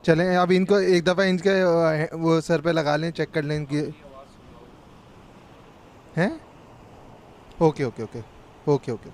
चलें अब इनको एक दफ़ा इनके वो सर पे लगा लें, चेक कर लें इनकी। हैं? Okay okay okay okay okay.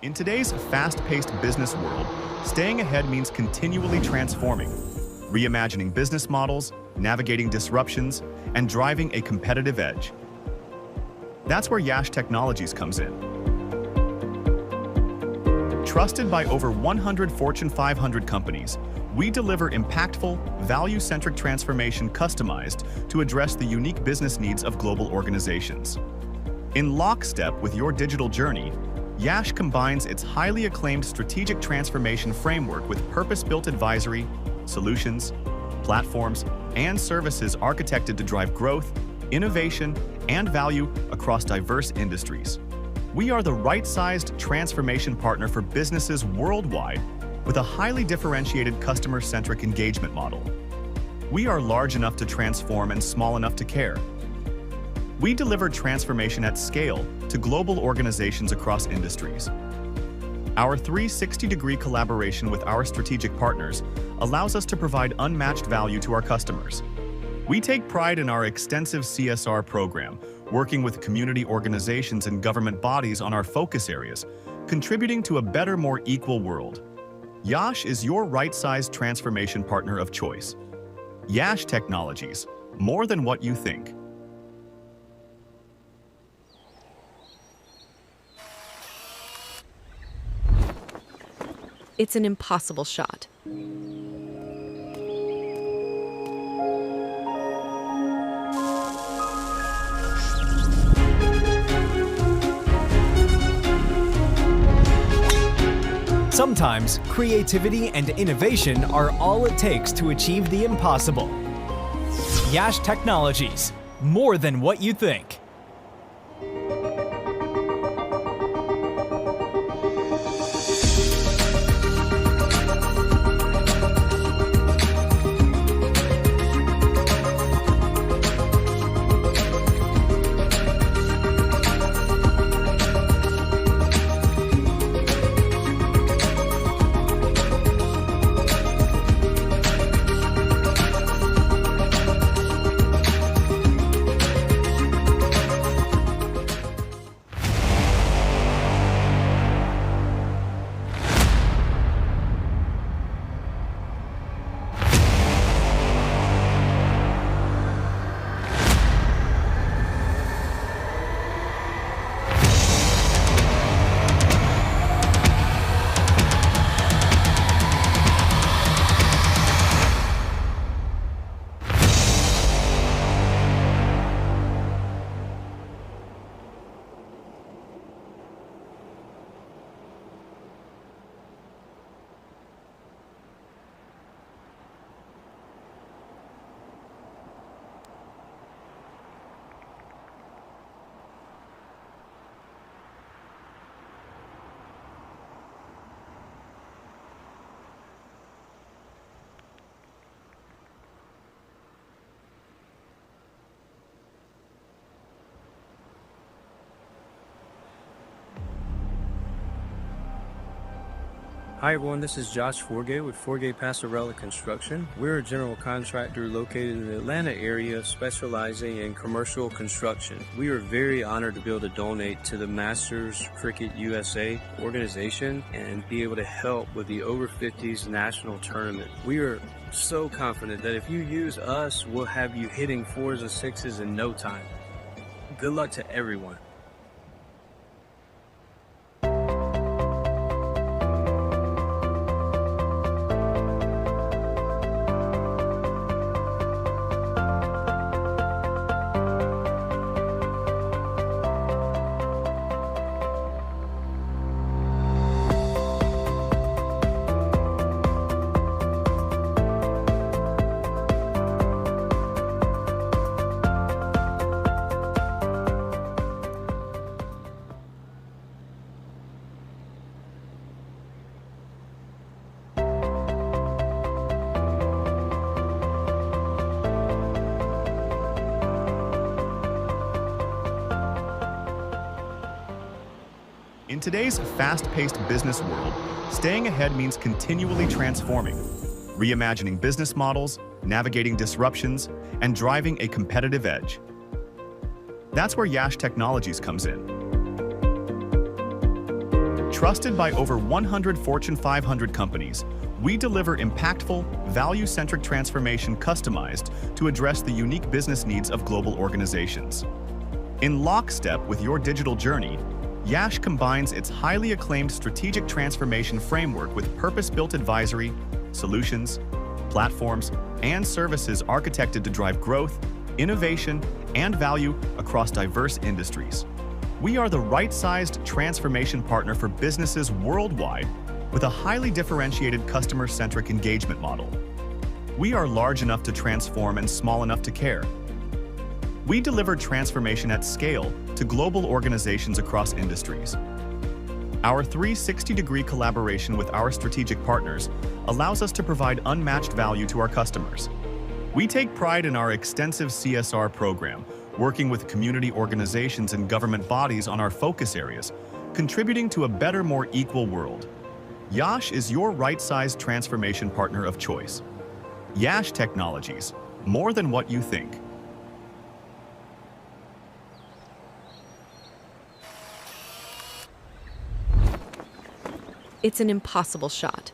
In today's fast-paced business world, staying ahead means continually transforming, reimagining business models, navigating disruptions, and driving a competitive edge. That's where Yash Technologies comes in. Trusted by over 100 Fortune 500 companies, we deliver impactful, value-centric transformation customized to address the unique business needs of global organizations. In lockstep with your digital journey, Yash combines its highly acclaimed strategic transformation framework with purpose-built advisory, solutions, platforms, and services architected to drive growth, innovation, and value across diverse industries. We are the right-sized transformation partner for businesses worldwide with a highly differentiated customer-centric engagement model. We are large enough to transform and small enough to care. We deliver transformation at scale to global organizations across industries. Our 360-degree collaboration with our strategic partners allows us to provide unmatched value to our customers. We take pride in our extensive CSR program, working with community organizations and government bodies on our focus areas, contributing to a better, more equal world. Yash is your right-sized transformation partner of choice. Yash Technologies, more than what you think. It's an impossible shot. Sometimes creativity and innovation are all it takes to achieve the impossible. Yash Technologies, more than what you think. Hi everyone, this is Josh Forgay with Forgay Passarella Construction. We're a general contractor located in the Atlanta area specializing in commercial construction. We are very honored to be able to donate to the Masters Cricket USA organization and be able to help with the over 50s national tournament. We are so confident that if you use us, we'll have you hitting 4s and 6s in no time. Good luck to everyone. In today's fast-paced business world, staying ahead means continually transforming, reimagining business models, navigating disruptions, and driving a competitive edge. That's where Yash Technologies comes in. Trusted by over 100 Fortune 500 companies, we deliver impactful, value-centric transformation customized to address the unique business needs of global organizations. In lockstep with your digital journey, Yash combines its highly acclaimed strategic transformation framework with purpose-built advisory, solutions, platforms, and services architected to drive growth, innovation, and value across diverse industries. We are the right-sized transformation partner for businesses worldwide with a highly differentiated customer-centric engagement model. We are large enough to transform and small enough to care. We deliver transformation at scale to global organizations across industries. Our 360-degree collaboration with our strategic partners allows us to provide unmatched value to our customers. We take pride in our extensive CSR program, working with community organizations and government bodies on our focus areas, contributing to a better, more equal world. Yash is your right-sized transformation partner of choice. Yash Technologies, more than what you think. It's an impossible shot.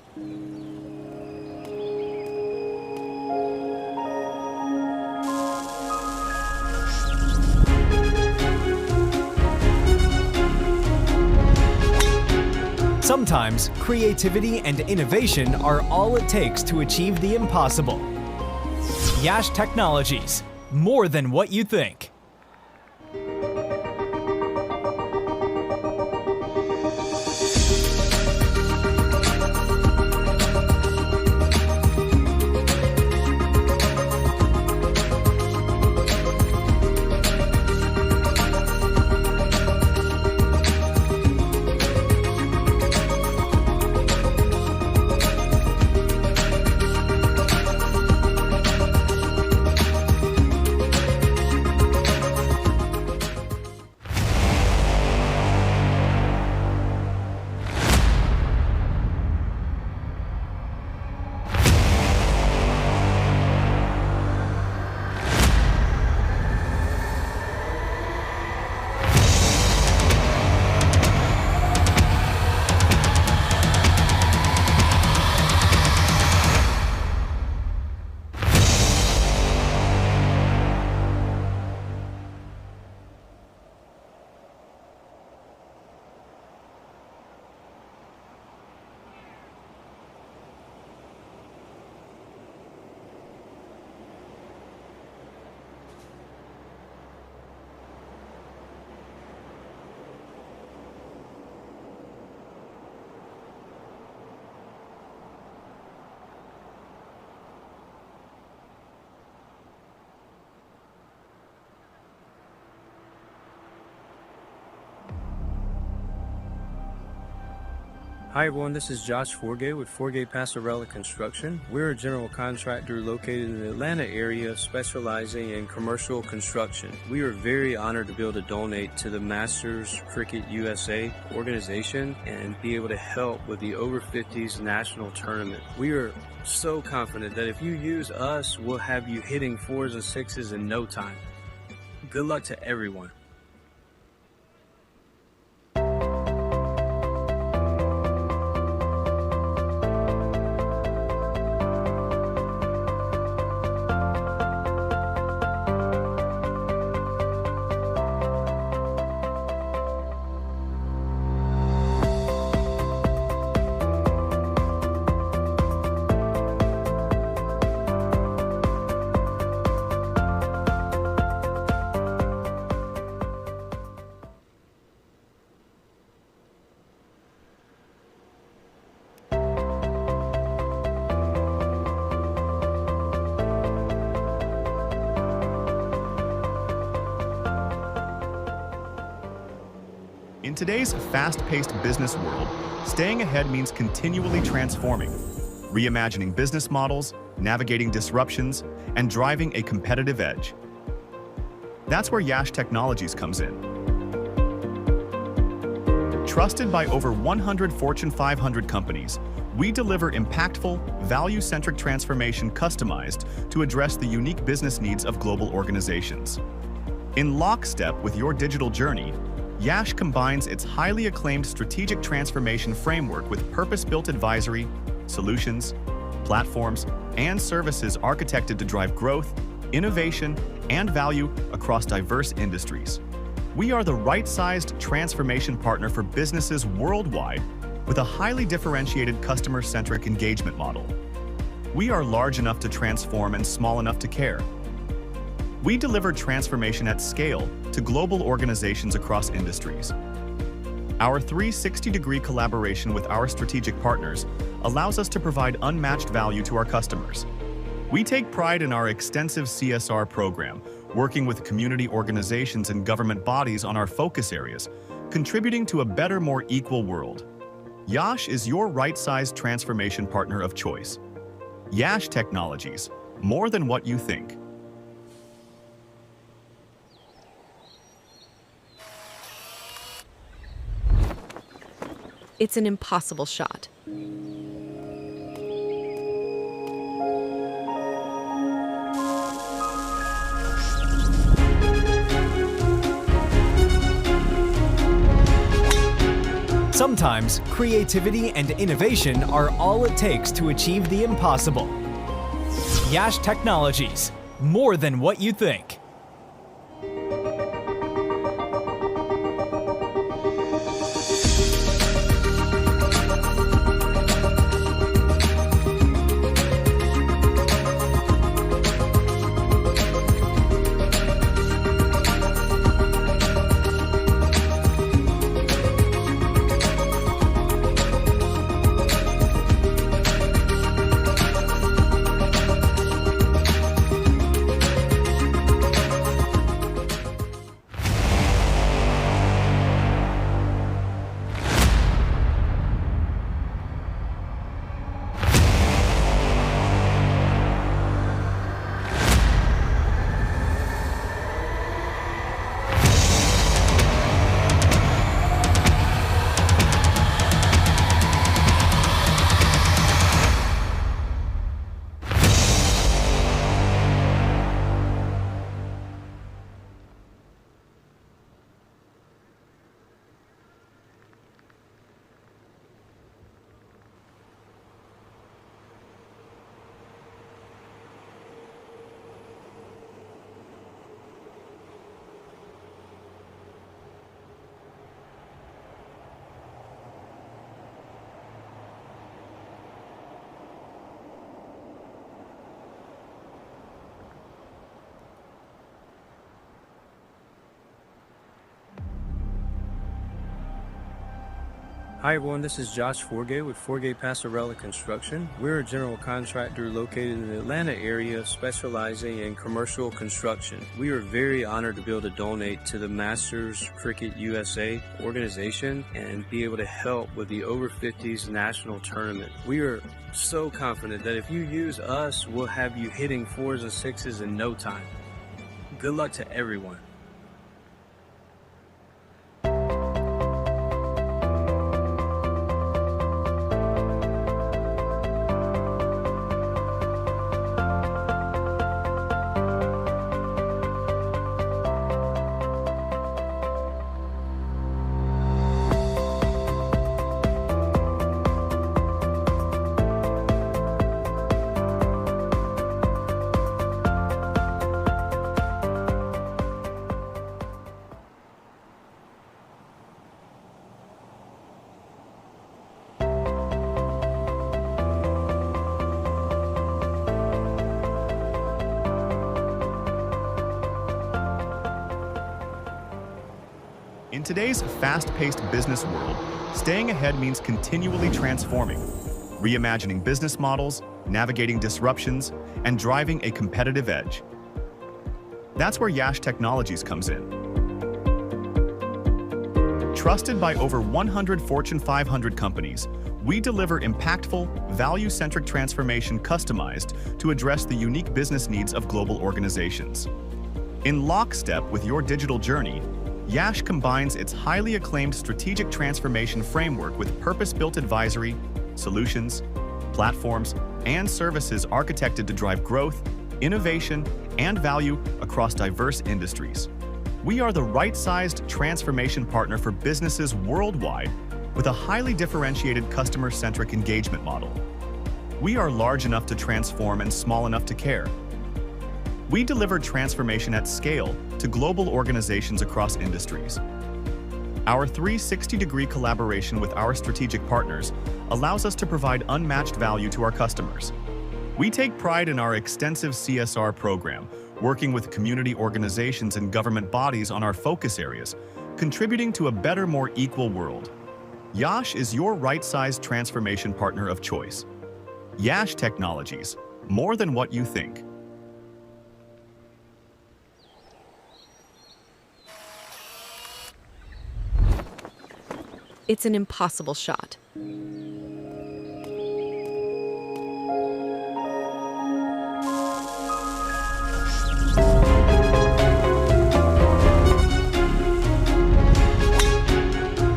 Sometimes creativity and innovation are all it takes to achieve the impossible. Yash Technologies, more than what you think. Hi everyone, this is Josh Forgay with Forgay Passarella Construction. We're a general contractor located in the Atlanta area specializing in commercial construction. We are very honored to be able to donate to the Masters Cricket USA organization and be able to help with the over 50s national tournament. We are so confident that if you use us, we'll have you hitting 4s and 6s in no time. Good luck to everyone. In today's fast-paced business world, staying ahead means continually transforming, reimagining business models, navigating disruptions, and driving a competitive edge. That's where Yash Technologies comes in. Trusted by over 100 Fortune 500 companies, we deliver impactful, value-centric transformation customized to address the unique business needs of global organizations. In lockstep with your digital journey, Yash combines its highly acclaimed strategic transformation framework with purpose-built advisory, solutions, platforms, and services architected to drive growth, innovation, and value across diverse industries. We are the right-sized transformation partner for businesses worldwide with a highly differentiated customer-centric engagement model. We are large enough to transform and small enough to care. We deliver transformation at scale to global organizations across industries. Our 360-degree collaboration with our strategic partners allows us to provide unmatched value to our customers. We take pride in our extensive CSR program, working with community organizations and government bodies on our focus areas, contributing to a better, more equal world. Yash is your right-sized transformation partner of choice. Yash Technologies, more than what you think. It's an impossible shot. Sometimes creativity and innovation are all it takes to achieve the impossible. Yash Technologies, more than what you think. Hi everyone, this is Josh Forgay with Forgay Passarella Construction. We're a general contractor located in the Atlanta area specializing in commercial construction. We are very honored to be able to donate to the Masters Cricket USA organization and be able to help with the over 50s national tournament. We are so confident that if you use us, we'll have you hitting 4s and 6s in no time. Good luck to everyone. In today's fast-paced business world, staying ahead means continually transforming, reimagining business models, navigating disruptions, and driving a competitive edge. That's where Yash Technologies comes in. Trusted by over 100 Fortune 500 companies, we deliver impactful, value-centric transformation customized to address the unique business needs of global organizations. In lockstep with your digital journey, Yash combines its highly acclaimed strategic transformation framework with purpose-built advisory, solutions, platforms, and services architected to drive growth, innovation, and value across diverse industries. We are the right-sized transformation partner for businesses worldwide with a highly differentiated customer-centric engagement model. We are large enough to transform and small enough to care. We deliver transformation at scale to global organizations across industries. Our 360-degree collaboration with our strategic partners allows us to provide unmatched value to our customers. We take pride in our extensive CSR program, working with community organizations and government bodies on our focus areas, contributing to a better, more equal world. Yash is your right-sized transformation partner of choice. Yash Technologies, more than what you think. It's an impossible shot.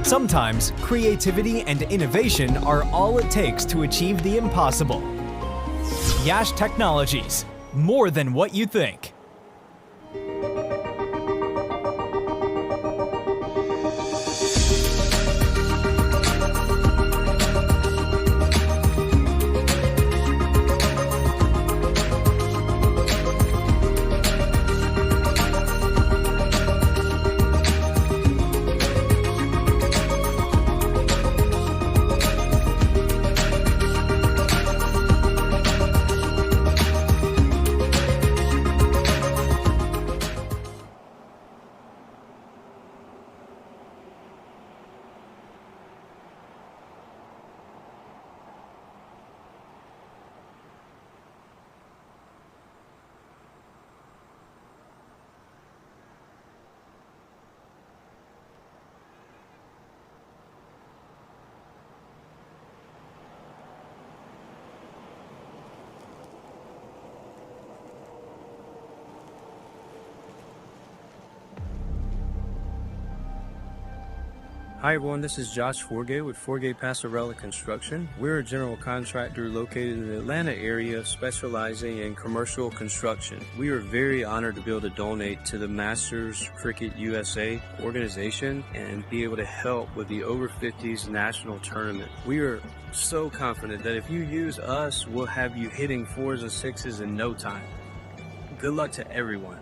Sometimes creativity and innovation are all it takes to achieve the impossible. Yash Technologies, more than what you think. Hi everyone, this is Josh Forgay with Forgay Passarella Construction. We're a general contractor located in the Atlanta area specializing in commercial construction. We are very honored to be able to donate to the Masters Cricket USA organization and be able to help with the over 50s national tournament. We are so confident that if you use us, we'll have you hitting 4s and 6s in no time. Good luck to everyone.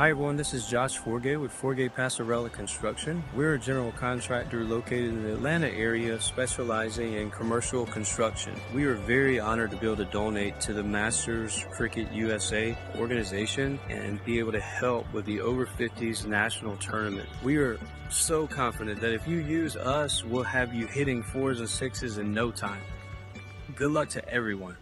Hi everyone, this is Josh Forgay with Forgay Passarella Construction. We're a general contractor located in the Atlanta area specializing in commercial construction. We are very honored to be able to donate to the Masters Cricket USA organization and be able to help with the over 50s national tournament. We are so confident that if you use us, we'll have you hitting 4s and 6s in no time. Good luck to everyone.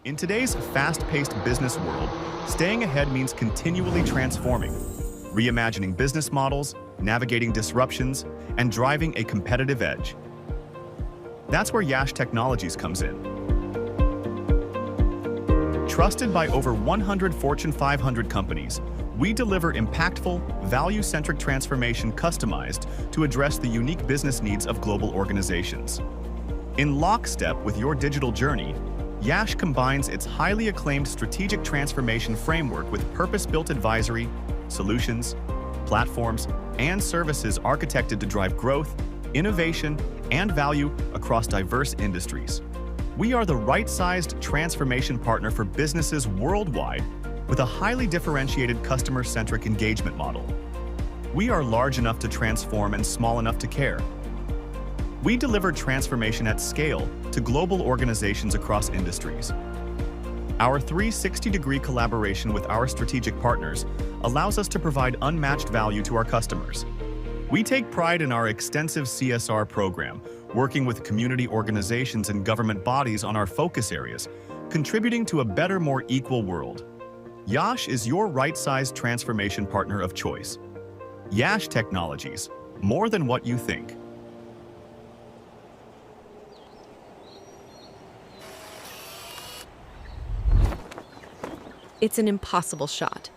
In today's fast-paced business world, staying ahead means continually transforming, reimagining business models, navigating disruptions, and driving a competitive edge. That's where Yash Technologies comes in. Trusted by over 100 Fortune 500 companies, we deliver impactful, value-centric transformation customized to address the unique business needs of global organizations. In lockstep with your digital journey, Yash combines its highly acclaimed strategic transformation framework with purpose-built advisory, solutions, platforms, and services architected to drive growth, innovation, and value across diverse industries. We are the right-sized transformation partner for businesses worldwide with a highly differentiated customer-centric engagement model. We are large enough to transform and small enough to care. We deliver transformation at scale to global organizations across industries. Our 360-degree collaboration with our strategic partners allows us to provide unmatched value to our customers. We take pride in our extensive CSR program, working with community organizations and government bodies on our focus areas, contributing to a better, more equal world. Yash is your right-sized transformation partner of choice. Yash Technologies, more than what you think. It's an impossible shot.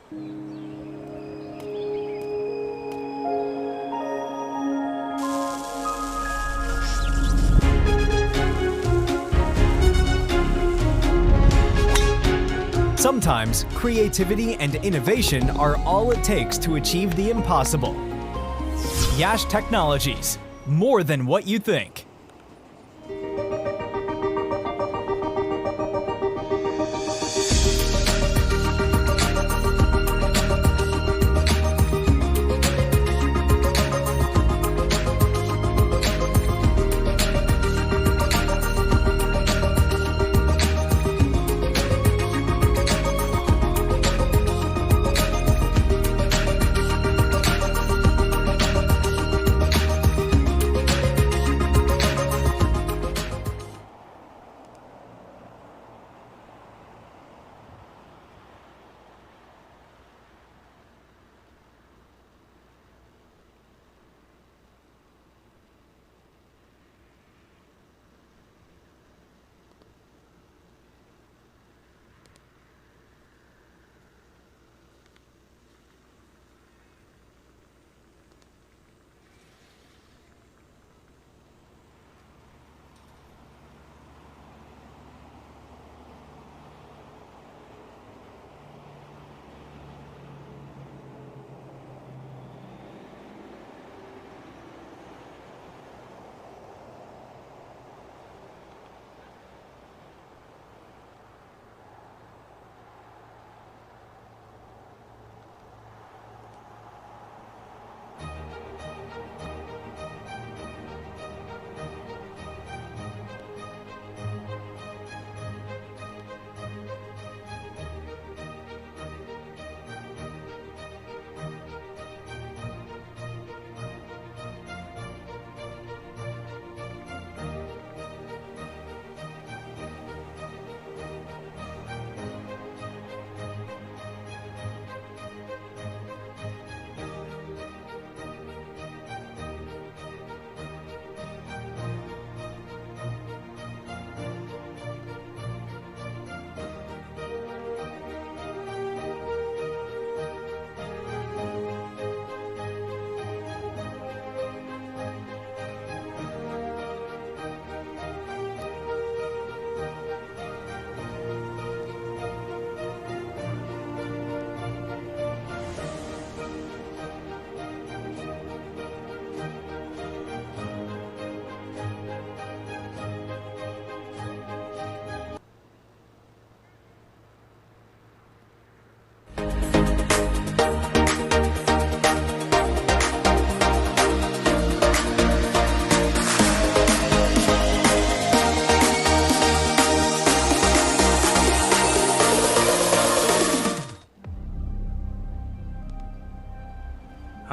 Sometimes creativity and innovation are all it takes to achieve the impossible. Yash Technologies, more than what you think.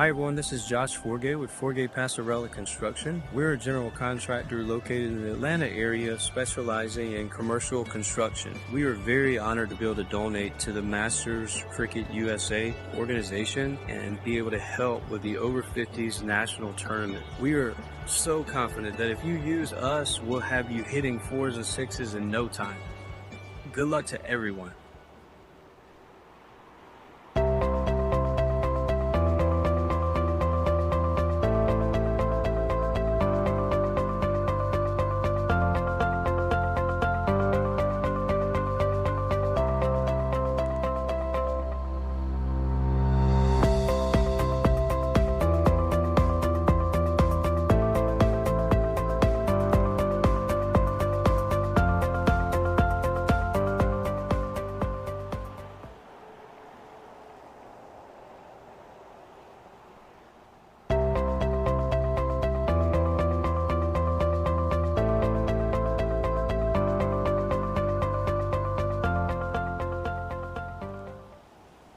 Hi everyone, this is Josh Forgay with Forgay Passarella Construction. We're a general contractor located in the Atlanta area specializing in commercial construction. We are very honored to be able to donate to the Masters Cricket USA organization and be able to help with the over 50s national tournament. We are so confident that if you use us, we'll have you hitting 4s and 6s in no time. Good luck to everyone.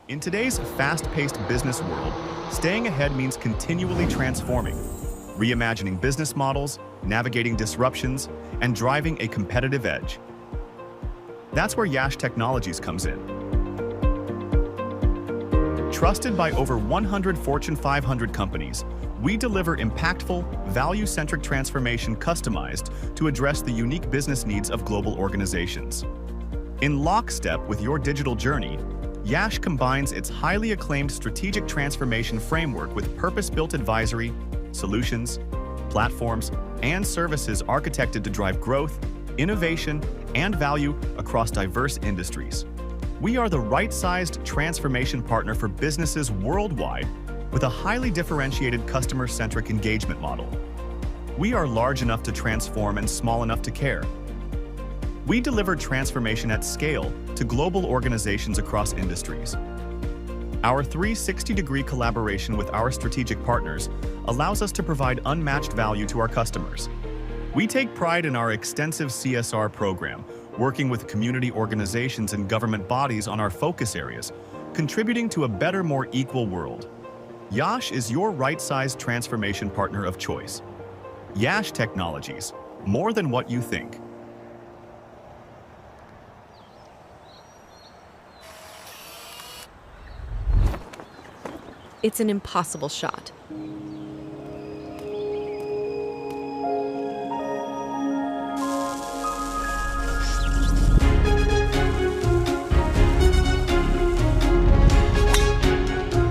In today's fast-paced business world, staying ahead means continually transforming, reimagining business models, navigating disruptions, and driving a competitive edge. That's where Yash Technologies comes in. Trusted by over 100 Fortune 500 companies, we deliver impactful, value-centric transformation customized to address the unique business needs of global organizations. In lockstep with your digital journey, Yash combines its highly acclaimed strategic transformation framework with purpose-built advisory, solutions, platforms, and services architected to drive growth, innovation, and value across diverse industries. We are the right-sized transformation partner for businesses worldwide with a highly differentiated customer-centric engagement model. We are large enough to transform and small enough to care. We deliver transformation at scale to global organizations across industries. Our 360-degree collaboration with our strategic partners allows us to provide unmatched value to our customers. We take pride in our extensive CSR program, working with community organizations and government bodies on our focus areas, contributing to a better, more equal world. Yash is your right-sized transformation partner of choice. Yash Technologies, more than what you think. It's an impossible shot.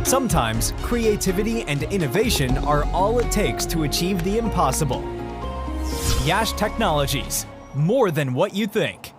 Sometimes creativity and innovation are all it takes to achieve the impossible. Yash Technologies, more than what you think.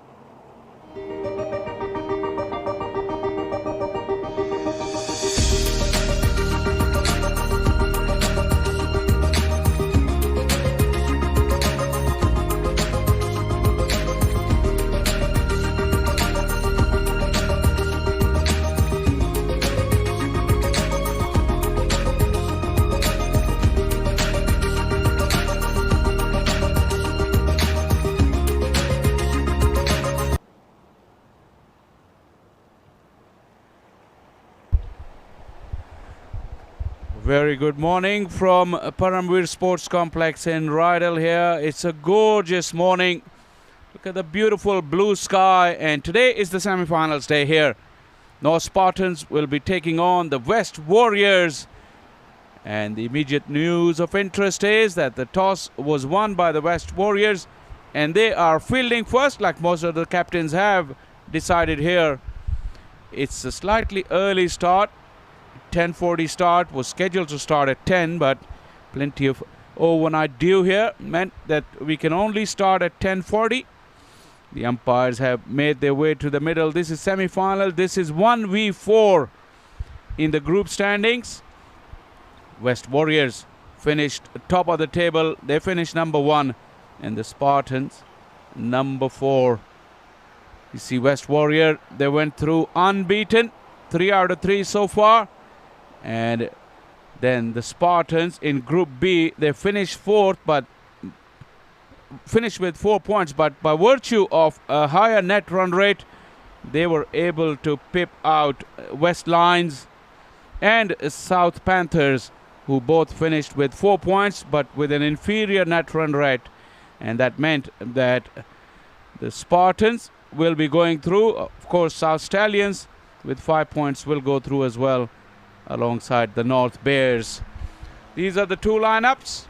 Very good morning from Paramveer Sports Complex in Rydal here. It's a gorgeous morning. Look at the beautiful blue sky, and today is the semifinals day here. North Spartans will be taking on the West Warriors. And the immediate news of interest is that the toss was won by the West Warriors, and they are fielding first, like most of the captains have decided here. It's a slightly early start. 10:40 start, was scheduled to start at 10, but plenty of overnight dew here meant that we can only start at 10:40. The umpires have made their way to the middle. This is semi-final. This is 1v4 in the group standings. West Warriors finished top of the table. They finished number 1, and the Spartans number 4. You see West Warrior, they went through unbeaten, 3 out of 3 so far. And then the Spartans in Group B, they finished 4th, but finished with 4 points. But by virtue of a higher net run rate, they were able to pip out West Lions and South Panthers who both finished with 4 points but with an inferior net run rate, and that meant that the Spartans will be going through. Of course, South Stallions with 5 points will go through as well, alongside the North Bears. These are the two lineups.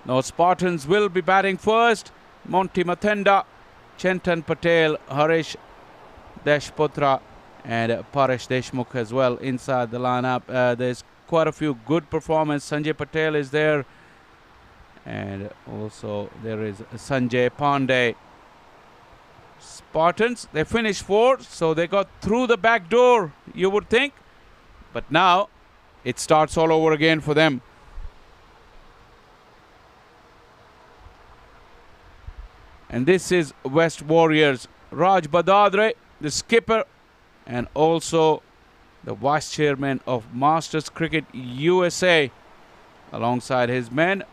North Spartans will be batting first. Monty Mathenda, Chintan Patel, Harish Deshputra and Paresh Deshmukh as well inside the lineup. There's quite a few good performances. Sanjay Patel is there, and also there is Sanjay Pandey. Spartans, they finished 4th, so they got through the back door, you would think. But now it starts all over again for them. And this is West Warriors. Raj Badadre, the skipper, and also the vice chairman of Masters Cricket USA, alongside his men,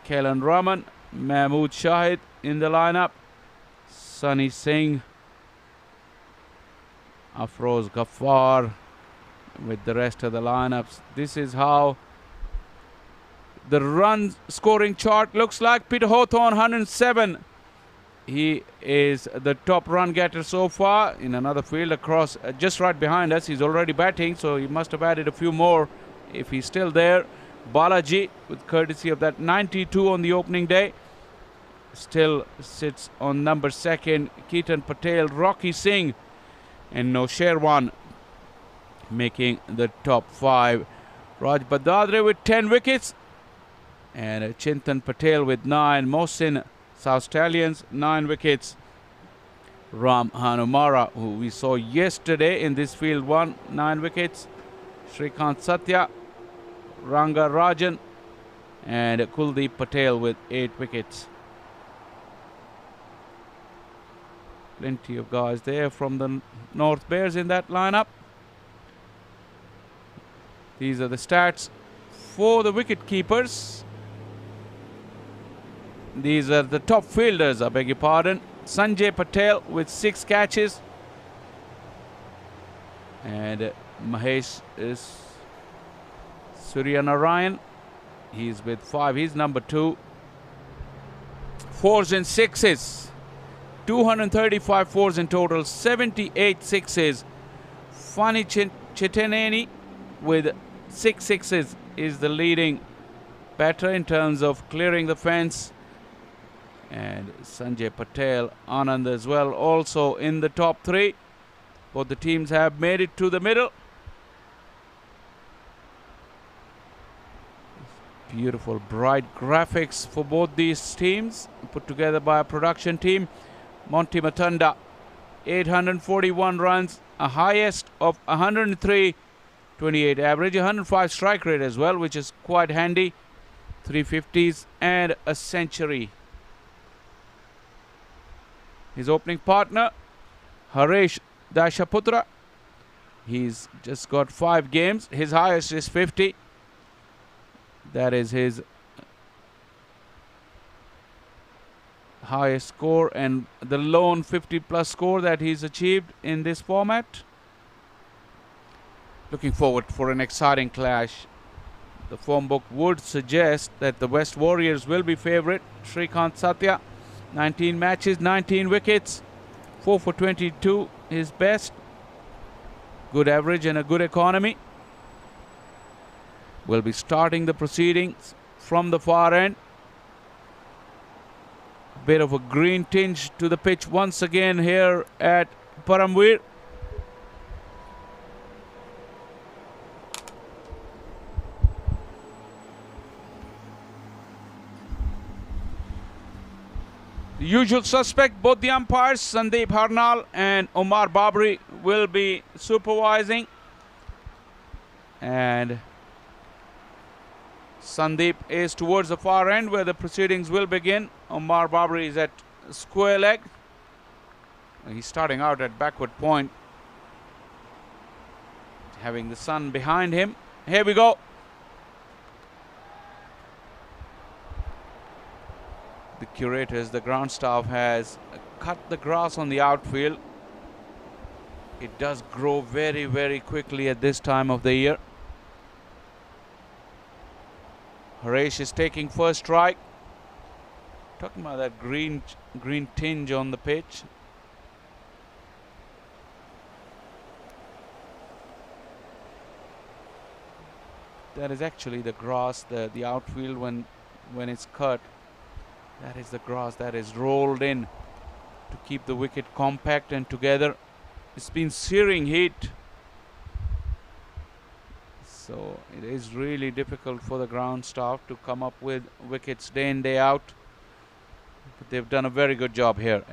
Kailan Raman, Mahmood Shahid in the lineup, Sunny Singh, Afroz Ghaffar with the rest of the lineups. This is how the run scoring chart looks like. Peter Hawthorne, 107. He is the top run getter so far. In another field across just right behind us, he's already batting, so he must have added a few more if he's still there. Balaji, with courtesy of that 92 on the opening day, still sits on number 2nd. Keaton Patel, Rocky Singh and Nosherwan making the top 5. Raj Badadre with 10 wickets and Chintan Patel with 9. Mohsin, South Stallions, 9 wickets. Ram Hanumara, who we saw yesterday in this field, 9 wickets. Shrikant Satya, Ranga Rajan and Kuldeep Patel with 8 wickets. Plenty of guys there from the North Bears in that lineup. These are the stats for the wicket keepers. These are the top fielders, I beg your pardon. Sanjay Patel with 6 catches. And Mahesh is Suryanarayan. He's with 5. He's number 2. 4s and 6s. 235 4s in total. 78 6s. Fani Chiteneni with 6 6s is the leading batter in terms of clearing the fence. And Sanjay Patel, Anand as well, also in the top 3. Both the teams have made it to the middle. Beautiful, bright graphics for both these teams, put together by a production team. Monty Mathenda, 841 runs, a highest of 103, 28 average, 105 strike rate as well, which is quite handy. 350s and a century. His opening partner, Harish Dashaputra, he's just got 5 games. His highest is 50. That is his highest score and the lone 50+ score that he's achieved in this format. Looking forward for an exciting clash. The form book would suggest that the West Warriors will be favourite. Shrikant Satya, 19 matches, 19 wickets, 4 for 22, his best. Good average and a good economy. Will be starting the proceedings from the far end. Bit of a green tinge to the pitch once again here at Paramveer. The usual suspect, both the umpires, Sandeep Harnal and Omar Babri, will be supervising. And Sandeep is towards the far end where the proceedings will begin. Omar Babri is at square leg. He's starting out at backward point, having the sun behind him. Here we go. The curators, the ground staff has cut the grass on the outfield. It does grow very, very quickly at this time of the year. Suresh is taking first strike. Talking about that green tinge on the pitch. That is actually the grass, the outfield when it's cut. That is the grass that is rolled in to keep the wicket compact and together. It's been searing heat, so it is really difficult for the ground staff to come up with wickets day in, day out. But they've done a very good job here.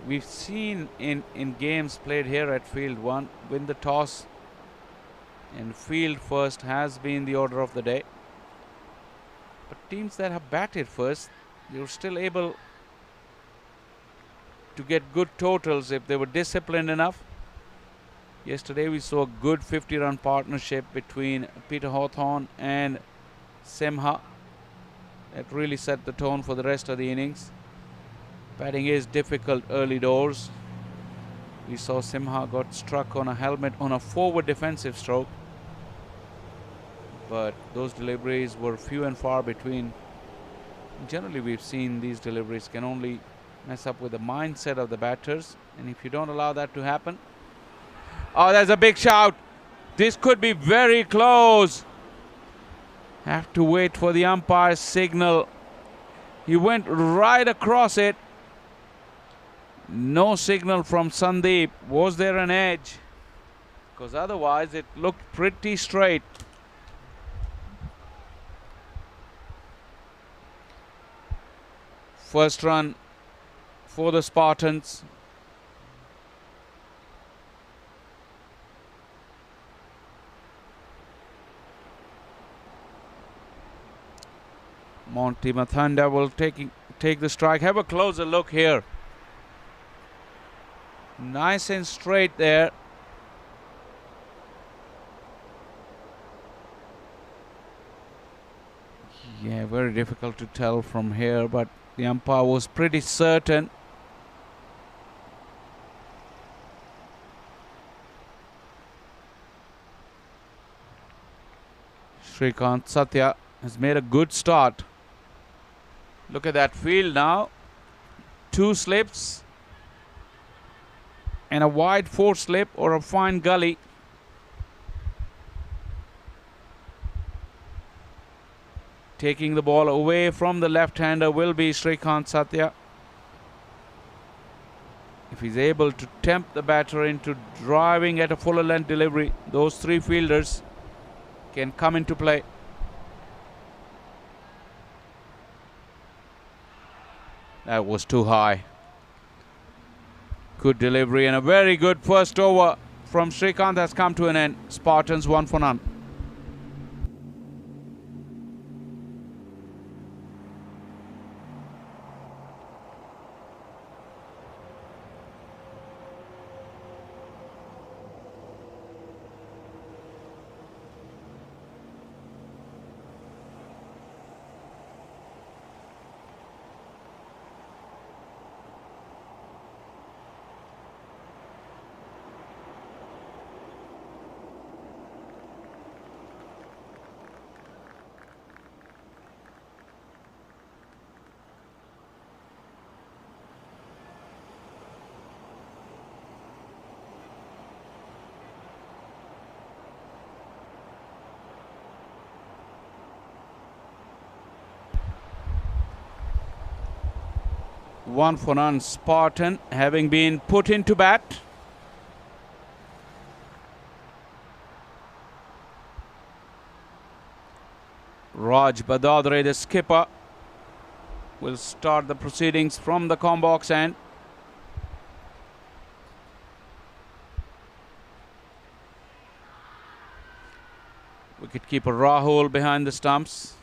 We've seen in games played here at Field 1, win the toss and field first has been the order of the day. But teams that have batted first, you're still able to get good totals if they were disciplined enough. Yesterday we saw a good 50-run partnership between Peter Hawthorne and Simha. That really set the tone for the rest of the innings. Batting is difficult early doors. We saw Simha got struck on a helmet on a forward defensive stroke, but those deliveries were few and far between. Generally we've seen these deliveries can only mess up with the mindset of the batters, and if you don't allow that to happen. Oh, there's a big shout. This could be very close. Have to wait for the umpire's signal. He went right across it. No signal from Sandeep. Was there an edge? Because otherwise it looked pretty straight. First run for the Spartans. Monty Mathanda will take the strike. Have a closer look here. Nice and straight there. Yeah, very difficult to tell from here, but the umpire was pretty certain. Srikanth Satya has made a good start. Look at that field now. 2 slips and a wide 4 slip or a fine gully. Taking the ball away from the left-hander will be Srikanth Satya. If he's able to tempt the batter into driving at a fuller length delivery, those 3 fielders can come into play. That was too high. Good delivery and a very good first over from Srikanth has come to an end. Spartans 1 for none. One for none. Spartan having been put into bat. Raj Badadre, the skipper, will start the proceedings from the combox end. Wicketkeeper Rahul behind the stumps.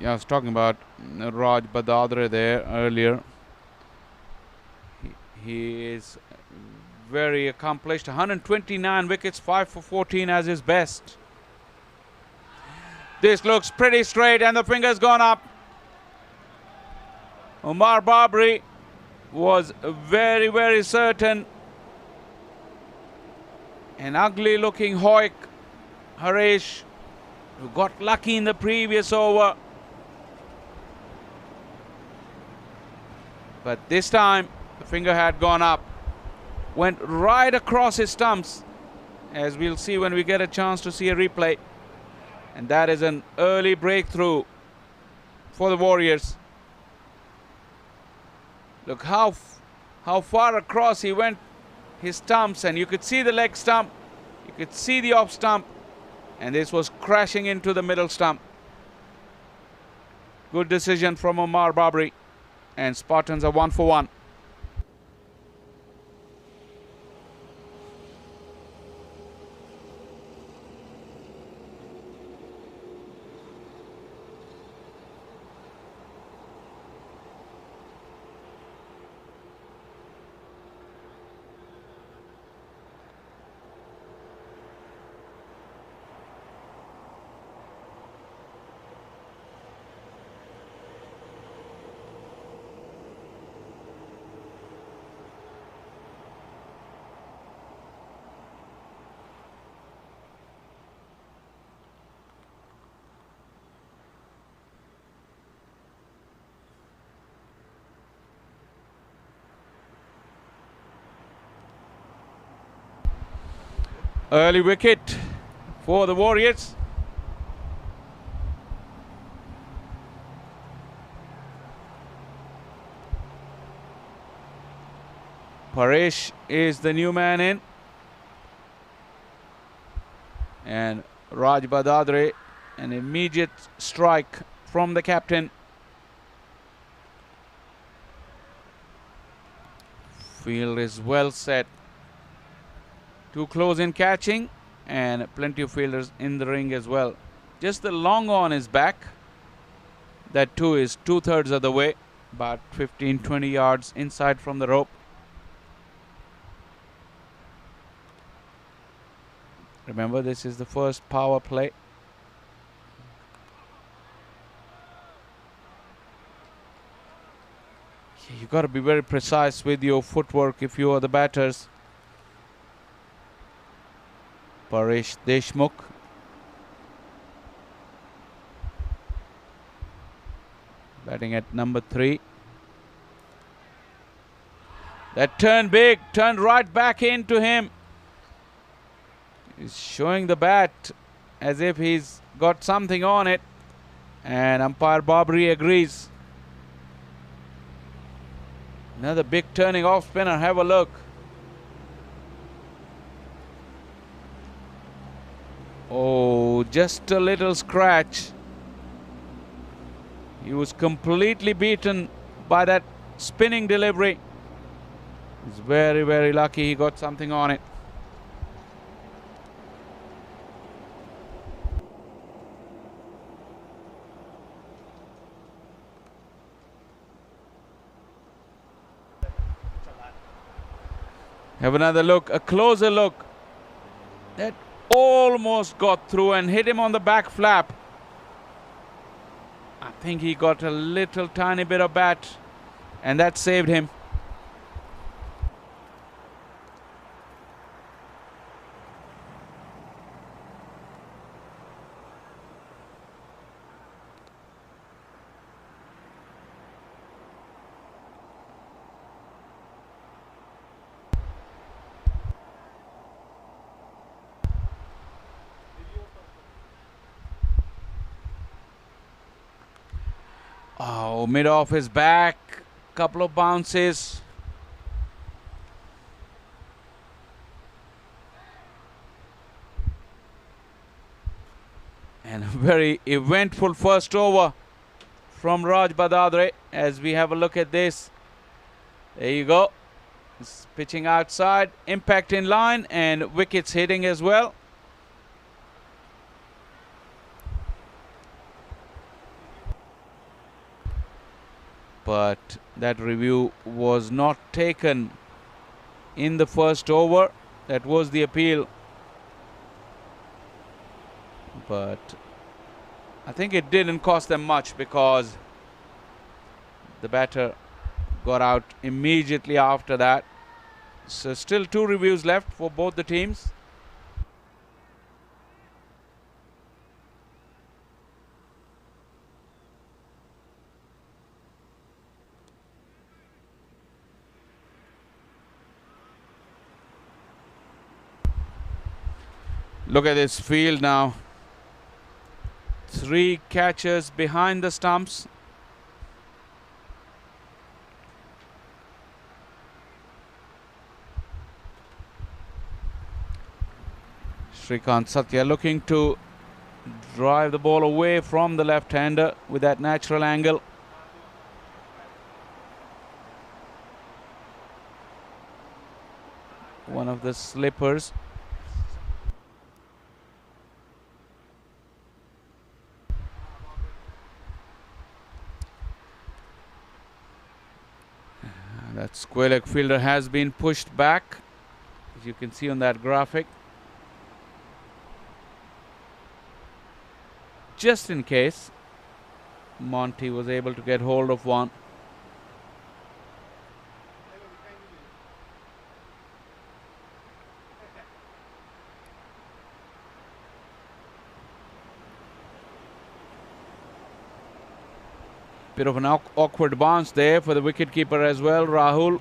Yeah, I was talking about Raj Badadre there earlier. He is very accomplished. 129 wickets, 5 for 14 as his best. This looks pretty straight and the finger's gone up. Umar Babri was very, very certain. An ugly looking hoik. Harish, who got lucky in the previous over. But this time the finger had gone up. Went right across his stumps, as we'll see when we get a chance to see a replay. And that is an early breakthrough for the Warriors. Look how far across he went his stumps, and you could see the leg stump, you could see the off stump, and this was crashing into the middle stump. Good decision from Umar Babri, and Spartans are 1 for 1. Early wicket for the Warriors. Paresh is the new man in. And Raj Badadre, an immediate strike from the captain. Field is well set. Too close in catching, and plenty of fielders in the ring as well. Just the long on is back. That too is 2/3 of the way, about 15-20 yards inside from the rope. Remember, this is the first power play. You've got to be very precise with your footwork if you are the batters. Paresh Deshmukh. Batting at number 3. That turned big, turned right back into him. He's showing the bat as if he's got something on it. And umpire Babri agrees. Another big turning off spinner. Have a look. Oh, just a little scratch. He was completely beaten by that spinning delivery. He's very, very lucky he got something on it. Have another look, a closer look. That almost got through and hit him on the back flap. I think he got a little tiny bit of bat, and that saved him. Oh, mid off his back, couple of bounces. And a very eventful first over from Raj Badadre as we have a look at this. There you go. It's pitching outside, impact in line, and wickets hitting as well. but that review was not taken in the first over. That was the appeal, but I think it didn't cost them much because the batter got out immediately after that. So still 2 reviews left for both the teams. Look at this field now. 3 catchers behind the stumps. Shrikant Satya looking to drive the ball away from the left-hander with that natural angle. One of the slippers. That square leg fielder has been pushed back, as you can see on that graphic, just in case Monty was able to get hold of one. Bit of an awkward bounce there for the wicketkeeper as well, Rahul.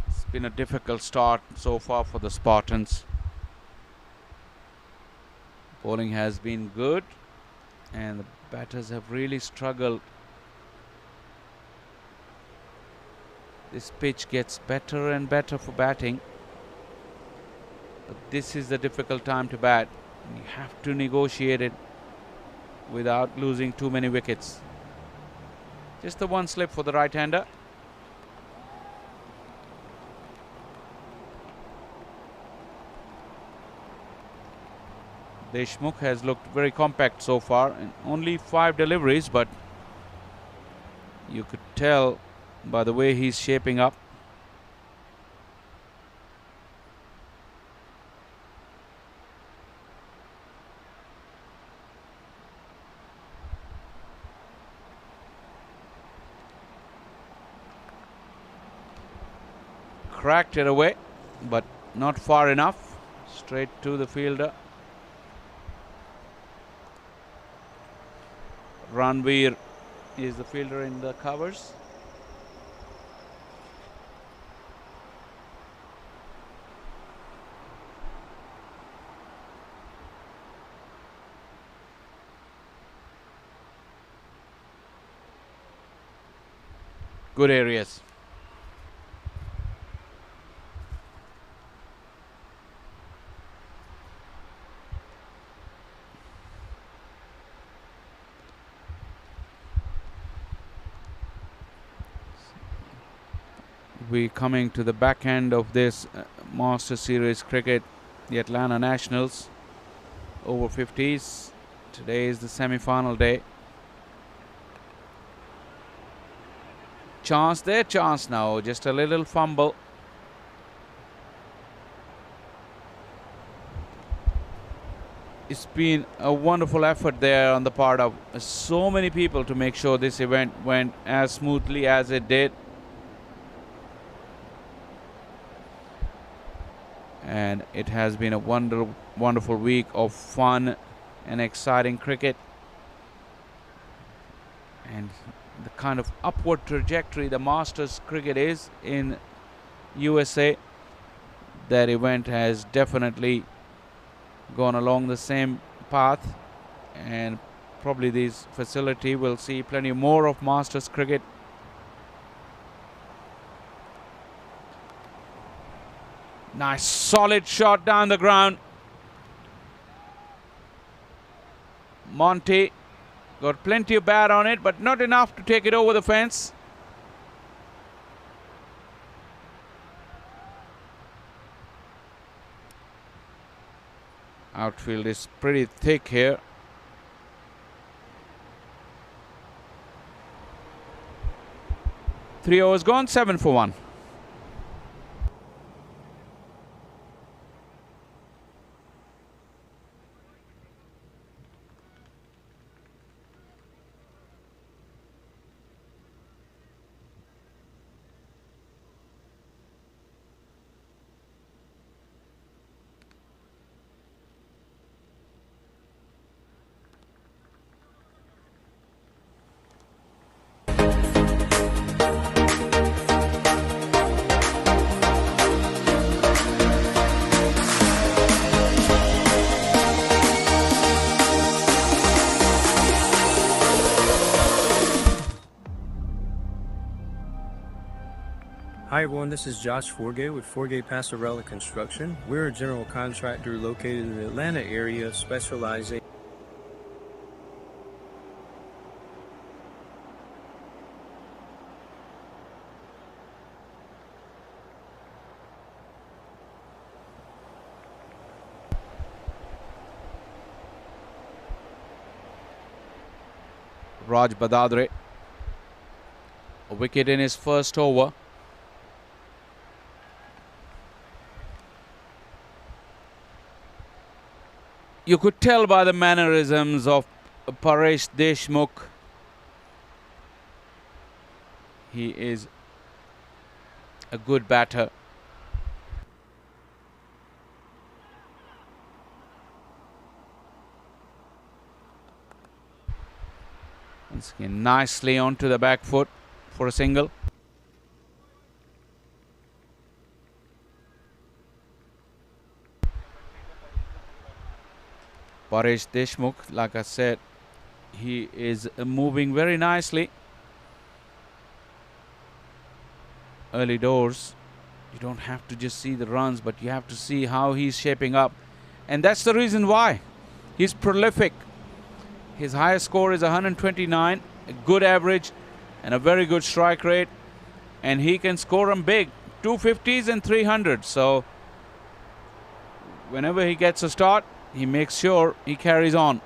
It's been a difficult start so far for the Spartans. Bowling has been good and the batters have really struggled. This pitch gets better and better for batting, but this is the difficult time to bat. You have to negotiate it without losing too many wickets. Just the one slip for the right-hander. Deshmukh has looked very compact so far, and only 5 deliveries, but you could tell by the way he's shaping up. Cracked it away, but not far enough. Straight to the fielder. Ranveer is the fielder in the covers. Good areas. We coming to the back end of this Master Series cricket, the Atlanta Nationals over 50s. Today is the semi-final day. Chance there, chance now, just a little fumble. It's been a wonderful effort there on the part of so many people to make sure this event went as smoothly as it did. And it has been a wonderful week of fun and exciting cricket. And the kind of upward trajectory the Masters cricket is in USA, that event has definitely gone along the same path, and probably this facility will see plenty more of Masters cricket. Nice solid shot down the ground. Monty got plenty of bat on it, but not enough to take it over the fence. Outfield is pretty thick here. Three overs gone, 7 for 1. Hi everyone, this is Josh Forgay with Forgay Passarella Construction. We're a general contractor located in the Atlanta area specializing Raj Badadre, a wicket in his first over. You could tell by the mannerisms of Paresh Deshmukh. He is a good batter. Once again, nicely onto the back foot for a single. Paresh Deshmukh, like I said, he is moving very nicely. Early doors, you don't have to just see the runs, but you have to see how he's shaping up. And that's the reason why. He's prolific. His highest score is 129, a good average and a very good strike rate. And he can score them big, 250s and 300. So whenever he gets a start, he makes sure he carries on.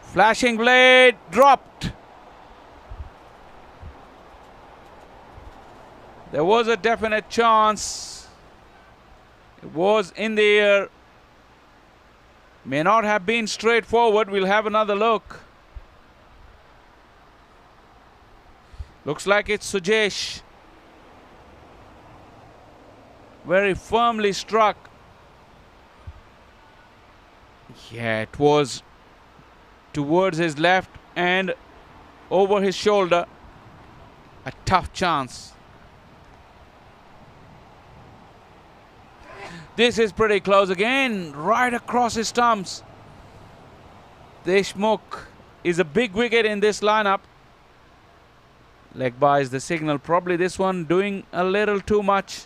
Flashing blade dropped. There was a definite chance. It was in the air. May not have been straightforward. We'll have another look. Looks like it's Sujesh. Very firmly struck. Yeah, it was towards his left and over his shoulder. A tough chance. This is pretty close again, right across his stumps. Deshmukh is a big wicket in this lineup. Leg buys the signal. Probably this one doing a little too much.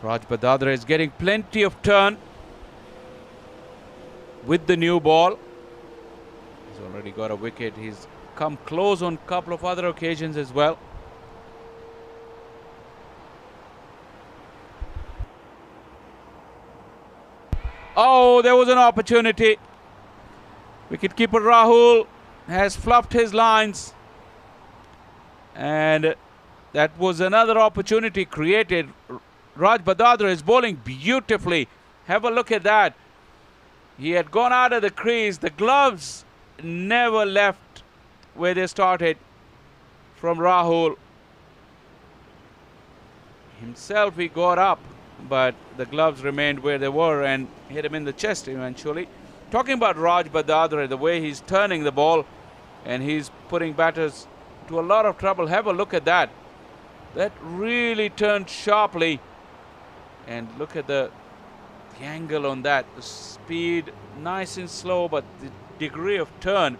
Raj Badadre is getting plenty of turn with the new ball. He's already got a wicket. He's come close on a couple of other occasions as well. Oh, there was an opportunity. Wicketkeeper Rahul has fluffed his lines. And that was another opportunity created. Raj Badadre is bowling beautifully. Have a look at that. He had gone out of the crease. The gloves never left where they started from Rahul. himself, he got up, but the gloves remained where they were and hit him in the chest eventually. Talking about Raj Badadre, the way he's turning the ball and he's putting batters to a lot of trouble. Have a look at that. That really turned sharply. And look at the angle on that. The speed, nice and slow, but the degree of turn.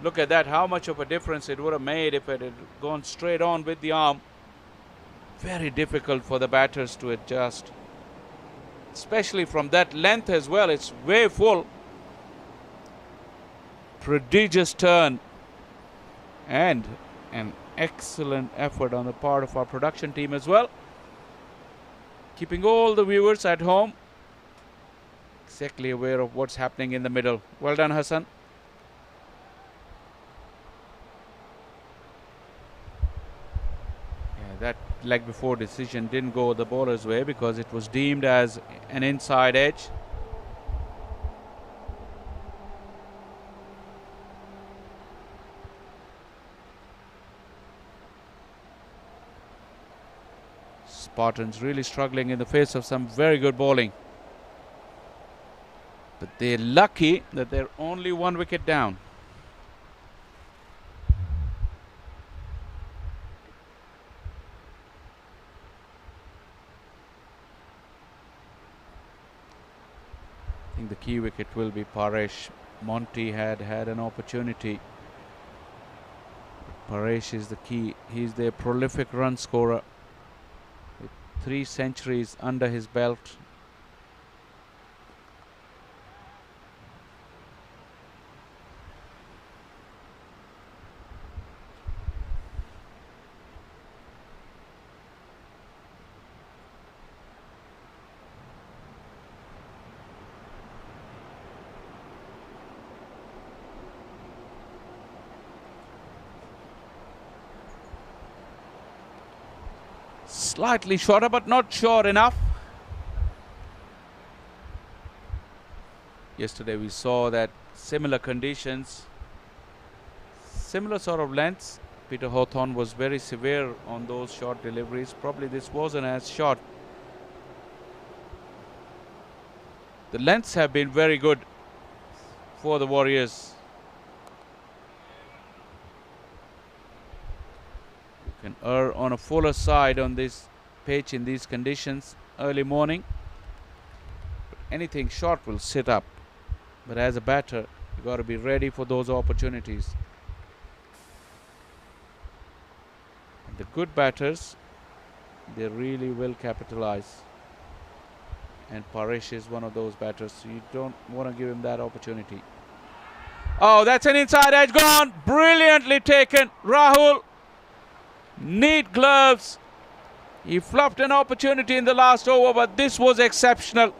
Look at that, how much of a difference it would have made if it had gone straight on with the arm. Very difficult for the batters to adjust, especially from that length as well. It's way full. Prodigious turn and an excellent effort on the part of our production team as well, keeping all the viewers at home exactly aware of what's happening in the middle. Well done, Hassan. That leg before decision didn't go the bowler's way because it was deemed as an inside edge. Spartans really struggling in the face of some very good bowling. But they're lucky that they're only 1 wicket down. I think the key wicket will be Paresh. Monty had an opportunity. Paresh is the key. He's their prolific run scorer with 3 centuries under his belt. Slightly shorter, but not short enough. Yesterday we saw that similar conditions, similar sort of lengths. Peter Hawthorne was very severe on those short deliveries. Probably this wasn't as short. The lengths have been very good for the Warriors. Can err on a fuller side on this pitch in these conditions early morning. But anything short will sit up. But as a batter, you got to be ready for those opportunities. And the good batters, they really will capitalize. And Paresh is one of those batters, so you don't want to give him that opportunity. Oh, that's an inside edge gone. Brilliantly taken, Rahul. Neat gloves. He fluffed an opportunity in the last over, but this was exceptional.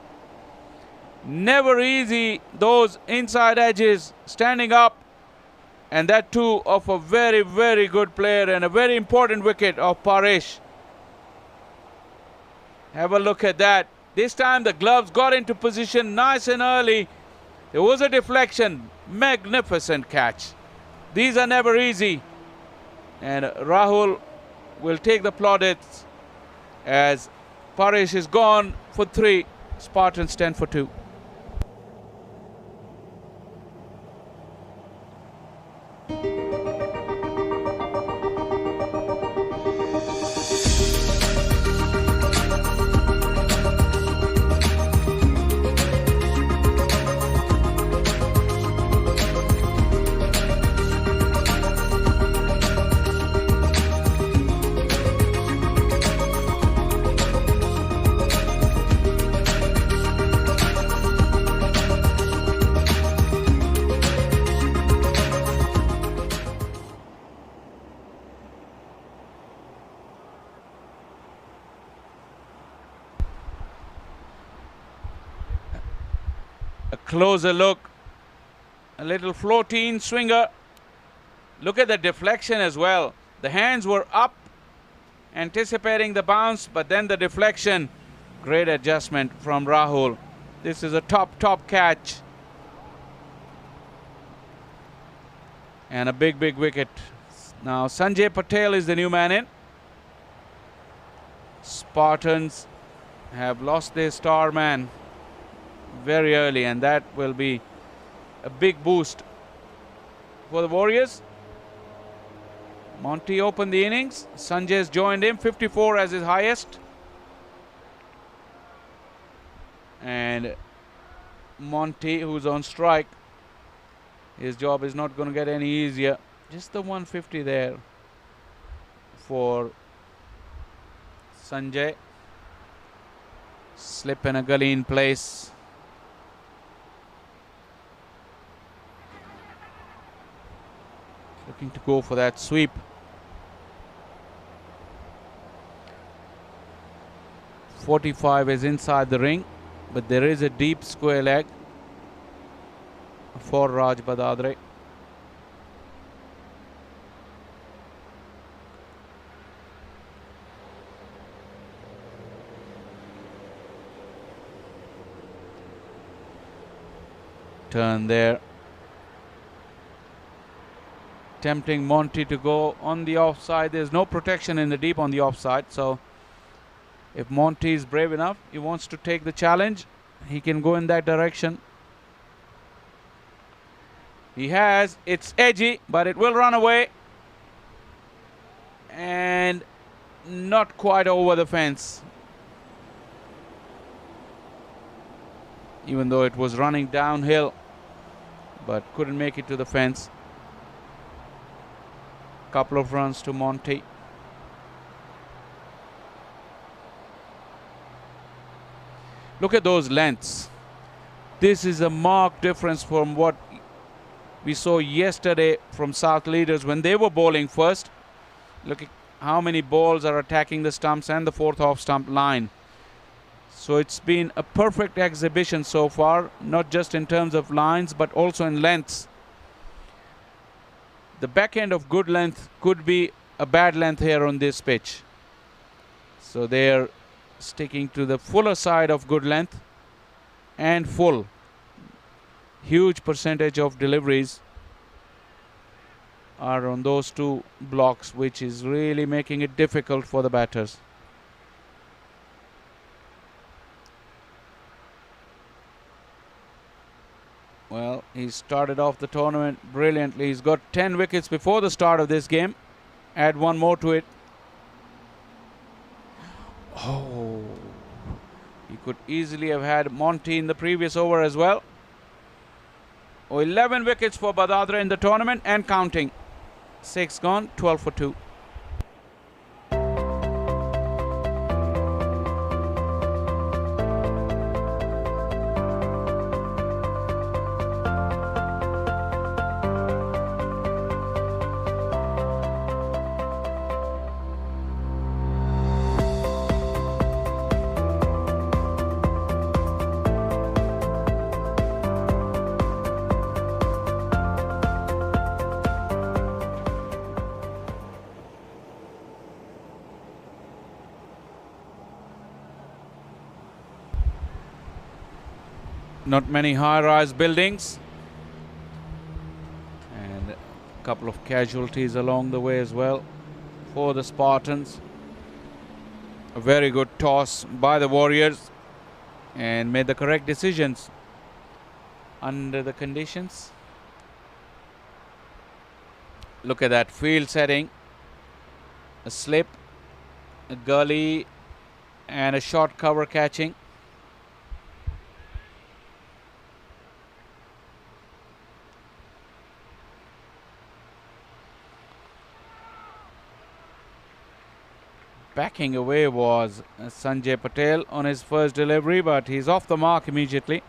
Never easy, those inside edges standing up, and that too of a very, very good player and a very important wicket of Paresh. Have a look at that. This time the gloves got into position nice and early. There was a deflection. Magnificent catch. These are never easy. And Rahul will take the plaudits as Paresh is gone for 3. Spartans 10 for 2. Closer look, a little floating swinger. Look at the deflection as well. The hands were up, anticipating the bounce, but then the deflection. Great adjustment from Rahul. This is a top catch. And a big wicket. Now Sanjay Patel is the new man in. Spartans have lost their star man very early, and that will be a big boost for the Warriors. Monty opened the innings. Sanjay's joined him, 54 as his highest. And Monty, who's on strike, his job is not going to get any easier. Just the 150 there for Sanjay. Slip in a gully in place. Looking to go for that sweep. .45 is inside the ring, but there is a deep square leg for Raj Badadre. Turn there. Tempting Monty to go on the offside. There's no protection in the deep on the offside, so if Monty is brave enough, he wants to take the challenge, he can go in that direction. He has. It's edgy, but it will run away. And not quite over the fence. Even though it was running downhill, but couldn't make it to the fence. Couple of runs to Monty. Look at those lengths. This is a marked difference from what we saw yesterday from South leaders when they were bowling first. Look at how many balls are attacking the stumps and the fourth off stump line. So it's been a perfect exhibition so far, not just in terms of lines but also in lengths. The back end of good length could be a bad length here on this pitch. So they're sticking to the fuller side of good length and full. Huge percentage of deliveries are on those two blocks, which is really making it difficult for the batters. Well, he started off the tournament brilliantly. He's got 10 wickets before the start of this game. Add one more to it. Oh, he could easily have had Monty in the previous over as well. Oh, 11 wickets for Badadra in the tournament and counting. 6 gone, 12 for 2. Not many high-rise buildings, and a couple of casualties along the way as well for the Spartans. A very good toss by the Warriors and made the correct decisions under the conditions. Look at that field setting. A slip, a gully and a short cover catching. Backing away was Sanjay Patel on his first delivery, but he's off the mark immediately.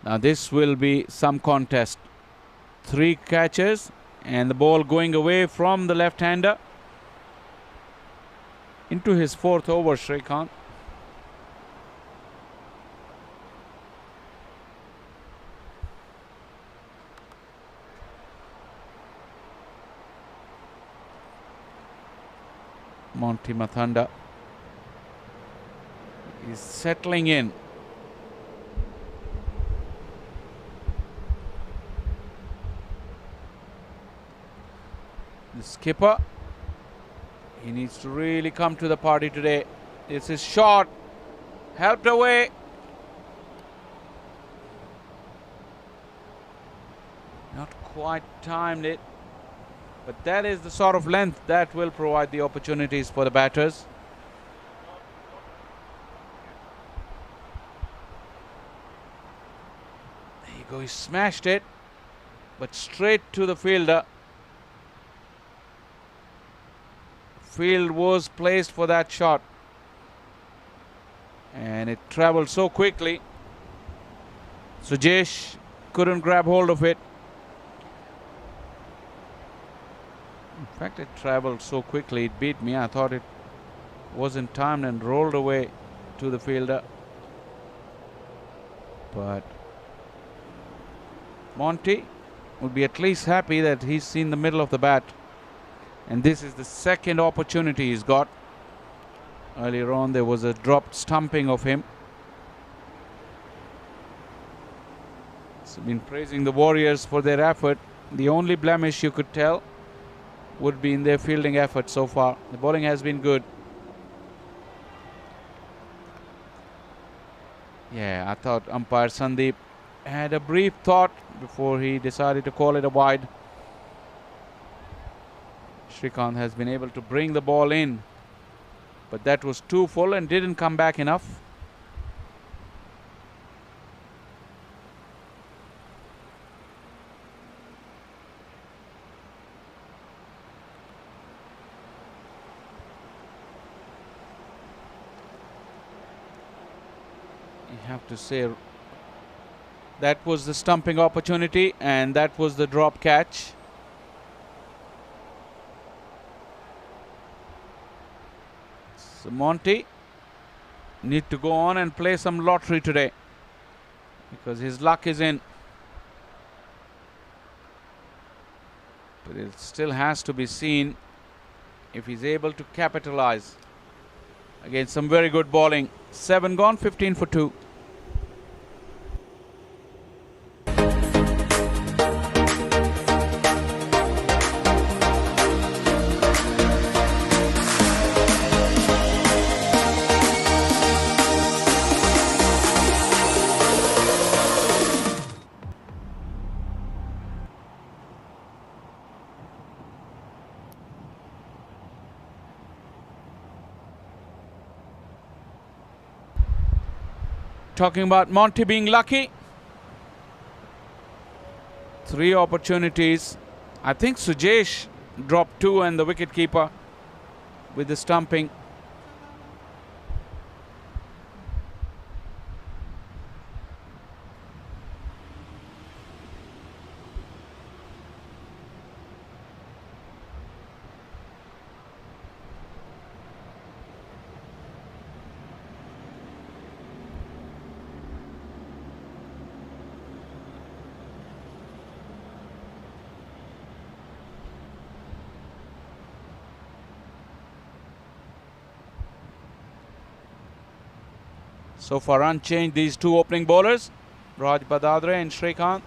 Now this will be some contest. 3 catches and the ball going away from the left-hander into his 4th over, Shrikant. Monty Mathanda is settling in. The skipper, he needs to really come to the party today. It's his shot, helped away. Not quite timed it, but that is the sort of length that will provide the opportunities for the batters. There you go, he smashed it, but straight to the fielder. Field was placed for that shot, and it traveled so quickly. Sujesh couldn't grab hold of it. In fact, it traveled so quickly it beat me. I thought it wasn't timed and rolled away to the fielder. But Monty would be at least happy that he's seen the middle of the bat. And this is the second opportunity he's got. Earlier on there was a dropped stumping of him. He's been praising the Warriors for their effort. The only blemish you could tell would be in their fielding effort so far. The bowling has been good. Yeah, I thought umpire Sandeep had a brief thought before he decided to call it a wide. Srikanth has been able to bring the ball in, but that was too full and didn't come back enough. You have to say that was the stumping opportunity and that was the drop catch. So Monty need to go on and play some lottery today because his luck is in. But it still has to be seen if he's able to capitalize against some very good bowling. 7 gone, 15 for 2. Talking about Monty being lucky. 3 opportunities. I think Sujesh dropped 2 and the wicket keeper with the stumping. So far unchanged, these 2 opening bowlers, Raj Badadre and Srikanth.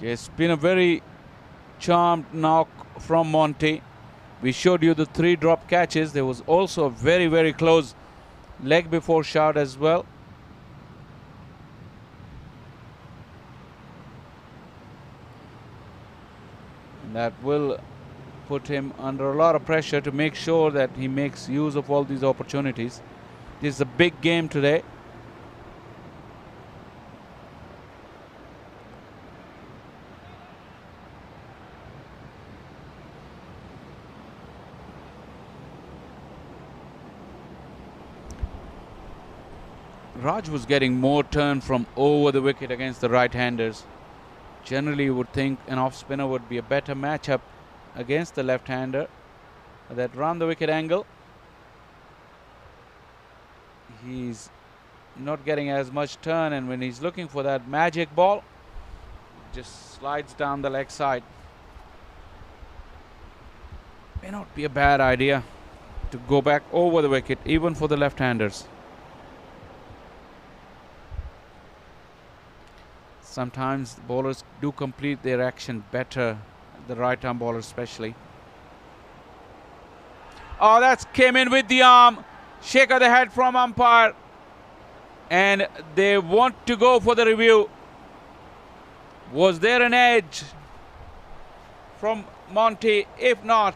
It's been a very charmed knock from Monty. We showed you the 3 drop catches. There was also a very, very close leg before shot as well. And that will put him under a lot of pressure to make sure that he makes use of all these opportunities. This is a big game today. Raj was getting more turn from over the wicket against the right-handers. Generally, you would think an off-spinner would be a better matchup against the left-hander that round the wicket angle. He's not getting as much turn, and when he's looking for that magic ball, just slides down the leg side. May not be a bad idea to go back over the wicket, even for the left-handers. Sometimes bowlers do complete their action better, the right-arm bowlers especially. Oh, that's came in with the arm. Shake of the head from umpire. And they want to go for the review. Was there an edge from Monty? If not,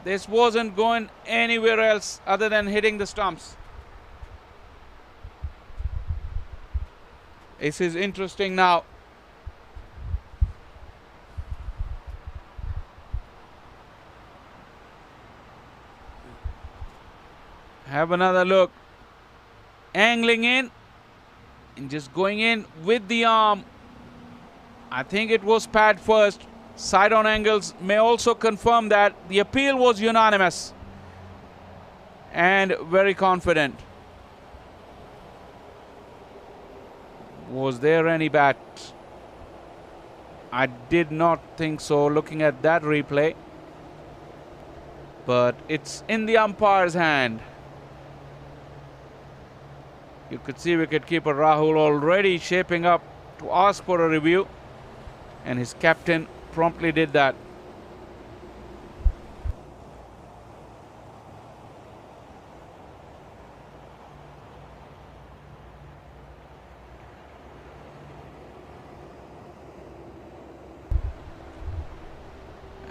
this wasn't going anywhere else other than hitting the stumps. This is interesting now. Have another look. Angling in and just going in with the arm. I think it was pad first. Side on angles may also confirm that the appeal was unanimous and very confident. Was there any bat? I did not think so looking at that replay. But it's in the umpire's hand. You could see wicketkeeper Rahul already shaping up to ask for a review. And his captain promptly did that.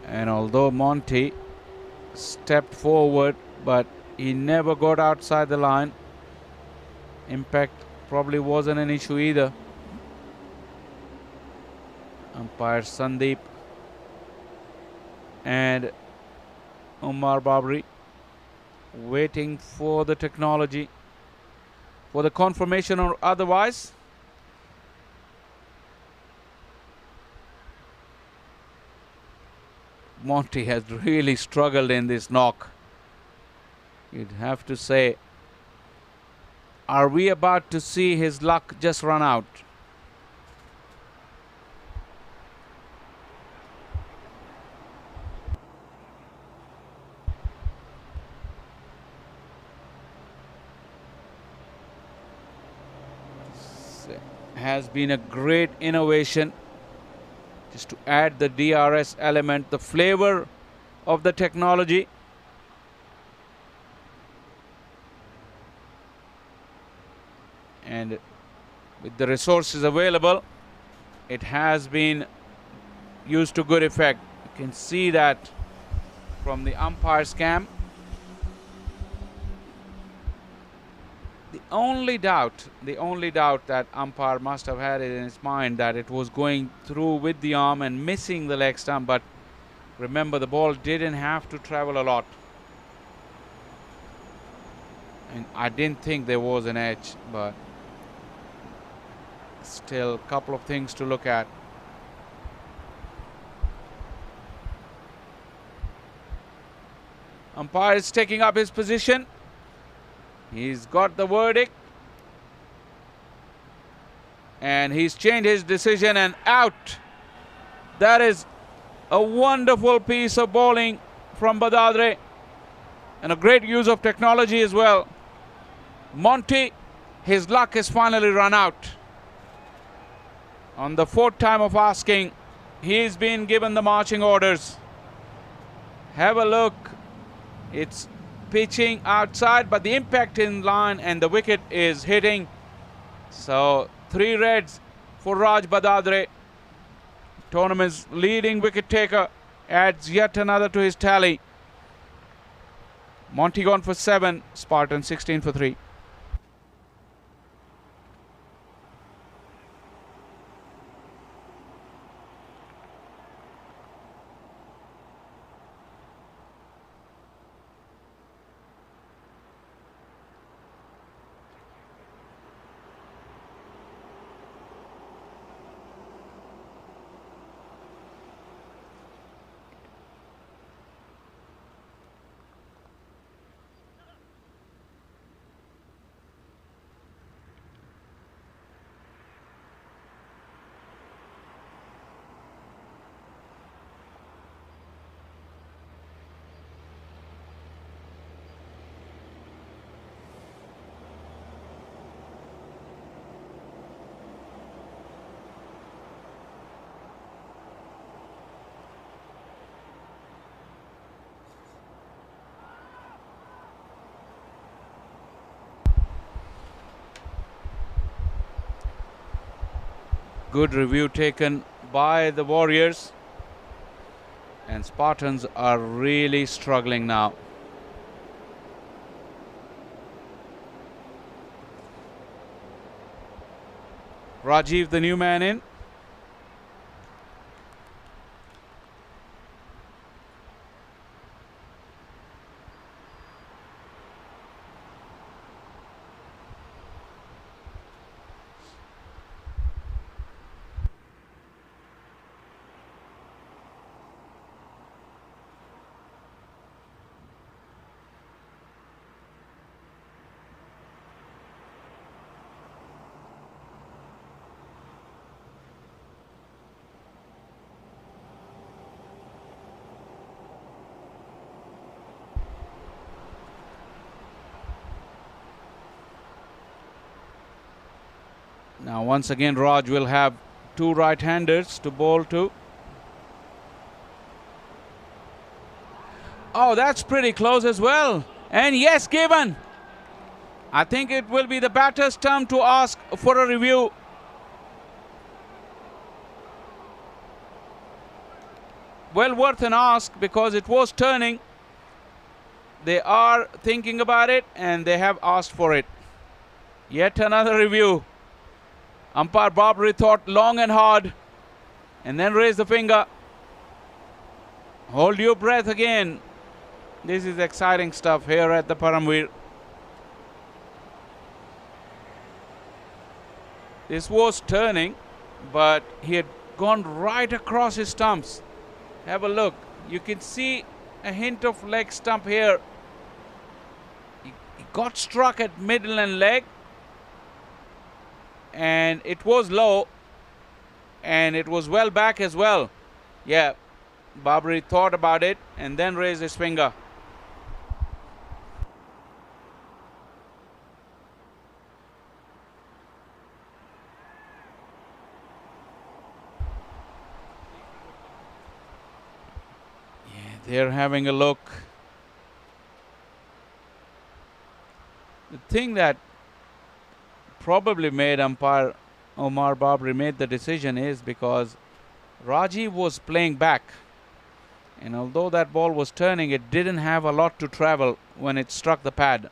And although Monty stepped forward, but he never got outside the line. Impact probably wasn't an issue either. Umpire Sandeep and Umar Babri waiting for the technology, for the confirmation or otherwise. Monty has really struggled in this knock. You'd have to say, are we about to see his luck just run out? Has been a great innovation just to add the DRS element, the flavor of the technology. And with the resources available, it has been used to good effect. You can see that from the umpire's cam. The only doubt that umpire must have had it in his mind that it was going through with the arm and missing the leg stump. But remember, the ball didn't have to travel a lot. And I didn't think there was an edge, but still a couple of things to look at. Umpire is taking up his position. He's got the verdict. And he's changed his decision and out. That is a wonderful piece of bowling from Badadre. And a great use of technology as well. Monty, his luck has finally run out. On the fourth time of asking, he's been given the marching orders. Have a look. It's pitching outside, but the impact in line and the wicket is hitting. So 3 reds for Raj Badadre. Tournament's leading wicket taker adds yet another to his tally. Monty gone for 7, Spartan 16 for 3. Good review taken by the Warriors. And Spartans are really struggling now. Rajiv, the new man in. Now once again Raj will have two right-handers to bowl to. Oh, that's pretty close as well. And yes, given. I think it will be the batter's turn to ask for a review. Well worth an ask because it was turning. They are thinking about it and they have asked for it. Yet another review. Umpire Barbary thought long and hard and then raised the finger. Hold your breath again. This is exciting stuff here at the Paramveer. This was turning, but he had gone right across his stumps. Have a look. You can see a hint of leg stump here. He got struck at middle and leg. And it was low and it was well back as well. Yeah, Barbary thought about it and then raised his finger. Yeah, they're having a look. The thing that probably made umpire Omar Barbary made the decision is because Rajiv was playing back, and although that ball was turning, it didn't have a lot to travel when it struck the pad.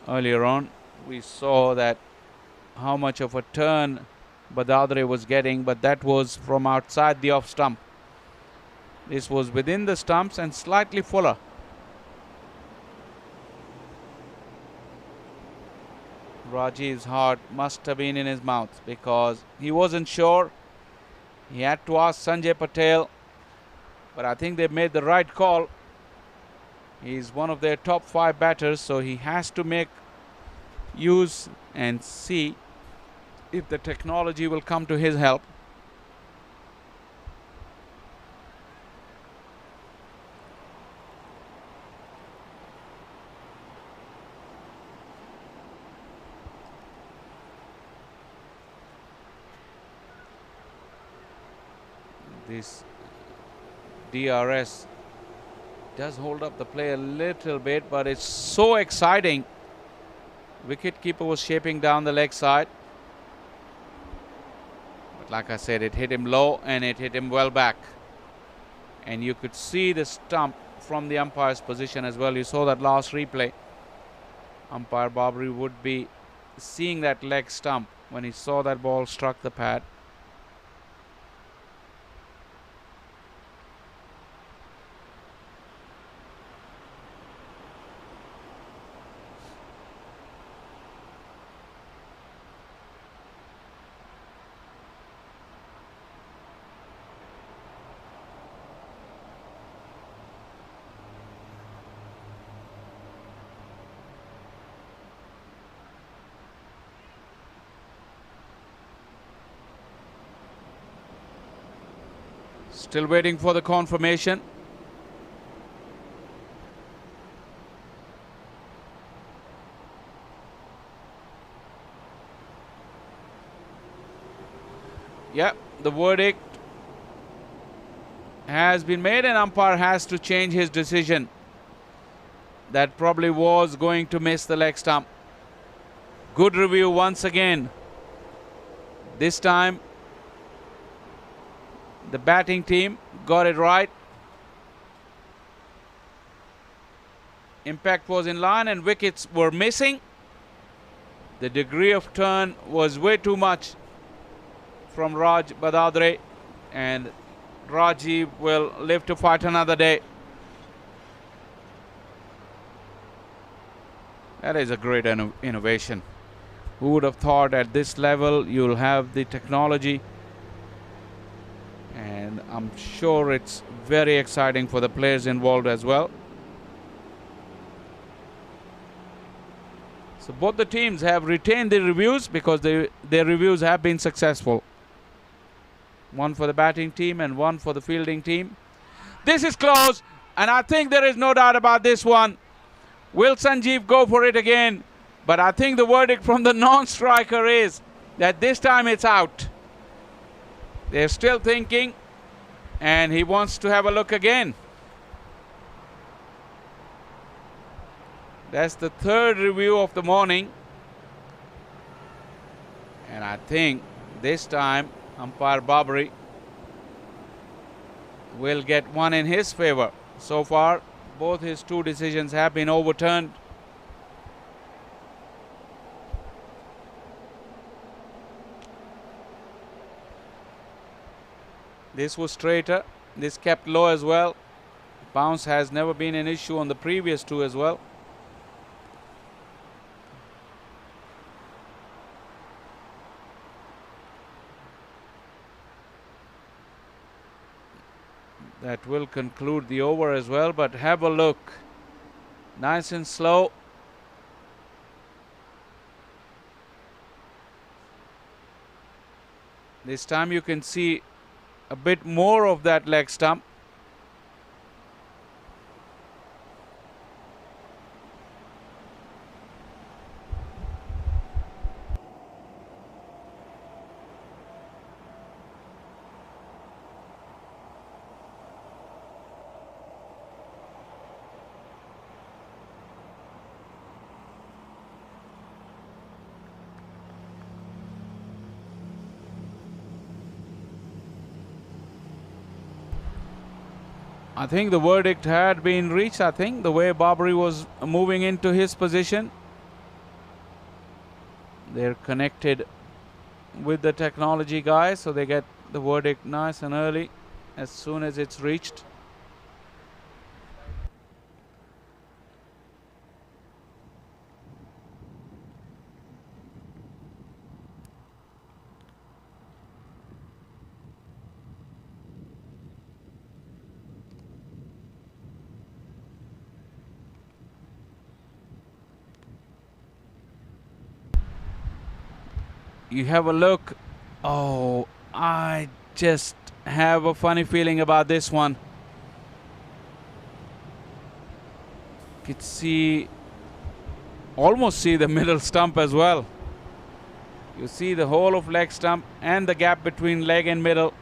Earlier on we saw that how much of a turn Badadre was getting, but that was from outside the off stump. This was within the stumps and slightly fuller. Rajiv's heart must have been in his mouth because he wasn't sure. He had to ask Sanjay Patel, but I think they made the right call. He's one of their top 5 batters, so he has to make use and see if the technology will come to his help. This DRS does hold up the play a little bit, but it's so exciting. Wicketkeeper was shaping down the leg side, but like I said, it hit him low and it hit him well back, and you could see the stump from the umpire's position as well. You saw that last replay. Umpire Barbary would be seeing that leg stump when he saw that ball struck the pad. Still waiting for the confirmation. Yeah, the verdict has been made and umpire has to change his decision. That probably was going to miss the leg stump. Good review once again. This time, the batting team got it right. Impact was in line and wickets were missing. The degree of turn was way too much from Raj Badadre, and Rajiv will live to fight another day. That is a great innovation. Who would have thought at this level you'll have the technology? And I'm sure it's very exciting for the players involved as well. So both the teams have retained the reviews because their reviews have been successful. One for the batting team and one for the fielding team. This is close, and I think there is no doubt about this one. Will Sanjeev go for it again? But I think the verdict from the non-striker is that this time it's out. They're still thinking, and he wants to have a look again. That's the third review of the morning. And I think this time umpire Babri will get one in his favor. So far, both his two decisions have been overturned. This was straighter. This kept low as well. Bounce has never been an issue on the previous two as well. That will conclude the over as well, but have a look. Nice and slow. This time you can see a bit more of that leg stump. I think the verdict had been reached. I think the way Babri was moving into his position. They're connected with the technology guys, so they get the verdict nice and early as soon as it's reached. You have a look. Oh, I just have a funny feeling about this one. You could see, almost see the middle stump as well. You see the whole of leg stump and the gap between leg and middle.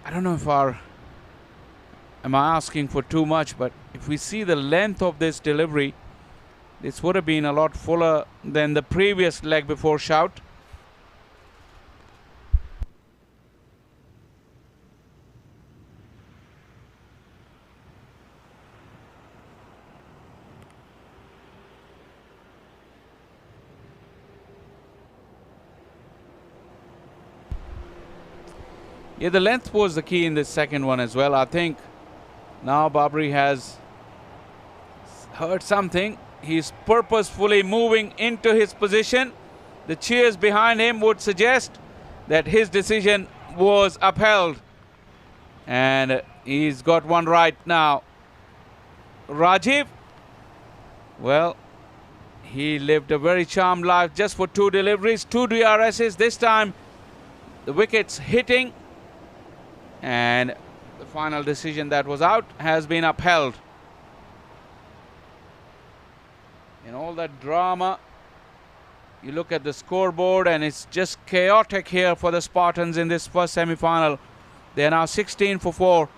I don't know if am I asking for too much, but if we see the length of this delivery, this would have been a lot fuller than the previous leg before shout. Yeah, the length was the key in this second one as well. I think now Babri has heard something. He's purposefully moving into his position. The cheers behind him would suggest that his decision was upheld. And he's got one right now. Rajiv, well, he lived a very charmed life just for two deliveries, two DRSs. This time, the wickets hitting. And the final decision that was out has been upheld. In all that drama, you look at the scoreboard and it's just chaotic here for the Spartans in this first semi-final. They are now 16 for 4.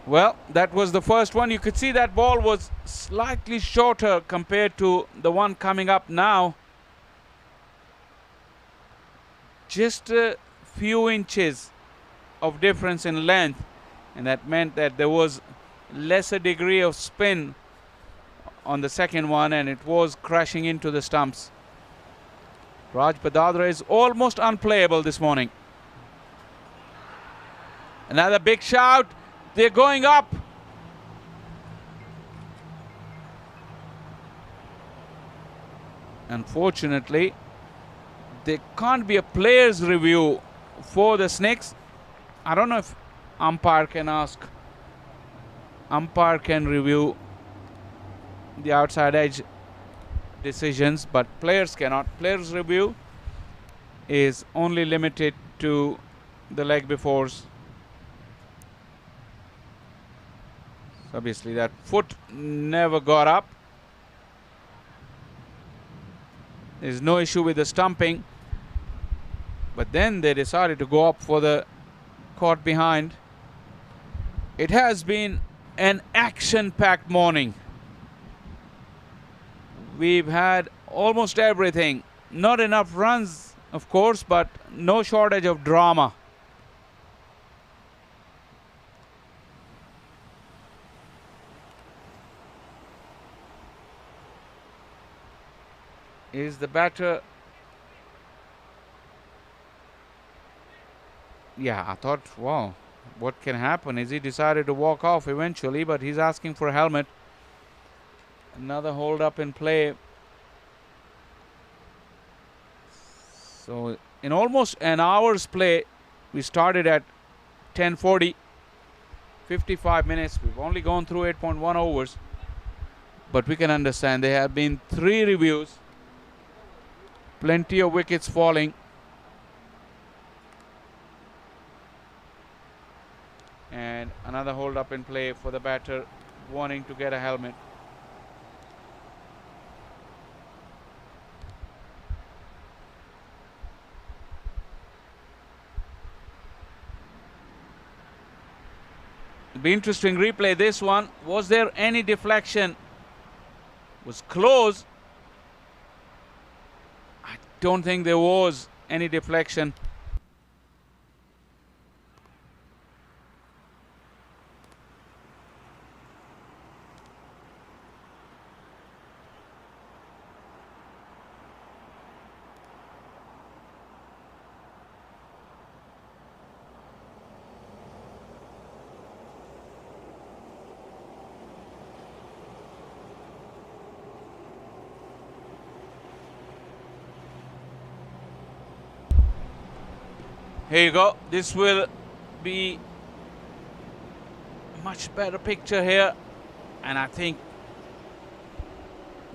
Well, that was the first one. You could see that ball was slightly shorter compared to the one coming up now. Just a few inches of difference in length, and that meant that there was lesser degree of spin on the second one, and it was crashing into the stumps. Raj Badadra is almost unplayable this morning. Another big shout. They're going up. Unfortunately, there can't be a player's review for the Snakes. I don't know if umpire can ask. Umpire can review the outside edge decisions, but players cannot. Players review is only limited to the leg befores. So obviously that foot never got up. There's no issue with the stumping, but then they decided to go up for the caught behind. It has been an action-packed morning. We've had almost everything. Not enough runs, of course, but no shortage of drama. Is the batter... Yeah, I thought, wow, what can happen? Is he decided to walk off eventually, but he's asking for a helmet. Another hold up in play. So in almost an hour's play, we started at 10:40, 55 minutes. We've only gone through 8.1 overs, but we can understand there have been 3 reviews, plenty of wickets falling, and another hold up in play for the batter wanting to get a helmet. It'll be interesting replay this one. Was there any deflection? Was close. I don't think there was any deflection. Here you go. This will be a much better picture here, and I think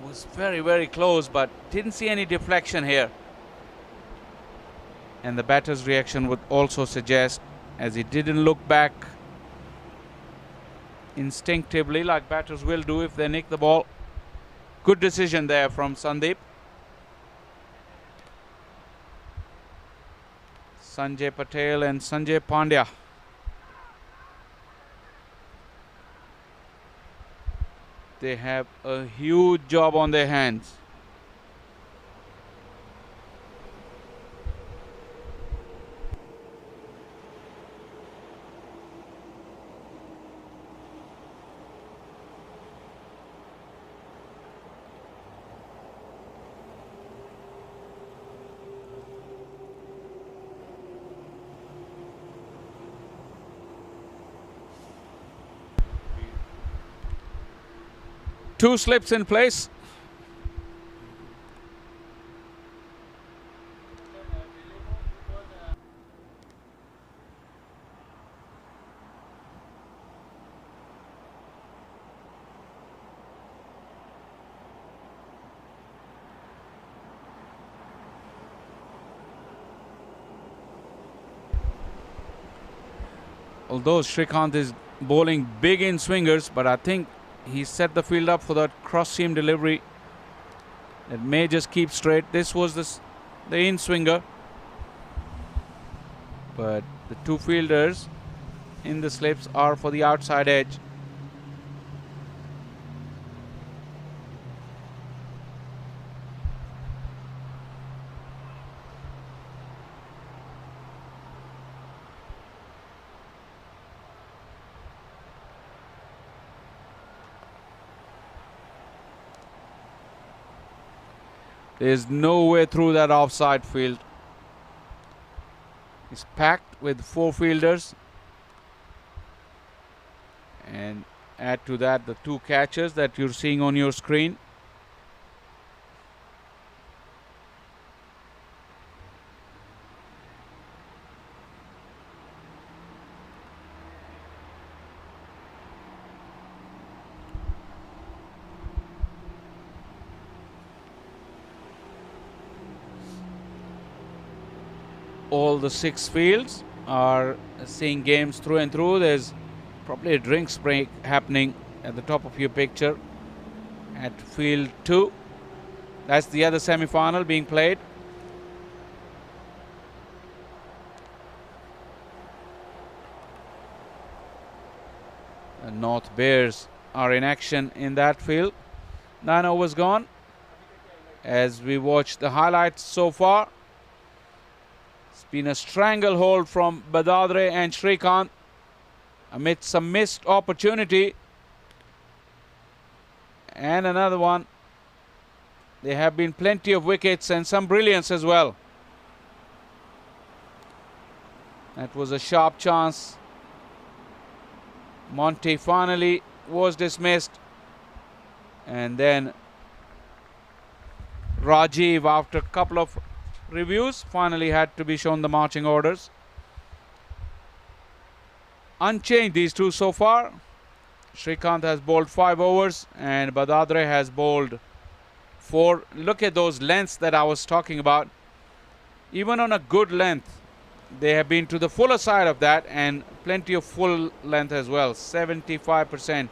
was very, very close, but didn't see any deflection here. And the batter's reaction would also suggest, as he didn't look back instinctively like batters will do if they nick the ball. Good decision there from Sandeep. Sanjay Patel and Sanjay Pandya. They have a huge job on their hands. Two slips in place. Although Srikanth is bowling big in swingers, but I think he set the field up for that cross seam delivery that may just keep straight. This was the in swinger, but the two fielders in the slips are for the outside edge. There's no way through that offside field. It's packed with 4 fielders. And add to that the 2 catchers that you're seeing on your screen. All the 6 fields are seeing games through and through. There's probably a drinks break happening at the top of your picture at field 2. That's the other semi-final being played. The North Bears are in action in that field. 9 overs gone. As we watch the highlights so far, it's been a stranglehold from Badadre and Shrikant amidst some missed opportunity. And another one. There have been plenty of wickets and some brilliance as well. That was a sharp chance. Monty finally was dismissed. And then Rajiv, after a couple of reviews, finally had to be shown the marching orders. Unchanged, these two so far. Shrikant has bowled 5 overs and Badadre has bowled 4. Look at those lengths that I was talking about. Even on a good length, they have been to the fuller side of that, and plenty of full length as well. 75%.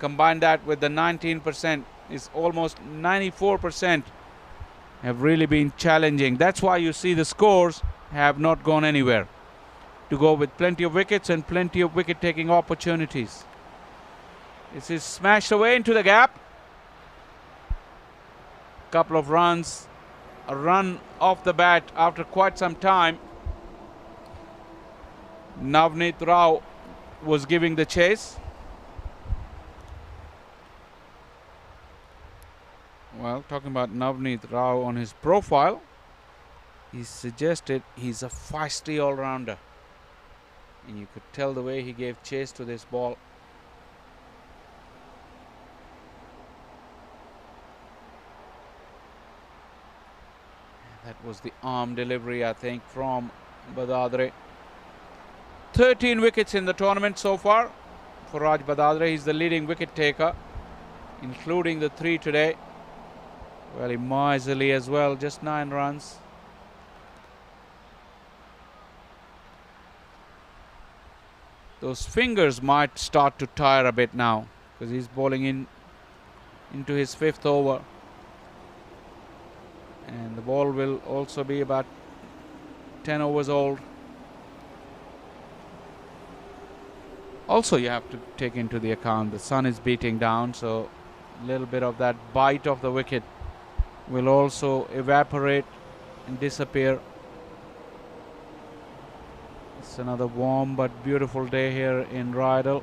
Combine that with the 19%, is almost 94%. Have really been challenging. That's why you see the scores have not gone anywhere. To go with plenty of wickets and plenty of wicket-taking opportunities. This is smashed away into the gap. Couple of runs. A run off the bat after quite some time. Navneet Rao was giving the chase. Well, talking about Navneet Rao on his profile, he suggested he's a feisty all-rounder. And you could tell the way he gave chase to this ball. That was the arm delivery, I think, from Badadre. 13 wickets in the tournament so far for Raj Badadre. He's the leading wicket taker, including the 3 today. Very miserly as well, just 9 runs. Those fingers might start to tire a bit now because he's bowling into his 5th over. And the ball will also be about 10 overs old. Also, you have to take into the account the sun is beating down, so a little bit of that bite of the wicket will also evaporate and disappear. It's another warm but beautiful day here in Rydal.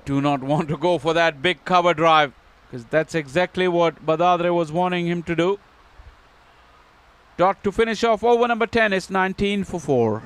Do not want to go for that big cover drive because that's exactly what Badadre was wanting him to do. Dot to finish off over number 10 is 19 for 4.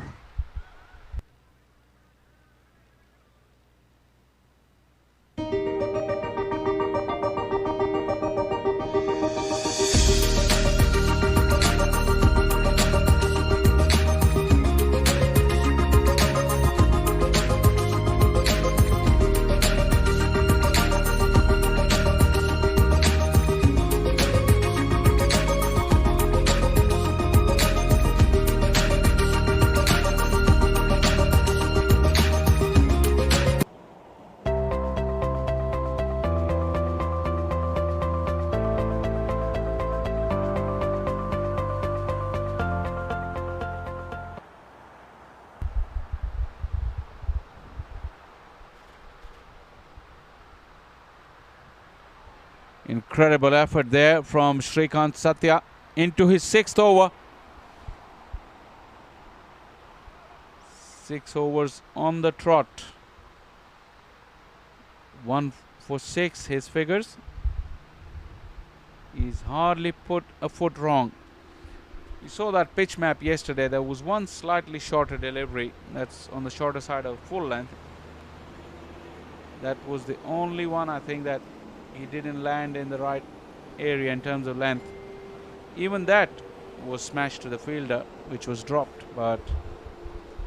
Incredible effort there from Shrikant Satya into his 6th over. 6 overs on the trot. 1 for 6, his figures. He's hardly put a foot wrong. You saw that pitch map yesterday. There was one slightly shorter delivery. That's on the shorter side of full length. That was the only one, I think, that he didn't land in the right area in terms of length. Even that was smashed to the fielder, which was dropped, but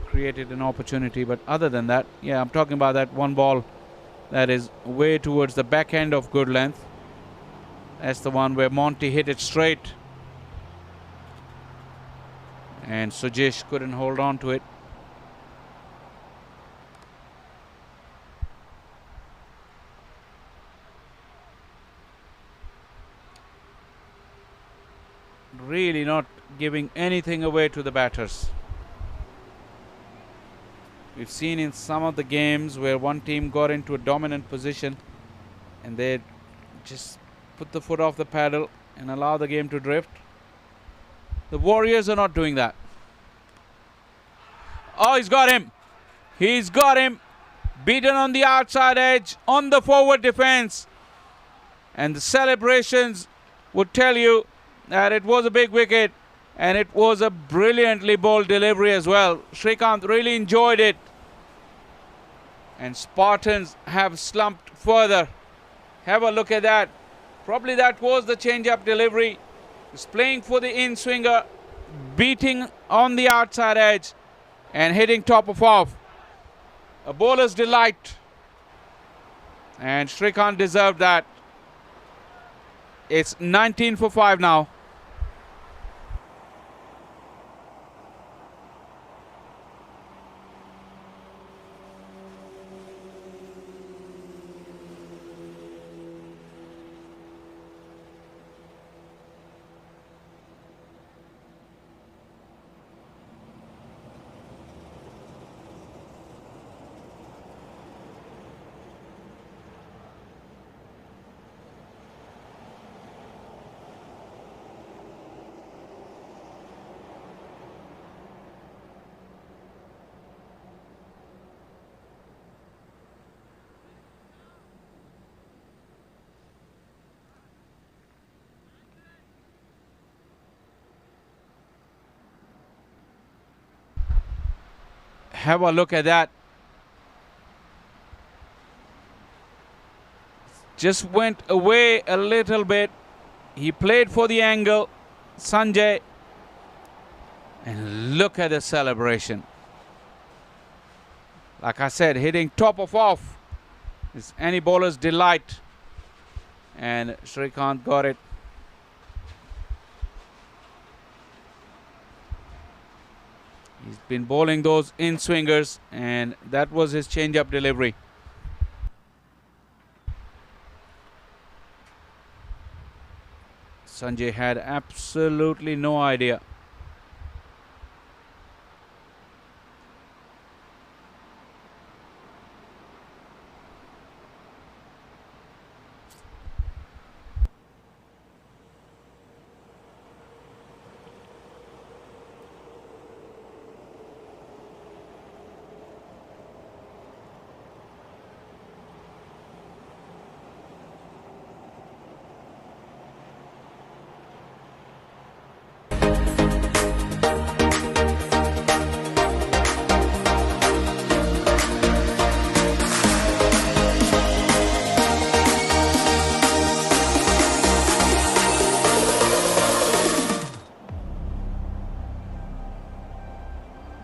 created an opportunity. But other than that, yeah, I'm talking about that one ball that is way towards the back end of good length. That's the one where Monty hit it straight, and Sujesh couldn't hold on to it. Really not giving anything away to the batters. We've seen in some of the games where one team got into a dominant position and they just put the foot off the pedal and allow the game to drift. The Warriors are not doing that. Oh, he's got him. He's got him. Beaten on the outside edge, on the forward defense. And the celebrations would tell you that it was a big wicket and it was a brilliantly bowled delivery as well. Shrikant really enjoyed it. And Spartans have slumped further. Have a look at that. Probably that was the change-up delivery. He's playing for the in-swinger, beating on the outside edge and hitting top of off. A bowler's delight. And Shrikant deserved that. It's 19 for 5 now. Have a look at that. Just went away a little bit. He played for the angle, Sanjay. And look at the celebration. Like I said, hitting top of off is any bowler's delight. And Shrikant got it. He's been bowling those in-swingers, and that was his change-up delivery. Sanjay had absolutely no idea.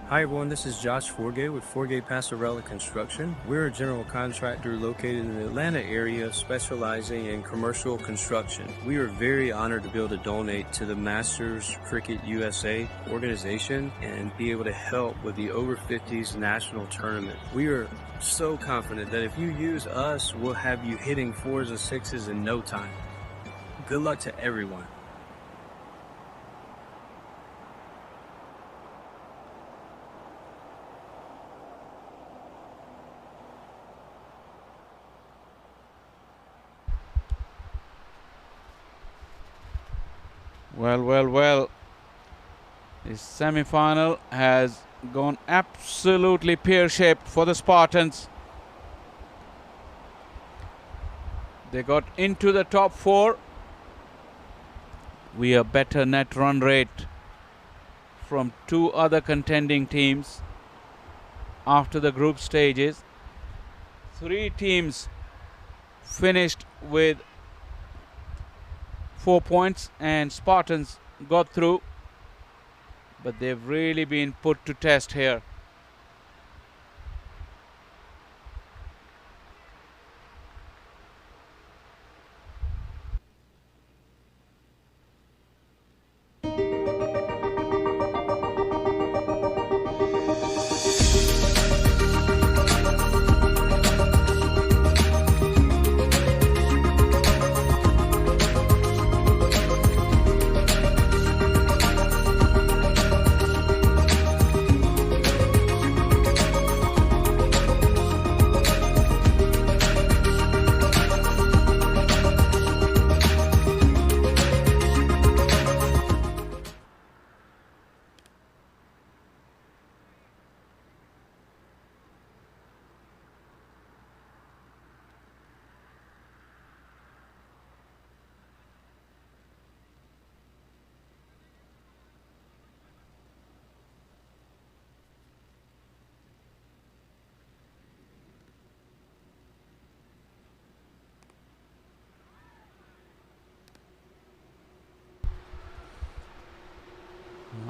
Hi everyone, this is Josh Forgay with Forgay Passarella Construction. We're a general contractor located in the Atlanta area specializing in commercial construction. We are very honored to be able to donate to the Masters Cricket USA organization and be able to help with the over 50s national tournament. We are so confident that if you use us, we'll have you hitting 4s and 6s in no time. Good luck to everyone. Well, well, well. This semi-final has gone absolutely pear-shaped for the Spartans. They got into the top 4. We have better net run rate from 2 other contending teams after the group stages. 3 teams finished with 4 points and Spartans got through, but they've really been put to test here.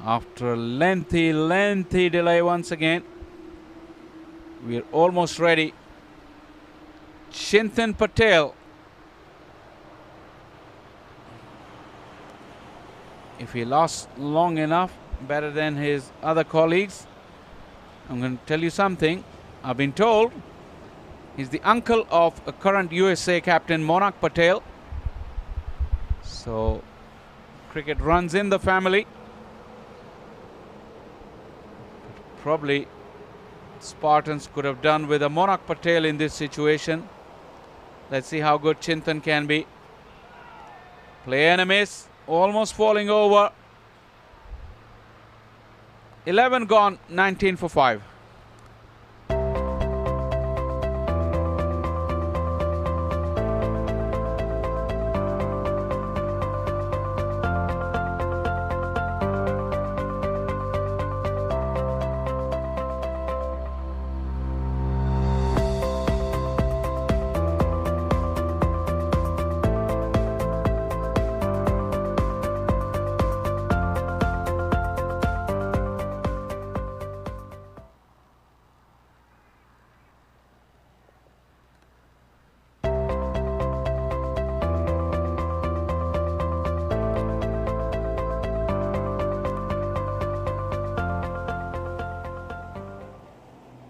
After a lengthy delay once again, we're almost ready. Chintan Patel. If he lasts long enough, better than his other colleagues. I'm going to tell you something. I've been told he's the uncle of a current USA captain, Monarch Patel. So cricket runs in the family. Probably Spartans could have done with a Monarch Patel in this situation. Let's see how good Chintan can be. Play and a miss. Almost falling over. 11 gone, 19 for 5.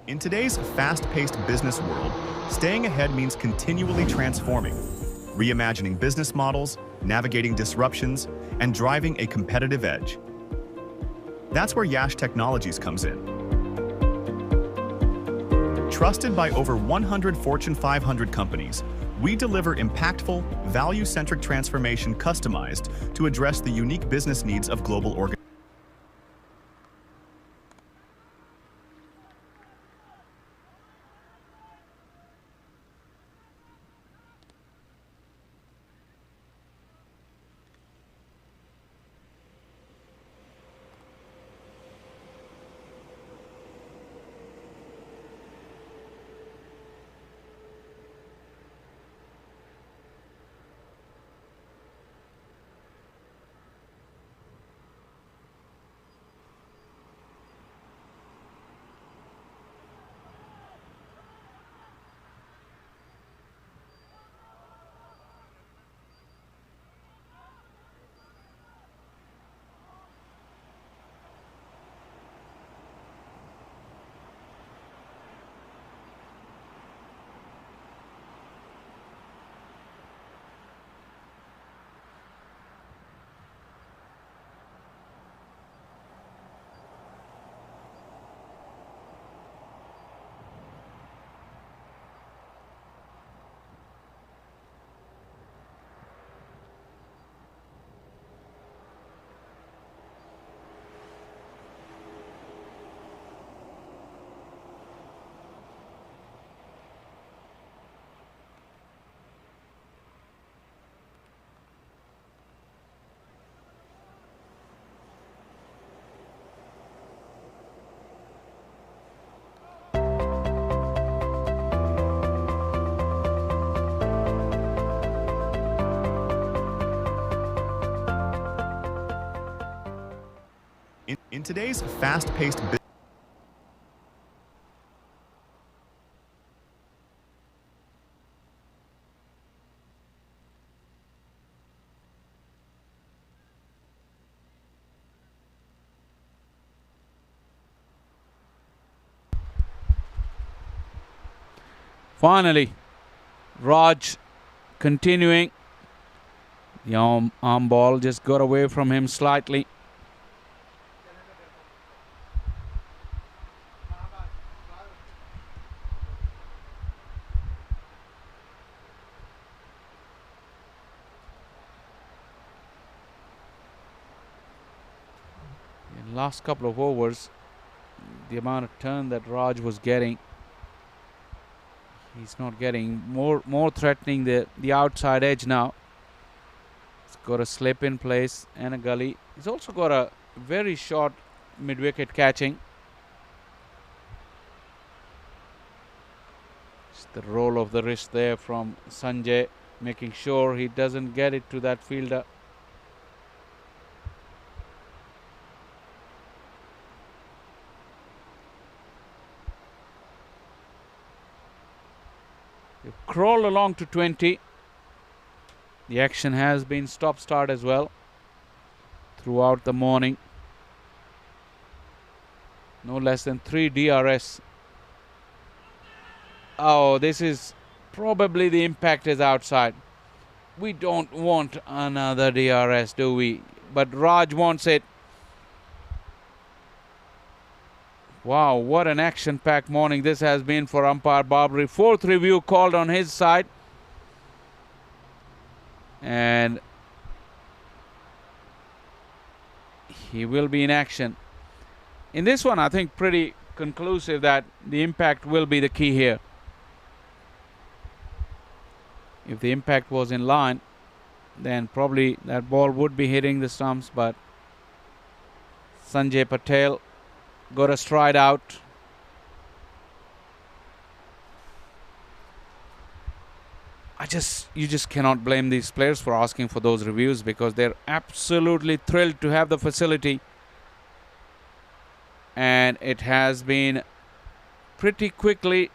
In today's fast-paced business world, staying ahead means continually transforming, reimagining business models, navigating disruptions, and driving a competitive edge. That's where Yash Technologies comes in. Trusted by over 100 Fortune 500 companies, we deliver impactful, value-centric transformation customized to address the unique business needs of global organizations. In today's fast-paced business, finally, Raj continuing. The arm ball just got away from him slightly. In last couple of overs, the amount of turn that Raj was getting, he's not getting. More threatening the outside edge now. He's got a slip in place and a gully. He's also got a very short mid-wicket catching. Just the roll of the wrist there from Sanjay, making sure he doesn't get it to that fielder. They've crawled along to 20. The action has been stop-start as well throughout the morning. No less than 3 DRS. Oh, this is probably the impact is outside. We don't want another DRS, do we? But Raj wants it. Wow, what an action-packed morning this has been for umpire Barbary. 4th review called on his side. And he will be in action. In this one, I think pretty conclusive that the impact will be the key here. If the impact was in line, then probably that ball would be hitting the stumps, but Sanjay Patel got a stride out. You just cannot blame these players for asking for those reviews, because they're absolutely thrilled to have the facility. And it has been pretty quickly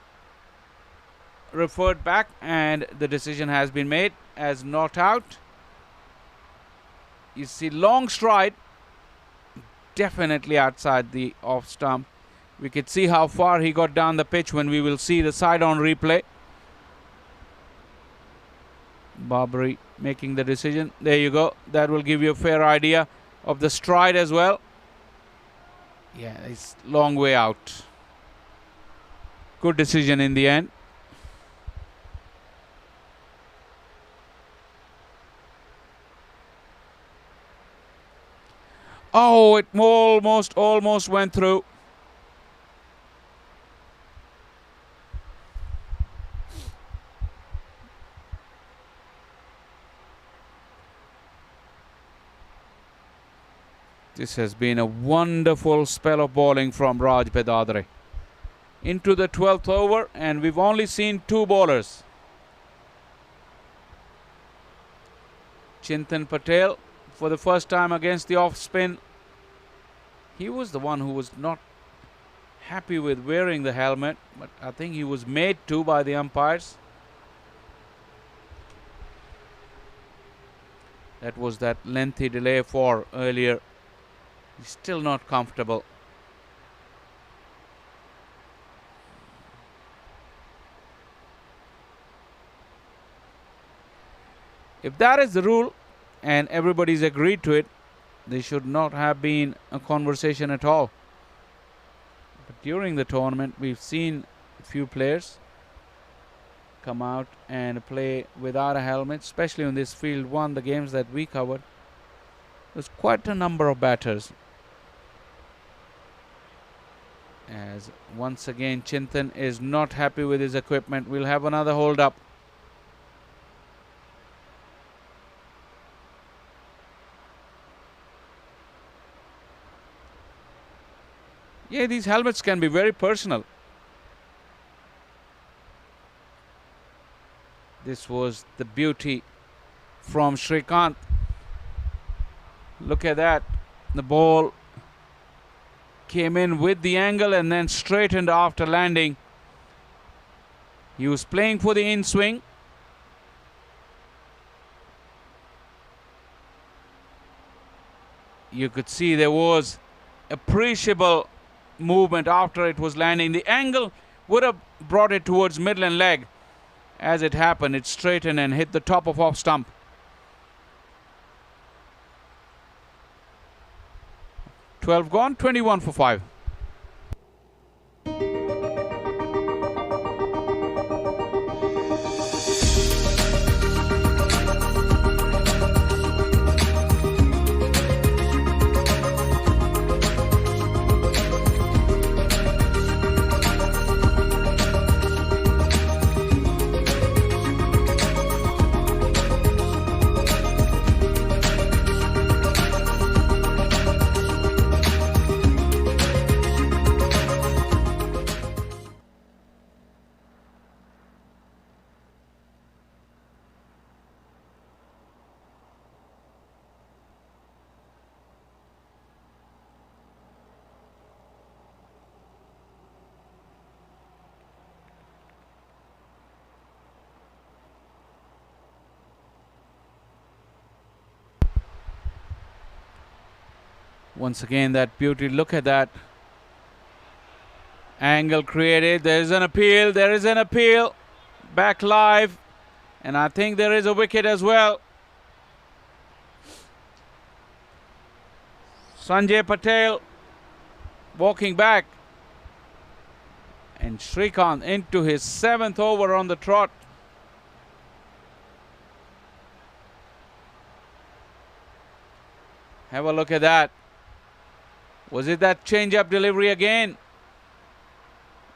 referred back, and the decision has been made as not out. You see, long stride, definitely outside the off stump. We could see how far he got down the pitch when we will see the side-on replay. Barbary making the decision. There you go. That will give you a fair idea of the stride as well. Yeah, it's long way out. Good decision in the end. Oh, it almost went through. This has been a wonderful spell of bowling from Raj Bedadre. Into the 12th over, and we've only seen 2 bowlers. Chintan Patel, for the first time against the off spin. He was the one who was not happy with wearing the helmet, but I think he was made to by the umpires. That was that lengthy delay for earlier. He's still not comfortable. If that is the rule and everybody's agreed to it, there should not have been a conversation at all. But during the tournament, we've seen a few players come out and play without a helmet, especially on this field one, the games that we covered. There's quite a number of batters. As once again Chintan is not happy with his equipment. We'll have another hold up. Yeah, these helmets can be very personal. This was the beauty from Srikanth. Look at that. The ball came in with the angle and then straightened after landing. He was playing for the in swing. You could see there was appreciable movement after it was landing. The angle would have brought it towards midland leg. As it happened, it straightened and hit the top of off stump. "12 gone, 21 for 5. Once again, that beauty. Look at that angle created. There is an appeal. There is an appeal. Back live. And I think there is a wicket as well. Sanjay Patel walking back. And Srikanth into his 7th over on the trot. Have a look at that. Was it that change-up delivery again?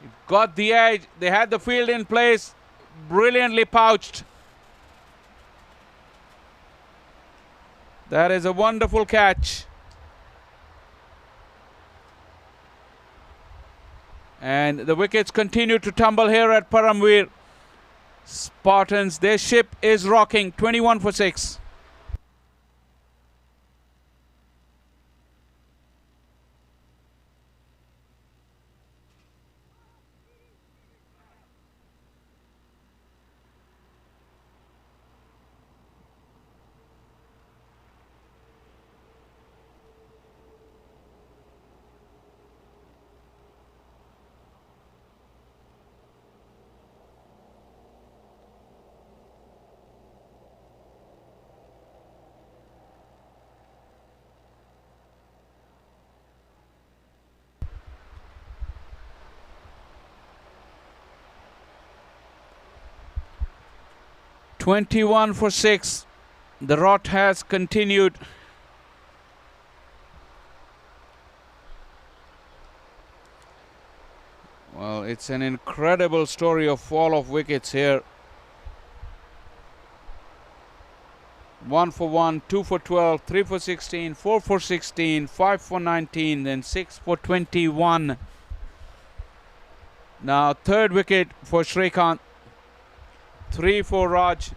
It got the edge. They had the field in place. Brilliantly pouched. That is a wonderful catch. And the wickets continue to tumble here at Paramveer. Spartans, their ship is rocking. 21 for 6. "21 for 6. The rot has continued. Well, it's an incredible story of fall of wickets here. 1 for 1, 2 for 12, 3 for 16, 4 for 16, 5 for 19, then 6 for 21. Now, 3rd wicket for Srikanth. 3 for Raj.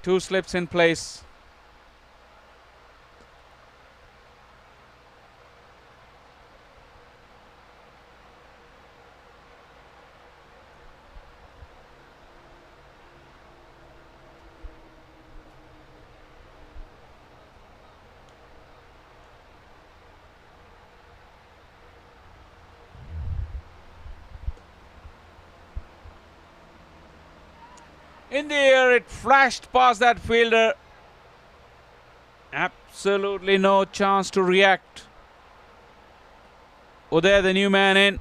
2 slips in place. In the air, it flashed past that fielder. Absolutely no chance to react. Uday, the new man in.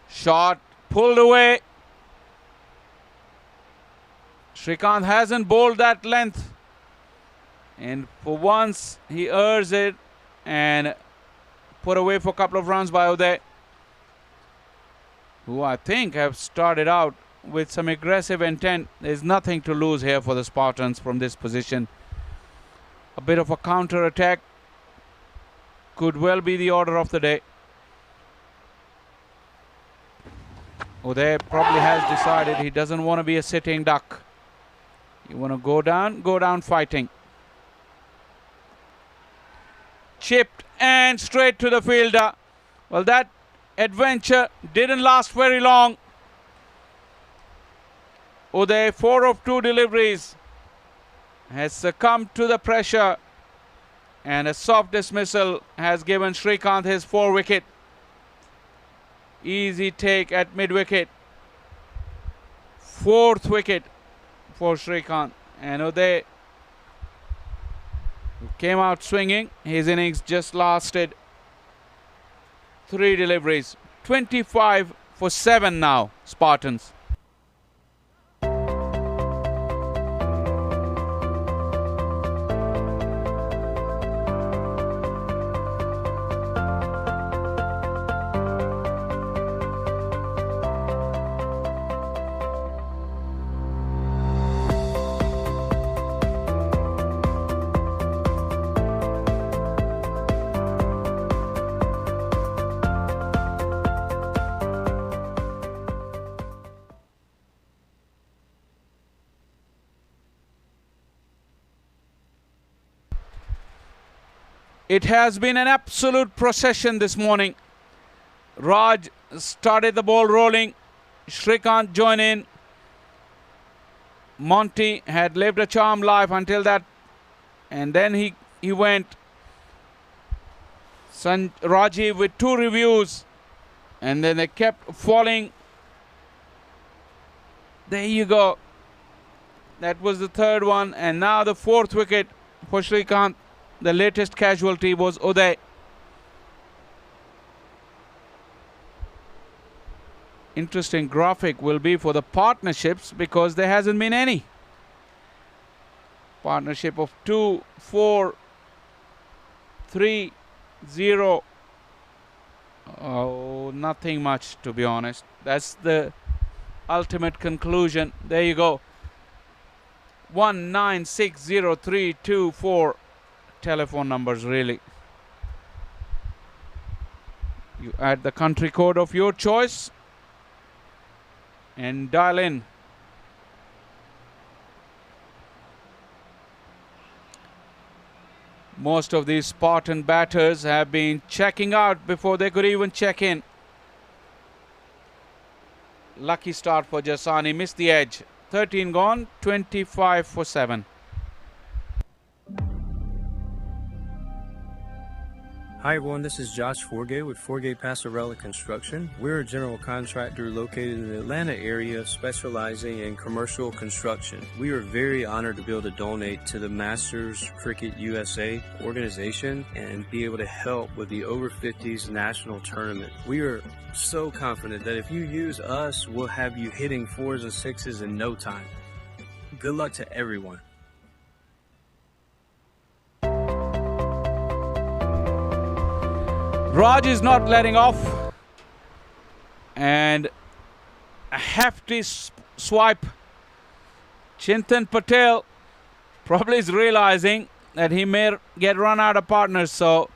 Shot pulled away. Srikanth hasn't bowled that length. And for once he errs it. And put away for a couple of runs by Uday, who I think have started out with some aggressive intent. There's nothing to lose here for the Spartans from this position. A bit of a counter attack could well be the order of the day. Uday probably has decided he doesn't want to be a sitting duck. You want to go down fighting. Chipped and straight to the fielder. Well, that adventure didn't last very long. Uday, 4 of 2 deliveries, has succumbed to the pressure, and a soft dismissal has given Srikanth his 4 wicket. Easy take at mid-wicket. 4th wicket for Srikanth, and Uday came out swinging. His innings just lasted 3 deliveries. 25 for 7 now, Spartans. It has been an absolute procession this morning. Raj started the ball rolling. Srikanth joined in. Monty had lived a charmed life until that, and then he went. Rajiv with 2 reviews, and then they kept falling. There you go. That was the 3rd one, and now the 4th wicket for Srikanth. The latest casualty was Uday. Interesting graphic will be for the partnerships, because there hasn't been any. Partnership of 2, 4, 3, 0. Oh, nothing much, to be honest. That's the ultimate conclusion. There you go. 19603224. Telephone numbers, really. You add the country code of your choice and dial in. Most of these Spartan batters have been checking out before they could even check in. Lucky start for Jasani, missed the edge. 13 gone, 25 for 7. Hi everyone, this is Josh Forgay with Forgay Passarella Construction. We're a general contractor located in the Atlanta area specializing in commercial construction. We are very honored to be able to donate to the Masters Cricket USA organization and be able to help with the over 50s national tournament. We are so confident that if you use us, we'll have you hitting 4s and 6s in no time. Good luck to everyone. Raj is not letting off, and a hefty swipe. Chintan Patel probably is realizing that he may get run out of partners, so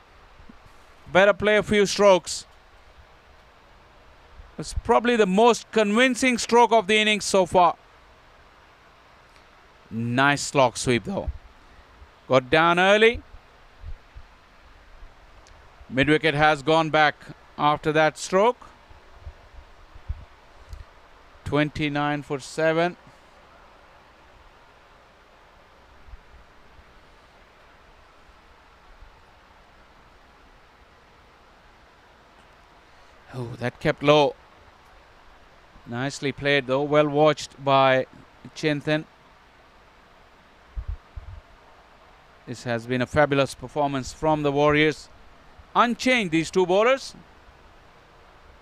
better play a few strokes. It's probably the most convincing stroke of the innings so far. Nice slog sweep though. Got down early. Mid-wicket has gone back after that stroke. 29 for 7. Oh, that kept low. Nicely played though, well watched by Chintan. This has been a fabulous performance from the Warriors. Unchanged, these 2 bowlers.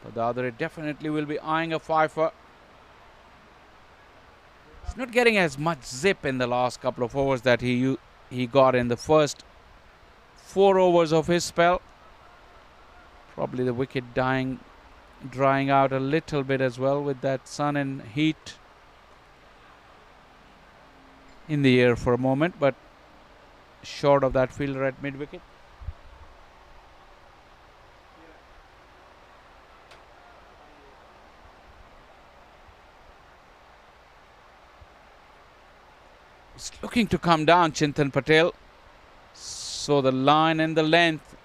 But the other definitely will be eyeing a fifer. He's not getting as much zip in the last couple of overs that he got in the first 4 overs of his spell. Probably the wicket drying out a little bit as well with that sun and heat in the air for a moment, but short of that fielder at mid-wicket. He's looking to come down, Chintan Patel. So the line and the length.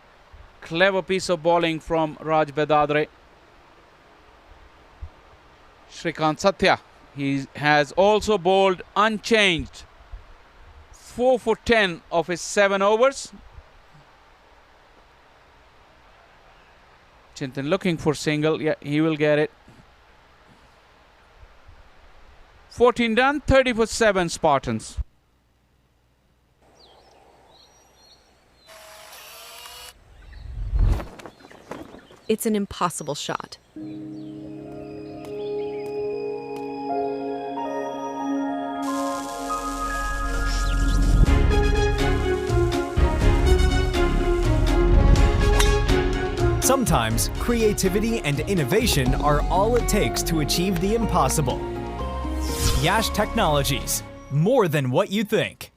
Clever piece of bowling from Raj Bedadre. Shrikant Satya, he has also bowled unchanged. 4 for 10 of his 7 overs. Chintan looking for single. Yeah, he will get it. 14 done, 30 for 7 Spartans. It's an impossible shot. Sometimes creativity and innovation are all it takes to achieve the impossible. Yash Technologies, more than what you think.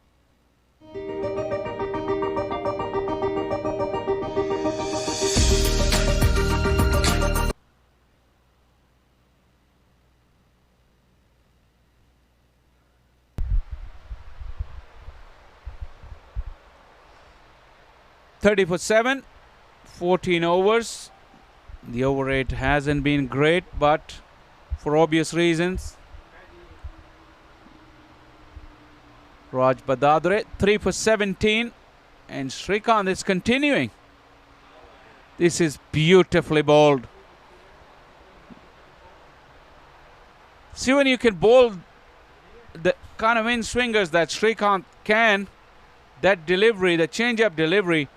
"30 for 7, 14 overs. The over rate hasn't been great, but for obvious reasons. Raj Badadre, 3 for 17, and Shrikant is continuing. This is beautifully bowled. See, when you can bowl the kind of in-swingers that Shrikant can, that delivery, the change-up delivery,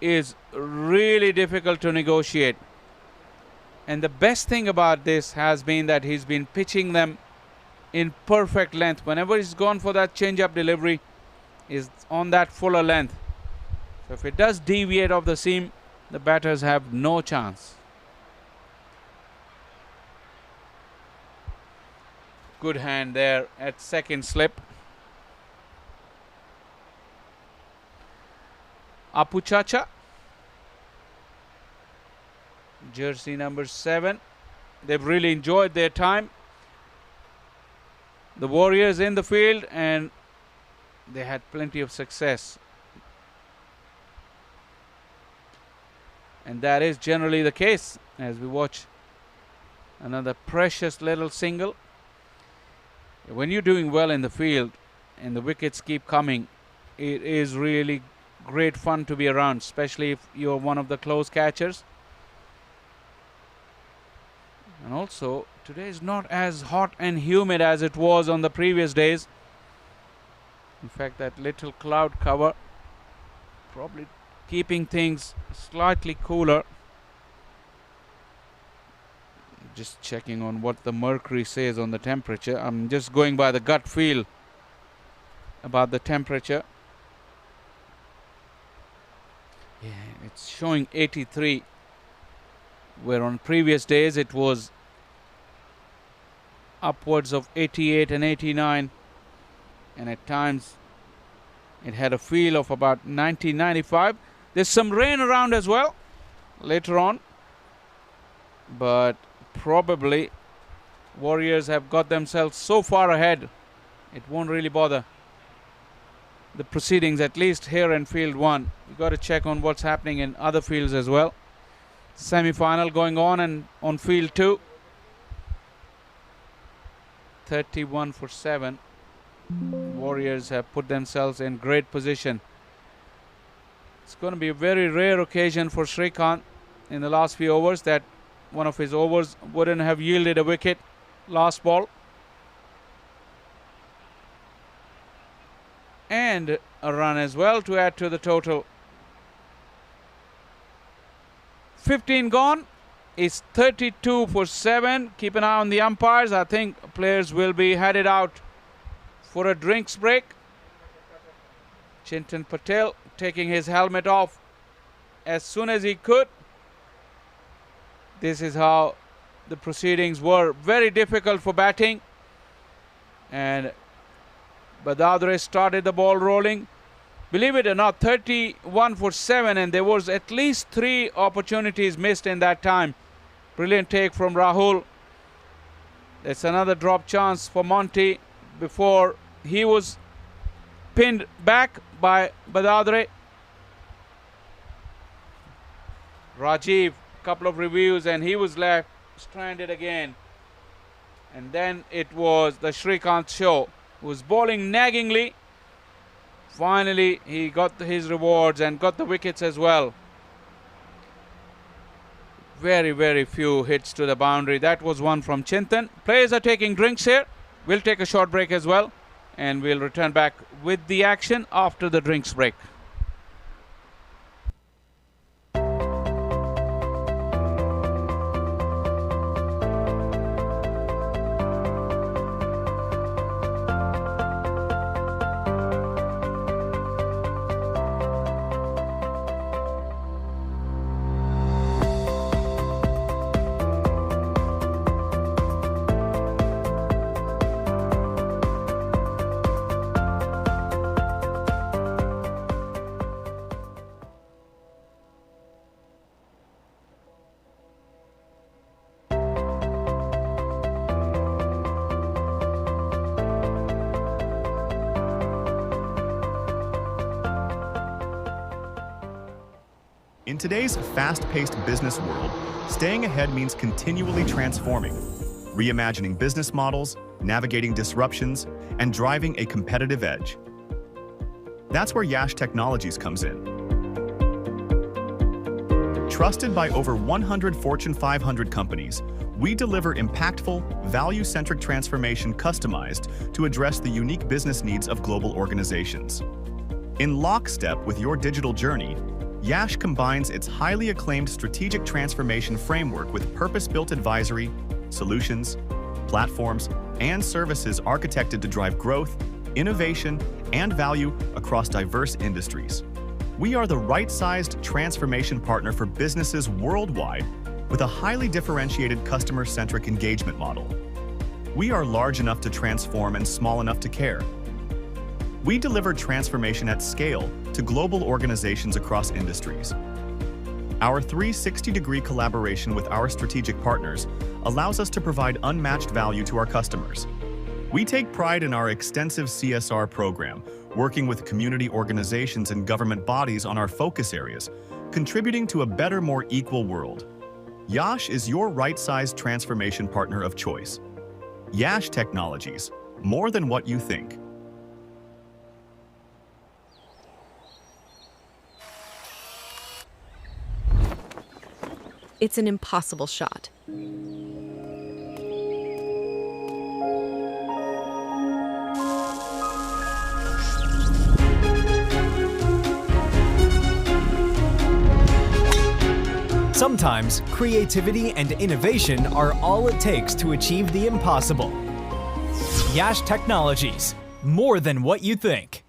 is really difficult to negotiate. And the best thing about this has been that he's been pitching them in perfect length. Whenever he's gone for that change-up delivery, is on that fuller length. So if it does deviate off the seam, the batters have no chance. Good hand there at second slip. Apu Chacha, jersey number 7. They've really enjoyed their time. The Warriors in the field, and they had plenty of success. And that is generally the case as we watch another precious little single. When you're doing well in the field and the wickets keep coming, it is really great fun to be around, especially if you're one of the close catchers. And also, today is not as hot and humid as it was on the previous days. In fact, that little cloud cover probably keeping things slightly cooler. Just checking on what the mercury says on the temperature. I'm just going by the gut feel about the temperature. Yeah, it's showing 83, where on previous days it was upwards of 88 and 89, and at times it had a feel of about 90, 95. There's some rain around as well later on, but probably Warriors have got themselves so far ahead it won't really bother the proceedings, at least here in field 1. You've got to check on what's happening in other fields as well. Semi-final going on, and on field 2, 31 for 7. Warriors have put themselves in great position. It's going to be a very rare occasion for Shrikant in the last few overs that one of his overs wouldn't have yielded a wicket last ball. And a run as well to add to the total. 15 gone. It's 32 for 7. Keep an eye on the umpires. I think players will be headed out for a drinks break. Chintan Patel taking his helmet off as soon as he could. This is how the proceedings were. Very difficult for batting. And Badadre started the ball rolling. Believe it or not, 31 for 7, and there was at least 3 opportunities missed in that time. Brilliant take from Rahul. It's another drop chance for Monty before he was pinned back by Badadre. Rajiv, couple of reviews, and he was left stranded again. And then it was the Shrikant show, who was bowling naggingly. Finally, he got his rewards and got the wickets as well. Very, very few hits to the boundary. That was one from Chintan. Players are taking drinks here. We'll take a short break as well, and we'll return back with the action after the drinks break. In today's fast-paced business world, staying ahead means continually transforming, reimagining business models, navigating disruptions, and driving a competitive edge. That's where Yash Technologies comes in. Trusted by over 100 Fortune 500 companies, we deliver impactful, value-centric transformation customized to address the unique business needs of global organizations. In lockstep with your digital journey, Yash combines its highly acclaimed strategic transformation framework with purpose-built advisory, solutions, platforms, and services architected to drive growth, innovation, and value across diverse industries. We are the right-sized transformation partner for businesses worldwide with a highly differentiated customer-centric engagement model. We are large enough to transform and small enough to care. We deliver transformation at scale to global organizations across industries. Our 360-degree collaboration with our strategic partners allows us to provide unmatched value to our customers. We take pride in our extensive CSR program, working with community organizations and government bodies on our focus areas, contributing to a better, more equal world. Yash is your right-sized transformation partner of choice. Yash Technologies, more than what you think. It's an impossible shot. Sometimes creativity and innovation are all it takes to achieve the impossible. Yash Technologies, more than what you think.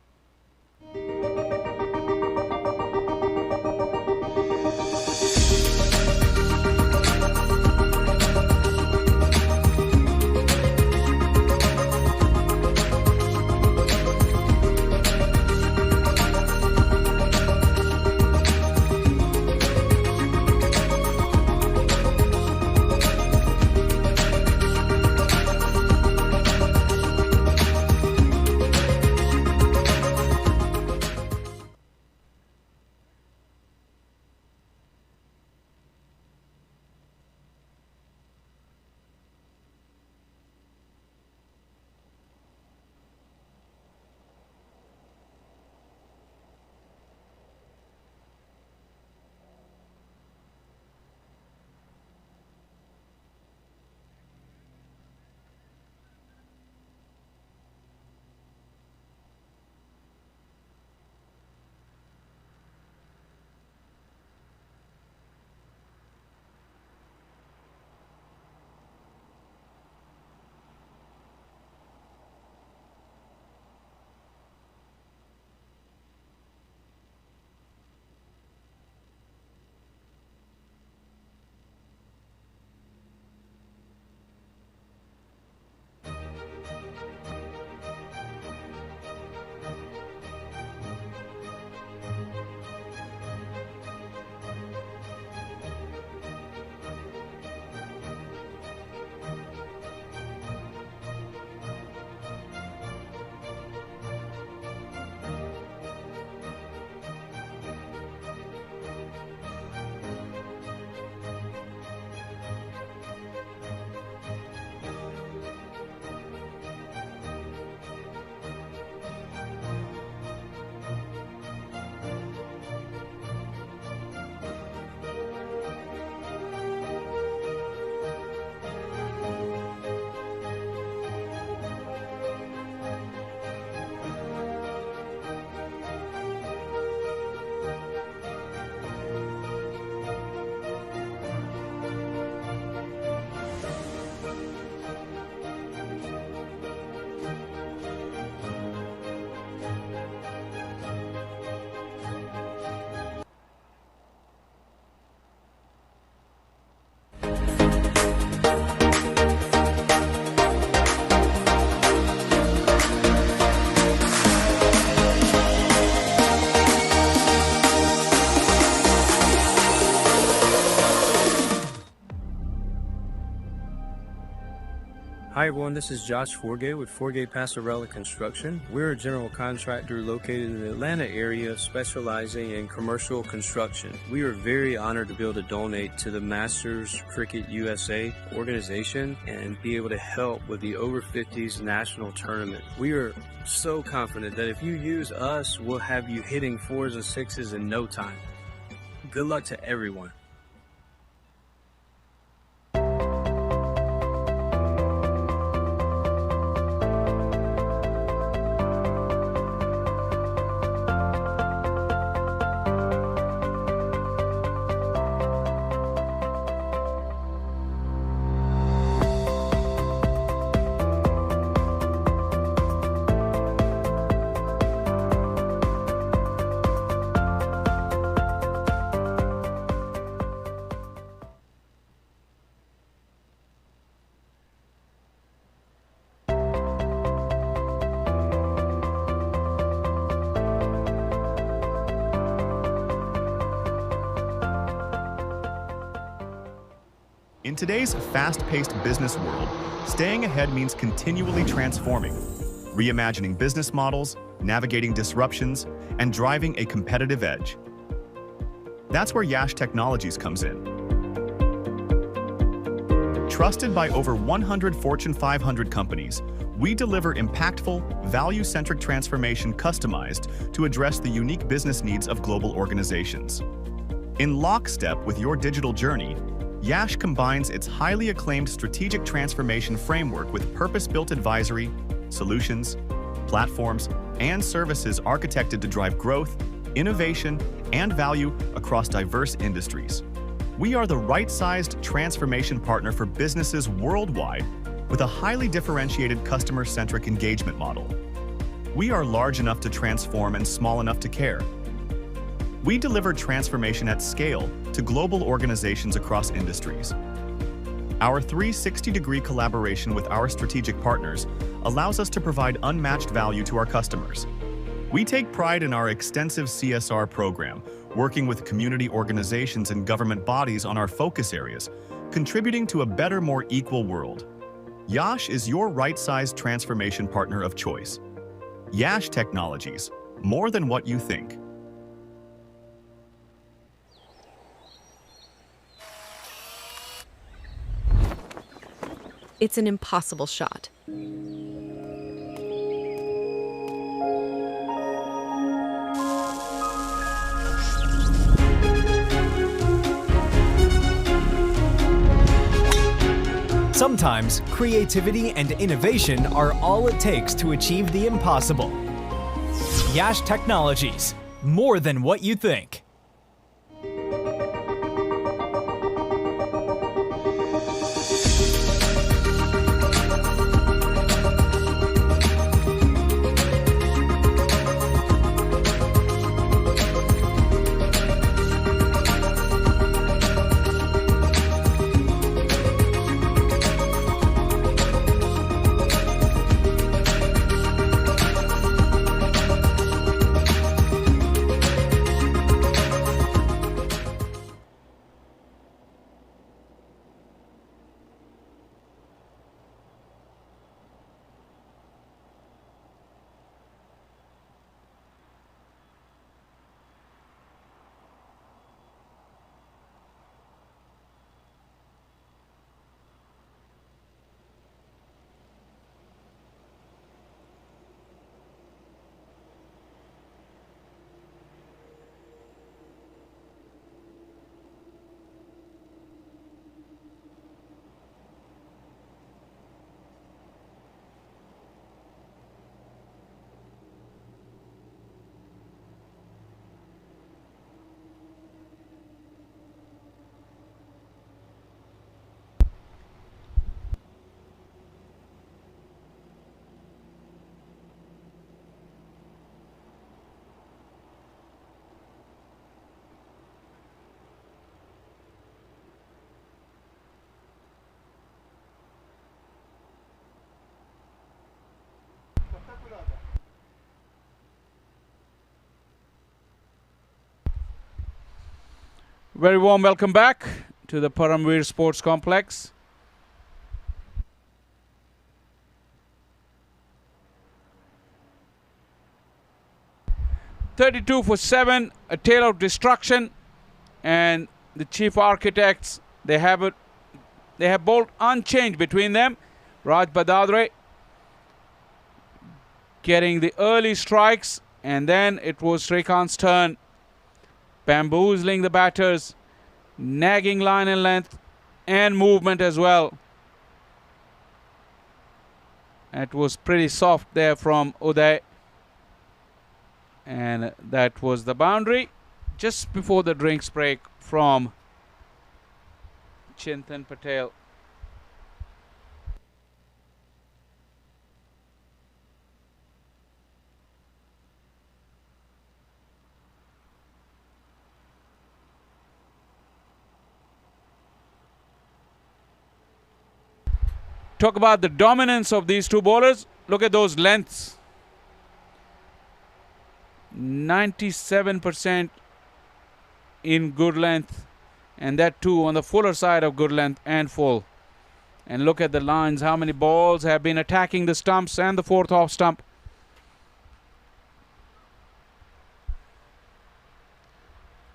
Hi everyone, this is Josh Forgay with Forgay Passarella Construction. We're a general contractor located in the Atlanta area specializing in commercial construction. We are very honored to be able to donate to the Masters Cricket USA organization and be able to help with the over 50s national tournament. We are so confident that if you use us, we'll have you hitting 4s and 6s in no time. Good luck to everyone. In today's fast-paced business world, staying ahead means continually transforming, reimagining business models, navigating disruptions, and driving a competitive edge. That's where Yash Technologies comes in. Trusted by over 100 Fortune 500 companies, we deliver impactful, value-centric transformation customized to address the unique business needs of global organizations. In lockstep with your digital journey, Yash combines its highly acclaimed strategic transformation framework with purpose-built advisory, solutions, platforms, and services architected to drive growth, innovation, and value across diverse industries. We are the right-sized transformation partner for businesses worldwide with a highly differentiated customer-centric engagement model. We are large enough to transform and small enough to care. We deliver transformation at scale to global organizations across industries. Our 360-degree collaboration with our strategic partners allows us to provide unmatched value to our customers. We take pride in our extensive CSR program, working with community organizations and government bodies on our focus areas, contributing to a better, more equal world. Yash is your right-sized transformation partner of choice. Yash Technologies, more than what you think. It's an impossible shot. Sometimes creativity and innovation are all it takes to achieve the impossible. Yash Technologies, more than what you think. Very warm welcome back to the Paramveer Sports Complex. 32 for 7, a tale of destruction, and the chief architects, they have bowled unchanged between them. Raj Badadre getting the early strikes, and then it was Srikanth's turn, bamboozling the batters, nagging line and length and movement as well. It was pretty soft there from Uday, and that was the boundary just before the drinks break from Chintan Patel. Talk about the dominance of these two bowlers. Look at those lengths. 97% in good length, and that too on the fuller side of good length and full. And look at the lines, how many balls have been attacking the stumps and the fourth off stump.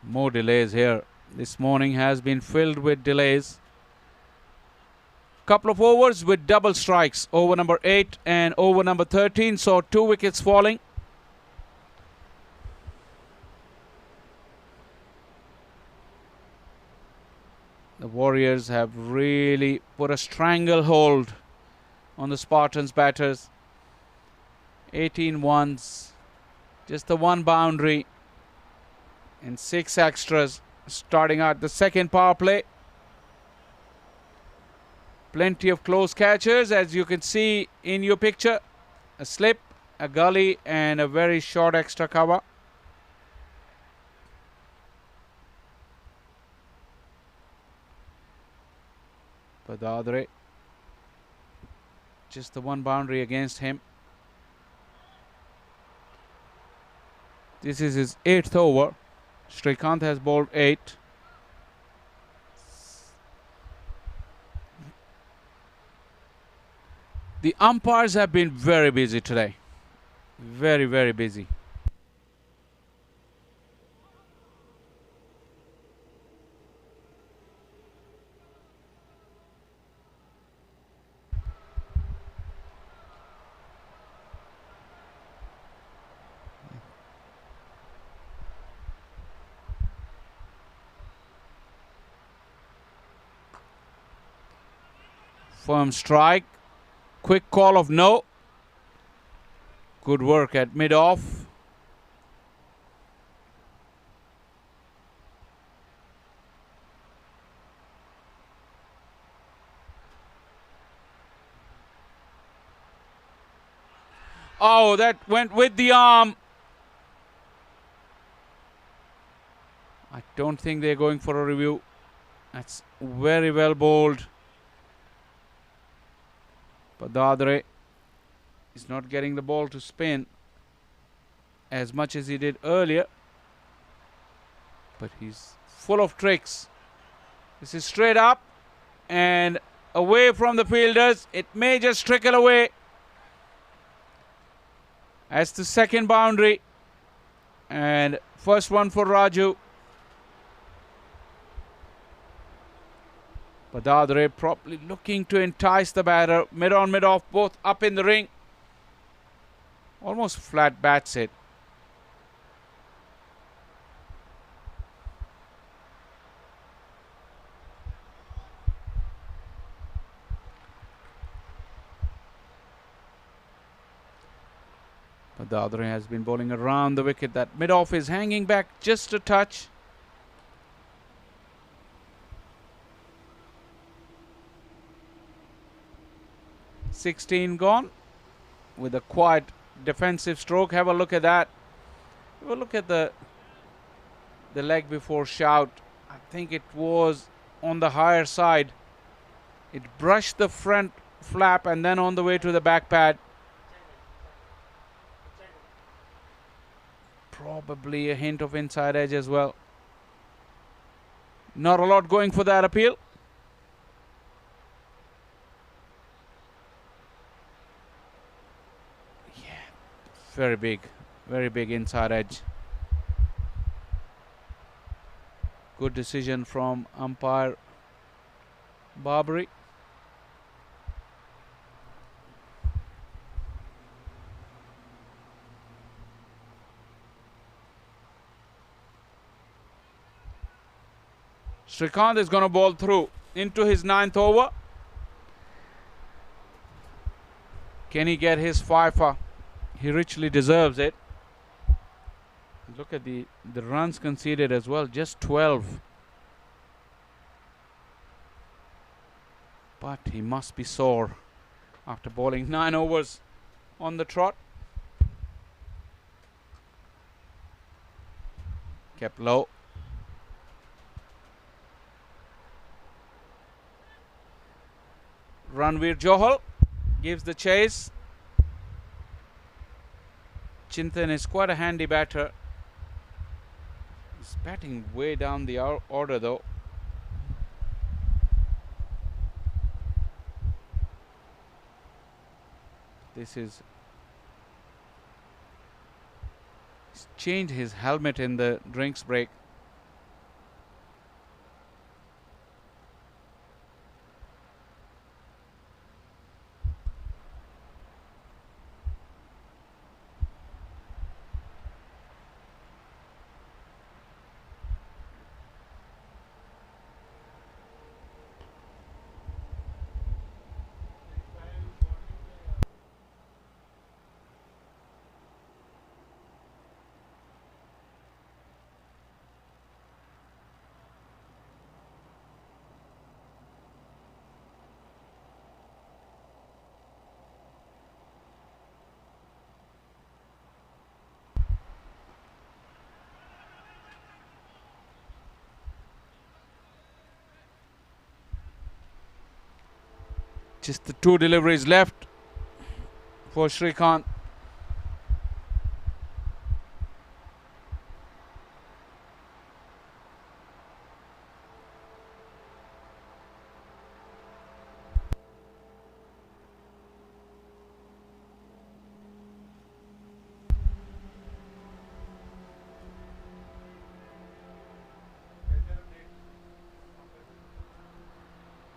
More delays here. This morning has been filled with delays. Couple of overs with double strikes. Over number 8 and over number 13 saw 2 wickets falling. The Warriors have really put a stranglehold on the Spartans batters. 18 ones, just the one boundary and 6 extras starting out the second power play. Plenty of close catches, as you can see in your picture. A slip, a gully, and a very short extra cover. Badadre, just the one boundary against him. This is his 8th over. Srikanth has bowled 8. The umpires have been very busy today. Very, very busy. Firm strike. Quick call of no. Good work at mid-off. Oh, that went with the arm. I don't think they're going for a review. That's very well bowled. Badadre is not getting the ball to spin as much as he did earlier, but he's full of tricks. This is straight up and away from the fielders. It may just trickle away. That's the second boundary, and first one for Raju. Badadre probably looking to entice the batter. Mid on, mid off, both up in the ring. Almost flat bats it. Badadre has been bowling around the wicket. That mid off is hanging back just a touch. .16 gone with a quiet defensive stroke. Have a look at that. Have a look at the leg before shout. I think it was on the higher side. It brushed the front flap and then on the way to the back pad. Probably a hint of inside edge as well. Not a lot going for that appeal. Very big inside edge. Good decision from umpire Barbary. Srikanth is going to bowl through into his 9th over. Can he get his fifer? He richly deserves it. Look at the runs conceded as well, just 12. But he must be sore after bowling 9 overs on the trot. Kept low. Ranveer Johal gives the chase. Chintan is quite a handy batter. He's batting way down the order though. He's changed his helmet in the drinks break. Just the 2 deliveries left for Srikanth.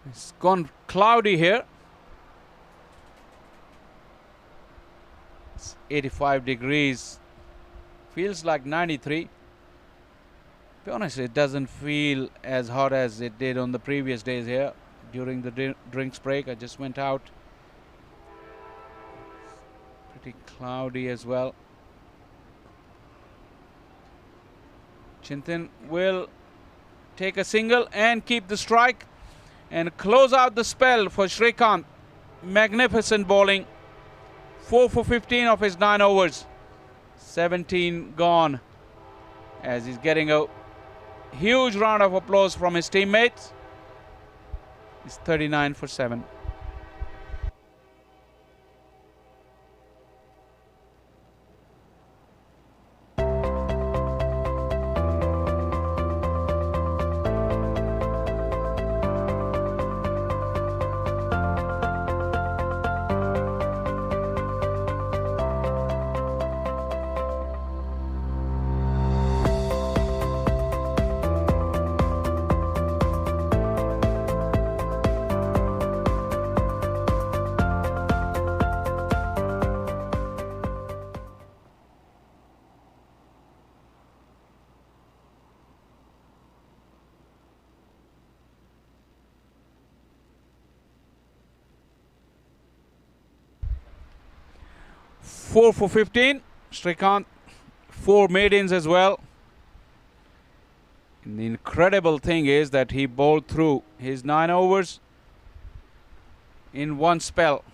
It's gone cloudy here. It's 85 degrees. Feels like 93. To be honest, it doesn't feel as hot as it did on the previous days here during the drinks break. I just went out. Pretty cloudy as well. Chintan will take a single and keep the strike and close out the spell for Srikanth. Magnificent bowling. 4 for 15 of his 9 overs. 17 gone as he's getting a huge round of applause from his teammates. He's 39 for 7. Four for 15. Srikanth, 4 maidens as well. And the incredible thing is that he bowled through his 9 overs in one spell.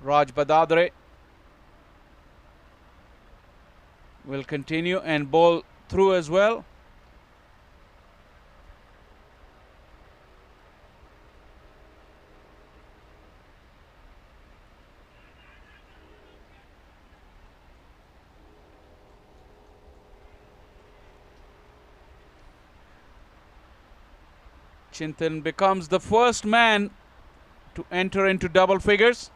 Raj Badadre will continue and bowl through as well. Chintan becomes the first man to enter into double figures.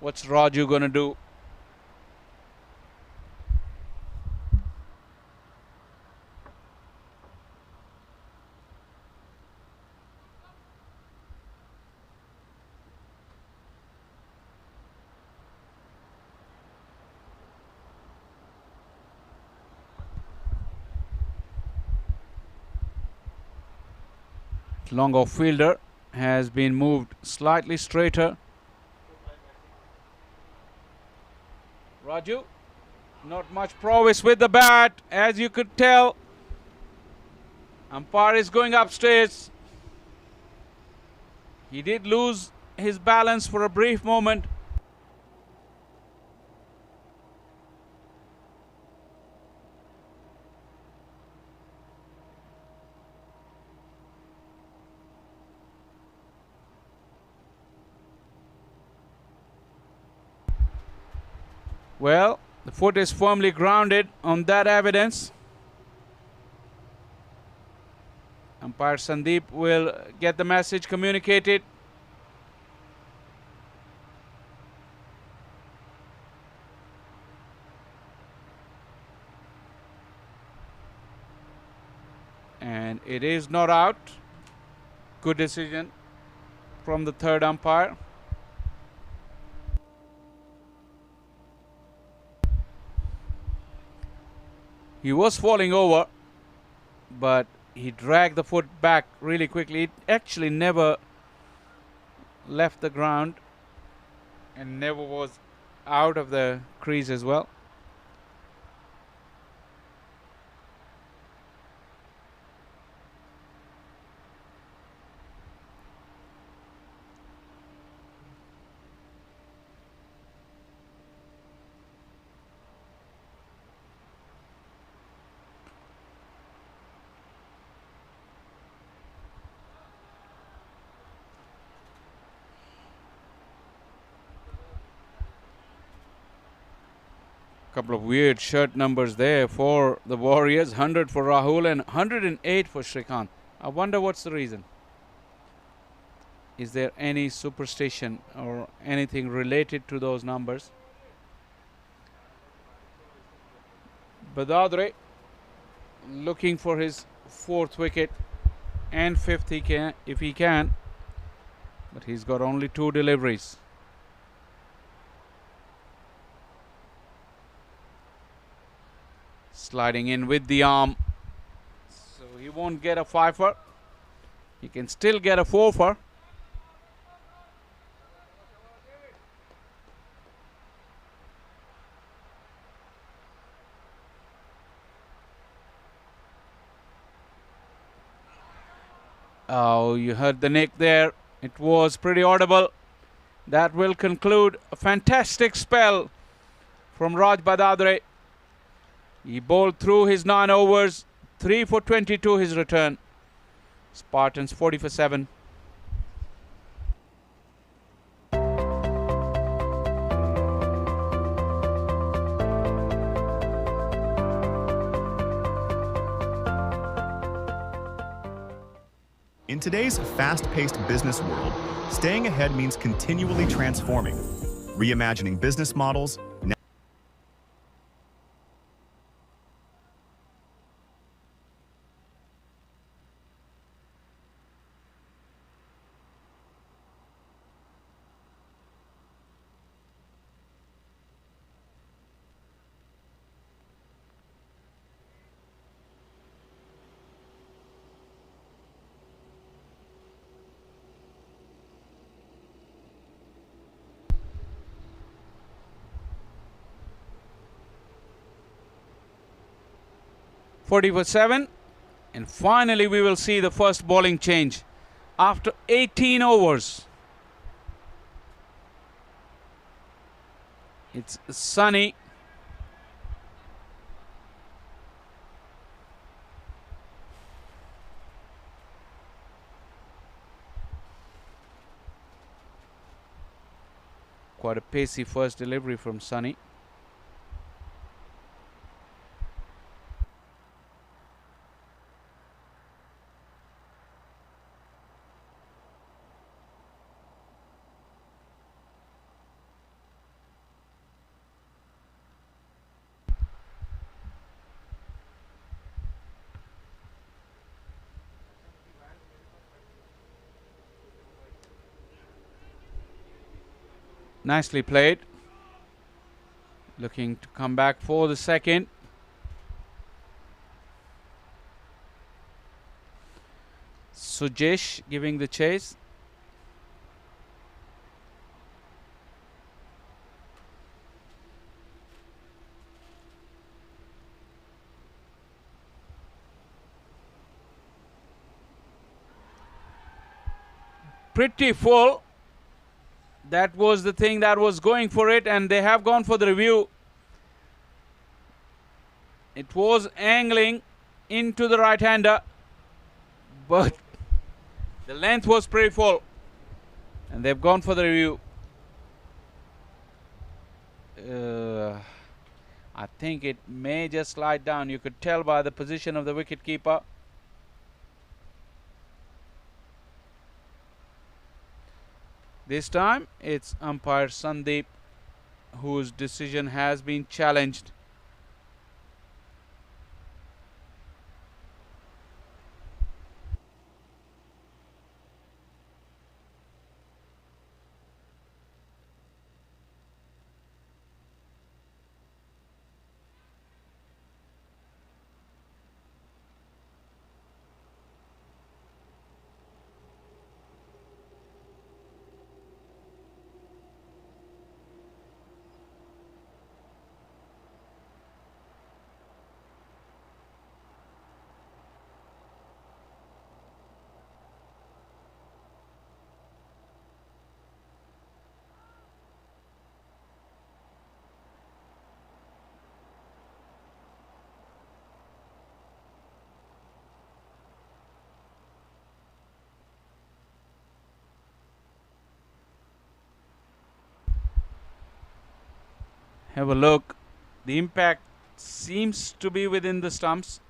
What's Raju going to do? Long off fielder has been moved slightly straighter. Raju, not much prowess with the bat, as you could tell. Umpire is going upstairs. He did lose his balance for a brief moment. Well, the foot is firmly grounded on that evidence. Umpire Sandeep will get the message communicated. And it is not out. Good decision from the third umpire. He was falling over, but he dragged the foot back really quickly. It actually never left the ground and never was out of the crease as well. Couple of weird shirt numbers there for the Warriors. 100 for Rahul and 108 for Shrikant. I wonder what's the reason. Is there any superstition or anything related to those numbers? Badadre looking for his fourth wicket and fifth if he can. But he's got only 2 deliveries. Sliding in with the arm, so he won't get a fifer. He can still get a four-fer. Oh, you heard the nick there. It was pretty audible. That will conclude a fantastic spell from Raj Badadre. He bowled through his 9 overs, 3 for 22 his return. Spartans 40 for 7. In today's fast-paced business world, staying ahead means continually transforming, reimagining business models. Forty for 7, and finally we will see the first bowling change after 18 overs. It's Sunny. Quite a pacey first delivery from Sunny. Nicely played. Looking to come back for the second. Sujesh giving the chase. Pretty full. That was the thing that was going for it, and they have gone for the review. It was angling into the right-hander, but the length was pretty full, and they've gone for the review. I think it may just slide down. You could tell by the position of the wicket keeper. This time it's umpire Sandeep whose decision has been challenged. Have a look. The impact seems to be within the stumps,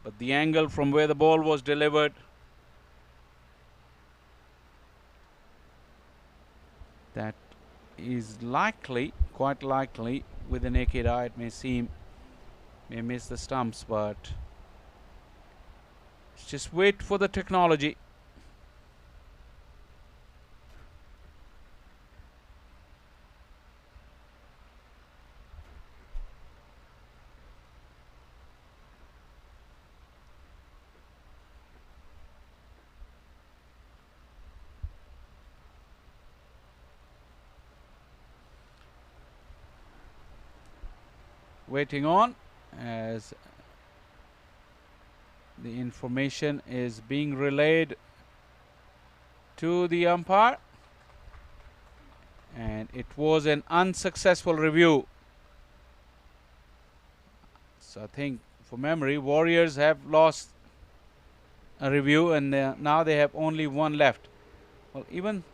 but the angle from where the ball was delivered, that is likely, quite likely, with the naked eye it may miss the stumps, but let's just wait for the technology. Waiting on as the information is being relayed to the umpire, and it was an unsuccessful review. So I think for memory, Warriors have lost a review, and now they have only one left. Well, even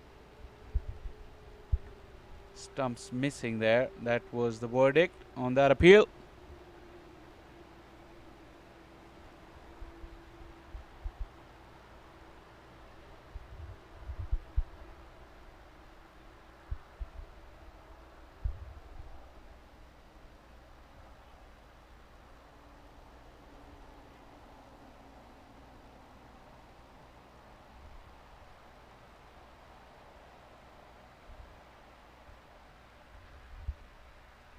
stumps missing there. That was the verdict on that appeal.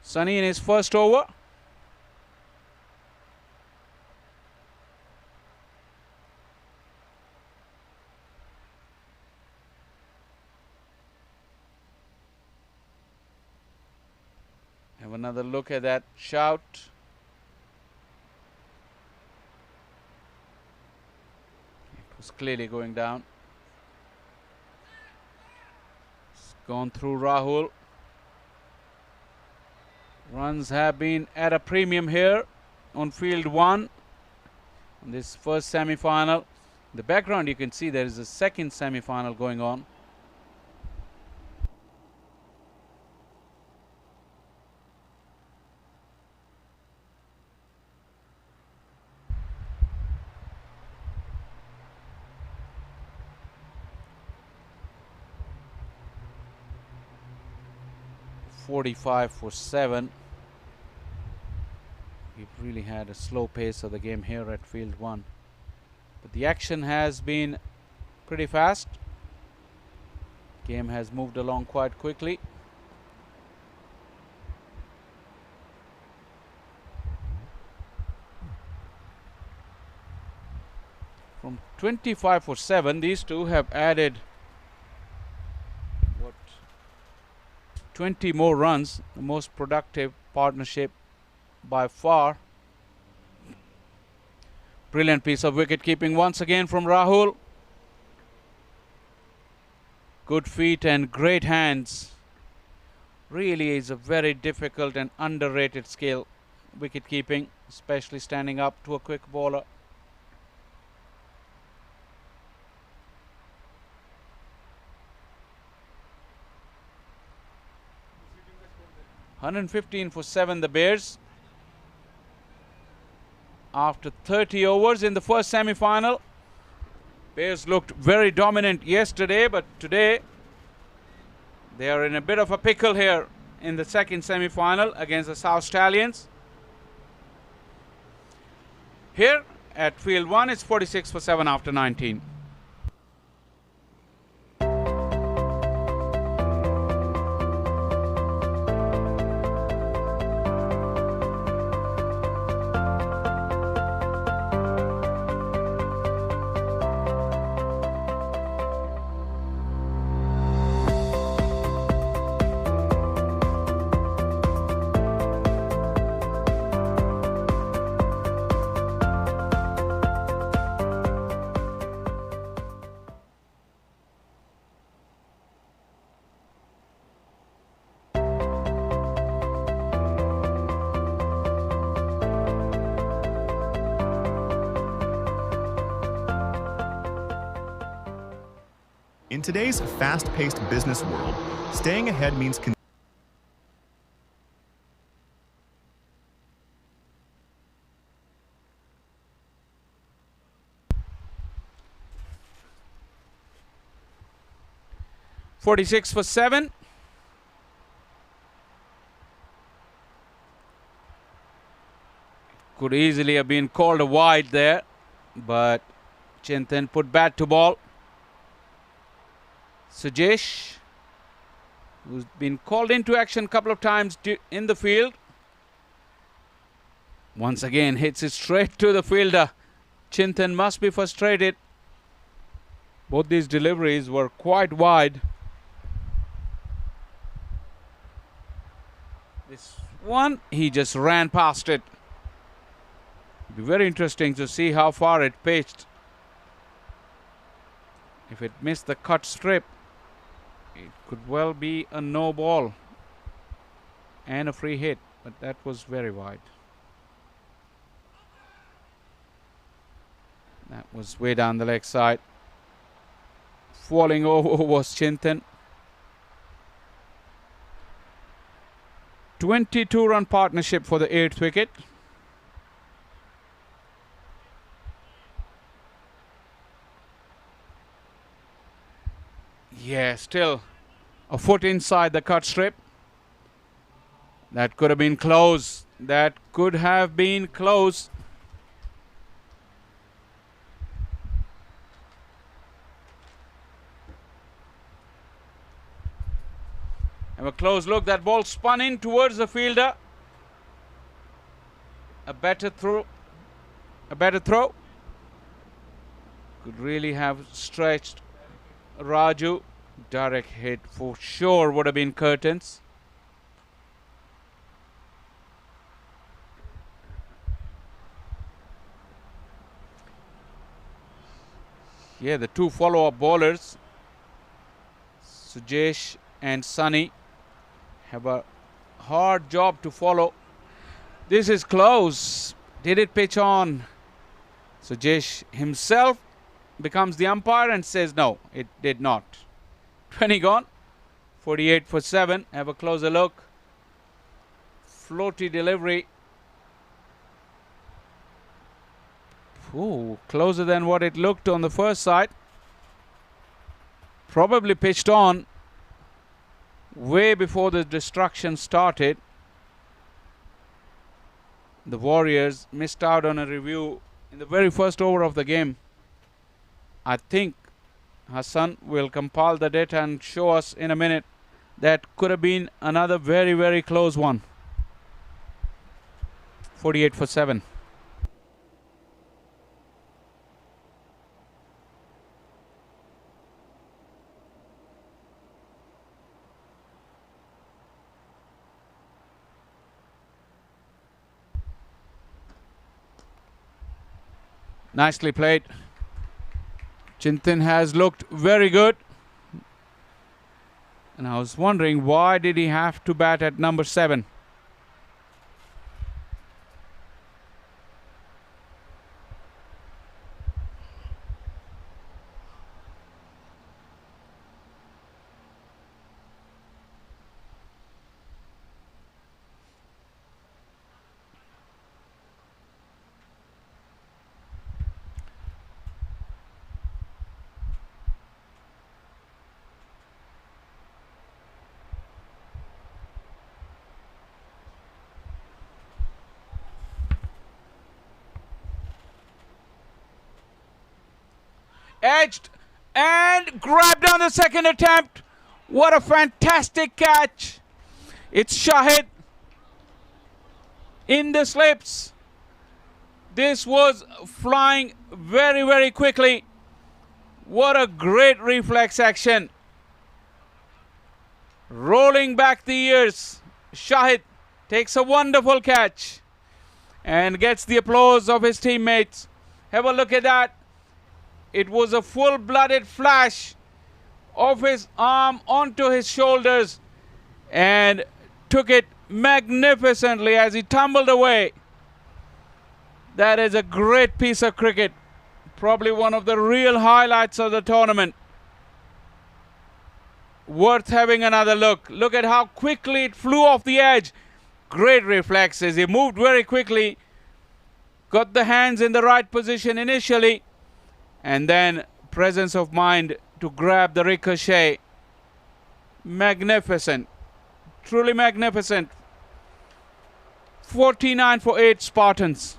Sunny in his first over. Have another look at that shout. It was clearly going down. It's gone through Rahul. Runs have been at a premium here on field 1 in this first semi-final. In the background you can see there is a second semi-final going on. .45 for 7. We've really had a slow pace of the game here at field 1, but the action has been pretty fast. Game has moved along quite quickly. From 25 for 7, these two have added 20 more runs, the most productive partnership by far. Brilliant piece of wicket keeping once again from Rahul. Good feet and great hands. Really is a very difficult and underrated skill, wicket keeping, especially standing up to a quick bowler. $115 for 7, the Bears. After 30 overs in the first semi-final. Bears looked very dominant yesterday, but today they are in a bit of a pickle here in the second semi-final against the South Stallions. Here at field 1, it's 46 for 7 after 19. In today's fast-paced business world, staying ahead means .46 for 7. Could easily have been called a wide there, but Chintan put bat to ball. Sujesh, who's been called into action a couple of times in the field, once again hits it straight to the fielder. Chintan must be frustrated. Both these deliveries were quite wide. This one, he just ran past it. Be very interesting to see how far it pitched. If it missed the cut strip, it could well be a no ball and a free hit, but that was very wide. That was way down the leg side. Falling over was Chintan. 22-run partnership for the 8th wicket. Yeah, still a foot inside the cut strip. That could have been close. That could have been close. Have a close look. That ball spun in towards the fielder. A better throw. Could really have stretched Raju. Direct hit for sure would have been curtains. Yeah, the two follow-up bowlers, Sujesh and Sunny, have a hard job to follow. This is close. Did it pitch on? Sujesh himself becomes the umpire and says no, it did not. 20 gone. 48 for 7. Have a closer look. Floaty delivery. Ooh, closer than what it looked on the first side. Probably pitched on way before the destruction started. The Warriors missed out on a review in the very first over of the game. I think Hassan will compile the data and show us in a minute. That could have been another very, very close one. 48 for 7. Nicely played. Chintan has looked very good. And I was wondering, why did he have to bat at number 7? Edged and grabbed on the second attempt. What a fantastic catch. It's Shahid in the slips. This was flying very, very quickly. What a great reflex action. Rolling back the ears. Shahid takes a wonderful catch and gets the applause of his teammates. Have a look at that. It was a full-blooded flash of his arm onto his shoulders and took it magnificently as he tumbled away. That is a great piece of cricket. Probably one of the real highlights of the tournament. Worth having another look. Look at how quickly it flew off the edge. Great reflexes. He moved very quickly. Got the hands in the right position initially. And then presence of mind to grab the ricochet. Magnificent. Truly magnificent. 49 for 8 Spartans.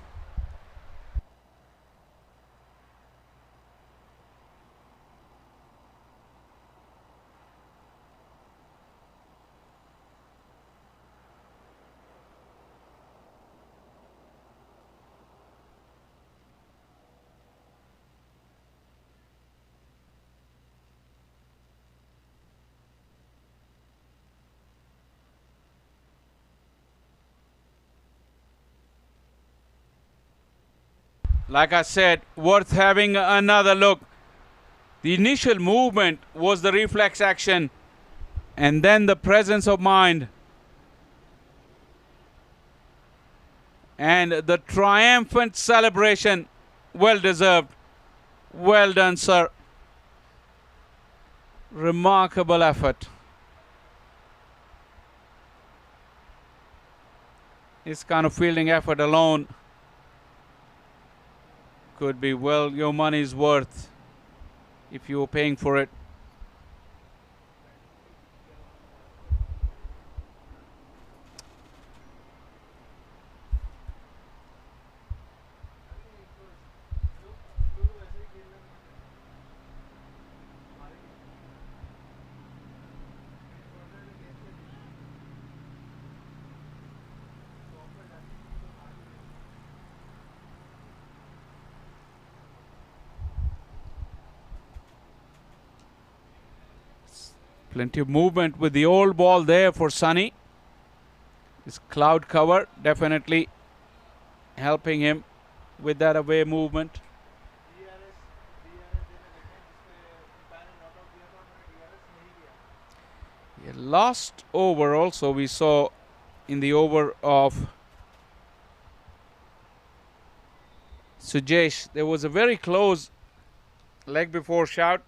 Like I said, worth having another look. The initial movement was the reflex action, and then the presence of mind. And the triumphant celebration. Well deserved. Well done, sir. Remarkable effort. This kind of fielding effort alone could be well your money's worth if you were paying for it. Plenty of movement with the old ball there for Sunny. This cloud cover definitely helping him with that away movement. Yeah, last over also we saw in the over of Sujesh, there was a very close leg before shout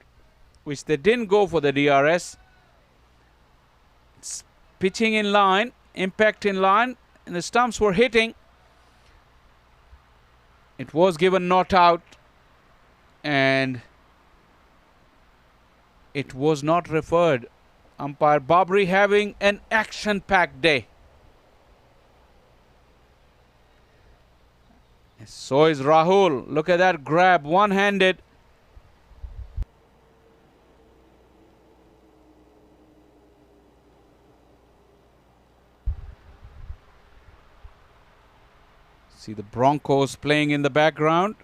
which they didn't go for the DRS. Pitching in line, impact in line, and the stumps were hitting. It was given not out, and it was not referred. Umpire Babri having an action-packed day. So is Rahul. Look at that grab, one-handed. See the Broncos playing in the background.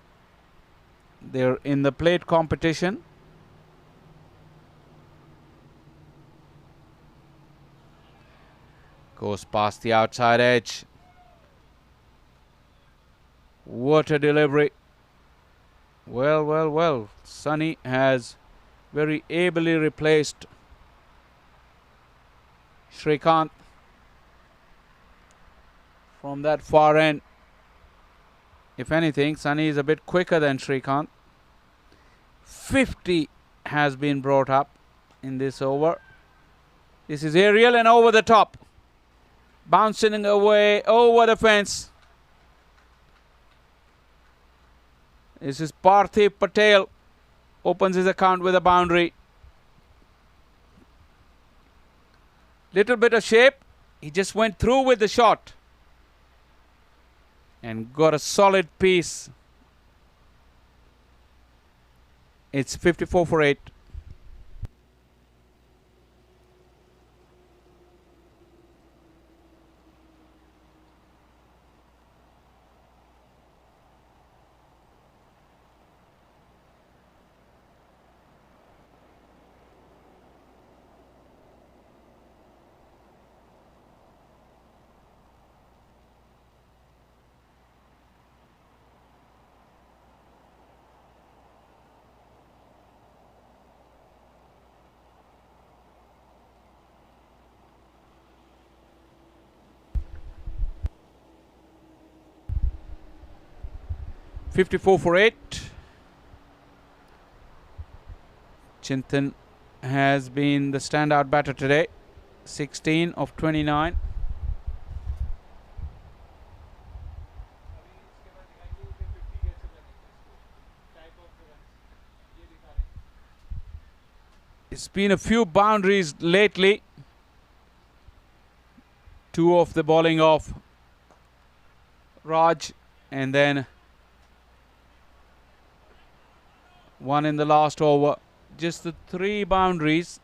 They're in the plate competition. Goes past the outside edge. What a delivery. Well. Sunny has very ably replaced Shrikant from that far end. If anything, Sunny is a bit quicker than Shrikant. 50 has been brought up in this over. This is aerial and over the top. Bouncing away over the fence. This is Parthiv Patel. Opens his account with a boundary. Little bit of shape. He just went through with the shot. And got a solid piece. It's 54 for 8. $54 for 8. Chintan has been the standout batter today. 16 of 29. It's been a few boundaries lately. 2 of the bowling of Raj, and then 1 in the last over. Just the 3 boundaries.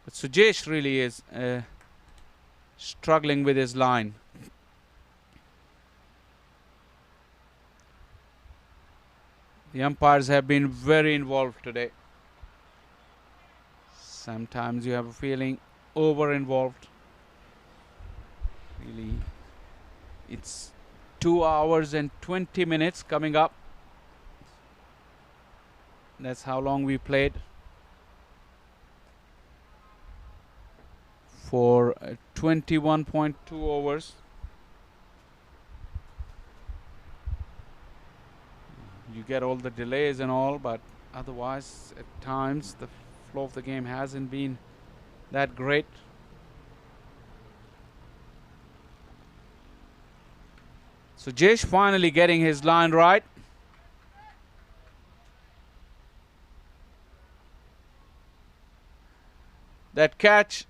But Sujesh really is struggling with his line. The umpires have been very involved today. Sometimes you have a feeling over-involved. Really, it's 2 hours and 20 minutes coming up. That's how long we played for 21.2 overs. You get all the delays and all, but otherwise at times the flow of the game hasn't been that great. So Jayesh finally getting his line right. That catch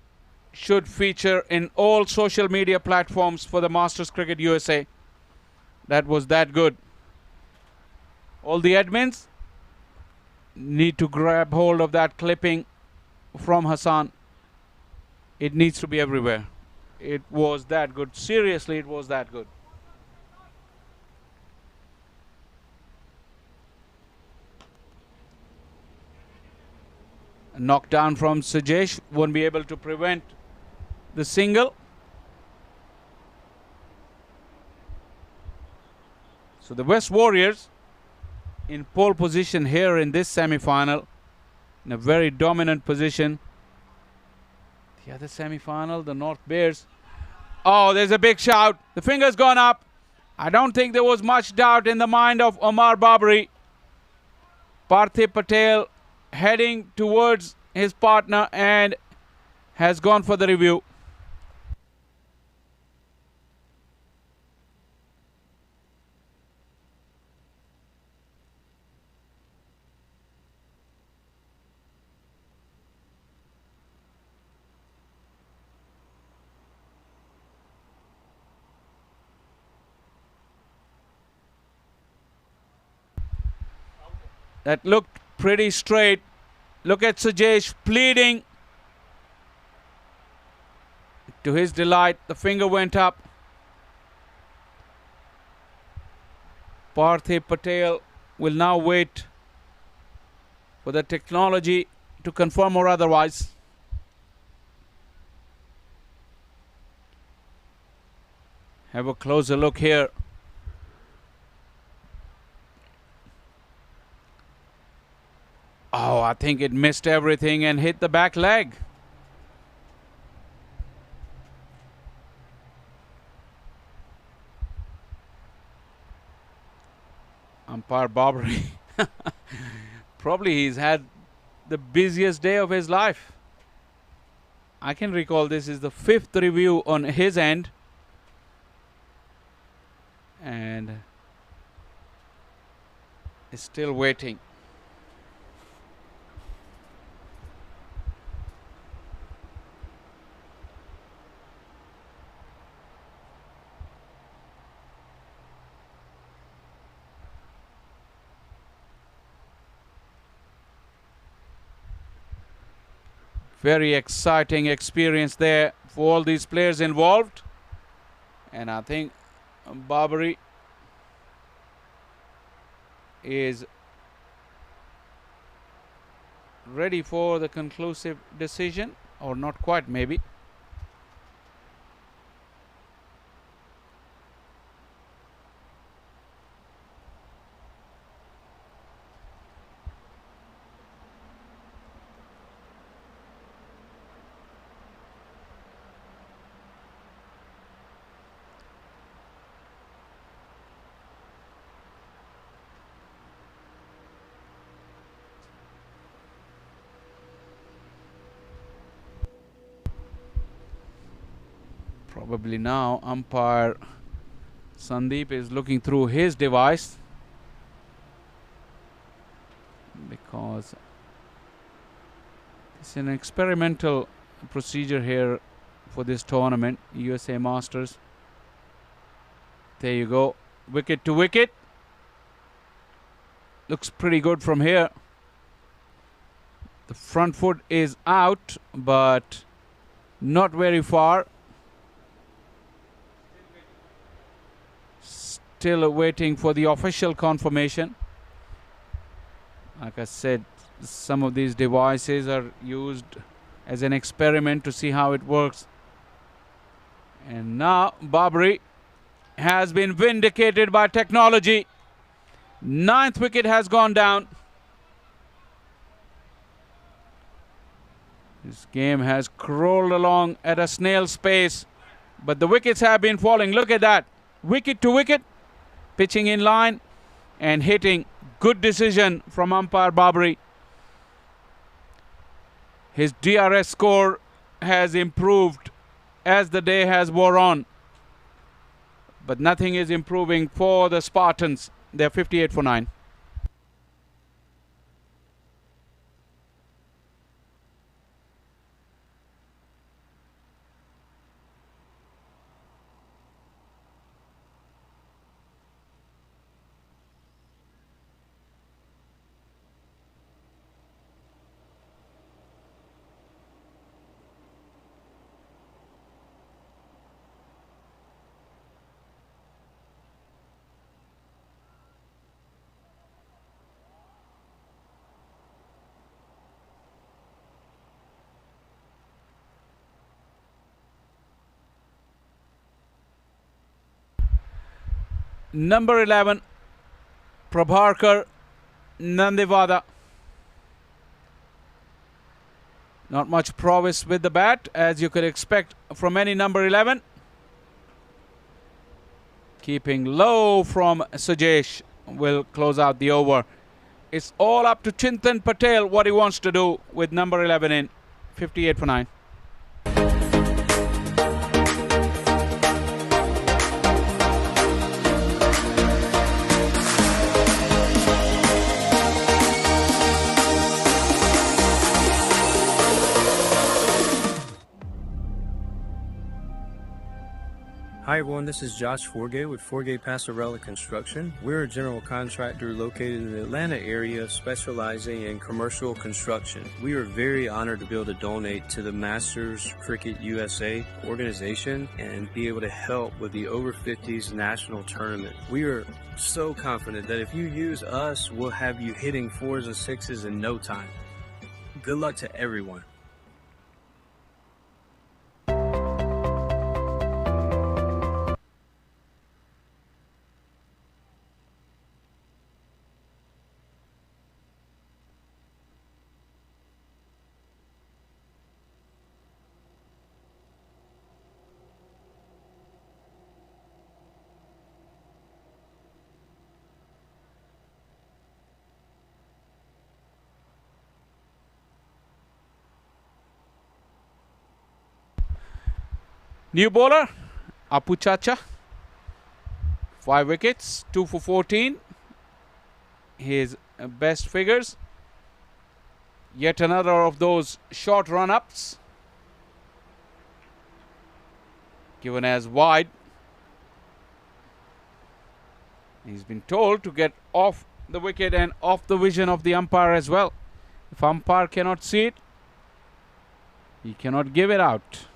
should feature in all social media platforms for the Masters Cricket USA. That was that good. All the admins need to grab hold of that clipping from Hassan. It needs to be everywhere. It was that good. Seriously, it was that good. A knockdown from Sujesh won't be able to prevent the single. So the West Warriors in pole position here in this semi-final, in a very dominant position. The other semi-final, the North Bears. Oh, there's a big shout. The finger's gone up. I don't think there was much doubt in the mind of Omar Babri. Parthiv Patel heading towards his partner and has gone for the review. That looked pretty straight. Look at Sujesh pleading. To his delight, the finger went up. Parthiv Patel will now wait for the technology to confirm or otherwise. Have a closer look here. think it missed everything and hit the back leg. Umpire Barbary. Probably he's had the busiest day of his life. I can recall this is the 5th review on his end. And is still waiting. Very exciting experience there for all these players involved. And I think Barbary is ready for the conclusive decision, or not quite maybe. Probably now umpire Sandeep is looking through his device, because it's an experimental procedure here for this tournament, USA Masters. There you go, wicket to wicket. Looks pretty good from here. The front foot is out, but not very far. Still waiting for the official confirmation. Like I said, some of these devices are used as an experiment to see how it works. And now Barbary has been vindicated by technology. 9th wicket has gone down. This game has crawled along at a snail's pace, but the wickets have been falling. Look at that. Wicket to wicket. Pitching in line and hitting. Good decision from umpire Barbary. His DRS score has improved as the day has wore on, but nothing is improving for the Spartans. They're 58 for 9. Number 11, Prabharkar Nandivada. Not much prowess with the bat, as you could expect from any number 11. Keeping low from Sujesh will close out the over. It's all up to Chintan Patel what he wants to do with number 11 in. 58 for 9. Hi everyone, this is Josh Forgay with Forgay Passarella Construction. We're a general contractor located in the Atlanta area specializing in commercial construction. We are very honored to be able to donate to the Masters Cricket USA organization and be able to help with the over 50s national tournament. We are so confident that if you use us, we'll have you hitting 4s and 6s in no time. Good luck to everyone. New bowler, Apu Chacha. 5 wickets, 2 for 14. His best figures. Yet another of those short run-ups. Given as wide. He's been told to get off the wicket and off the vision of the umpire as well. If umpire cannot see it, he cannot give it out.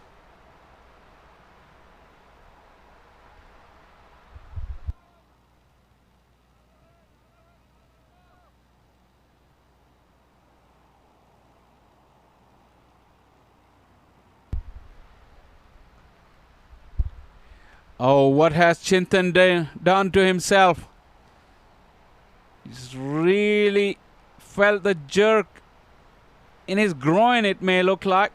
Oh, what has Chintan done to himself? He's really felt the jerk in his groin, it may look like.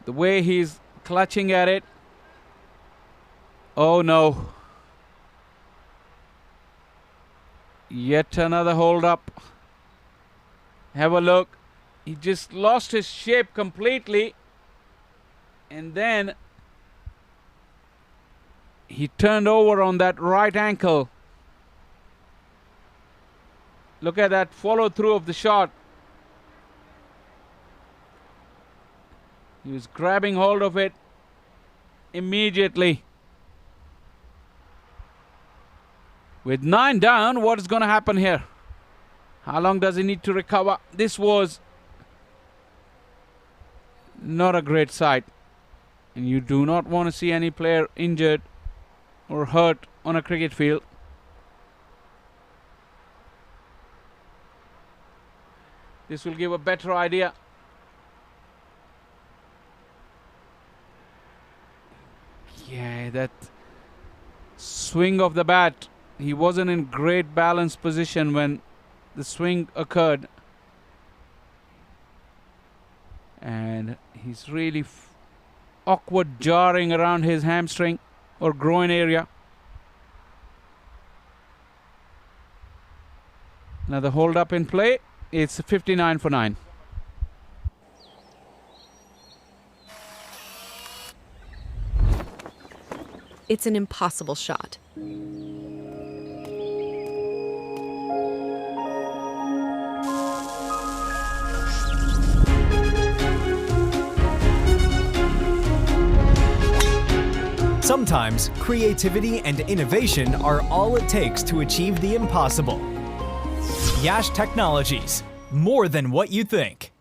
The way he's clutching at it. Oh no. Yet another hold up. Have a look. He just lost his shape completely. And then he turned over on that right ankle. Look at that follow through of the shot. He was grabbing hold of it immediately. With 9 down, what is going to happen here? How long does he need to recover? This was not a great sight. And you do not want to see any player injured or hurt on a cricket field. This will give a better idea. Yeah, that swing of the bat. He wasn't in great balanced position when the swing occurred. And he's really awkward jarring around his hamstring or groin area. Another hold up in play. It's 59 for 9. It's an impossible shot. Sometimes creativity and innovation are all it takes to achieve the impossible. Yash Technologies, more than what you think.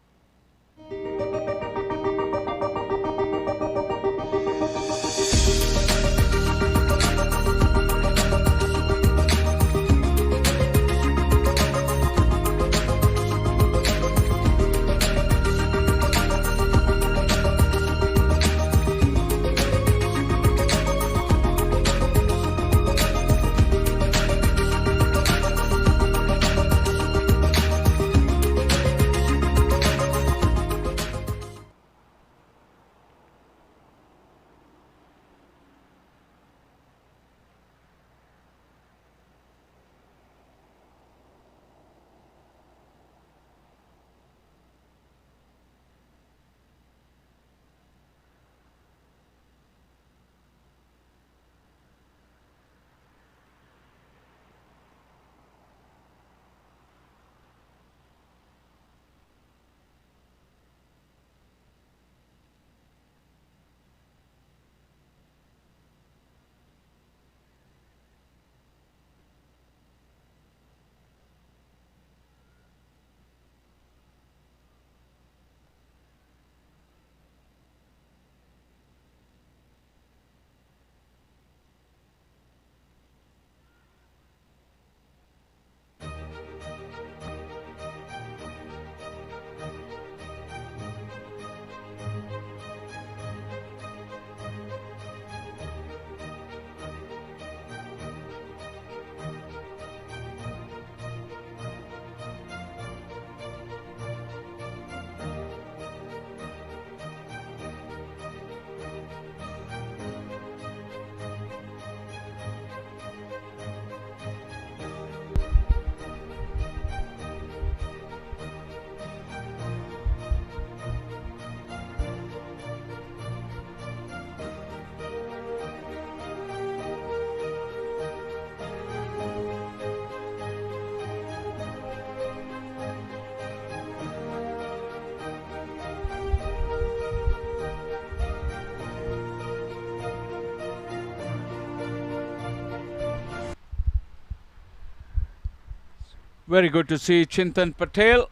Very good to see Chintan Patel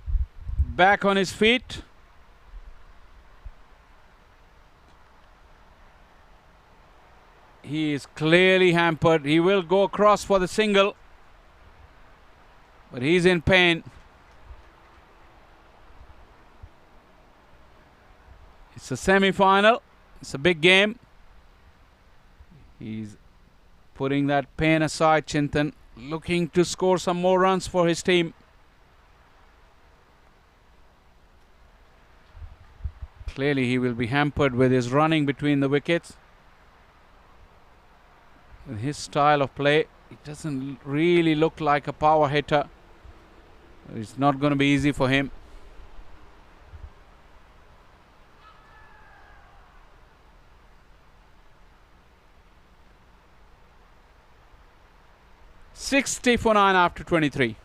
back on his feet. He is clearly hampered. He will go across for the single, but he's in pain. It's a semi-final. It's a big game. He's putting that pain aside, Chintan, looking to score some more runs for his team. Clearly he will be hampered with his running between the wickets. With his style of play, it doesn't really look like a power hitter. It's not going to be easy for him. $60 for 9 after 23.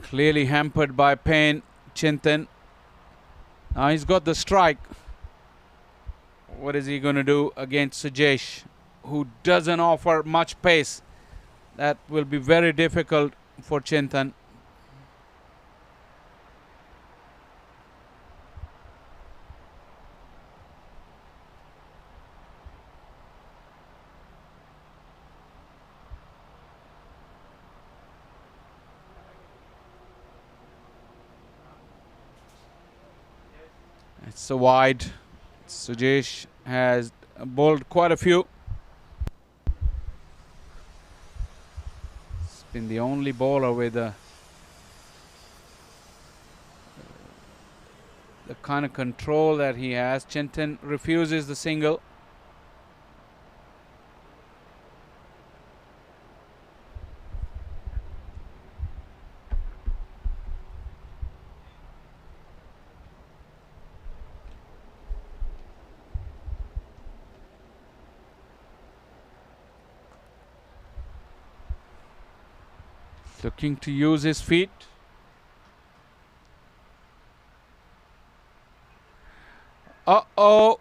Clearly hampered by pain, Chintan. Now he's got the strike. What is he going to do against Sujesh, who doesn't offer much pace? That will be very difficult for Chintan. It's a wide. Sujesh has bowled quite a few. He's been the only bowler with the kind of control that he has. Chintan refuses the single. Looking to use his feet. Uh-oh.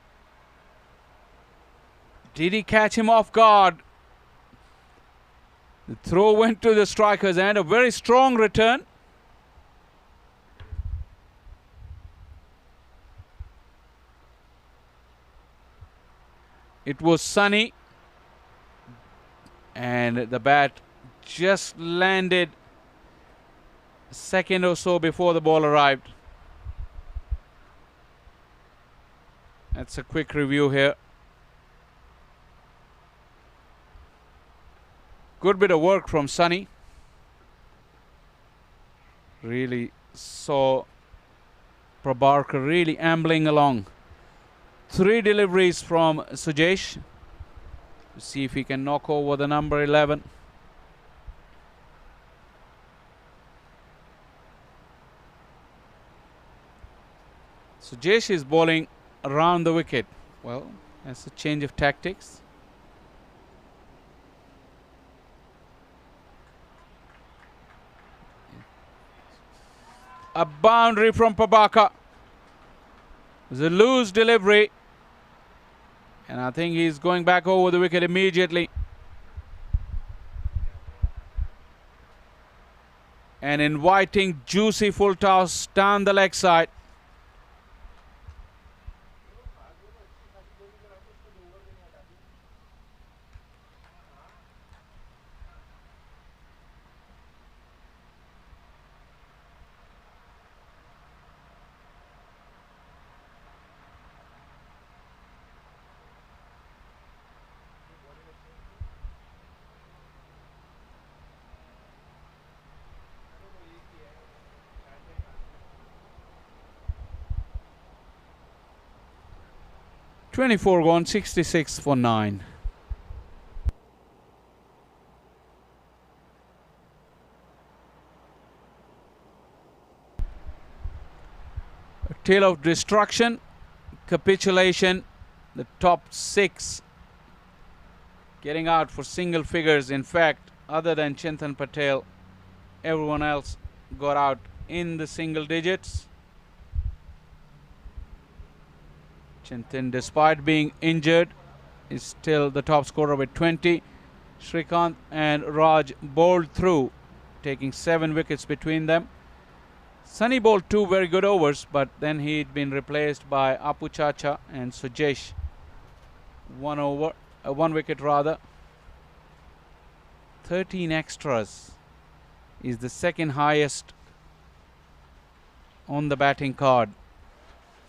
Did he catch him off guard? The throw went to the striker's hand. A very strong return. It was sunny. And the bat just landed a second or so before the ball arrived. That's a quick review here. Good bit of work from Sunny. Really saw Prabharkar really ambling along. 3 deliveries from Sujesh to see if he can knock over the number 11. Sujesh is bowling around the wicket. Well, that's a change of tactics. A boundary from Prabharkar. It was a loose delivery. And I think he's going back over the wicket immediately. And inviting juicy full toss down the leg side. 24 gone, 66 for 9. A tale of destruction, capitulation, the top 6 getting out for single figures. In fact, other than Chintan Patel, everyone else got out in the single digits. Chintan, despite being injured, is still the top scorer with 20. Srikanth and Raj bowled through, taking 7 wickets between them. Sunny bowled 2 very good overs, but then he'd been replaced by Apu Chacha and Sujesh. 1 wicket rather. 13 extras is the second highest on the batting card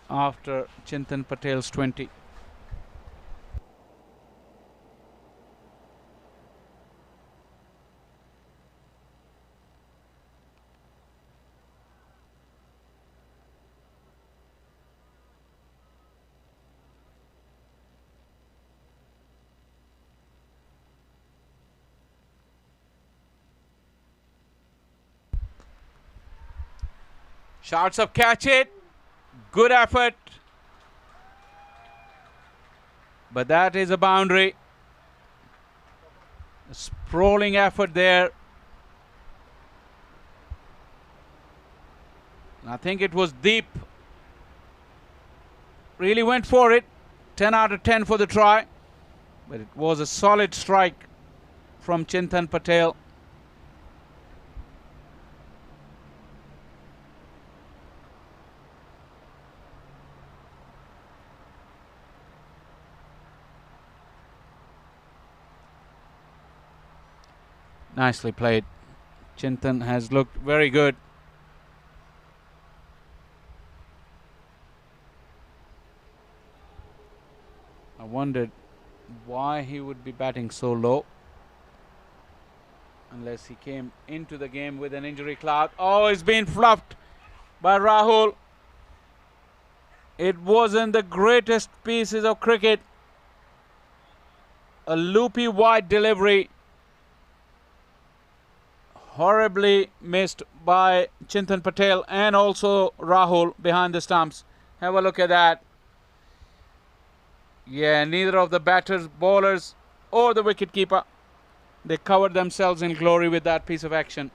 after Chintan Patel's 20. Shots of catch it. Good effort. But that is a boundary. A sprawling effort there. I think it was deep. Really went for it. 10 out of 10 for the try. But it was a solid strike from Chintan Patel. Nicely played. Chintan has looked very good. I wondered why he would be batting so low. Unless he came into the game with an injury cloud. Oh, it's been fluffed by Rahul. It wasn't the greatest pieces of cricket. A loopy wide delivery. Horribly missed by Chintan Patel and also Rahul behind the stumps. Have a look at that. Yeah, neither of the batters, bowlers or the wicketkeeper, they covered themselves in glory with that piece of action.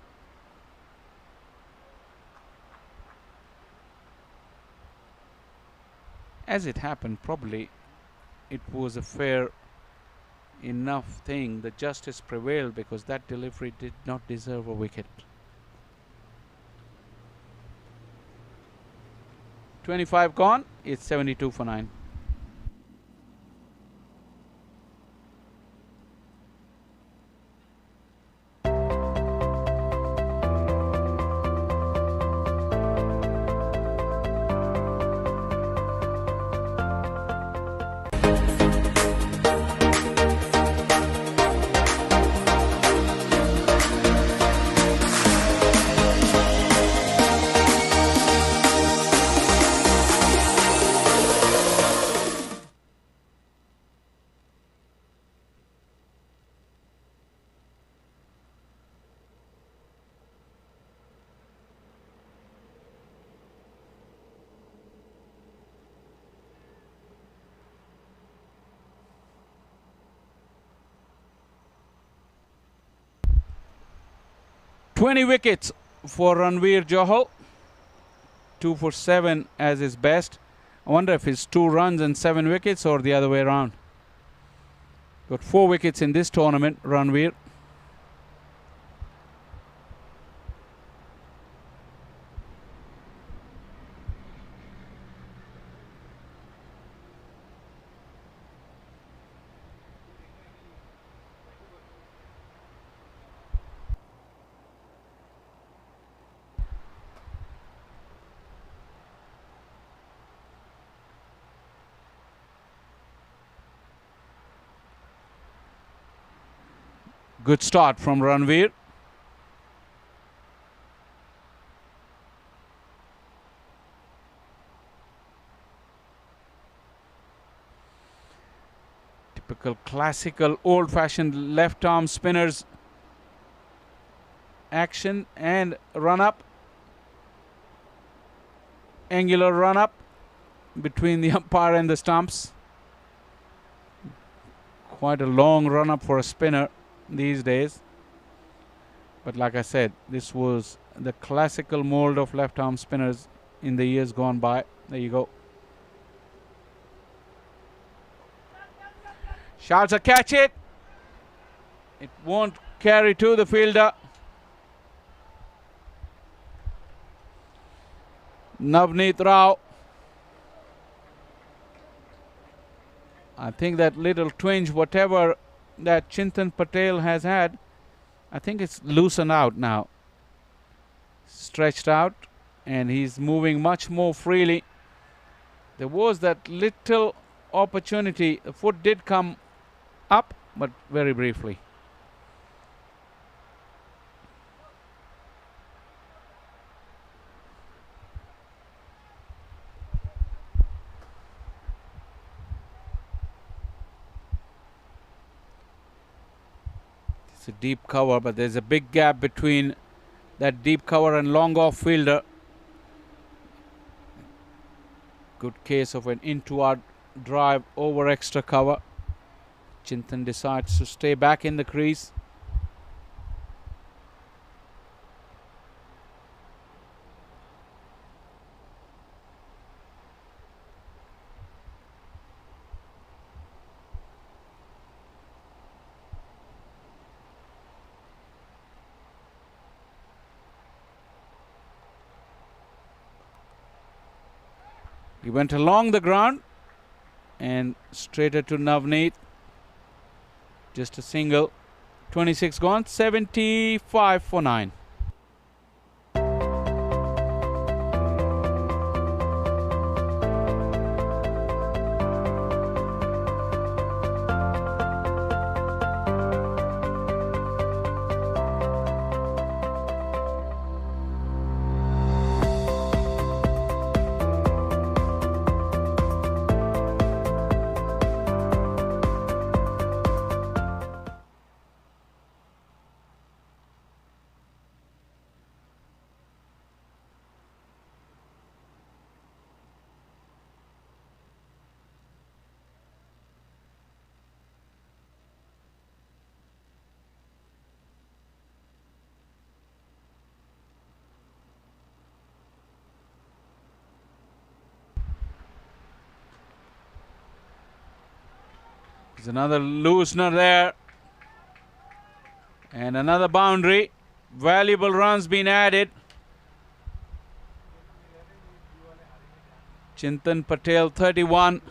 As it happened, probably it was a fair enough thing. The justice prevailed because that delivery did not deserve a wicket. 25 gone. It's 72 for 9. Twenty wickets for Ranveer Johal. 2 for 7 as his best. I wonder if it's 2 runs and 7 wickets or the other way around. Got 4 wickets in this tournament, Ranveer. Good start from Ranveer. Typical classical old-fashioned left arm spinners action and run up. Angular run up between the umpire and the stumps. Quite a long run up for a spinner these days. But like I said, this was the classical mold of left arm spinners in the years gone by. There you go. Shouts a catch it. It won't carry to the fielder. Navneet Rao. I think that little twinge, whatever that Chintan Patel has had, I think it's loosened out now. Stretched out, and he's moving much more freely. There was that little opportunity. The foot did come up, but very briefly. It's a deep cover, but there's a big gap between that deep cover and long off fielder. Good case of an into-out drive over extra cover. Chintan decides to stay back in the crease. He went along the ground and straighter to Navneet. Just a single. 26 gone, 75 for 9. There's another loosener there. And another boundary. Valuable runs being added. Chintan Patel 31.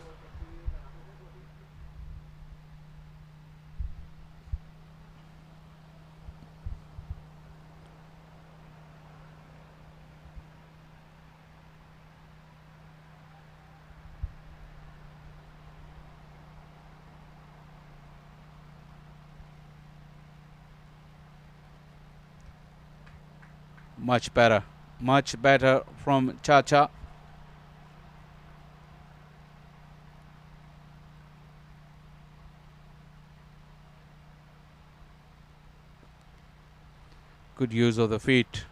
Much better from Chacha. Good use of the feet.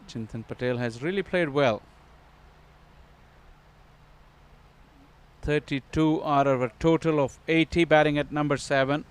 Chintan Patel has really played well. 32 out of a total of 80, batting at number 7.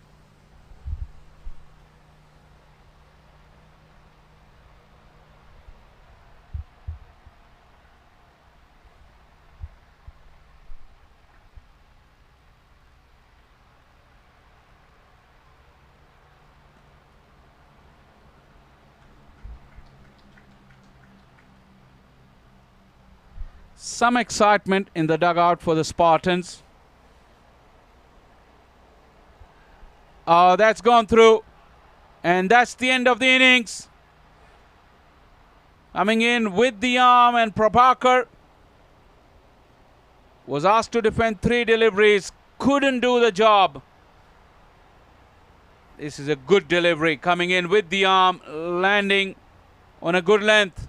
Some excitement in the dugout for the Spartans. That's gone through. And that's the end of the innings. Coming in with the arm, and Prabhakar was asked to defend 3 deliveries. Couldn't do the job. This is a good delivery. Coming in with the arm, landing on a good length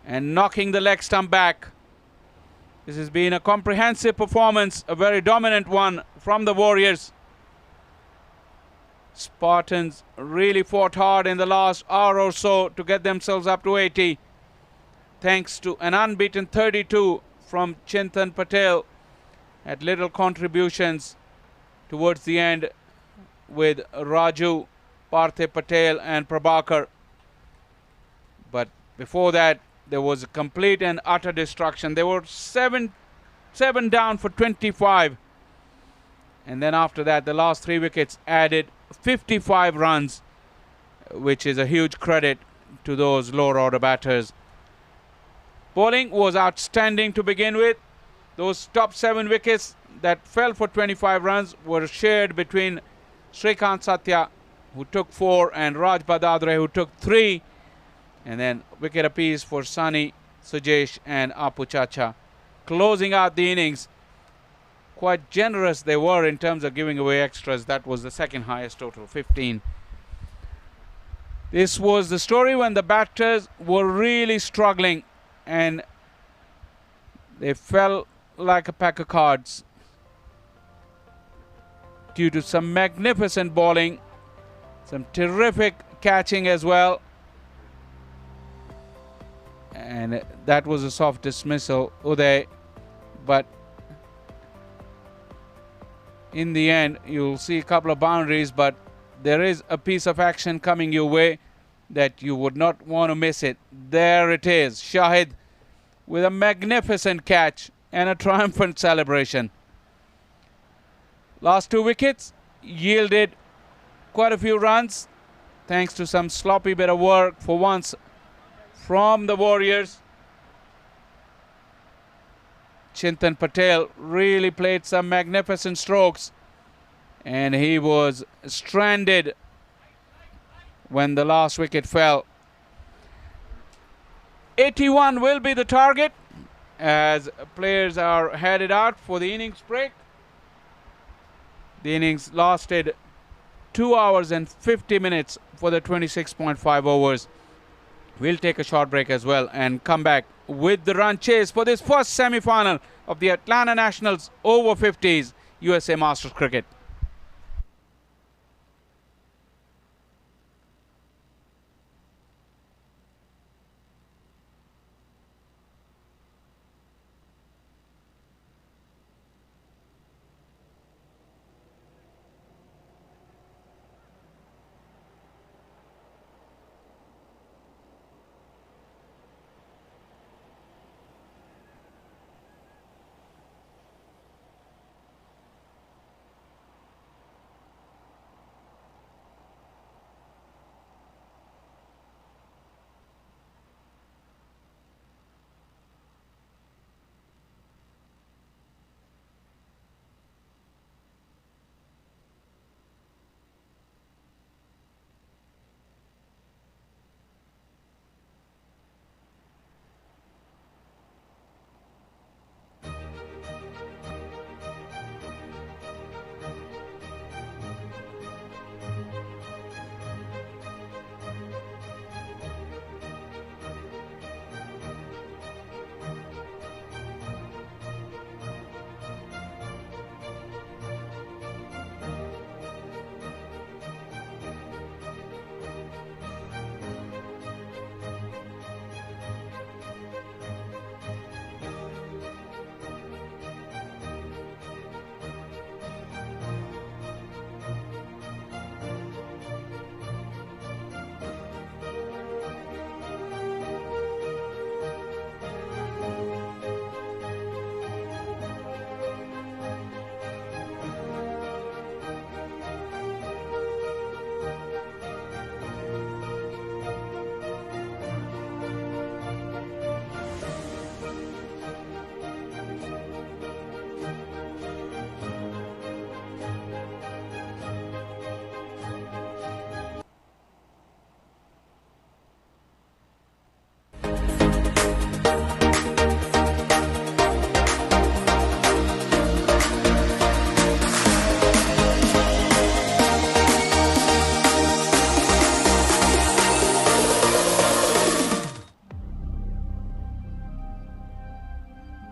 and knocking the leg stump back. This has been a comprehensive performance, a very dominant one from the Warriors. Spartans really fought hard in the last hour or so to get themselves up to 80, thanks to an unbeaten 32 from Chintan Patel, at little contributions towards the end with Raju, Parthe Patel and Prabhakar. But before that, there was a complete and utter destruction. They were seven down for 25. And then after that, the last 3 wickets added 55 runs, which is a huge credit to those lower order batters. Bowling was outstanding to begin with. Those top 7 wickets that fell for 25 runs were shared between Srikanth Satya, who took 4, and Raj Badadre, who took 3. And then wicket apiece for Sani, Sujesh and Apu Chacha. Closing out the innings, quite generous they were in terms of giving away extras. That was the second highest total, 15. This was the story when the batters were really struggling and they fell like a pack of cards due to some magnificent bowling, some terrific catching as well. And that was a soft dismissal, Uday. But in the end, you'll see a couple of boundaries, but there is a piece of action coming your way that you would not want to miss it. There it is, Shahid with a magnificent catch and a triumphant celebration. Last 2 wickets yielded quite a few runs, thanks to some sloppy bit of work for once from the Warriors. Chintan Patel really played some magnificent strokes, and he was stranded when the last wicket fell. 81 will be the target as players are headed out for the innings break. The innings lasted 2 hours and 50 minutes for the 26.5 overs. We'll take a short break as well and come back with the run chase for this first semi-final of the Atlanta Nationals over 50s USA Masters Cricket.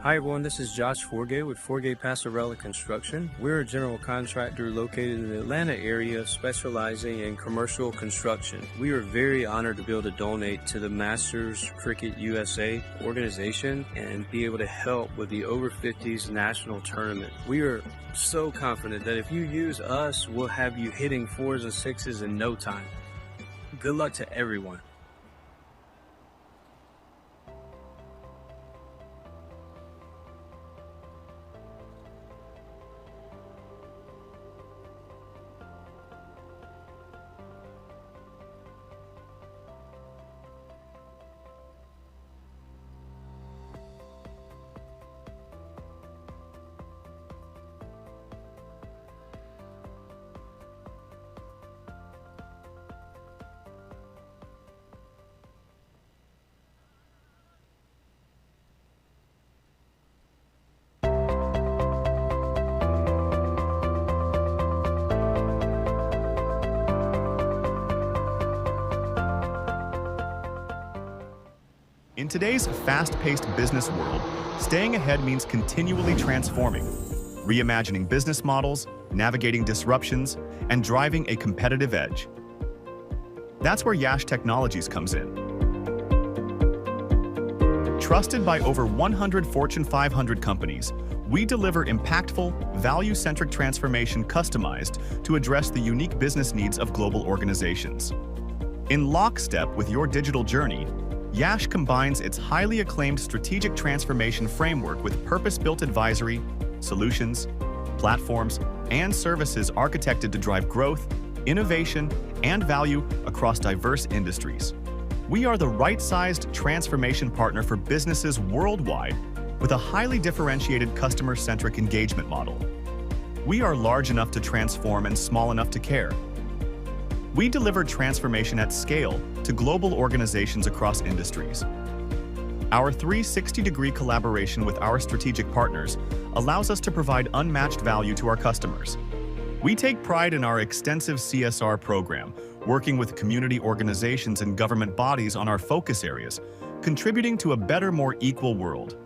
Hi everyone, this is Josh Forgay with Forgay Passarella Construction. We're a general contractor located in the Atlanta area specializing in commercial construction. We are very honored to be able to donate to the Masters Cricket USA organization and be able to help with the over 50s national tournament. We are so confident that if you use us, we'll have you hitting 4s and 6s in no time. Good luck to everyone. In today's fast-paced business world, staying ahead means continually transforming, reimagining business models, navigating disruptions, and driving a competitive edge. That's where Yash Technologies comes in. Trusted by over 100 Fortune 500 companies, we deliver impactful, value-centric transformation customized to address the unique business needs of global organizations. In lockstep with your digital journey, Yash combines its highly acclaimed strategic transformation framework with purpose-built advisory, solutions, platforms, and services architected to drive growth, innovation, and value across diverse industries. We are the right-sized transformation partner for businesses worldwide with a highly differentiated customer-centric engagement model. We are large enough to transform and small enough to care. We deliver transformation at scale to global organizations across industries. Our 360-degree collaboration with our strategic partners allows us to provide unmatched value to our customers. We take pride in our extensive CSR program, working with community organizations and government bodies on our focus areas, contributing to a better, more equal world.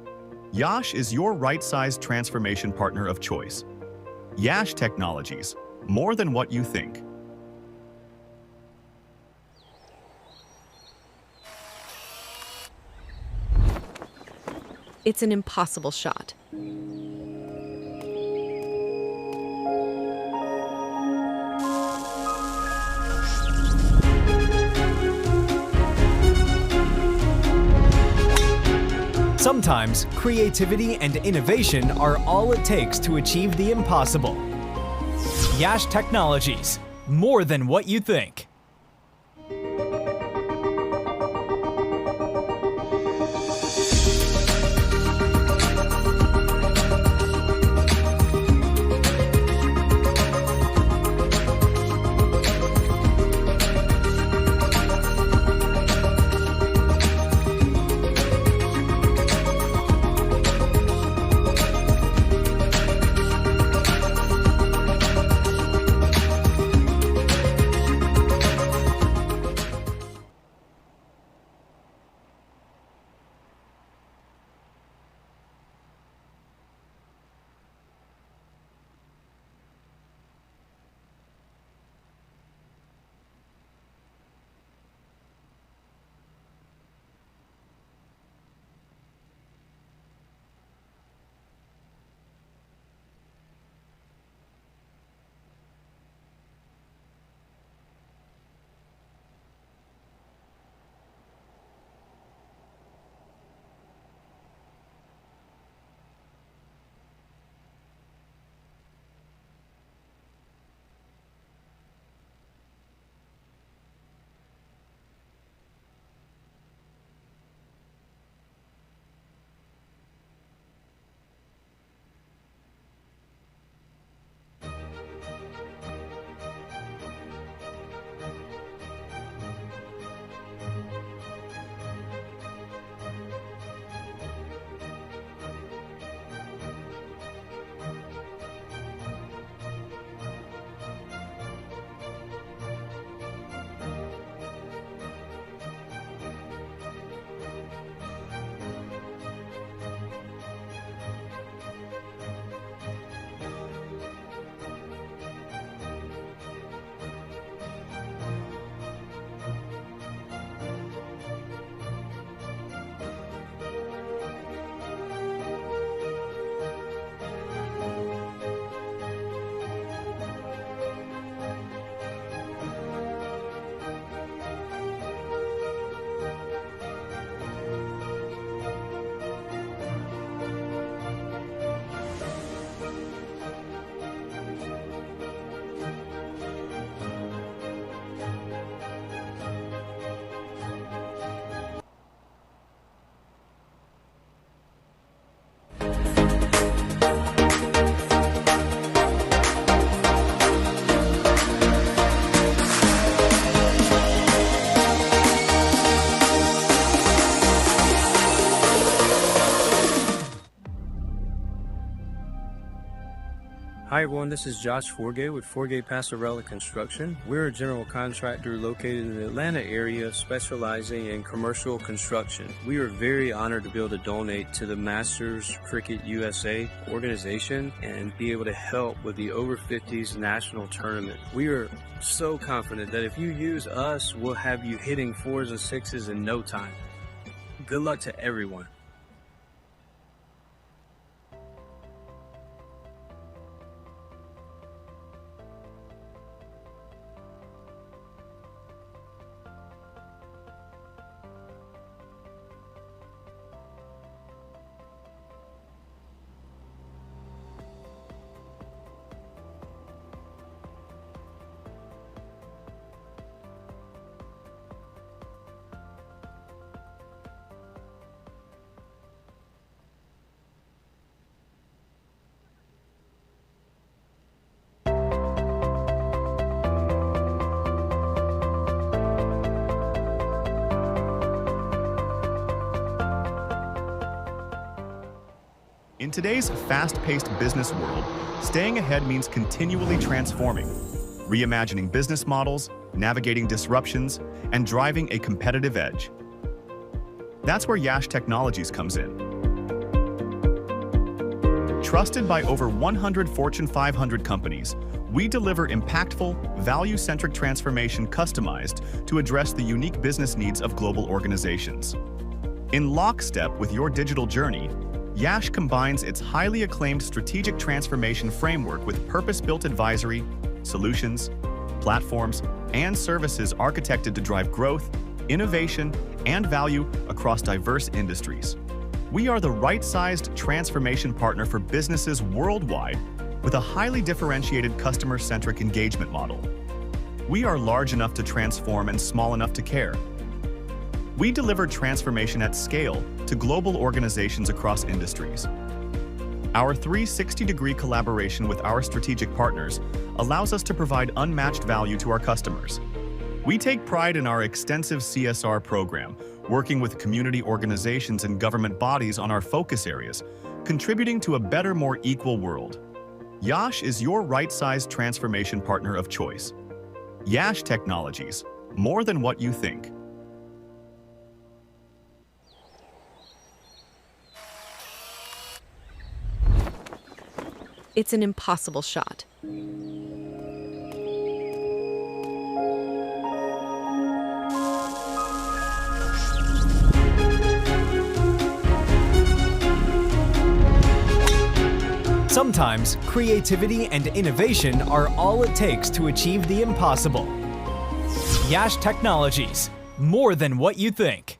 Yash is your right-sized transformation partner of choice. Yash Technologies, more than what you think. It's an impossible shot. Sometimes creativity and innovation are all it takes to achieve the impossible. Yash Technologies, more than what you think. Hi everyone, this is Josh Forgay with Forgay Passarella Construction. We're a general contractor located in the Atlanta area specializing in commercial construction. We are very honored to be able to donate to the Masters Cricket USA organization and be able to help with the over 50s national tournament. We are so confident that if you use us, we'll have you hitting 4s and 6s in no time. Good luck to everyone. In today's fast-paced business world, staying ahead means continually transforming, reimagining business models, navigating disruptions, and driving a competitive edge. That's where Yash Technologies comes in. Trusted by over 100 Fortune 500 companies, we deliver impactful, value-centric transformation customized to address the unique business needs of global organizations. In lockstep with your digital journey, Yash combines its highly acclaimed strategic transformation framework with purpose-built advisory, solutions, platforms, and services architected to drive growth, innovation, and value across diverse industries. We are the right-sized transformation partner for businesses worldwide with a highly differentiated customer-centric engagement model. We are large enough to transform and small enough to care. We deliver transformation at scale to global organizations across industries. Our 360-degree collaboration with our strategic partners allows us to provide unmatched value to our customers. We take pride in our extensive CSR program, working with community organizations and government bodies on our focus areas, contributing to a better, more equal world. Yash is your right-sized transformation partner of choice. Yash Technologies, more than what you think. It's an impossible shot. Sometimes creativity and innovation are all it takes to achieve the impossible. Yash Technologies, more than what you think.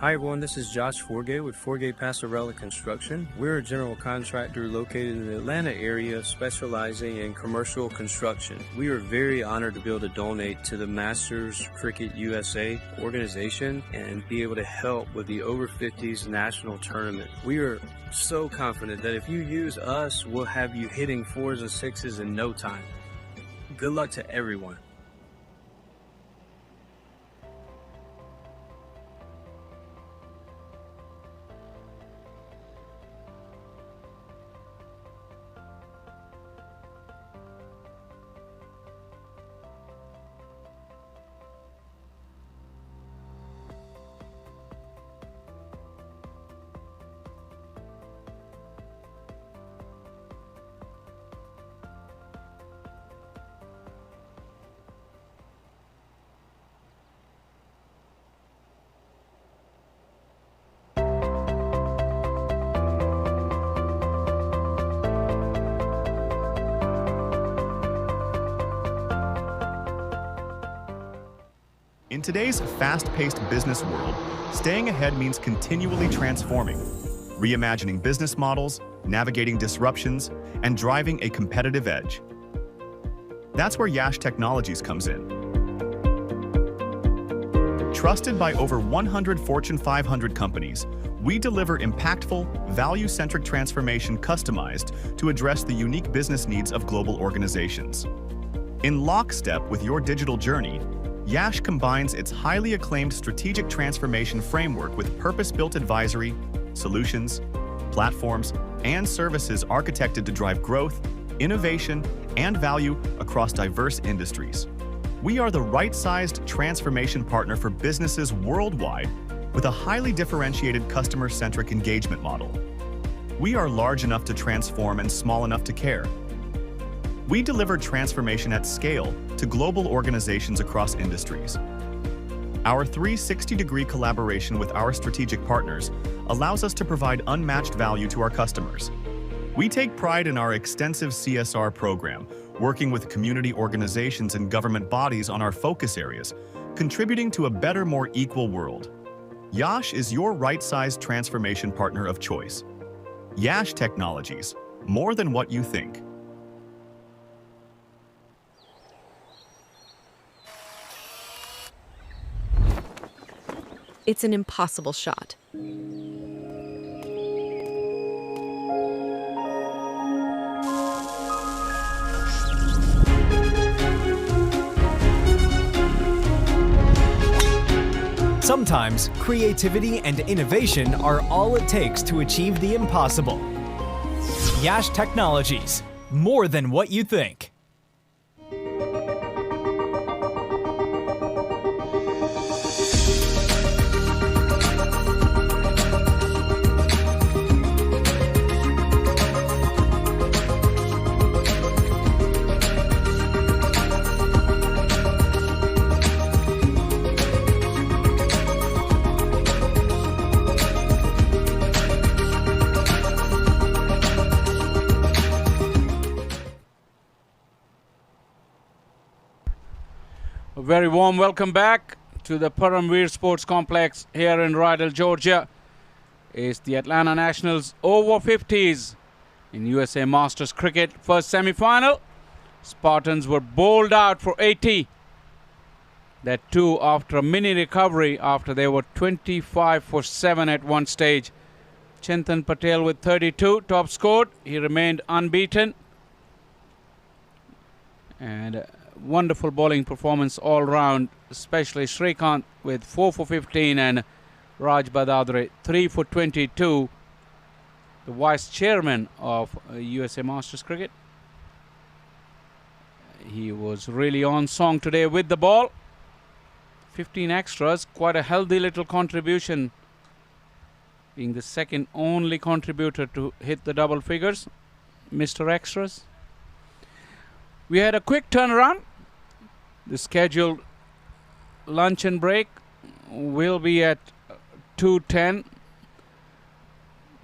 Hi everyone, this is Josh Forgay with Forgay Passarella Construction. We're a general contractor located in the Atlanta area specializing in commercial construction. We are very honored to be able to donate to the Masters Cricket USA organization and be able to help with the over 50s national tournament. We are so confident that if you use us, we'll have you hitting 4s and 6s in no time. Good luck to everyone. In today's fast-paced business world, staying ahead means continually transforming, reimagining business models, navigating disruptions, and driving a competitive edge. That's where Yash Technologies comes in. Trusted by over 100 Fortune 500 companies, we deliver impactful, value-centric transformation customized to address the unique business needs of global organizations. In lockstep with your digital journey, Yash combines its highly acclaimed strategic transformation framework with purpose-built advisory, solutions, platforms, and services architected to drive growth, innovation, and value across diverse industries. We are the right-sized transformation partner for businesses worldwide with a highly differentiated customer-centric engagement model. We are large enough to transform and small enough to care. We deliver transformation at scale to global organizations across industries. Our 360-degree collaboration with our strategic partners allows us to provide unmatched value to our customers. We take pride in our extensive CSR program, working with community organizations and government bodies on our focus areas, contributing to a better, more equal world. Yash is your right-sized transformation partner of choice. Yash Technologies, more than what you think. It's an impossible shot. Sometimes creativity and innovation are all it takes to achieve the impossible. Yash Technologies, more than what you think. A very warm welcome back to the Paramveer Sports Complex here in Rydell, Georgia. It's the Atlanta Nationals over 50s in USA Masters Cricket first semi-final. Spartans were bowled out for 80. That too after a mini recovery after they were 25 for 7 at one stage. Chintan Patel with 32 top scored. He remained unbeaten. And wonderful bowling performance all round, especially Shrikant with 4 for 15 and Raj Badadre 3 for 22, the vice chairman of USA Masters Cricket. He was really on song today with the ball. 15 extras, quite a healthy little contribution, being the second only contributor to hit the double figures, Mr. Extras. We had a quick turnaround. The scheduled luncheon break will be at 2:10.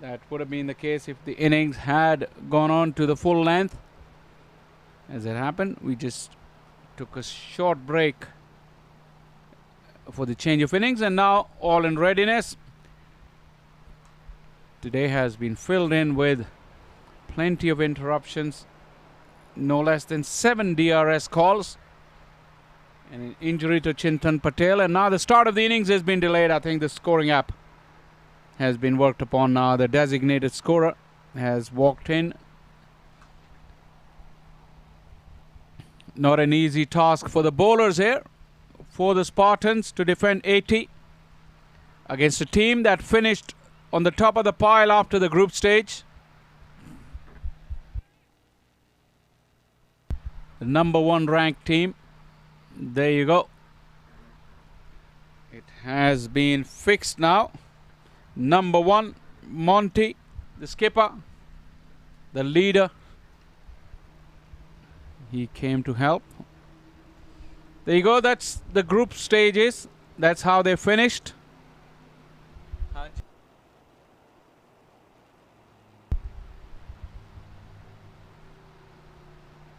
That would have been the case if the innings had gone on to the full length. As it happened, we just took a short break for the change of innings, and now all in readiness. today has been filled in with plenty of interruptions, no less than 7 DRS calls, and an injury to Chintan Patel. And now the start of the innings has been delayed. I think the scoring app has been worked upon now. The designated scorer has walked in. Not an easy task for the bowlers here, for the Spartans to defend 80 against a team that finished on the top of the pile after the group stage. The number 1 ranked team. There you go. It has been fixed now. Number 1, Monty, the skipper, the leader. He came to help. There you go. That's the group stages. That's how they finished.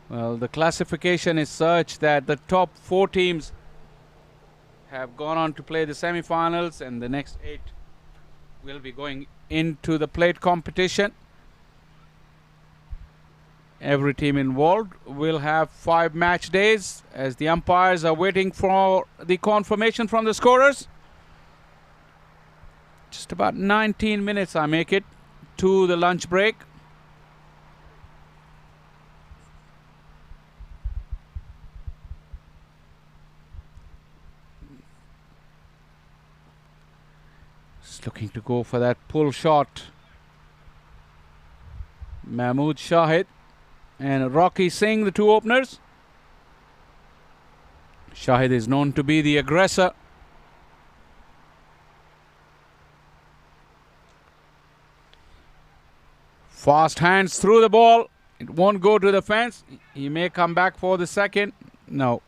Well, the classification is such that the top 4 teams have gone on to play the semifinals, and the next 8 will be going into the plate competition. Every team involved will have 5 match days as the umpires are waiting for the confirmation from the scorers. Just about 19 minutes I make it to the lunch break. Just looking to go for that pull shot. Mahmood Shahid and Rocky Singh, the 2 openers. Shahid is known to be the aggressor. Fast hands through the ball. It won't go to the fence. He may come back for the second. No.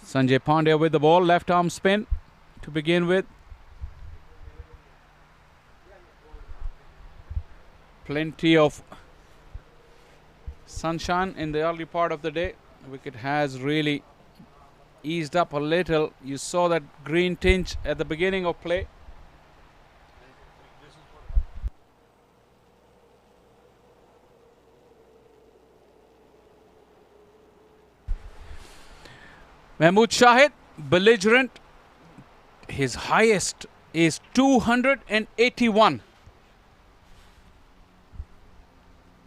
Sanjay Pandya with the ball, left arm spin to begin with. Plenty of sunshine in the early part of the day. The wicket has really eased up a little. You saw that green tinge at the beginning of play. Mahmood Shahid, belligerent. His highest is 281.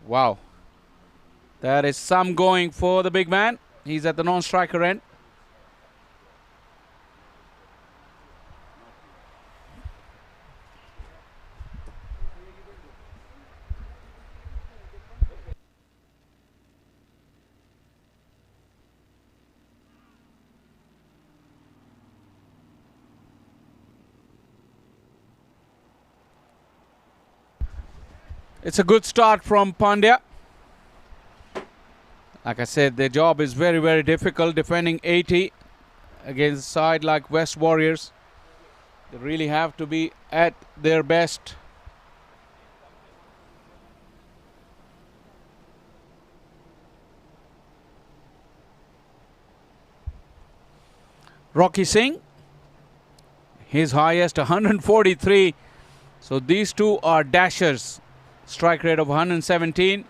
Wow. That is some going for the big man. He's at the non-striker end. It's a good start from Pandya. Like I said, their job is very, very difficult, defending 80 against a side like West Warriors. They really have to be at their best. Rocky Singh, his highest 143. So these two are dashers. Strike rate of 117.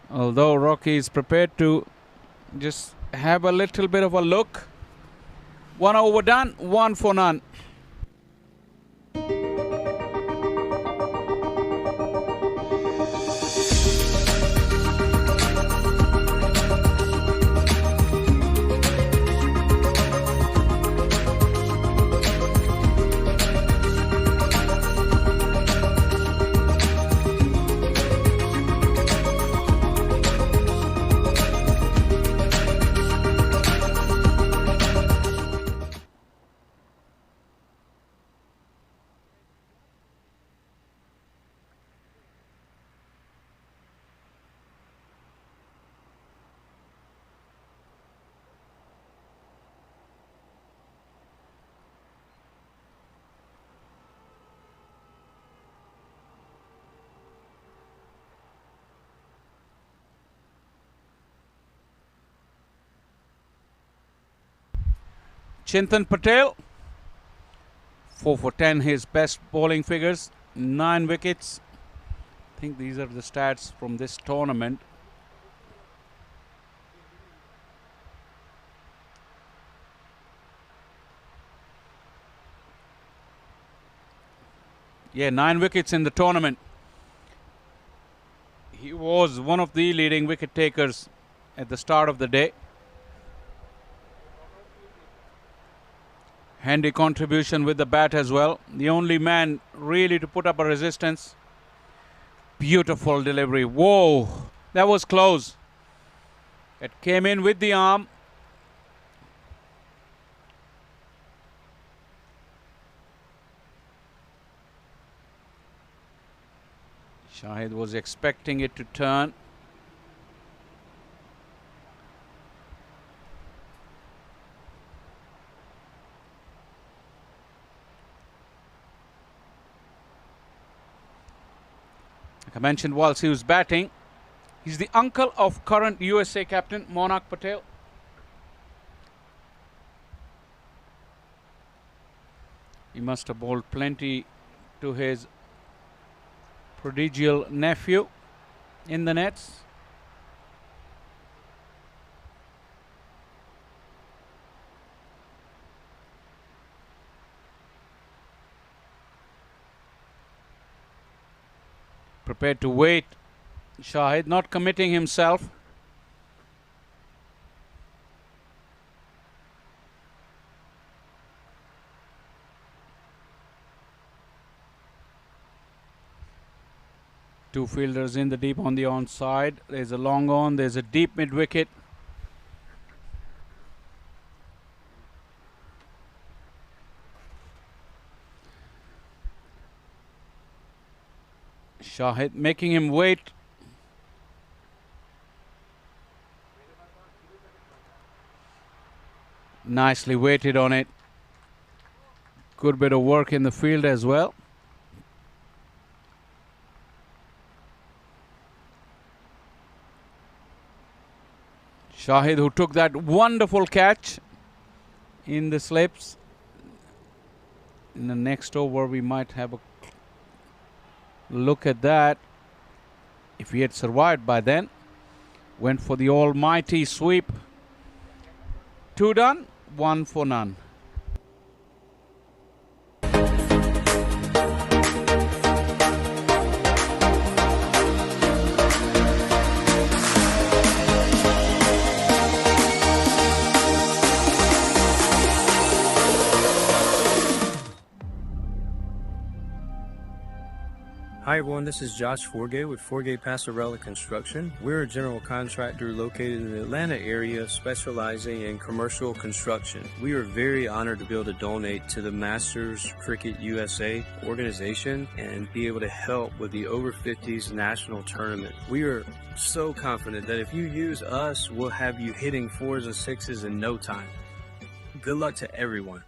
Although Rocky is prepared to just have a little bit of a look. 1 over done, 1 for none. Chintan Patel, 4 for 10, his best bowling figures, 9 wickets. I think these are the stats from this tournament. Yeah, 9 wickets in the tournament. He was one of the leading wicket takers at the start of the day. Handy contribution with the bat as well. The only man really to put up a resistance. Beautiful delivery. Whoa, that was close. It came in with the arm. Shahid was expecting it to turn. Like I mentioned whilst he was batting, he's the uncle of current USA captain Monarch Patel. He must have bowled plenty to his prodigal nephew in the nets. Prepared to wait. Shahid not committing himself. Two fielders in the deep on the onside. There's a long on. There's a deep mid wicket. Shahid making him wait. Nicely waited on it. Good bit of work in the field as well. Shahid, who took that wonderful catch in the slips. In the next over, we might have a look at that. If he had survived by then. Went for the almighty sweep. 2 done, 1 for none. Hi everyone, this is Josh Forgay with Forgay Passarella Construction. We're a general contractor located in the Atlanta area specializing in commercial construction. We are very honored to be able to donate to the Masters Cricket USA organization and be able to help with the over 50s national tournament. We are so confident that if you use us, we'll have you hitting 4s and 6s in no time. Good luck to everyone.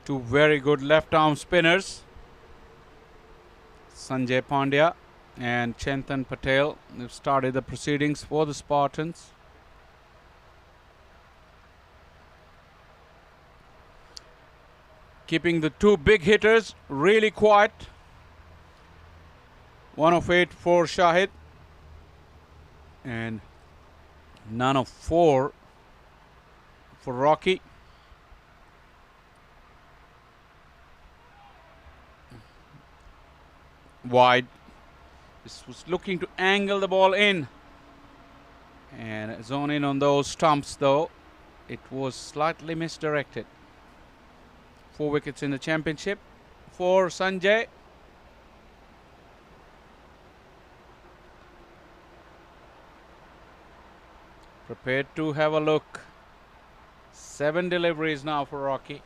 Two very good left arm spinners, Sanjay Pandya and Chintan Patel. They've started the proceedings for the Spartans. Keeping the two big hitters really quiet. 1 of 8 for Shahid and none of 4 for Rocky. Wide. This was looking to angle the ball in and zone in on those stumps, though it was slightly misdirected. 4 wickets in the championship for Sanjay. Prepared to have a look. 7 deliveries now for Rocky.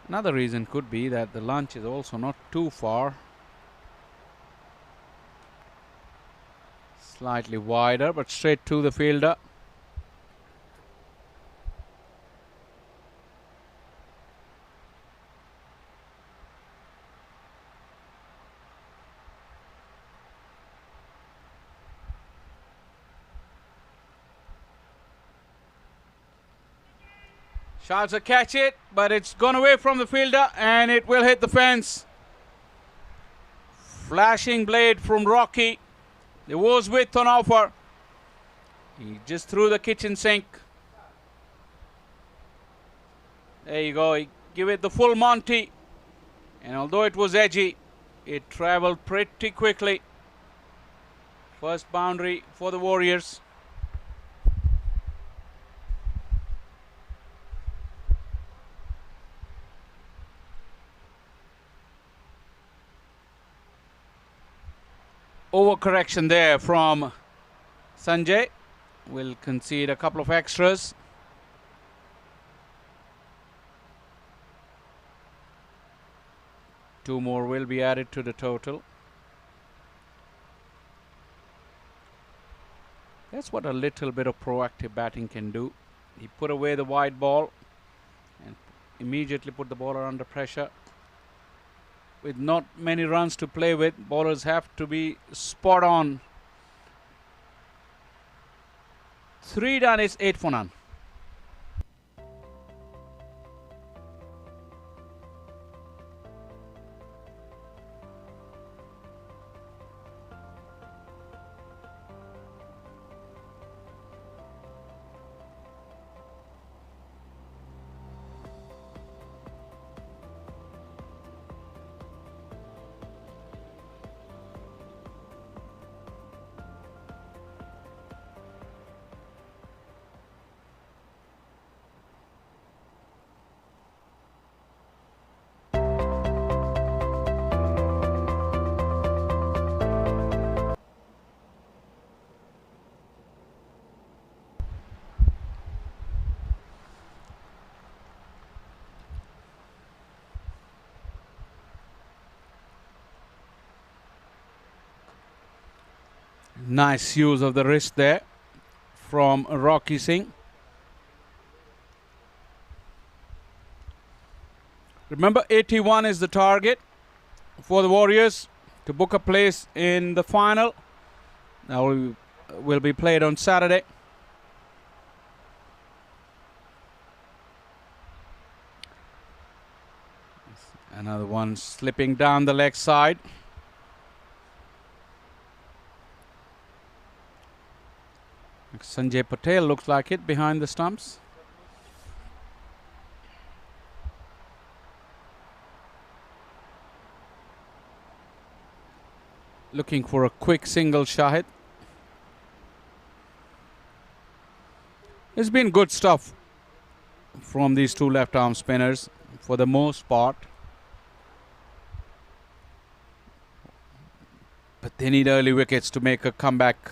Another reason could be that the lunch is also not too far. Slightly wider, but straight to the fielder. Tries to catch it, but it's gone away from the fielder and it will hit the fence. Flashing blade from Rocky. There was width on offer. He just threw the kitchen sink. There you go. He give it the full Monty. And although it was edgy, it traveled pretty quickly. First boundary for the Warriors. Overcorrection there from Sanjay. Will concede a couple of extras. Two more will be added to the total. That's what a little bit of proactive batting can do. He put away the wide ball and immediately put the bowler under pressure. With not many runs to play with, bowlers have to be spot on. 3 done is 8 for none. Nice use of the wrist there from Rocky Singh. Remember, 81 is the target for the Warriors to book a place in the final. Now will be played on Saturday. Another one slipping down the leg side. Sanjay Patel looks like it behind the stumps. Looking for a quick single, Shahid. It's been good stuff from these two left arm spinners for the most part. But they need early wickets to make a comeback.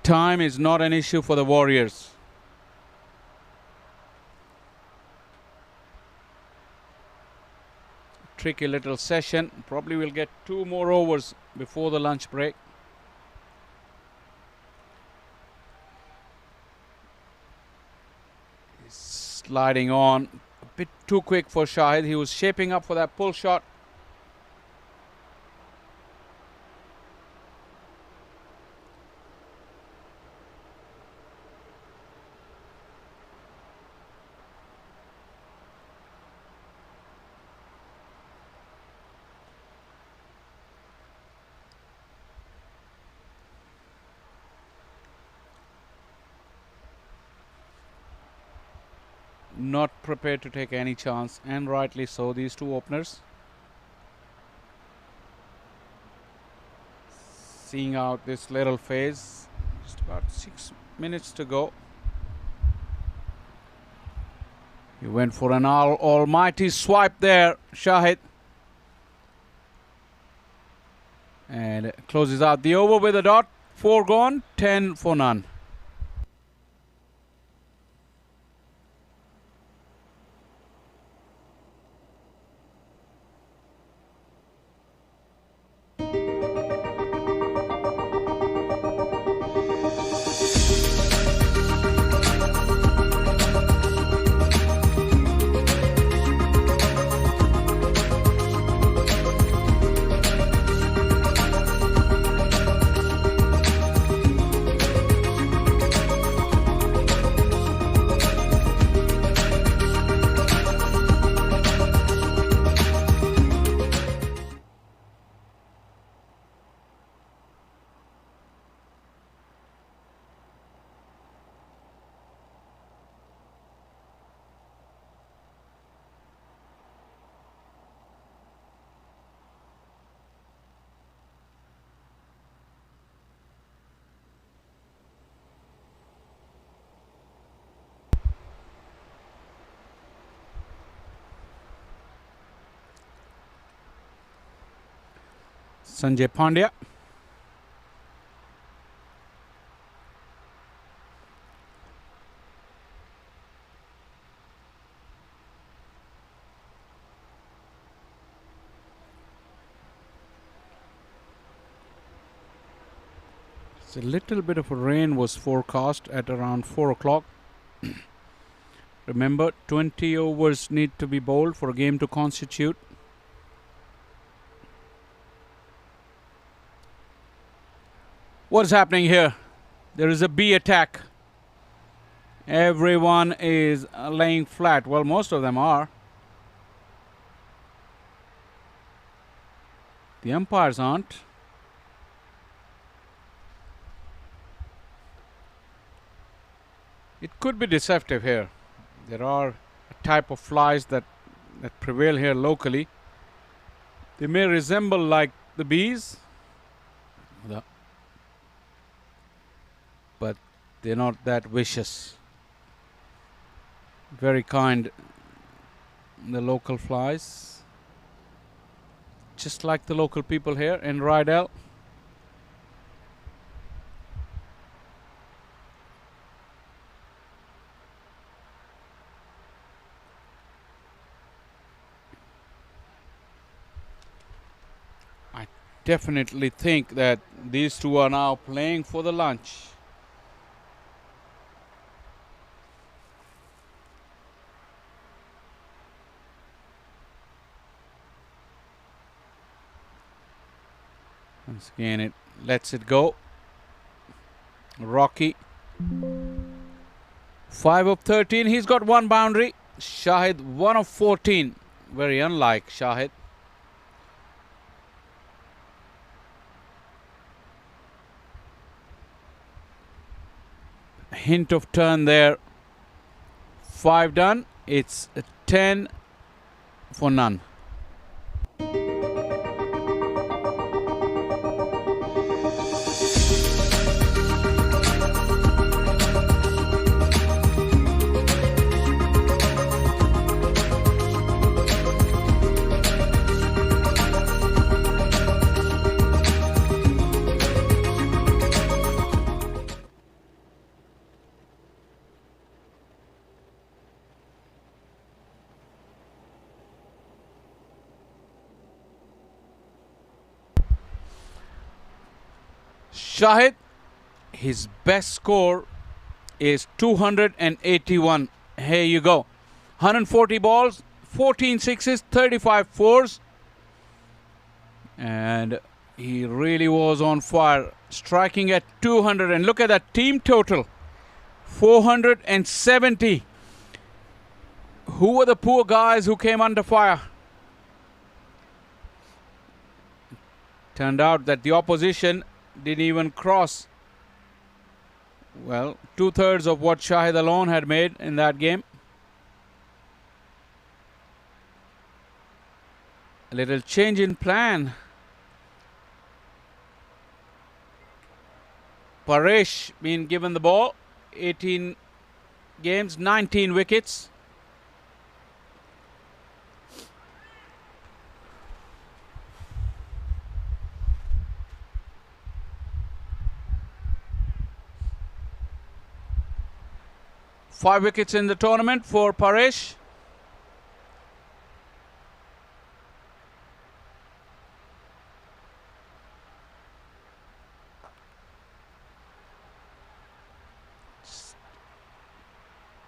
Time is not an issue for the Warriors. Tricky little session. Probably will get 2 more overs before the lunch break. He's sliding on. A bit too quick for Shahid. He was shaping up for that pull shot. Not prepared to take any chance, and rightly so, these two openers. Seeing out this little phase. Just about 6 minutes to go. He went for an almighty swipe there, Shahid. And closes out the over with a dot. 4 gone, 10 for none. Sanjay Pandya. A little bit of a rain was forecast at around 4 o'clock. Remember, 20 overs need to be bowled for a game to constitute. What's happening here? There is a B attack. Everyone is laying flat. Well, most of them are. The umpires aren't. It could be deceptive here. There are a type of flies that prevail here locally. They may resemble like the bees, but they're not that vicious. Very kind, the local flies. Just like the local people here in Rydell. Definitely think that these two are now playing for the lunch. Once again, it lets it go. Rocky. 5 of 13. He's got one boundary. Shahid 1 of 14. Very unlike Shahid. Hint of turn there. 5 done. It's a 10 for none. Shahid, his best score is 281. Here you go. 140 balls, 14 sixes, 35 fours. And he really was on fire, striking at 200. And look at that team total, 470. Who were the poor guys who came under fire? Turned out that the opposition didn't even cross, well, 2/3 of what Shahid alone had made in that game. A little change in plan. Paresh being given the ball. 18 games, 19 wickets. Five wickets in the tournament for Paresh.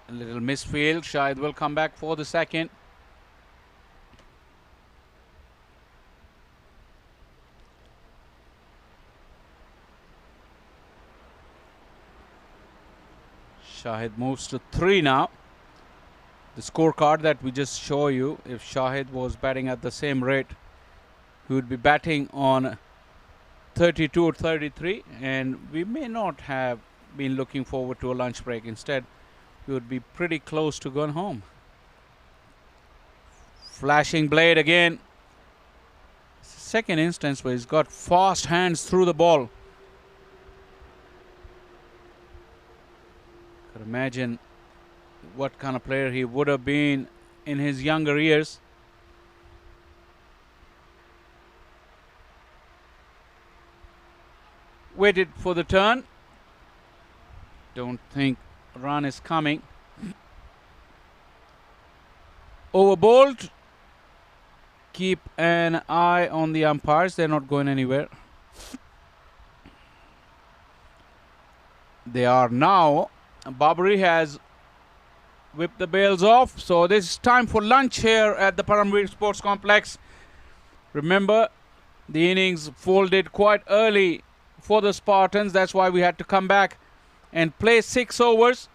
A little misfield. Shahid will come back for the second. Shahid moves to 3 now. The scorecard that we just show you, if Shahid was batting at the same rate, he would be batting on 32 or 33, and we may not have been looking forward to a lunch break. Instead, we would be pretty close to going home. Flashing blade again. It's the second instance where he's got fast hands through the ball. Could imagine what kind of player he would have been in his younger years. waited for the turn. Don't think run is coming. Over bowled. Keep an eye on the umpires. They're not going anywhere. They are now. Babri has whipped the bails off. So this is time for lunch here at the Paramveer Sports Complex. Remember, the innings folded quite early for the Spartans. That's why we had to come back and play 6 overs.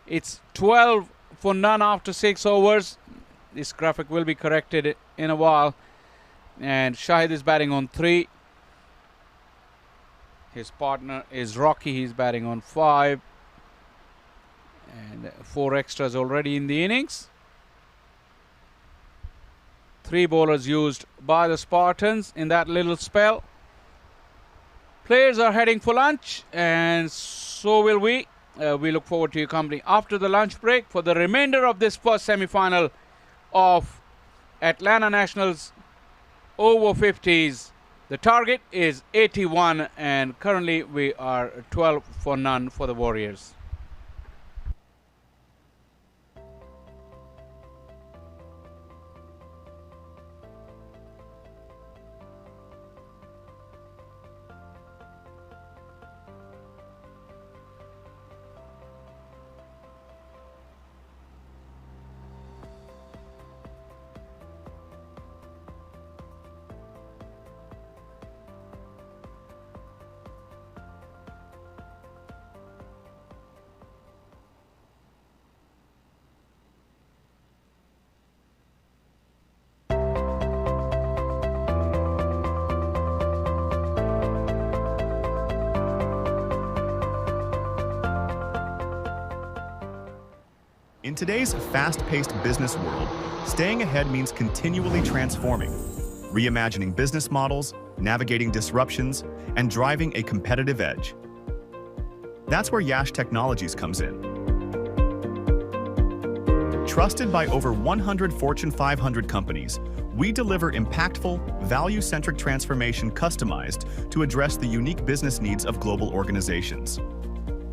It's 12 for none after 6 overs. This graphic will be corrected in a while. And Shahid is batting on 3. His partner is Rocky. He's batting on 5. And 4 extras already in the innings. 3 bowlers used by the Spartans in that little spell. Players are heading for lunch, and so will we. We look forward to your company after the lunch break for the remainder of this first semi-final of Atlanta Nationals over 50s. The target is 81, and currently we are 12 for none for the Warriors. In today's fast-paced business world, staying ahead means continually transforming, reimagining business models, navigating disruptions, and driving a competitive edge. That's where Yash Technologies comes in. Trusted by over 100 Fortune 500 companies, we deliver impactful, value-centric transformation customized to address the unique business needs of global organizations.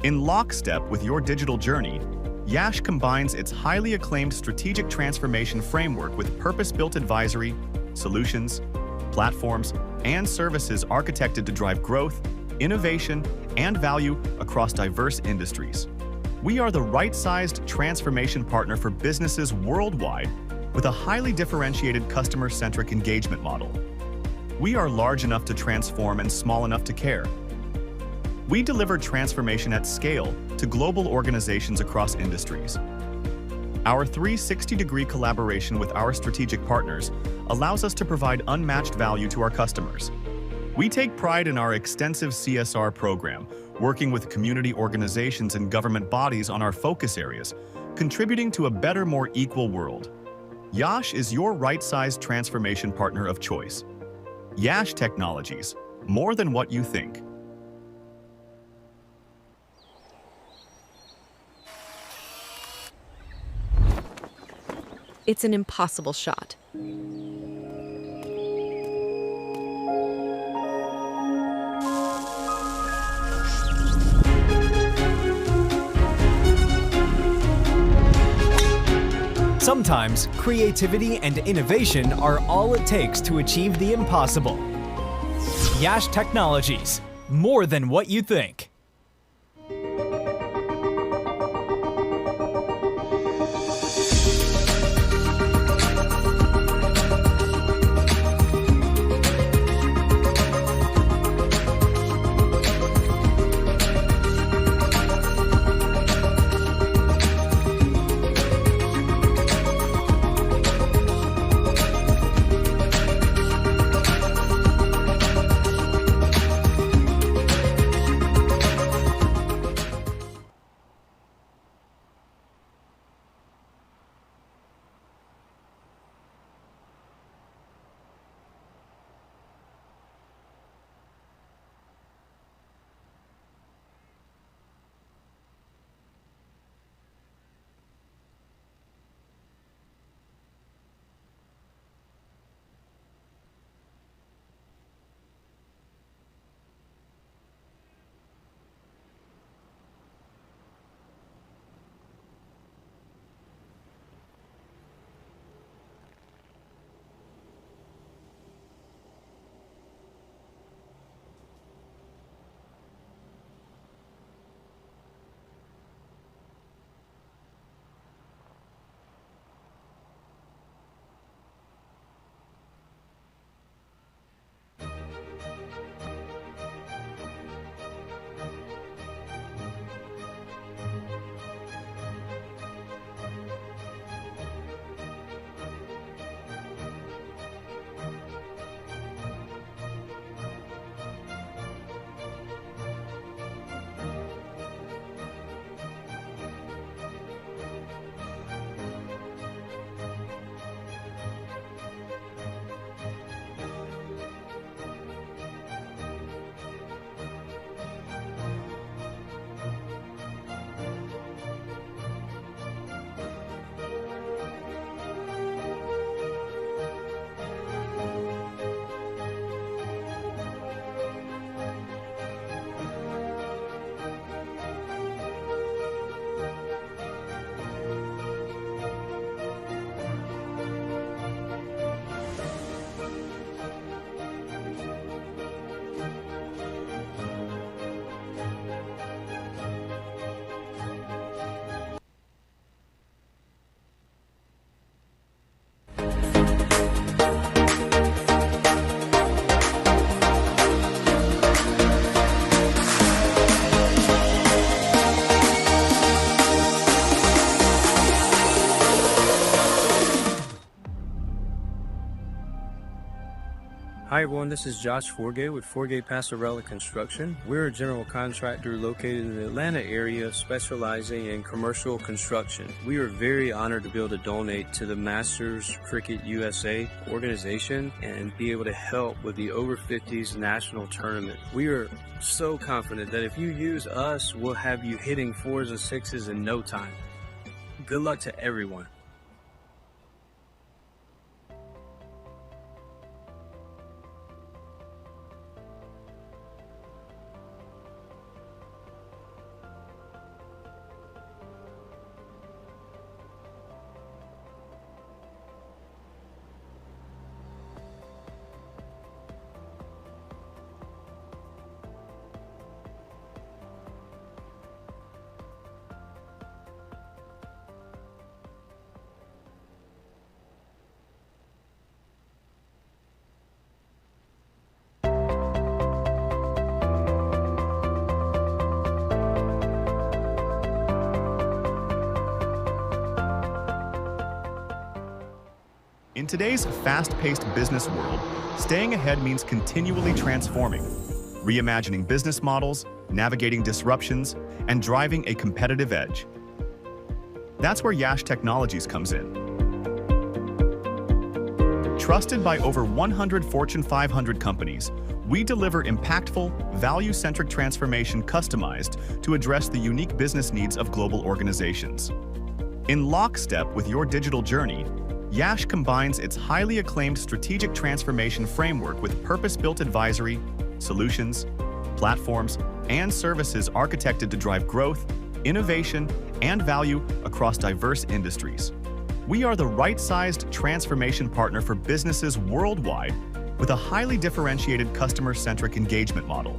In lockstep with your digital journey, Yash combines its highly acclaimed strategic transformation framework with purpose-built advisory, solutions, platforms, and services architected to drive growth, innovation, and value across diverse industries. We are the right-sized transformation partner for businesses worldwide with a highly differentiated customer-centric engagement model. We are large enough to transform and small enough to care. We deliver transformation at scale to global organizations across industries. Our 360-degree collaboration with our strategic partners allows us to provide unmatched value to our customers. We take pride in our extensive CSR program, working with community organizations and government bodies on our focus areas, contributing to a better, more equal world. Yash is your right-sized transformation partner of choice. Yash Technologies, more than what you think. It's an impossible shot. Sometimes creativity and innovation are all it takes to achieve the impossible. Yash Technologies, more than what you think. Hi everyone, this is Josh Forgay with Forgay Passarella Construction. We're a general contractor located in the Atlanta area specializing in commercial construction. We are very honored to be able to donate to the Masters Cricket USA organization and be able to help with the over 50s national tournament. We are so confident that if you use us, we'll have you hitting 4s and 6s in no time. Good luck to everyone. In today's fast-paced business world, staying ahead means continually transforming, reimagining business models, navigating disruptions, and driving a competitive edge. That's where Yash Technologies comes in. Trusted by over 100 Fortune 500 companies, we deliver impactful, value-centric transformation customized to address the unique business needs of global organizations. In lockstep with your digital journey, Yash combines its highly acclaimed strategic transformation framework with purpose-built advisory, solutions, platforms, and services architected to drive growth, innovation, and value across diverse industries. We are the right-sized transformation partner for businesses worldwide with a highly differentiated customer-centric engagement model.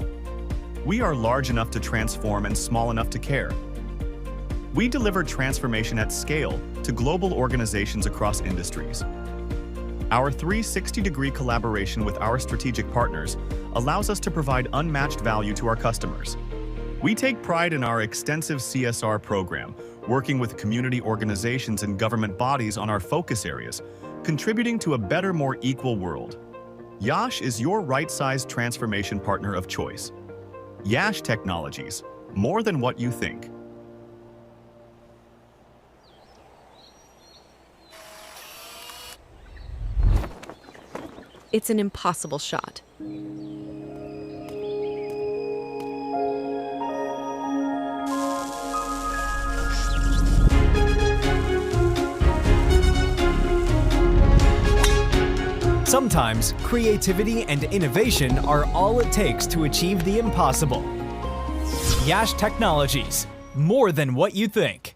We are large enough to transform and small enough to care. We deliver transformation at scale to global organizations across industries. Our 360-degree collaboration with our strategic partners allows us to provide unmatched value to our customers. We take pride in our extensive CSR program, working with community organizations and government bodies on our focus areas, contributing to a better, more equal world. Yash is your right-sized transformation partner of choice. Yash Technologies, more than what you think. It's an impossible shot. Sometimes creativity and innovation are all it takes to achieve the impossible. Yash Technologies, more than what you think.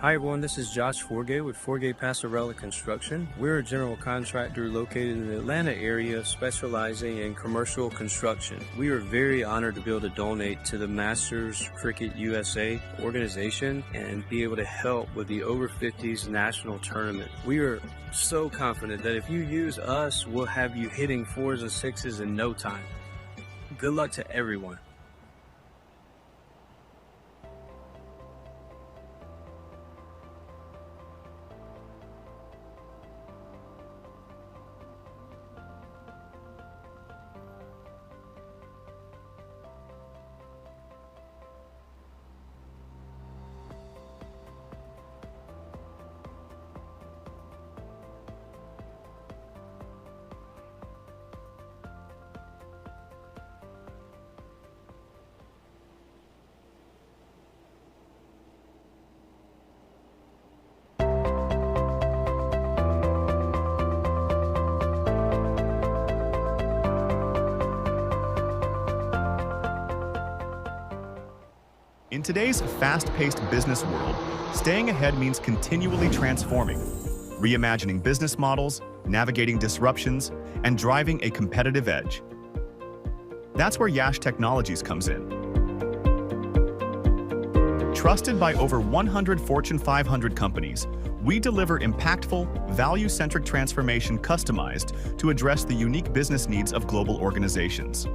Hi everyone, this is Josh Forgay with Forgay Passarella Construction. We're a general contractor located in the Atlanta area specializing in commercial construction. We are very honored to be able to donate to the Masters Cricket USA organization and be able to help with the over 50s national tournament. We are so confident that if you use us, we'll have you hitting 4s and 6s in no time. Good luck to everyone. In today's fast-paced business world, staying ahead means continually transforming, reimagining business models, navigating disruptions, and driving a competitive edge. That's where Yash Technologies comes in. Trusted by over 100 Fortune 500 companies, we deliver impactful, value-centric transformation customized to address the unique business needs of global organizations.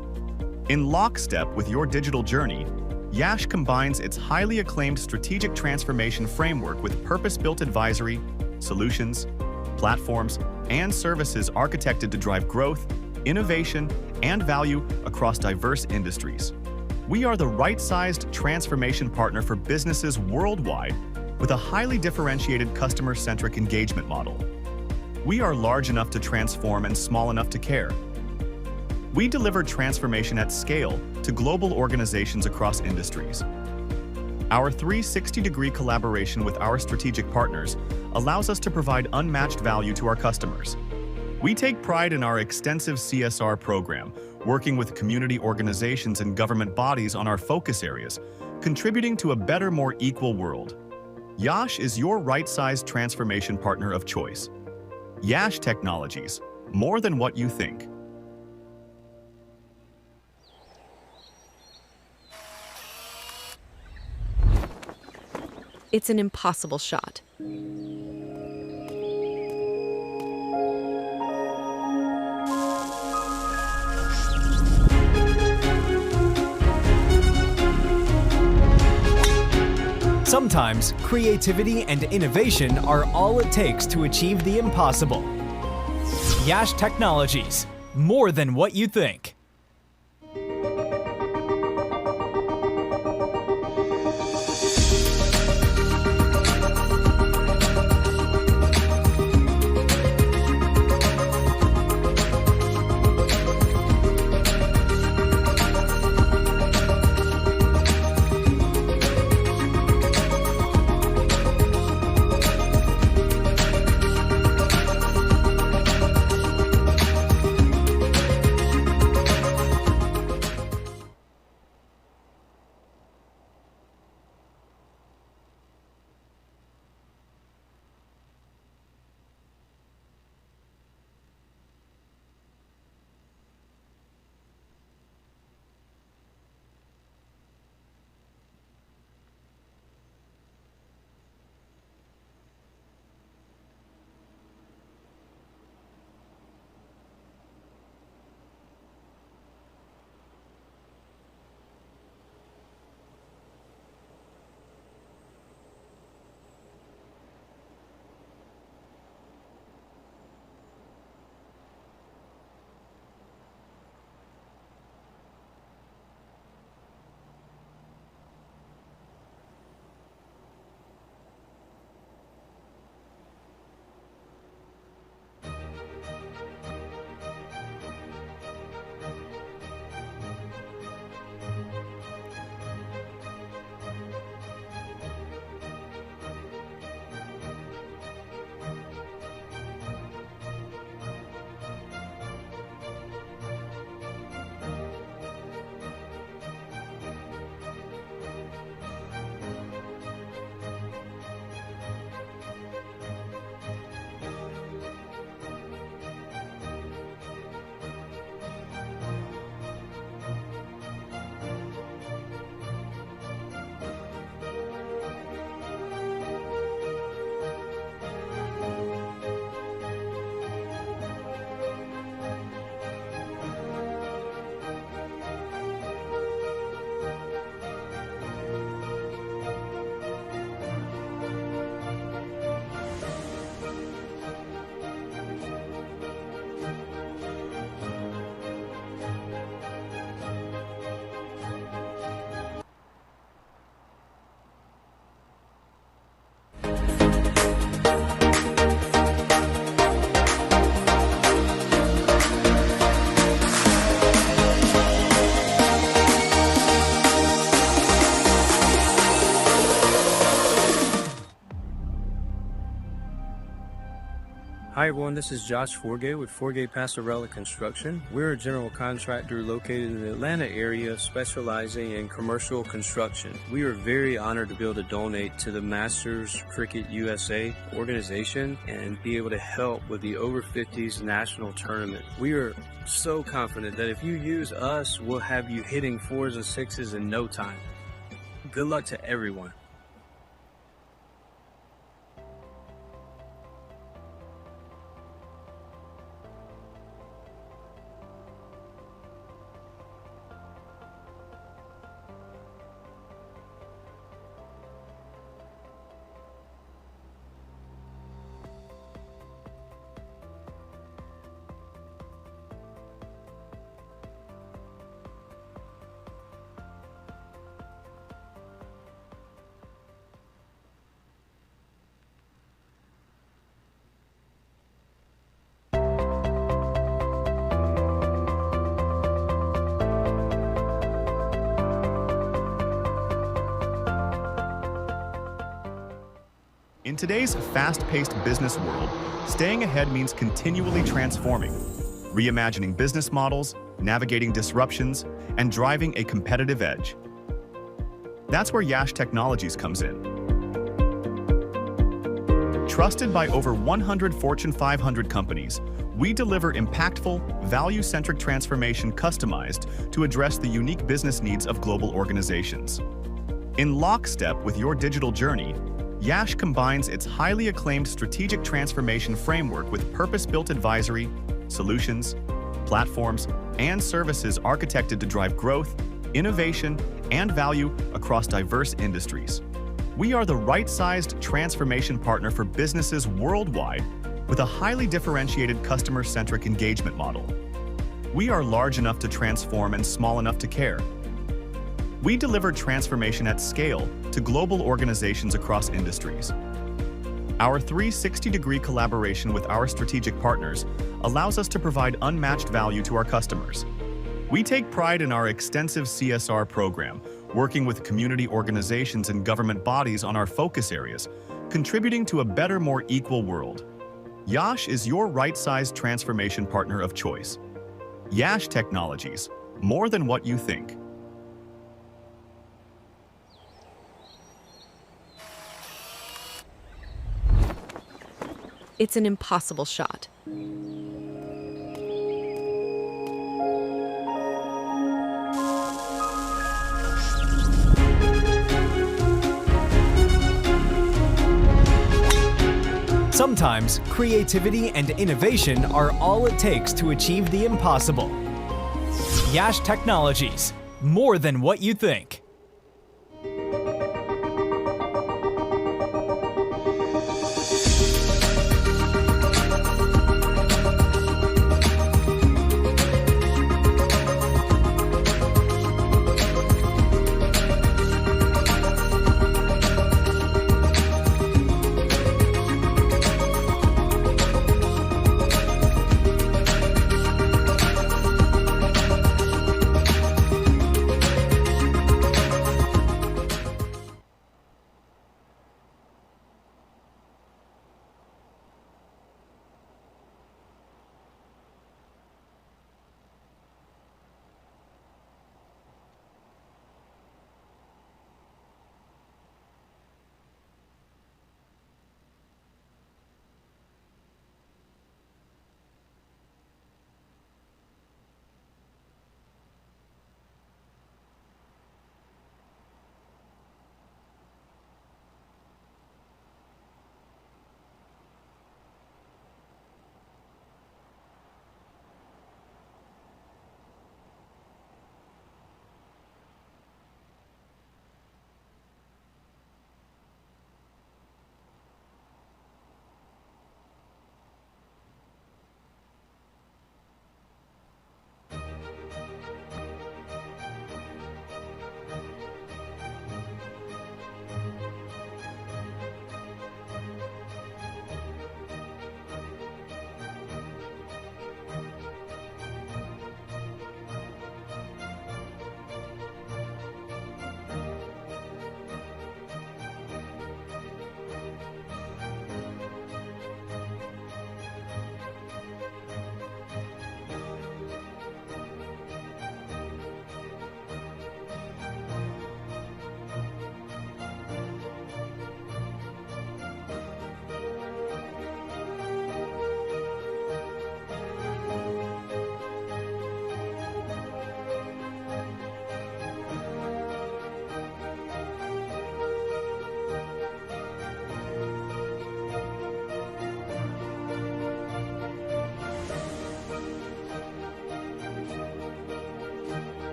In lockstep with your digital journey, Yash combines its highly acclaimed strategic transformation framework with purpose-built advisory, solutions, platforms, and services architected to drive growth, innovation, and value across diverse industries. We are the right-sized transformation partner for businesses worldwide with a highly differentiated customer-centric engagement model. We are large enough to transform and small enough to care. We deliver transformation at scale to global organizations across industries. Our 360-degree collaboration with our strategic partners allows us to provide unmatched value to our customers. We take pride in our extensive CSR program, working with community organizations and government bodies on our focus areas, contributing to a better, more equal world. Yash is your right-sized transformation partner of choice. Yash Technologies, more than what you think. It's an impossible shot. Sometimes creativity and innovation are all it takes to achieve the impossible. Yash Technologies, more than what you think. Hi everyone, this is Josh Forgay with Forgay Passarella Construction. We're a general contractor located in the Atlanta area specializing in commercial construction. We are very honored to be able to donate to the Masters Cricket USA organization and be able to help with the over 50s national tournament. We are so confident that if you use us, we'll have you hitting 4s and 6s in no time. Good luck to everyone. In today's fast-paced business world, staying ahead means continually transforming, reimagining business models, navigating disruptions, and driving a competitive edge. That's where Yash Technologies comes in. Trusted by over 100 Fortune 500 companies, we deliver impactful, value-centric transformation customized to address the unique business needs of global organizations. In lockstep with your digital journey, Yash combines its highly acclaimed strategic transformation framework with purpose-built advisory, solutions, platforms, and services architected to drive growth, innovation, and value across diverse industries. We are the right-sized transformation partner for businesses worldwide with a highly differentiated customer-centric engagement model. We are large enough to transform and small enough to care. We deliver transformation at scale to global organizations across industries. Our 360-degree collaboration with our strategic partners allows us to provide unmatched value to our customers. We take pride in our extensive CSR program, working with community organizations and government bodies on our focus areas, contributing to a better, more equal world. Yash is your right-sized transformation partner of choice. Yash Technologies, more than what you think. It's an impossible shot. Sometimes creativity and innovation are all it takes to achieve the impossible. Yash Technologies, more than what you think.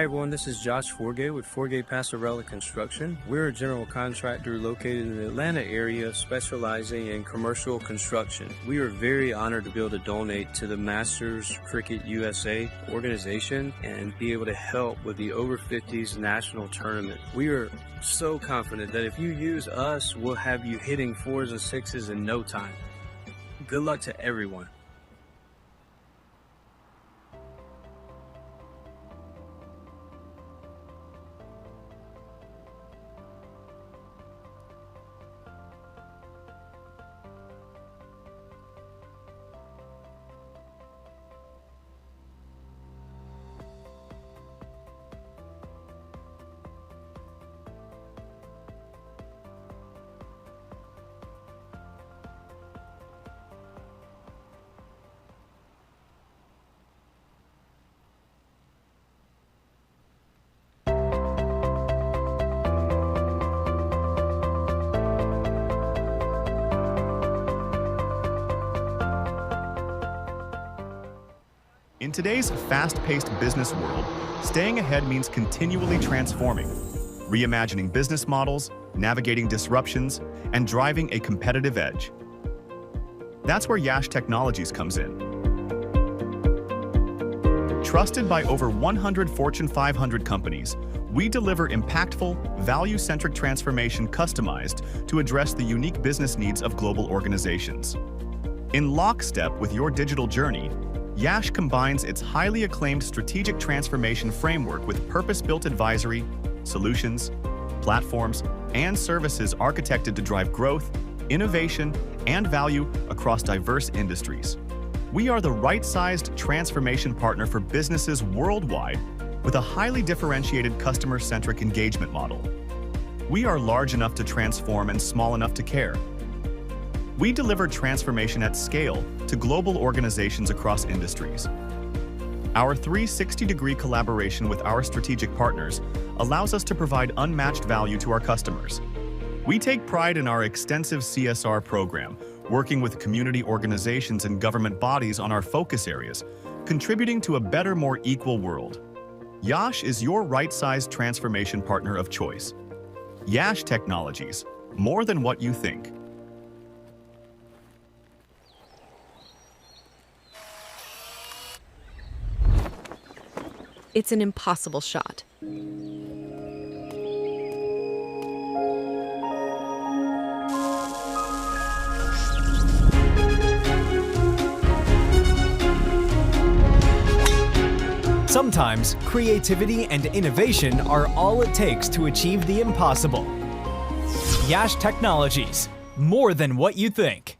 Hi everyone, this is Josh Forgay with Forgay Passarella Construction. We're a general contractor located in the Atlanta area specializing in commercial construction. We are very honored to be able to donate to the Masters Cricket USA organization and be able to help with the over 50s national tournament. We are so confident that if you use us, we'll have you hitting 4s and 6s in no time. Good luck to everyone. In today's fast-paced business world, staying ahead means continually transforming, reimagining business models, navigating disruptions, and driving a competitive edge. That's where Yash Technologies comes in. Trusted by over 100 Fortune 500 companies, we deliver impactful, value-centric transformation customized to address the unique business needs of global organizations. In lockstep with your digital journey, Yash combines its highly acclaimed strategic transformation framework with purpose-built advisory, solutions, platforms, and services architected to drive growth, innovation, and value across diverse industries. We are the right-sized transformation partner for businesses worldwide with a highly differentiated customer-centric engagement model. We are large enough to transform and small enough to care. We deliver transformation at scale to global organizations across industries. Our 360-degree collaboration with our strategic partners allows us to provide unmatched value to our customers. We take pride in our extensive CSR program, working with community organizations and government bodies on our focus areas, contributing to a better, more equal world. Yash is your right-sized transformation partner of choice. Yash Technologies, more than what you think. It's an impossible shot. Sometimes creativity and innovation are all it takes to achieve the impossible. Yash Technologies, more than what you think.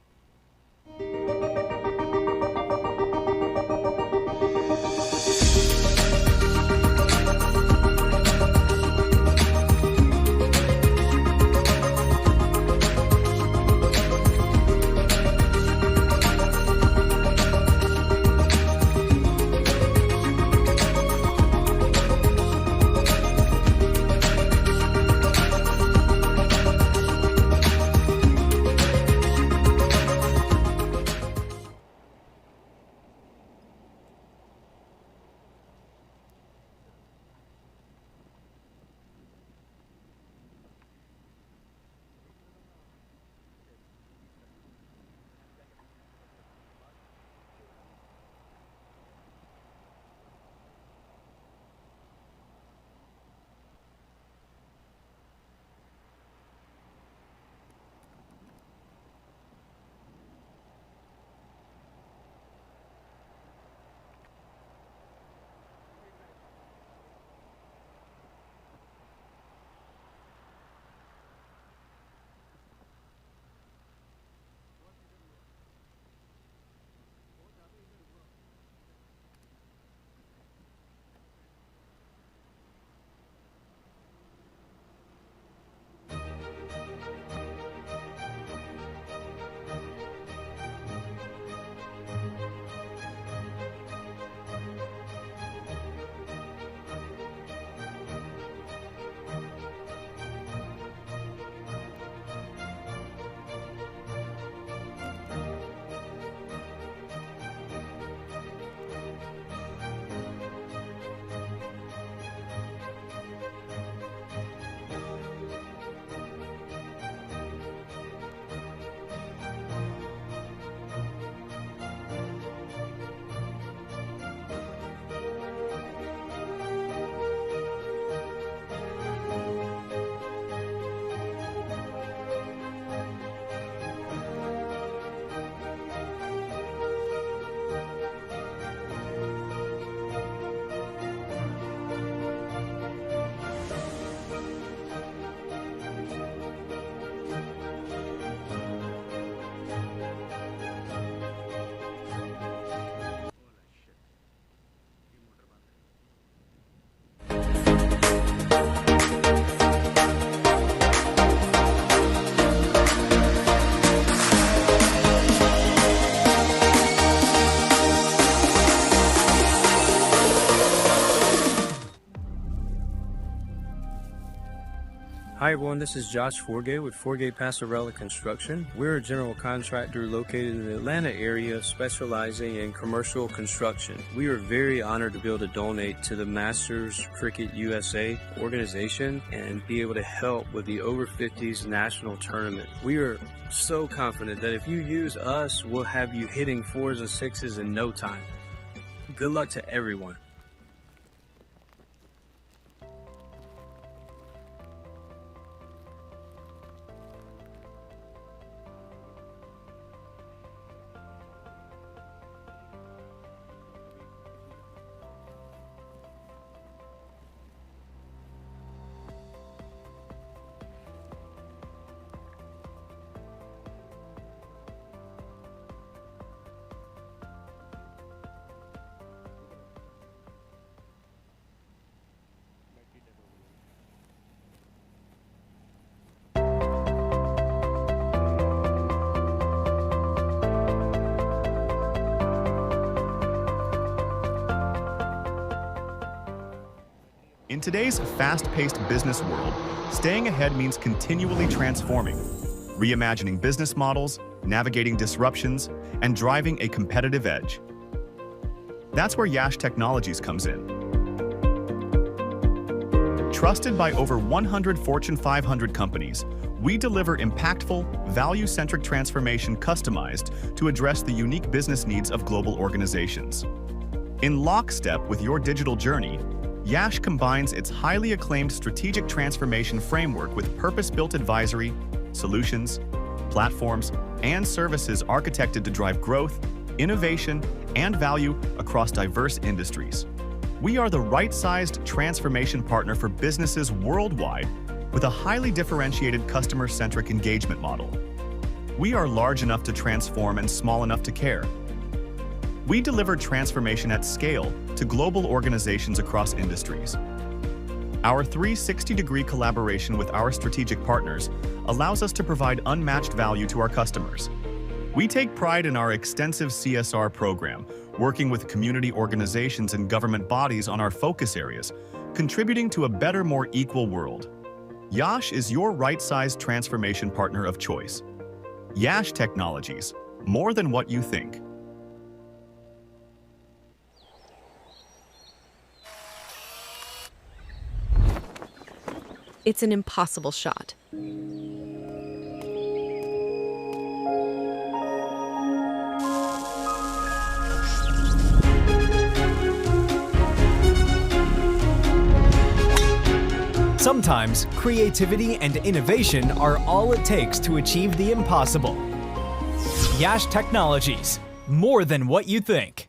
Hi everyone, this is Josh Forgay with Forgay Passarella Construction. We're a general contractor located in the Atlanta area specializing in commercial construction. We are very honored to be able to donate to the Masters Cricket USA organization and be able to help with the over 50s national tournament. We are so confident that if you use us, we'll have you hitting 4s and 6s in no time. Good luck to everyone. In today's fast-paced business world, staying ahead means continually transforming, reimagining business models, navigating disruptions, and driving a competitive edge. That's where Yash Technologies comes in. Trusted by over 100 Fortune 500 companies, we deliver impactful, value-centric transformation customized to address the unique business needs of global organizations. In lockstep with your digital journey, Yash combines its highly acclaimed strategic transformation framework with purpose-built advisory, solutions, platforms, and services architected to drive growth, innovation, and value across diverse industries. We are the right-sized transformation partner for businesses worldwide with a highly differentiated customer-centric engagement model. We are large enough to transform and small enough to care. We deliver transformation at scale to global organizations across industries. Our 360-degree collaboration with our strategic partners allows us to provide unmatched value to our customers. We take pride in our extensive CSR program, working with community organizations and government bodies on our focus areas, contributing to a better, more equal world. Yash is your right-sized transformation partner of choice. Yash Technologies, more than what you think. It's an impossible shot. Sometimes creativity and innovation are all it takes to achieve the impossible. Yash Technologies, more than what you think.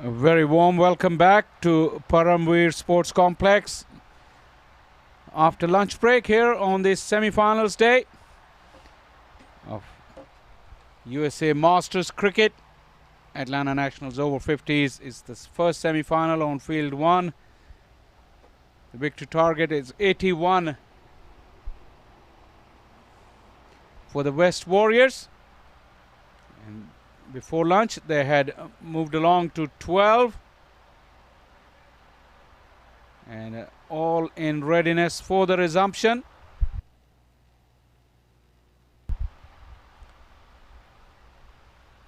A very warm welcome back to Paramveer Sports Complex after lunch break here on this semi-finals day of USA Masters Cricket. Atlanta Nationals over 50s is the first semi-final on field 1. The victory target is 81 for the West Warriors. And before lunch they had moved along to 12 and all in readiness for the resumption.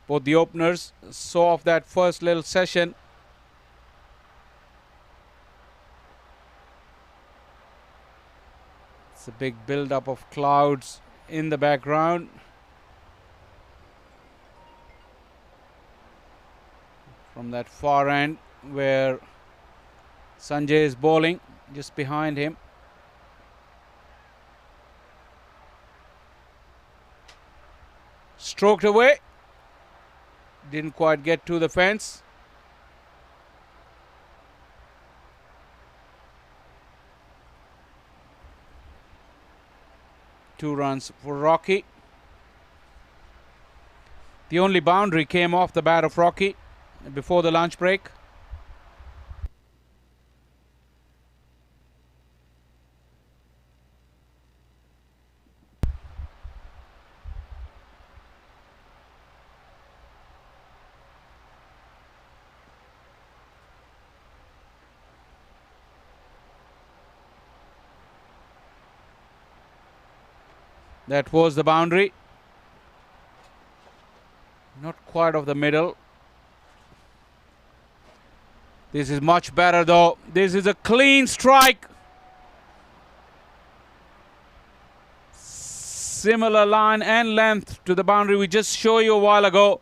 Both the openers saw off that first little session. It's a big build-up of clouds in the background. From that far end where Sanjay is bowling, just behind him. Stroked away. Didn't quite get to the fence. Two runs for Rocky. The only boundary came off the bat of Rocky before the lunch break. That was the boundary. Not quite of the middle. This is much better though. This is a clean strike. Similar line and length to the boundary we just showed you a while ago.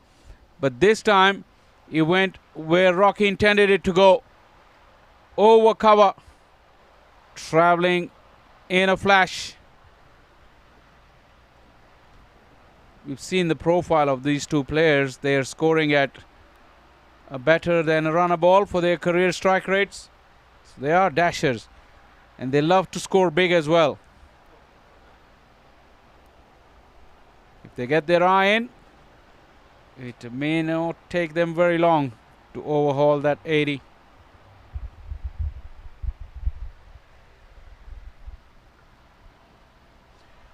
But this time it went where Rocky intended it to go. Over cover. Traveling in a flash. We've seen the profile of these two players. They are scoring at better than a runner ball for their career strike rates. So they are dashers and they love to score big as well. If they get their eye in, it may not take them very long to overhaul that 80.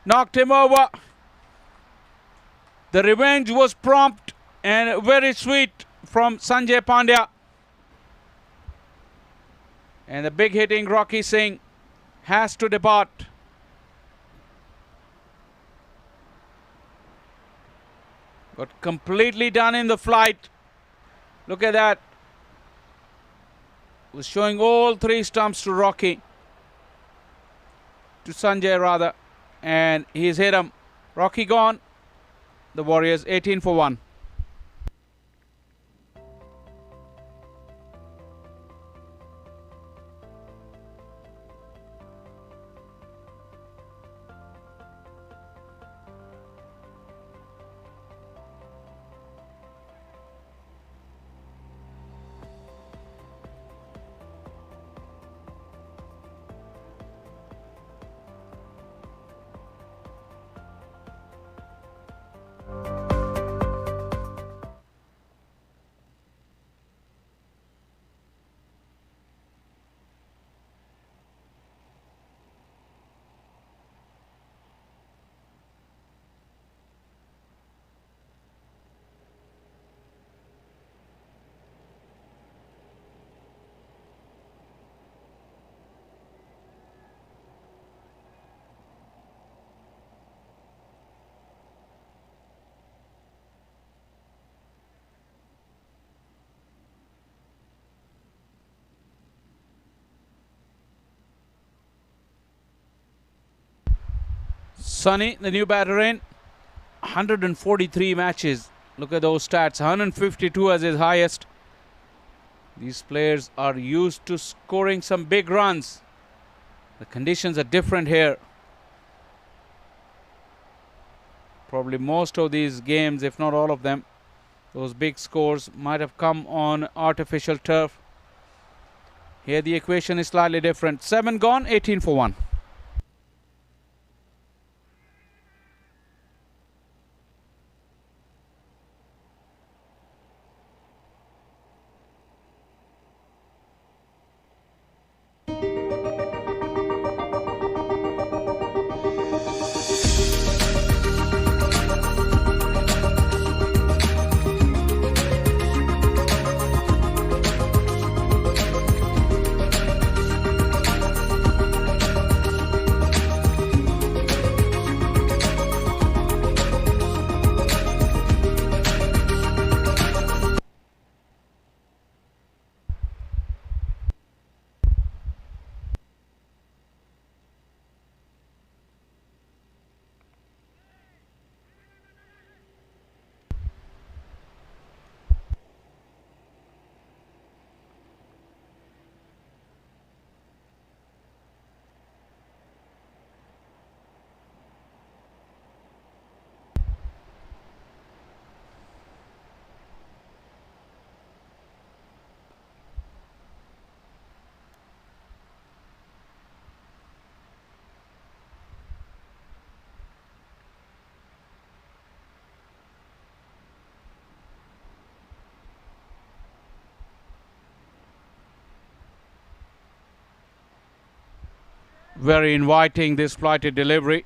Knocked him over. The revenge was prompt and very sweet from Sanjay Pandya. And the big hitting Rocky Singh has to depart. But completely done in the flight. Look at that. Was showing all three stumps to Rocky. To Sanjay rather. And he's hit him. Rocky gone. The Warriors 18 for 1. Sunny, the new batter in, 143 matches. Look at those stats, 152 as his highest. These players are used to scoring some big runs. The conditions are different here. Probably most of these games, if not all of them, Those big scores might have come on artificial turf. Here the equation is slightly different. 7 gone, 18 for 1. Very inviting, this flighted delivery.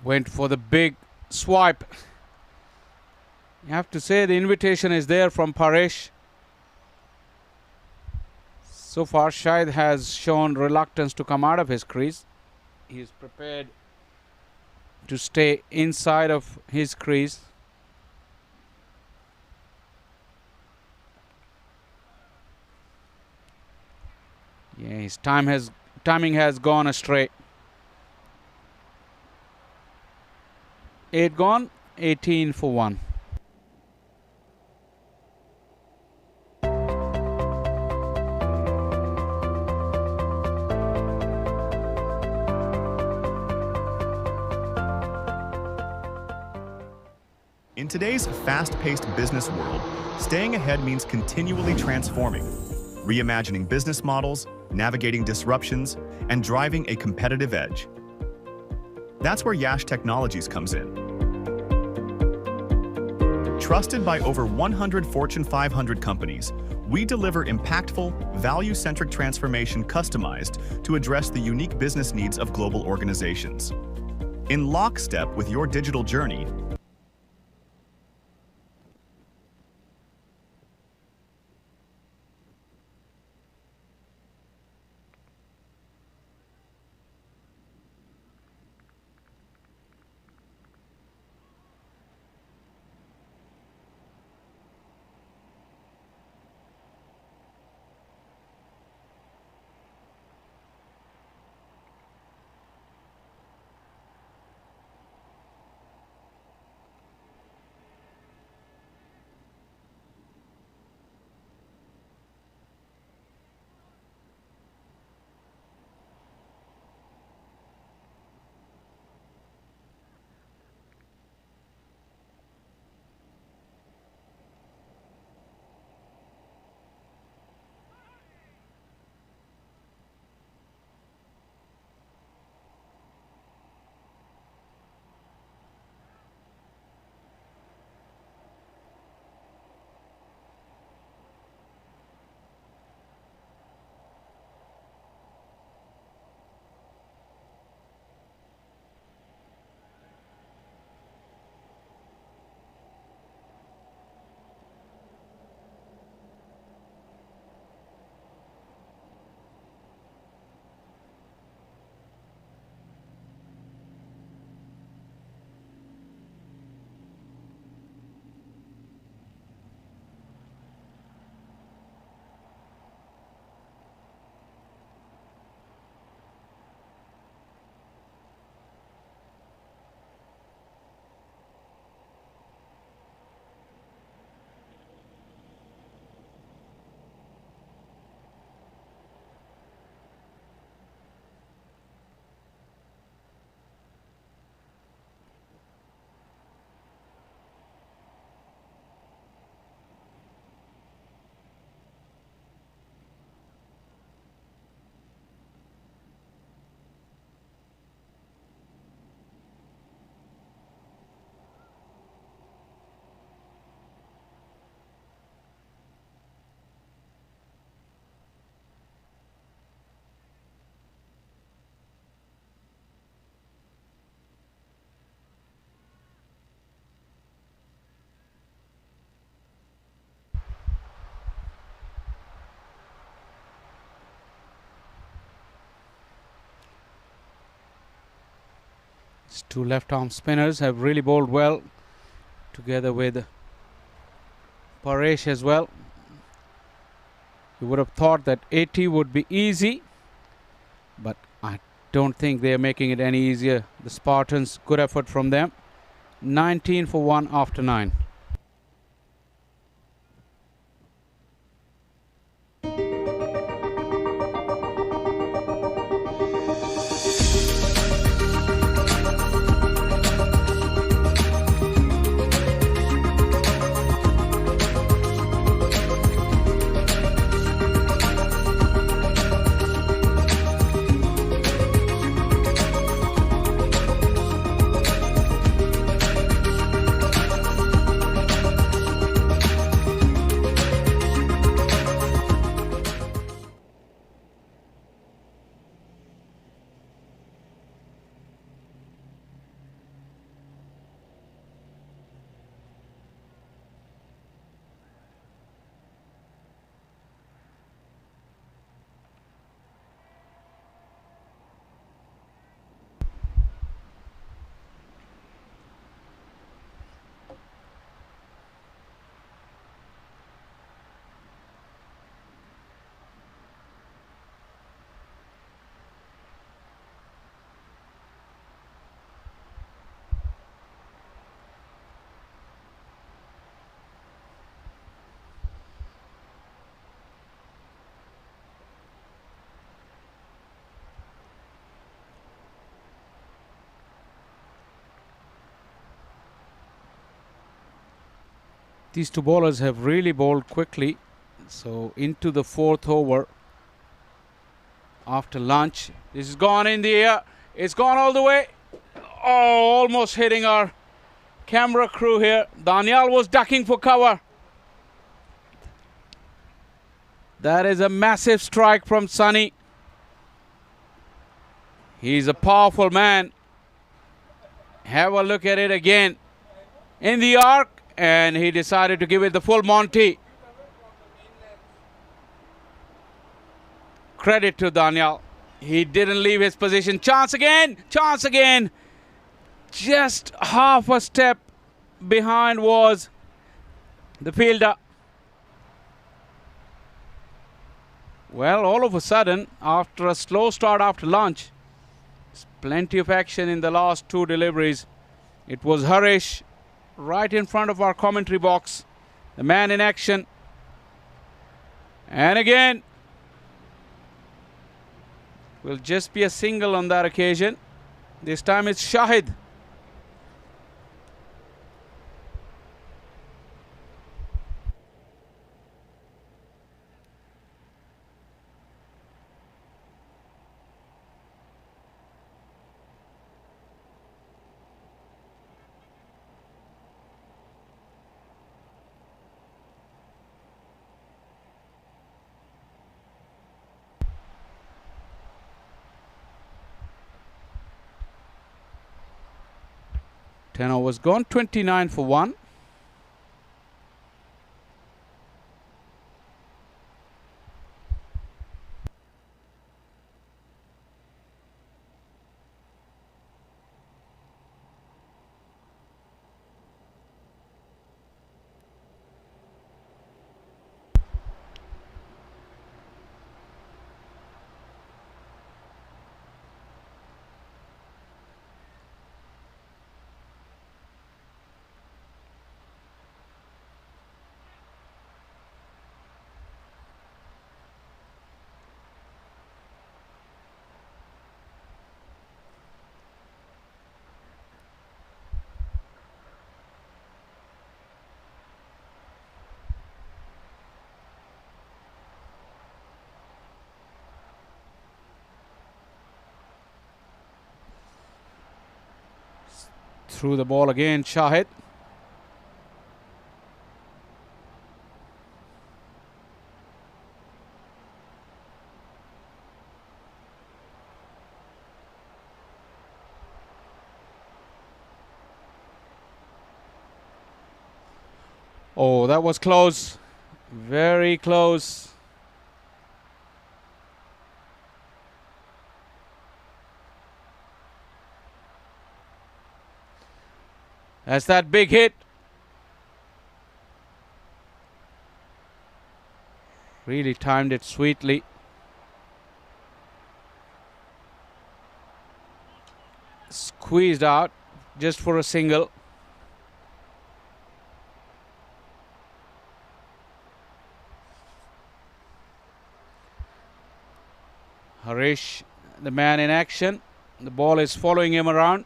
Went for the big swipe. You have to say the invitation is there from Paresh. So far, Shahid has shown reluctance to come out of his crease. He is prepared to stay inside of his crease. Yeah, his timing has gone astray. 8 gone, 18 for 1. In today's fast-paced business world, staying ahead means continually transforming, reimagining business models, navigating disruptions, and driving a competitive edge. That's where Yash Technologies comes in. Trusted by over 100 Fortune 500 companies, we deliver impactful, value-centric transformation customized to address the unique business needs of global organizations. In lockstep with your digital journey, These two left-arm spinners have really bowled well, together with Paresh as well. You would have thought that 80 would be easy, but I don't think they are making it any easier. The Spartans, good effort from them. 19 for 1 after 9. These two bowlers have really bowled quickly. So into the 4th over after lunch. This is gone in the air. It's gone all the way. Oh, almost hitting our camera crew here. Daniel was ducking for cover. That is a massive strike from Sunny. He's a powerful man. Have a look at it again. In the arc. And he decided to give it the full Monty. Credit to Daniel. He didn't leave his position. Chance again. Chance again. Just half a step behind was the fielder. Well, all of a sudden, after a slow start after lunch, there's plenty of action in the last two deliveries. It was Harish right in front of our commentary box, the man in action. And again, will just be a single on that occasion. This time it's Shahid. Ten overs gone, 29 for 1. Threw the ball again, Shahid. Oh, that was close. Very close. That's that big hit. Really timed it sweetly. Squeezed out just for a single. Harish, the man in action. The ball is following him around.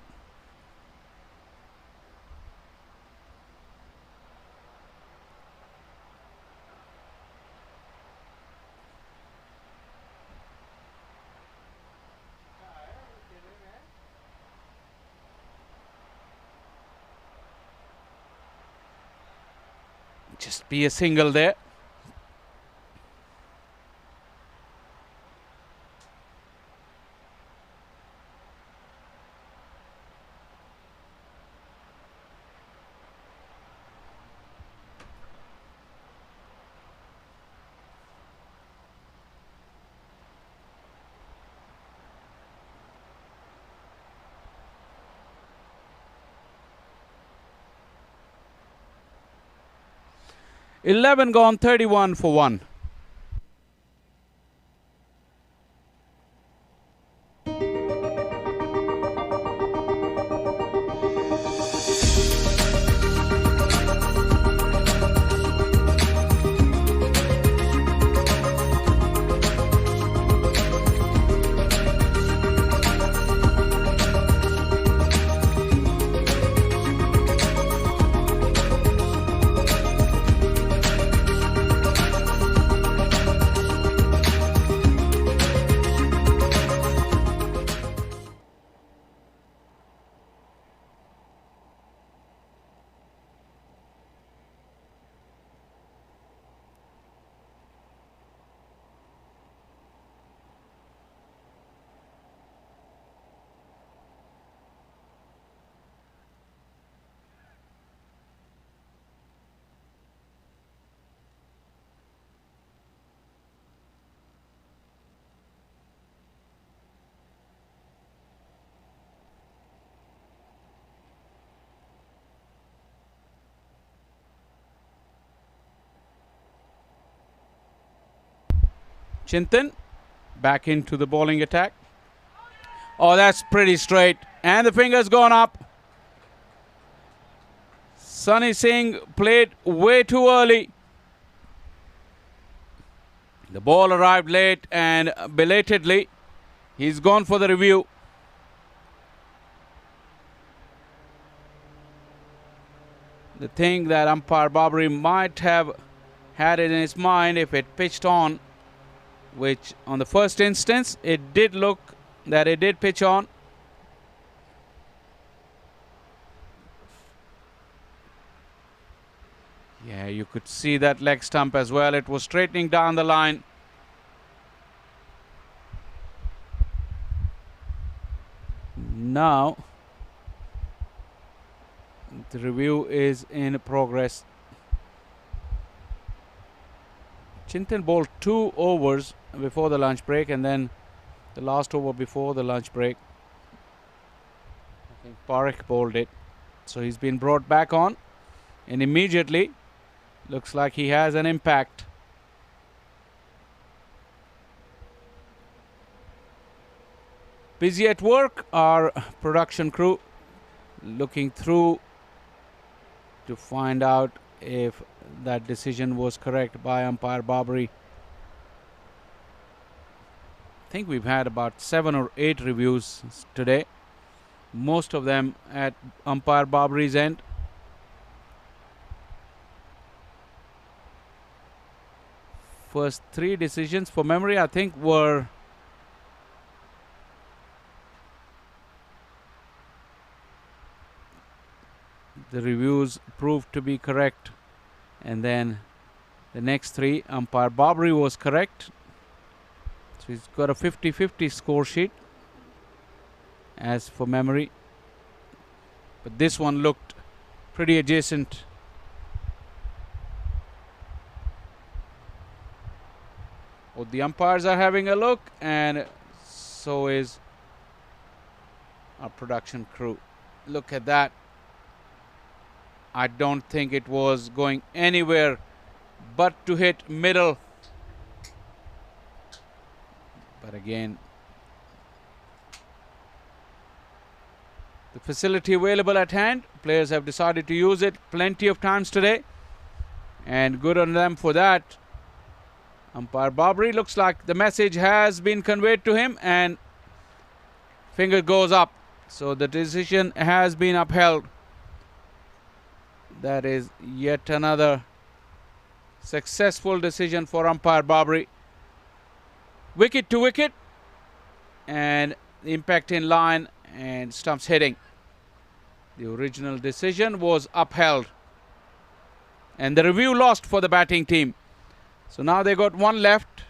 Just be a single there. Eleven gone, 31 for 1. Chintan back into the bowling attack. Oh, that's pretty straight. And the finger's gone up. Sunny Singh played way too early. The ball arrived late and belatedly. He's gone for the review. The thing that umpire Babri might have had it in his mind if it pitched on, which on the first instance it did look that it did pitch on. Yeah, you could see that leg stump as well. It was straightening down the line. Now the review is in progress. Chintan bowled 2 overs before the lunch break and then the last over before the lunch break. I think Parekh bowled it. So he's been brought back on and immediately looks like he has an impact. Busy at work, our production crew looking through to find out if that decision was correct by umpire Babri. I think we've had about 7 or 8 reviews today, most of them at umpire Babri's end. First 3 decisions for memory, I think, were the reviews proved to be correct, and then the next 3 umpire Babri was correct. So he's got a 50-50 score sheet as for memory, but this one looked pretty adjacent. Oh, the umpires are having a look, and so is our production crew. Look at that. I don't think it was going anywhere but to hit middle. But again, the facility available at hand, players have decided to use it plenty of times today, and good on them for that. Umpire Barbary, looks like the message has been conveyed to him, and finger goes up. So the decision has been upheld. That is yet another successful decision for umpire Barbary. Wicket to wicket, and impact in line and stumps hitting. The original decision was upheld, and the review lost for the batting team. So now they got one left,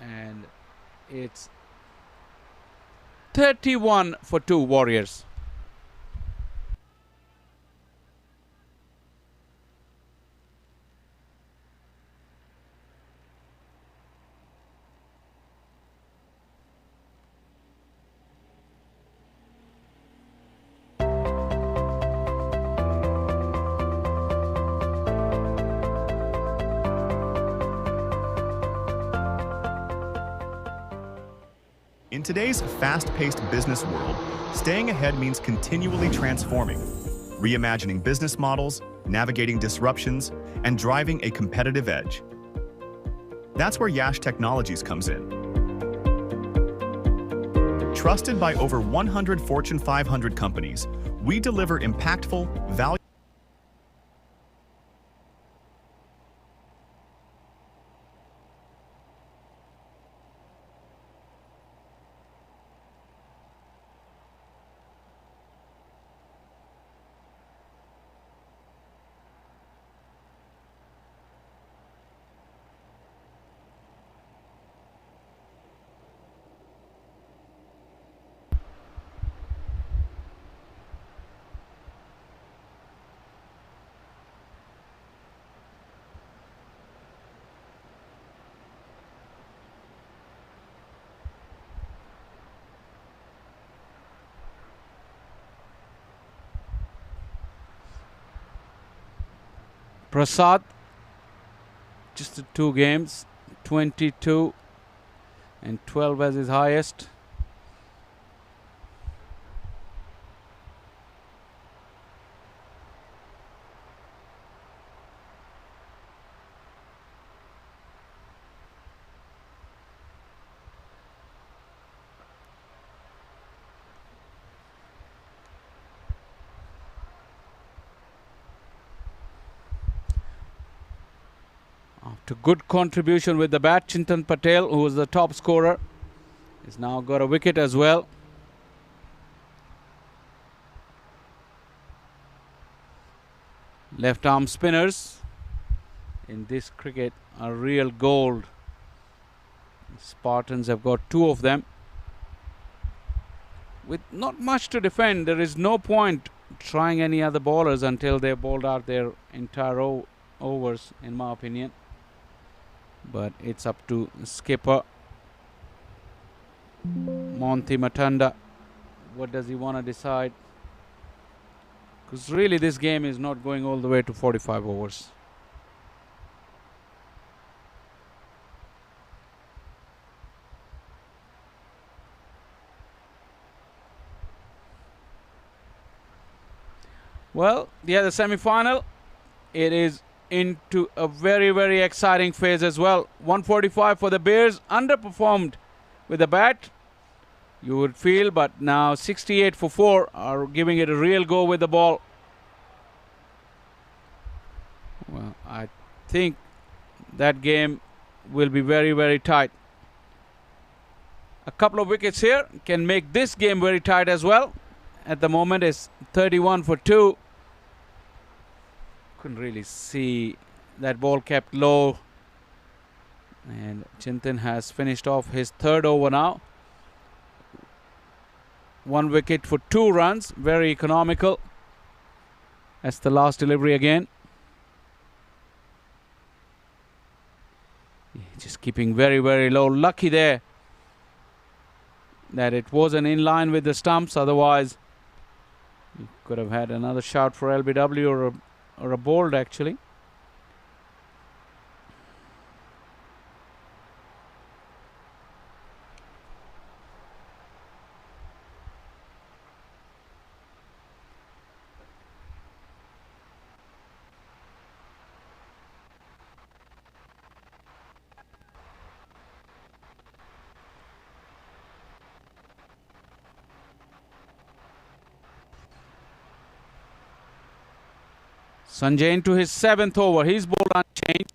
and it's 31 for 2 Warriors. In today's fast-paced business world, staying ahead means continually transforming, reimagining business models, navigating disruptions, and driving a competitive edge. That's where Yash Technologies comes in. Trusted by over 100 Fortune 500 companies, we deliver impactful, value. Prasad, just the 2 games, 22 and 12 as his highest. After good contribution with the bat, Chintan Patel, who was the top scorer, has now got a wicket as well. Left arm spinners in this cricket are real gold. Spartans have got 2 of them. With not much to defend, there is no point trying any other bowlers until they've bowled out their entire overs, in my opinion. But it's up to skipper Monty Matanda. What does he want to decide? Because really this game is not going all the way to 45 overs. Well, yeah, the semi-final, it is into a very, very exciting phase as well. 145 for the Bears, underperformed with the bat, you would feel, but now 68 for 4 are giving it a real go with the ball. Well, I think that game will be very, very tight. A couple of wickets here can make this game very tight as well. At the moment it's 31 for 2. Couldn't really see that ball kept low, and Chintan has finished off his 3rd over now. 1 wicket for 2 runs, very economical. That's the last delivery again. Just keeping very, very low. Lucky there that it wasn't in line with the stumps, otherwise Could have had another shot for LBW or a bold actually. Sanjay into his 7th over. He's bowled unchanged.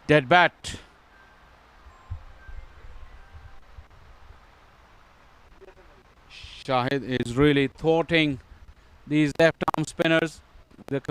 Dead bat. Shahid is really thwarting these left arm spinners. The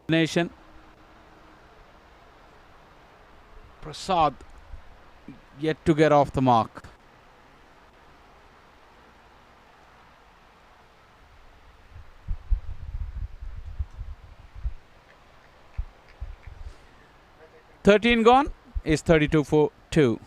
nation. Prasad yet to get off the mark. "13 gone" is 32 for 2.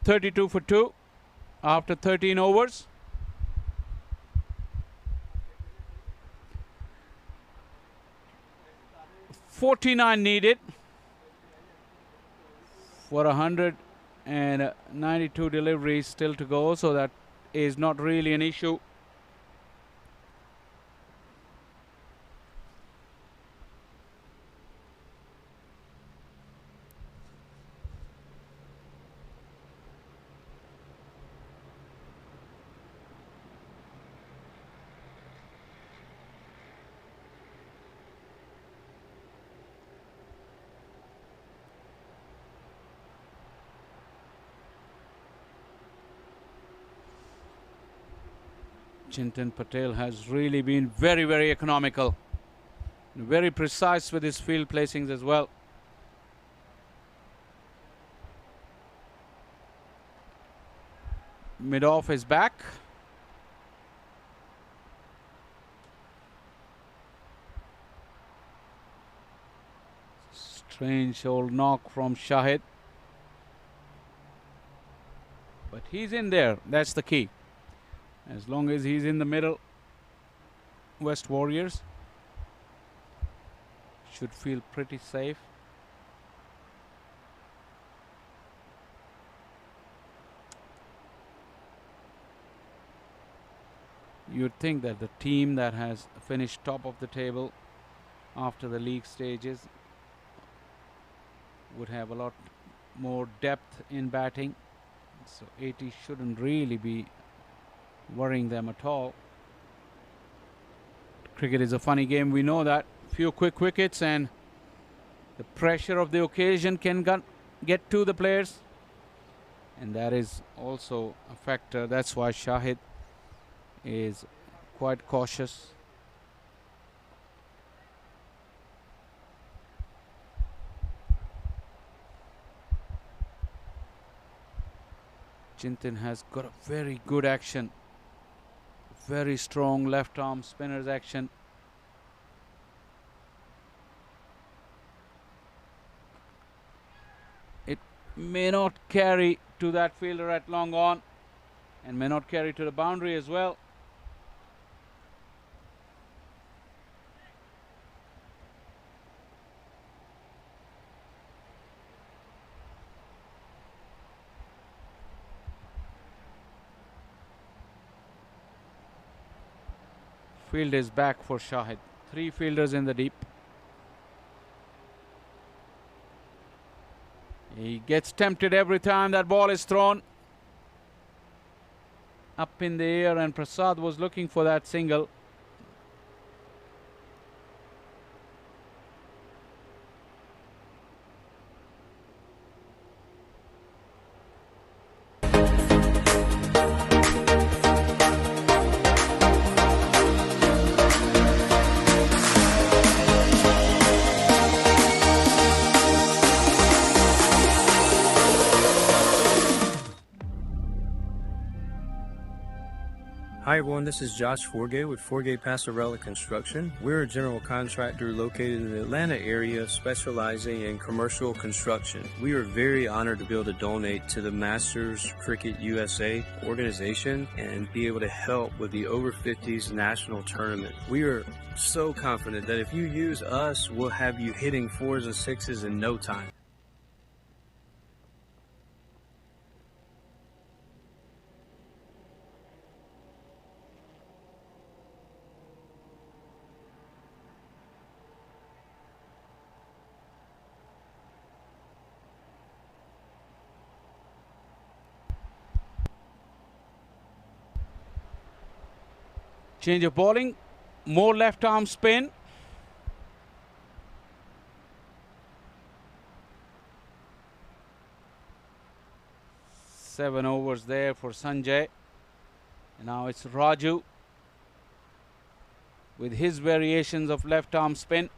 "32 for 2 after 13 overs. "49 needed for 192 deliveries still to go, so that is not really an issue. Chintan Patel has really been very, very economical. Very precise with his field placings as well. Mid-off is back. Strange old knock from Shahid. But he's in there. That's the key. As long as he's in the middle, West Warriors. Should feel pretty safe. You'd think that the team that has finished top of the table after the league stages would have a lot more depth in batting, so 80 shouldn't really be worrying them at all. Cricket is a funny game, we know that. Few quick wickets and the pressure of the occasion can get to the players, and that is also a factor. That's why Shahid is quite cautious. Chintan has got a very good action, very strong left arm spinner's action. It may not carry to that fielder at long on, and may not carry to the boundary as well. Field is back for Shahid. 3 fielders in the deep. He gets tempted every time that ball is thrown up in the air, and Prasad was looking for that single. Hi everyone, this is Josh Forgay with Forgay Passarella Construction. We're a general contractor located in the Atlanta area specializing in commercial construction. We are very honored to be able to donate to the Masters Cricket USA organization and be able to help with the over 50s national tournament. We are so confident that if you use us, we'll have you hitting 4s and 6s in no time. Change of bowling, more left arm spin. Seven overs there for Sanjay. And now it's Raju with his variations of left arm spin.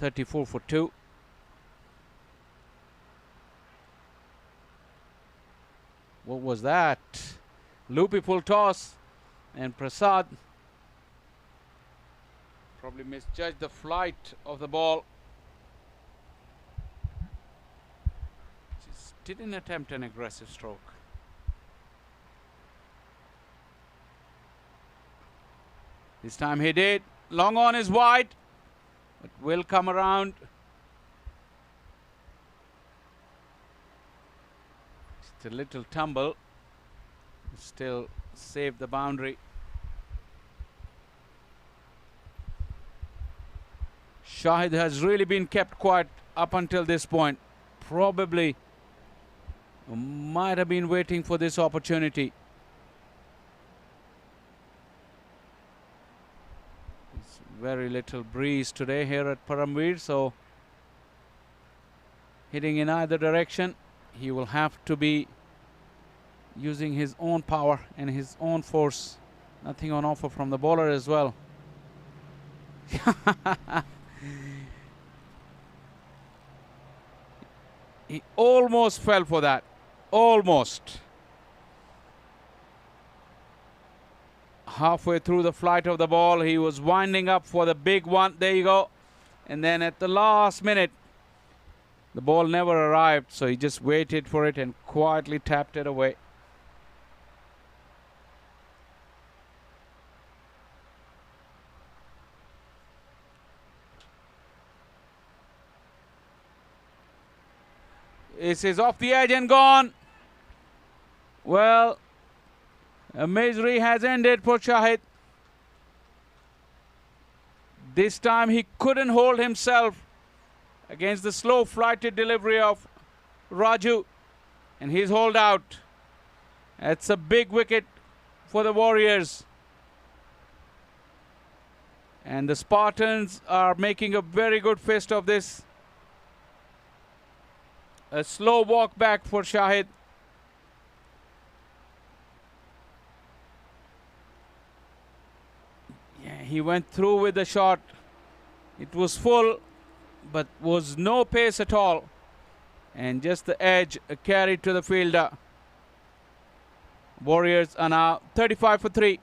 .34 for 2. What was that? Loopy full toss, and Prasad probably misjudged the flight of the ball. Just didn't attempt an aggressive stroke. This time he did. Long on is wide, but will come around. Just a little tumble. Still saved the boundary. Shahid has really been kept quiet up until this point. Probably might have been waiting for this opportunity. There's very little breeze today here at Paramveer, so hitting in either direction, he will have to be using his own power and his own force. Nothing on offer from the bowler as well. He almost fell for that. Almost. Halfway through the flight of the ball, he was winding up for the big one. There you go. And then at the last minute, the ball never arrived, so he just waited for it and quietly tapped it away. This is off the edge and gone. Well, a misery has ended for Shahid. This time he couldn't hold himself against the slow flighted delivery of Raju and his holdout. That's a big wicket for the Warriors. And the Spartans are making a very good fist of this. A slow walk back for Shahid. Yeah, he went through with the shot. It was full, but was no pace at all. And just the edge carried to the fielder. Warriors are now 35 for 3.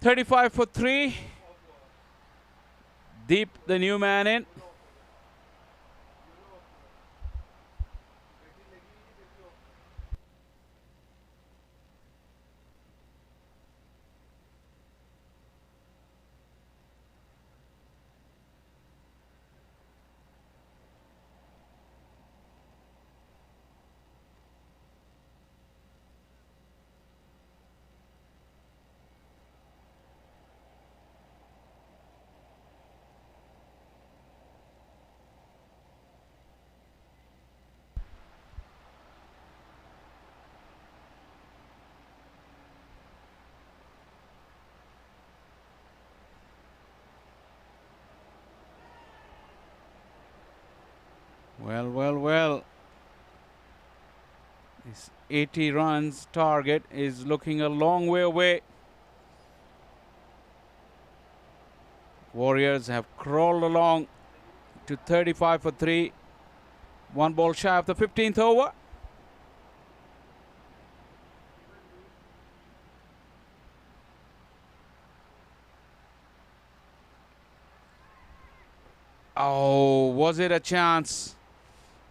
.35 for 3. Deep, the new man in. Well. This 80 runs target is looking a long way away. Warriors have crawled along to 35 for 3. One ball shy of the 15th over. Oh, was it a chance?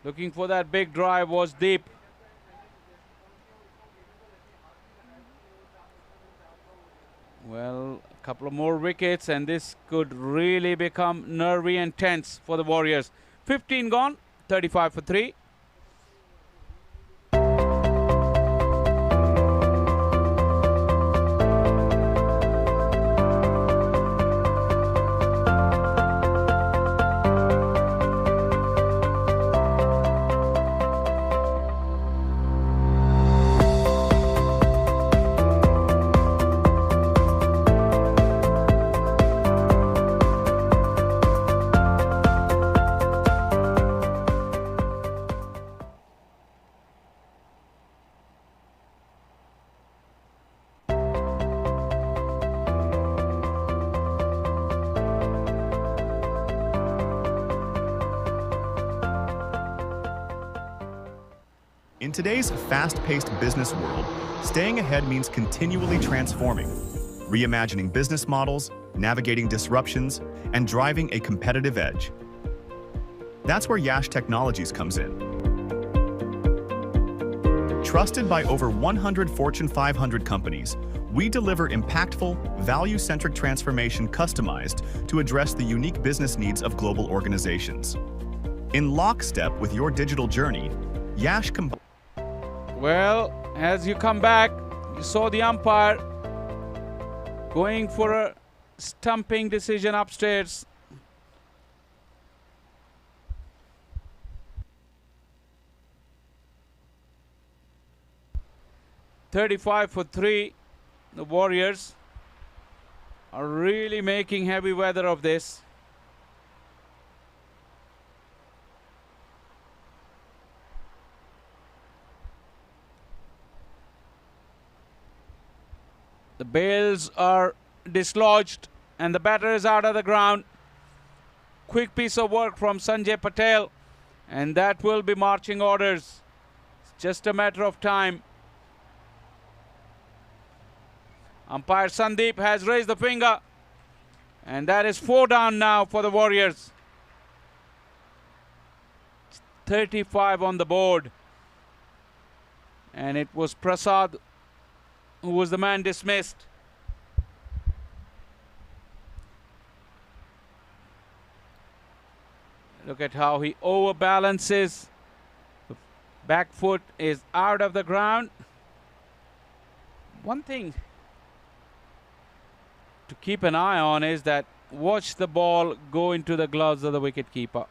Looking for that big drive, was deep. Well, a couple of more wickets and this could really become nervy and tense for the Warriors. 15 gone, 35 for 3. In today's fast-paced business world, staying ahead means continually transforming, reimagining business models, navigating disruptions, and driving a competitive edge. That's where Yash Technologies comes in. Trusted by over 100 Fortune 500 companies, we deliver impactful, value-centric transformation customized to address the unique business needs of global organizations. In lockstep with your digital journey, Yash combines. Well, as you come back, you saw the umpire going for a stumping decision upstairs. .35 for 3. The Warriors are really making heavy weather of this. The bails are dislodged and the batter is out of the ground. Quick piece of work from Sanjay Patel, and that will be marching orders. It's just a matter of time. Umpire Sandeep has raised the finger, and that is 4 down now for the Warriors. 35 on the board, and it was Prasad who was the man dismissed. Look at how he overbalances. The back foot is out of the ground. One thing to keep an eye on is that watch the ball go into the gloves of the wicketkeeper.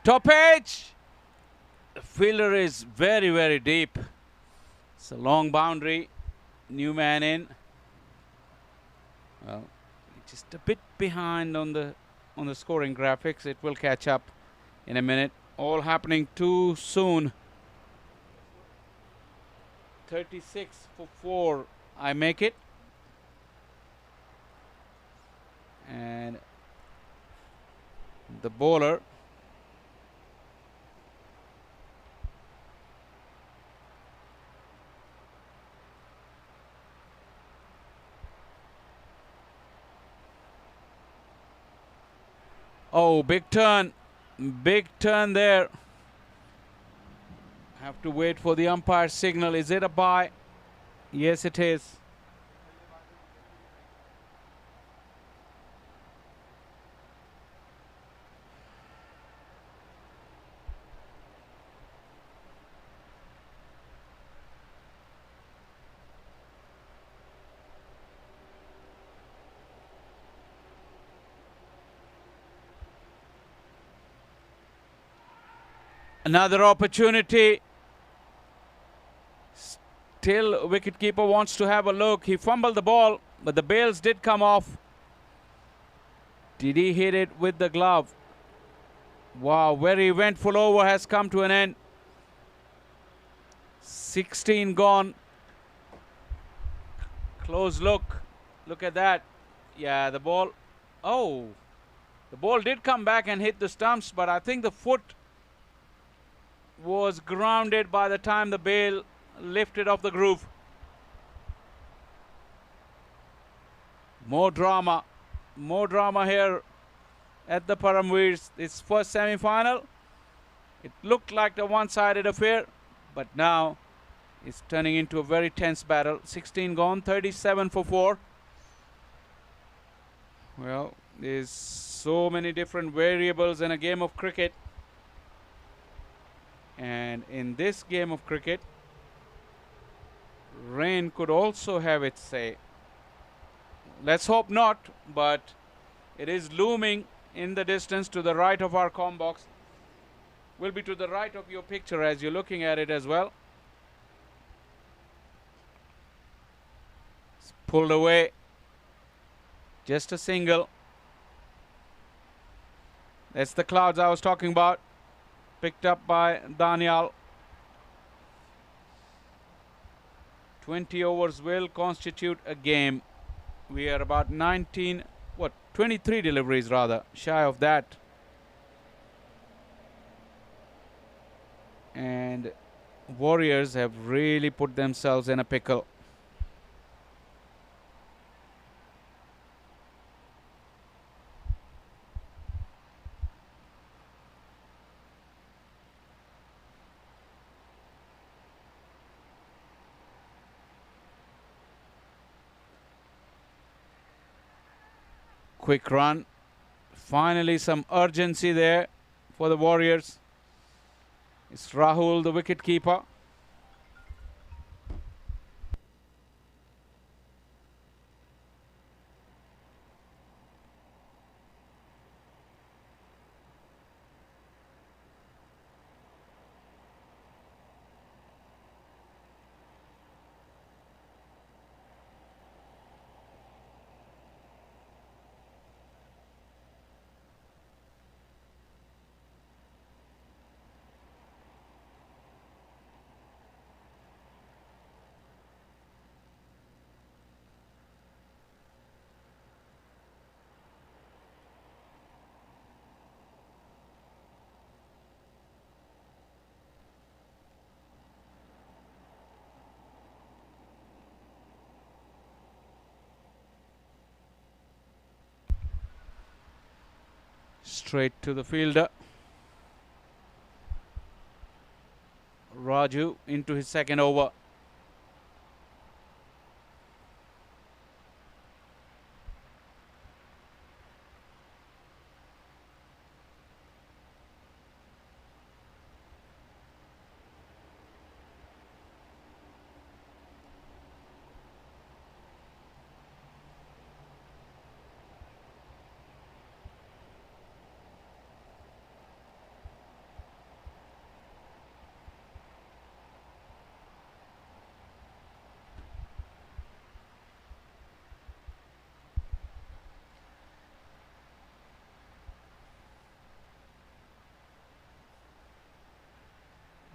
Top edge. The fielder is very, very deep. It's a long boundary. New man in. Well, just a bit behind on the scoring graphics. It will catch up in a minute. All happening too soon. 36 for 4. I make it. And the bowler oh, big turn there. Have to wait for the umpire's signal. Is it a bye? Yes, it is. Another opportunity. Still, wicketkeeper wants to have a look. He fumbled the ball, but the bails did come off. Did he hit it with the glove? Wow, very eventful over has come to an end. 16 gone. Close look. Look at that. Yeah, the ball. Oh, the ball did come back and hit the stumps, but I think the foot was grounded by the time the bail lifted off the groove. More drama here at the Paramveers. This first semi-final, it looked like a one-sided affair, but now it's turning into a very tense battle. 16 gone, 37 for 4. Well, there's so many different variables in a game of cricket, and in this game of cricket, rain could also have its say. Let's hope not, but it is looming in the distance to the right of our comm box. Will be to the right of your picture as you're looking at it as well. It's pulled away. Just a single. That's the clouds I was talking about. Picked up by Daniel. 20 overs will constitute a game. We are about 23 deliveries rather, shy of that. And Warriors have really put themselves in a pickle. Quick run. Finally some urgency there for the Warriors. It's Rahul, the wicket keeper. Straight to the fielder. Raju into his second over.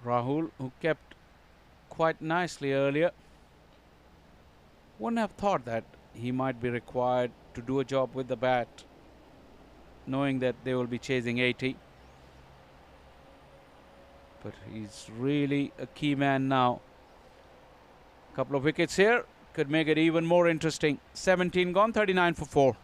Rahul, who kept quite nicely earlier. Wouldn't have thought that he might be required to do a job with the bat, knowing that they will be chasing 80. But he's really a key man now. Couple of wickets here could make it even more interesting. 17 gone, 39 for 4.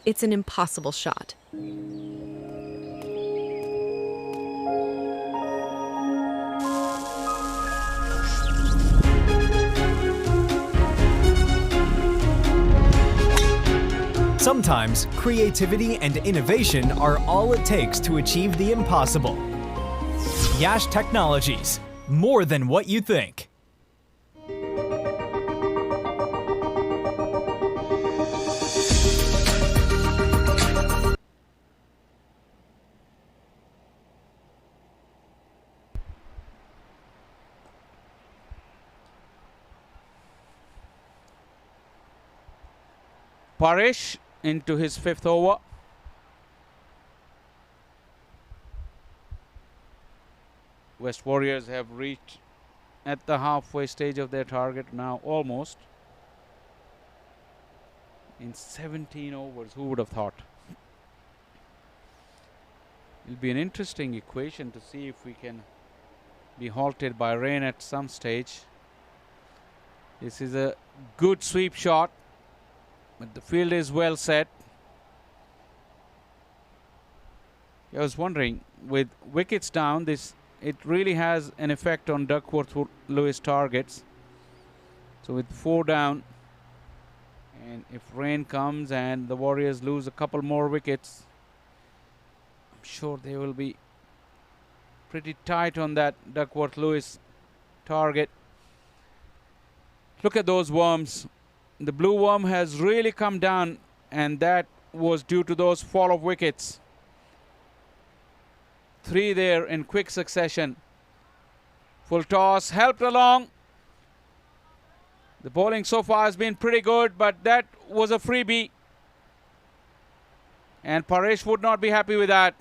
It's an impossible shot. Sometimes creativity and innovation are all it takes to achieve the impossible. Yash Technologies, more than what you think. Paresh into his fifth over. West Warriors have reached at the halfway stage of their target now, almost. In 17 overs, who would have thought? It'll be an interesting equation to see if we can be halted by rain at some stage. This is a good sweep shot, but the field is well set. I was wondering, with wickets down, it really has an effect on Duckworth-Lewis targets. So with 4 down, and if rain comes and the Warriors lose a couple more wickets, I'm sure they will be pretty tight on that Duckworth-Lewis target. Look at those worms. The blue worm has really come down, and that was due to those fall of wickets. 3 there in quick succession. Full toss, helped along. The bowling so far has been pretty good, but that was a freebie. And Paresh would not be happy with that.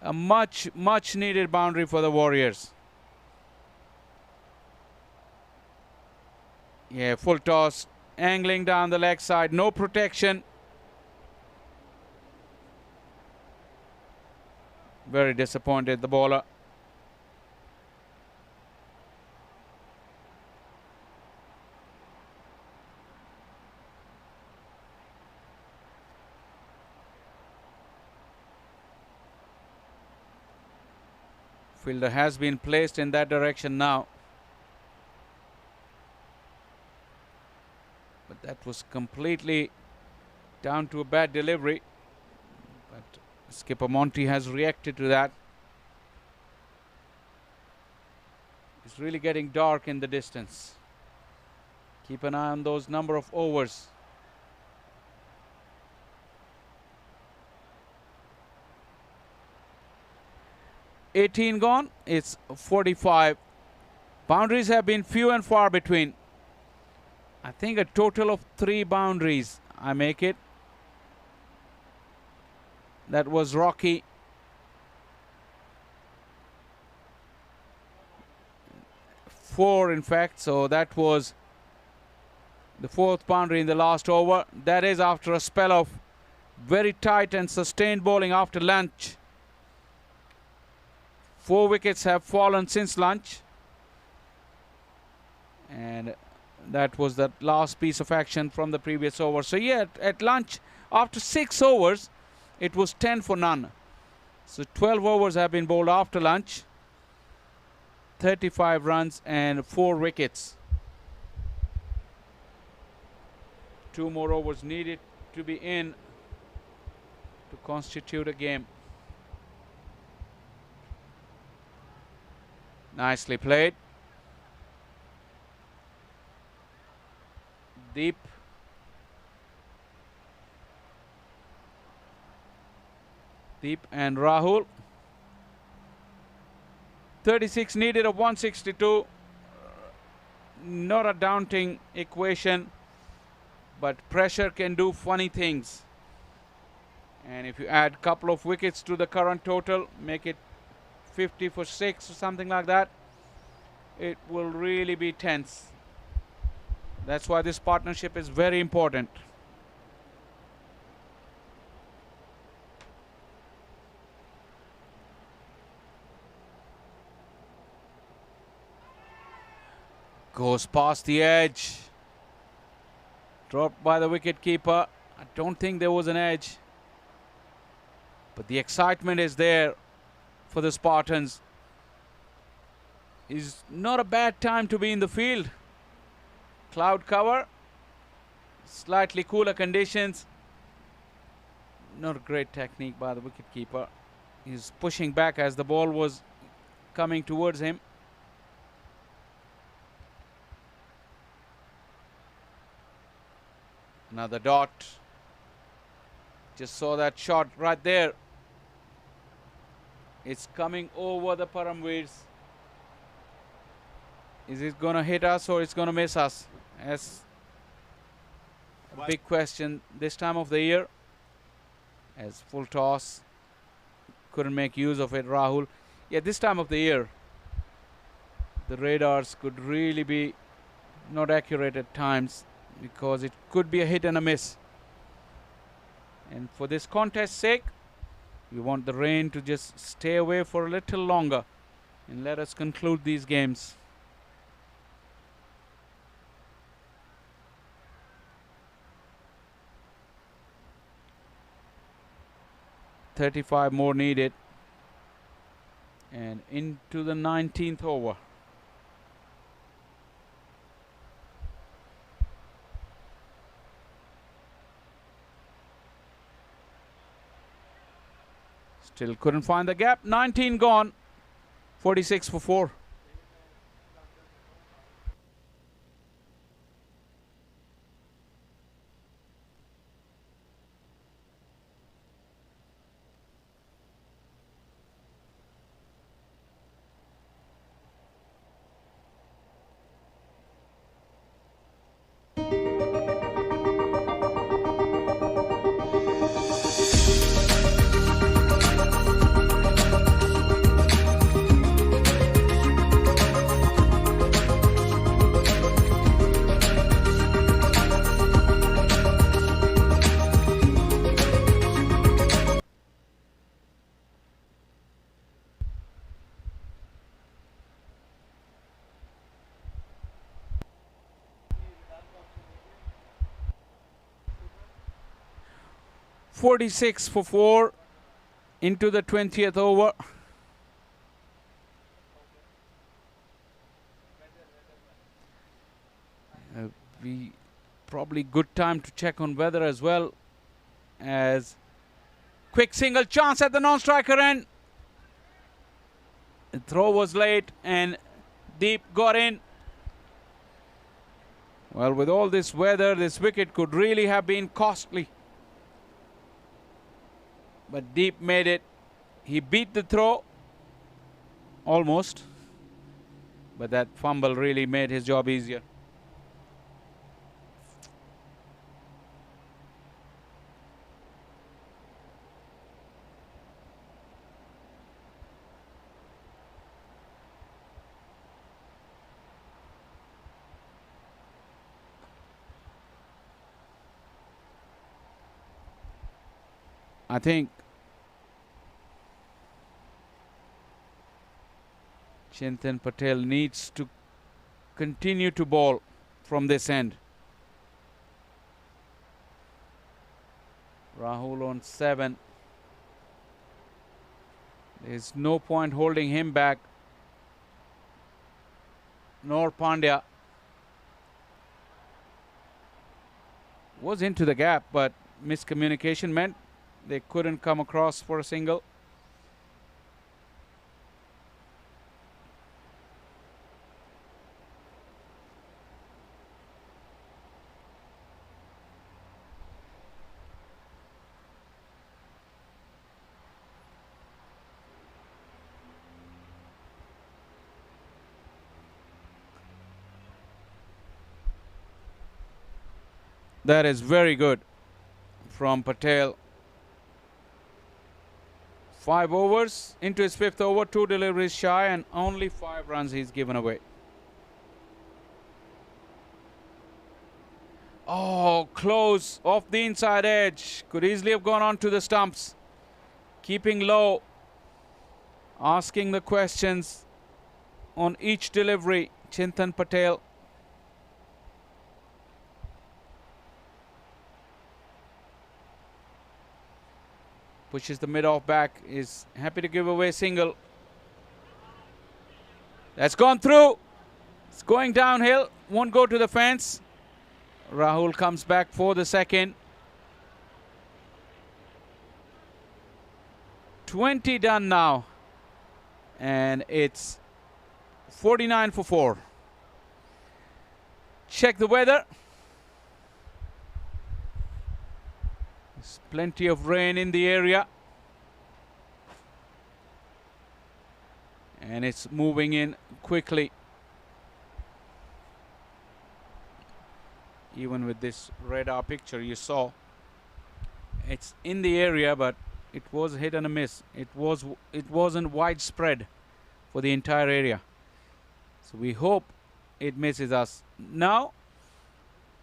A much needed boundary for the Warriors. Yeah, full toss, angling down the leg side, no protection. Very disappointed, the bowler. Fielder has been placed in that direction now. But that was completely down to a bad delivery. But skipper Monty has reacted to that. It's really getting dark in the distance. Keep an eye on those number of overs. $18 gone, it's 45. Boundaries have been few and far between. I think a total of 3 boundaries I make it. That was Rocky. Four, in fact, so that was the 4th boundary in the last over. That is after a spell of very tight and sustained bowling after lunch. 4 wickets have fallen since lunch. And that was the last piece of action from the previous over. So yeah, at lunch, after 6 overs, it was 10 for none. So 12 overs have been bowled after lunch. 35 runs and 4 wickets. 2 more overs needed to be in to constitute a game. Nicely played. Deep. Deep and Rahul. 36 needed of 162. Not a daunting equation, but pressure can do funny things. And if you add a couple of wickets to the current total, make it 50 for 6 or something like that, it will really be tense. That's why this partnership is very important. Goes past the edge. Dropped by the wicket keeper. I don't think there was an edge. But the excitement is there for the Spartans. It's not a bad time to be in the field. Cloud cover. Slightly cooler conditions. Not a great technique by the wicket keeper. He's pushing back as the ball was coming towards him. Another dot. Just saw that shot right there. It's coming over the Paramveers. Is it going to hit us or it's going to miss us? That's a big question this time of the year. As full toss. Couldn't make use of it, Rahul. Yeah, this time of the year, the radars could really be not accurate at times because it could be a hit and a miss. And for this contest's sake, we want the rain to just stay away for a little longer and let us conclude these games. .35 more needed. And into the 19th over. Still couldn't find the gap. 19 gone. 46 for 4. .46 for 4 into the 20th over. We probably good time to check on weather as well, as quick single chance at the non-striker end. The throw was late and Deep got in. Well, with all this weather, this wicket could really have been costly. But Deep made it. He beat the throw almost, but that fumble really made his job easier. I think Chintan Patel needs to continue to bowl from this end. Rahul on 7. There's no point holding him back, nor Pandya. Was into the gap, but miscommunication meant they couldn't come across for a single. That is very good from Patel. 5 overs into his 5th over, 2 deliveries shy, and only 5 runs he's given away. Oh, close off the inside edge. Could easily have gone on to the stumps. Keeping low, asking the questions on each delivery, Chintan Patel. Pushes the mid-off back, is happy to give away a single. That's gone through. It's going downhill, won't go to the fence. Rahul comes back for the second. 20 done now. And it's 49 for 4. Check the weather. There's plenty of rain in the area. And it's moving in quickly. Even with this radar picture you saw, it's in the area, but it was hit and a miss. It wasn't widespread. for the entire area. So we hope it misses us. Now,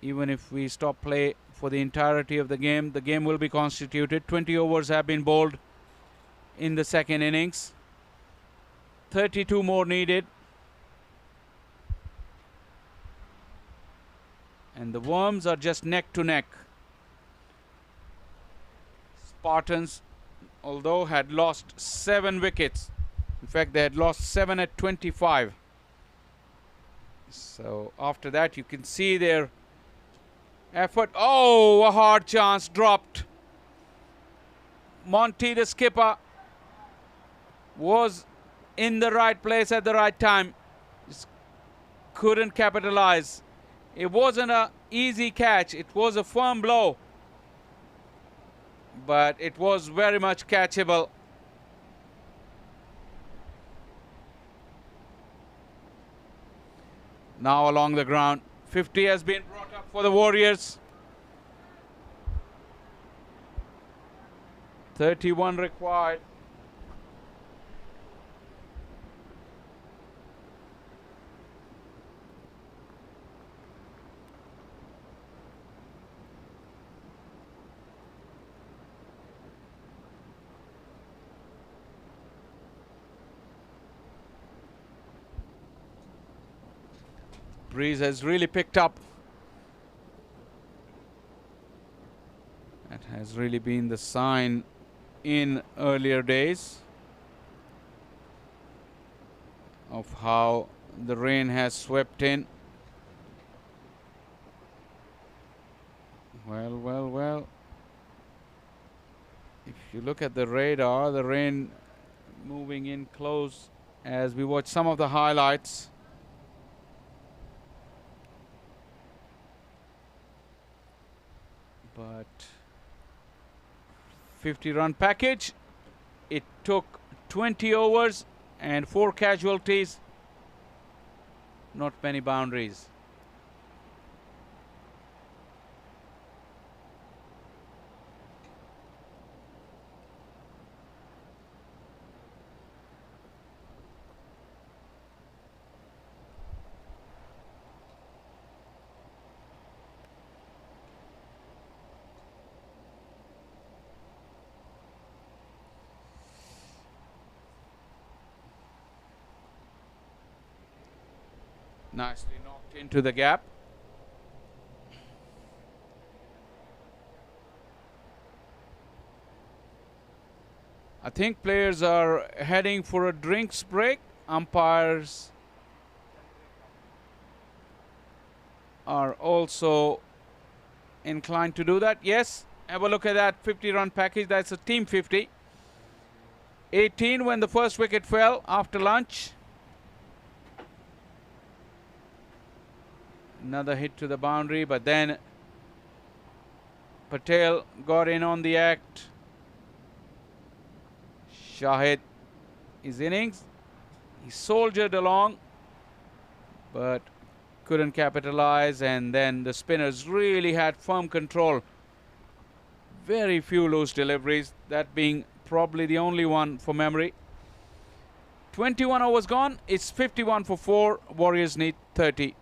even if we stop play for the entirety of the game will be constituted. 20 overs have been bowled in the second innings. 32 more needed. And the Worms are just neck to neck. Spartans, although had lost 7 wickets. In fact, they had lost 7 at 25. So after that, you can see their effort. Oh, a hard chance dropped. Monty, the skipper, was in the right place at the right time. Just couldn't capitalize. It wasn't an easy catch. It was a firm blow. But it was very much catchable. Now along the ground. 50 has been brought up for the Warriors. 31 required. Breeze has really picked up. That has really been the sign in earlier days of how the rain has swept in. Well. If you look at the radar, the rain moving in close as we watch some of the highlights. But 50-run package. It took 20 overs and 4 casualties. Not many boundaries. Nicely knocked into the gap. I think players are heading for a drinks break. Umpires are also inclined to do that. Yes, have a look at that 50-run package. That's a team 50. 18 when the first wicket fell after lunch. Another hit to the boundary, but then Patel got in on the act. Shahid, his innings, he soldiered along, but couldn't capitalize, and then the spinners really had firm control. Very few loose deliveries, that being probably the only one for memory. 21 overs gone, it's 51 for 4, Warriors need 30.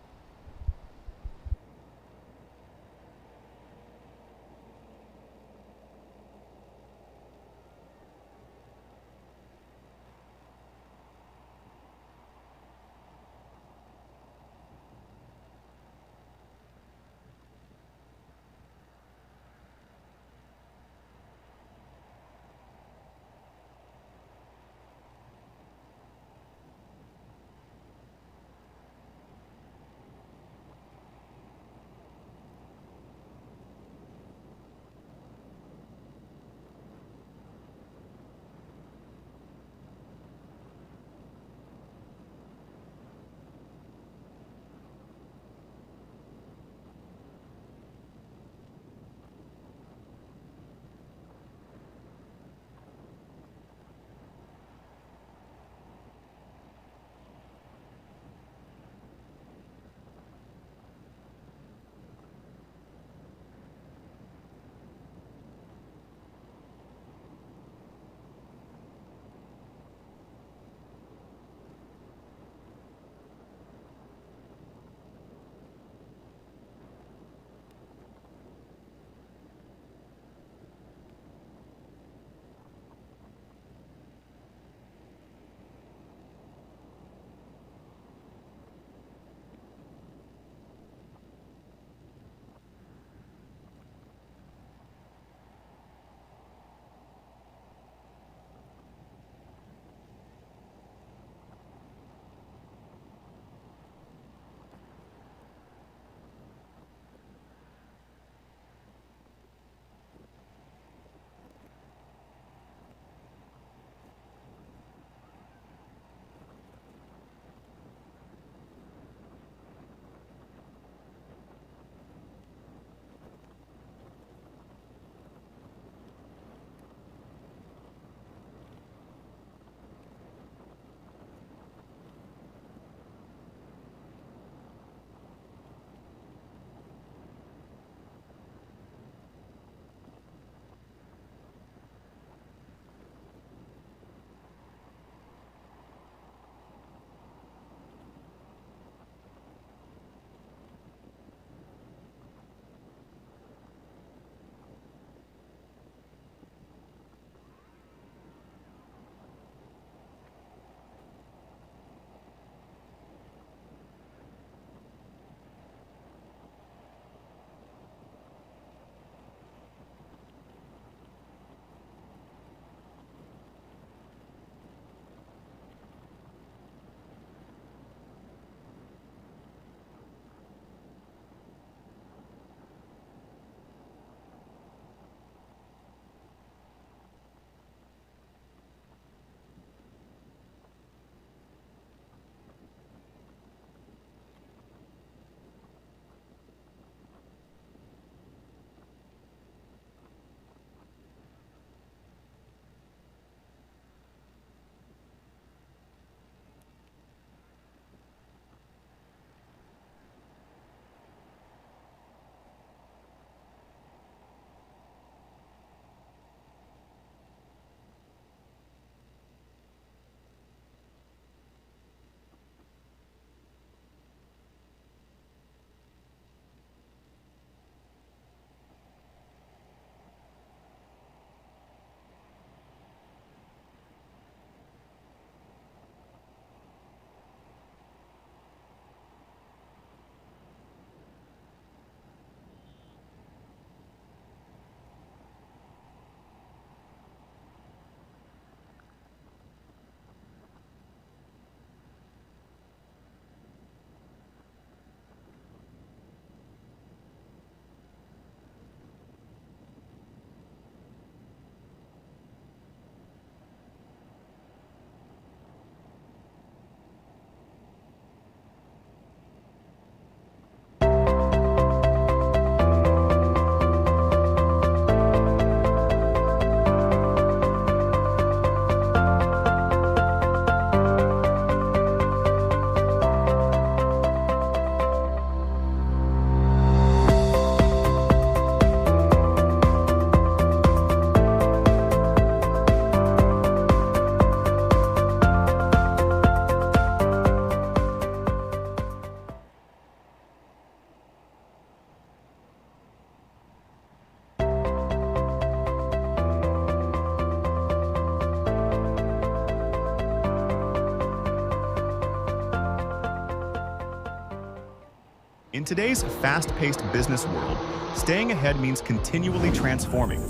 In today's fast-paced business world, staying ahead means continually transforming,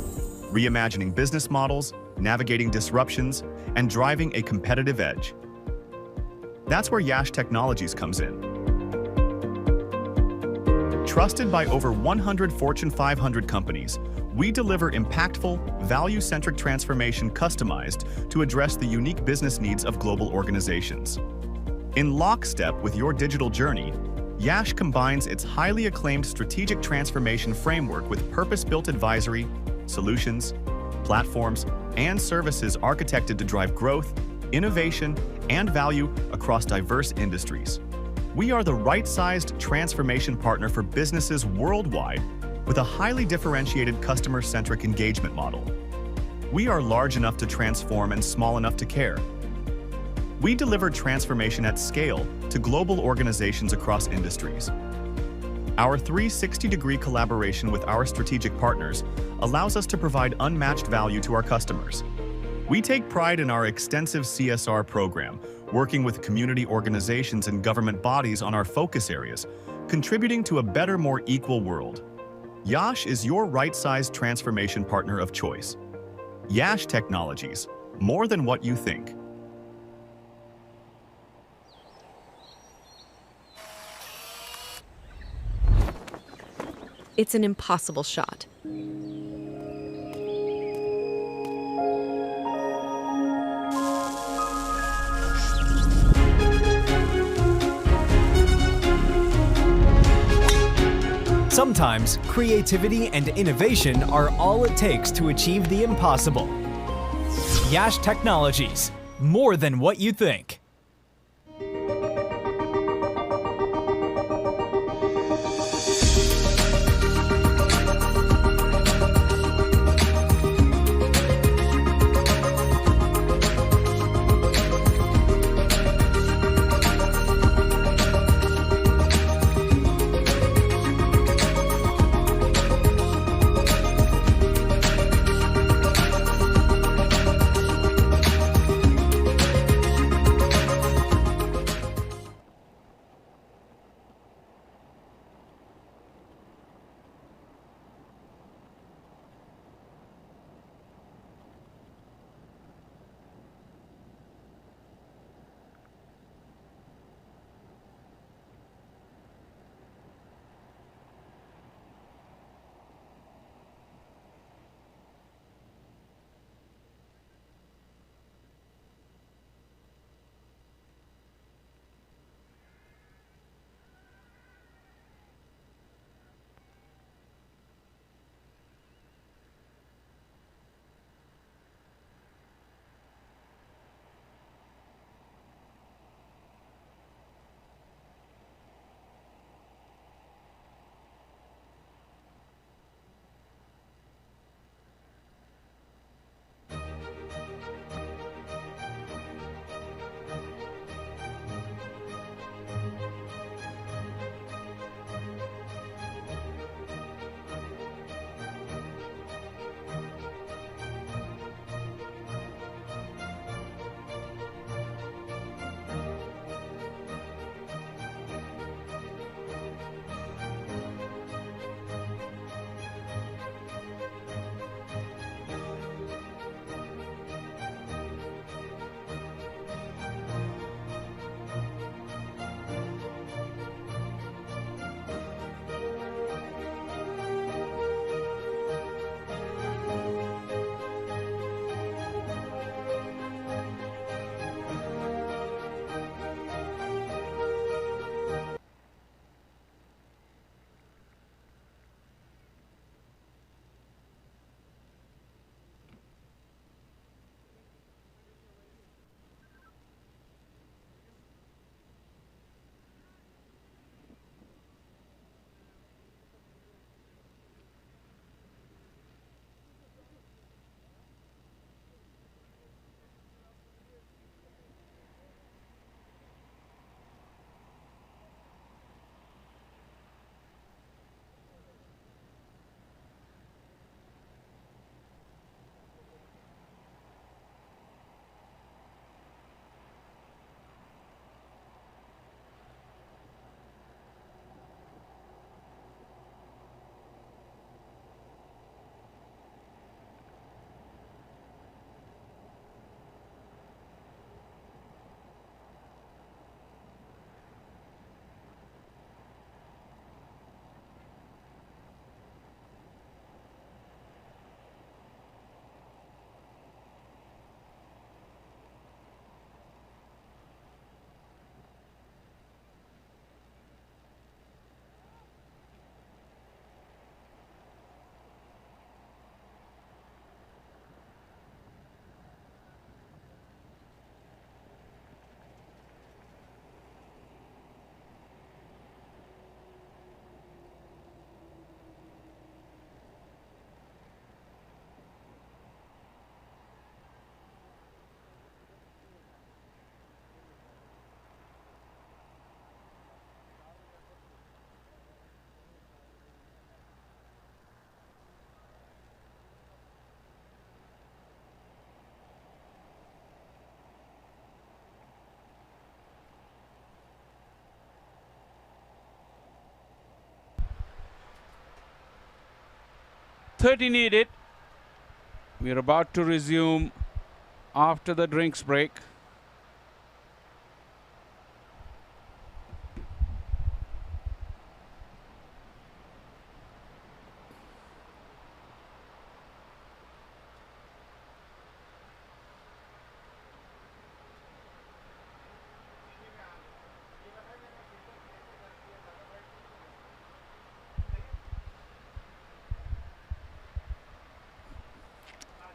reimagining business models, navigating disruptions, and driving a competitive edge. That's where Yash Technologies comes in. Trusted by over 100 Fortune 500 companies, we deliver impactful, value-centric transformation customized to address the unique business needs of global organizations. In lockstep with your digital journey, Yash combines its highly acclaimed strategic transformation framework with purpose-built advisory, solutions, platforms, and services architected to drive growth, innovation, and value across diverse industries. We are the right-sized transformation partner for businesses worldwide with a highly differentiated customer-centric engagement model. We are large enough to transform and small enough to care. We deliver transformation at scale to global organizations across industries. Our 360-degree collaboration with our strategic partners allows us to provide unmatched value to our customers. We take pride in our extensive CSR program, working with community organizations and government bodies on our focus areas, contributing to a better, more equal world. Yash is your right-sized transformation partner of choice. Yash Technologies, more than what you think. It's an impossible shot. Sometimes creativity and innovation are all it takes to achieve the impossible. Yash Technologies, more than what you think. 30 needed. We are about to resume after the drinks break.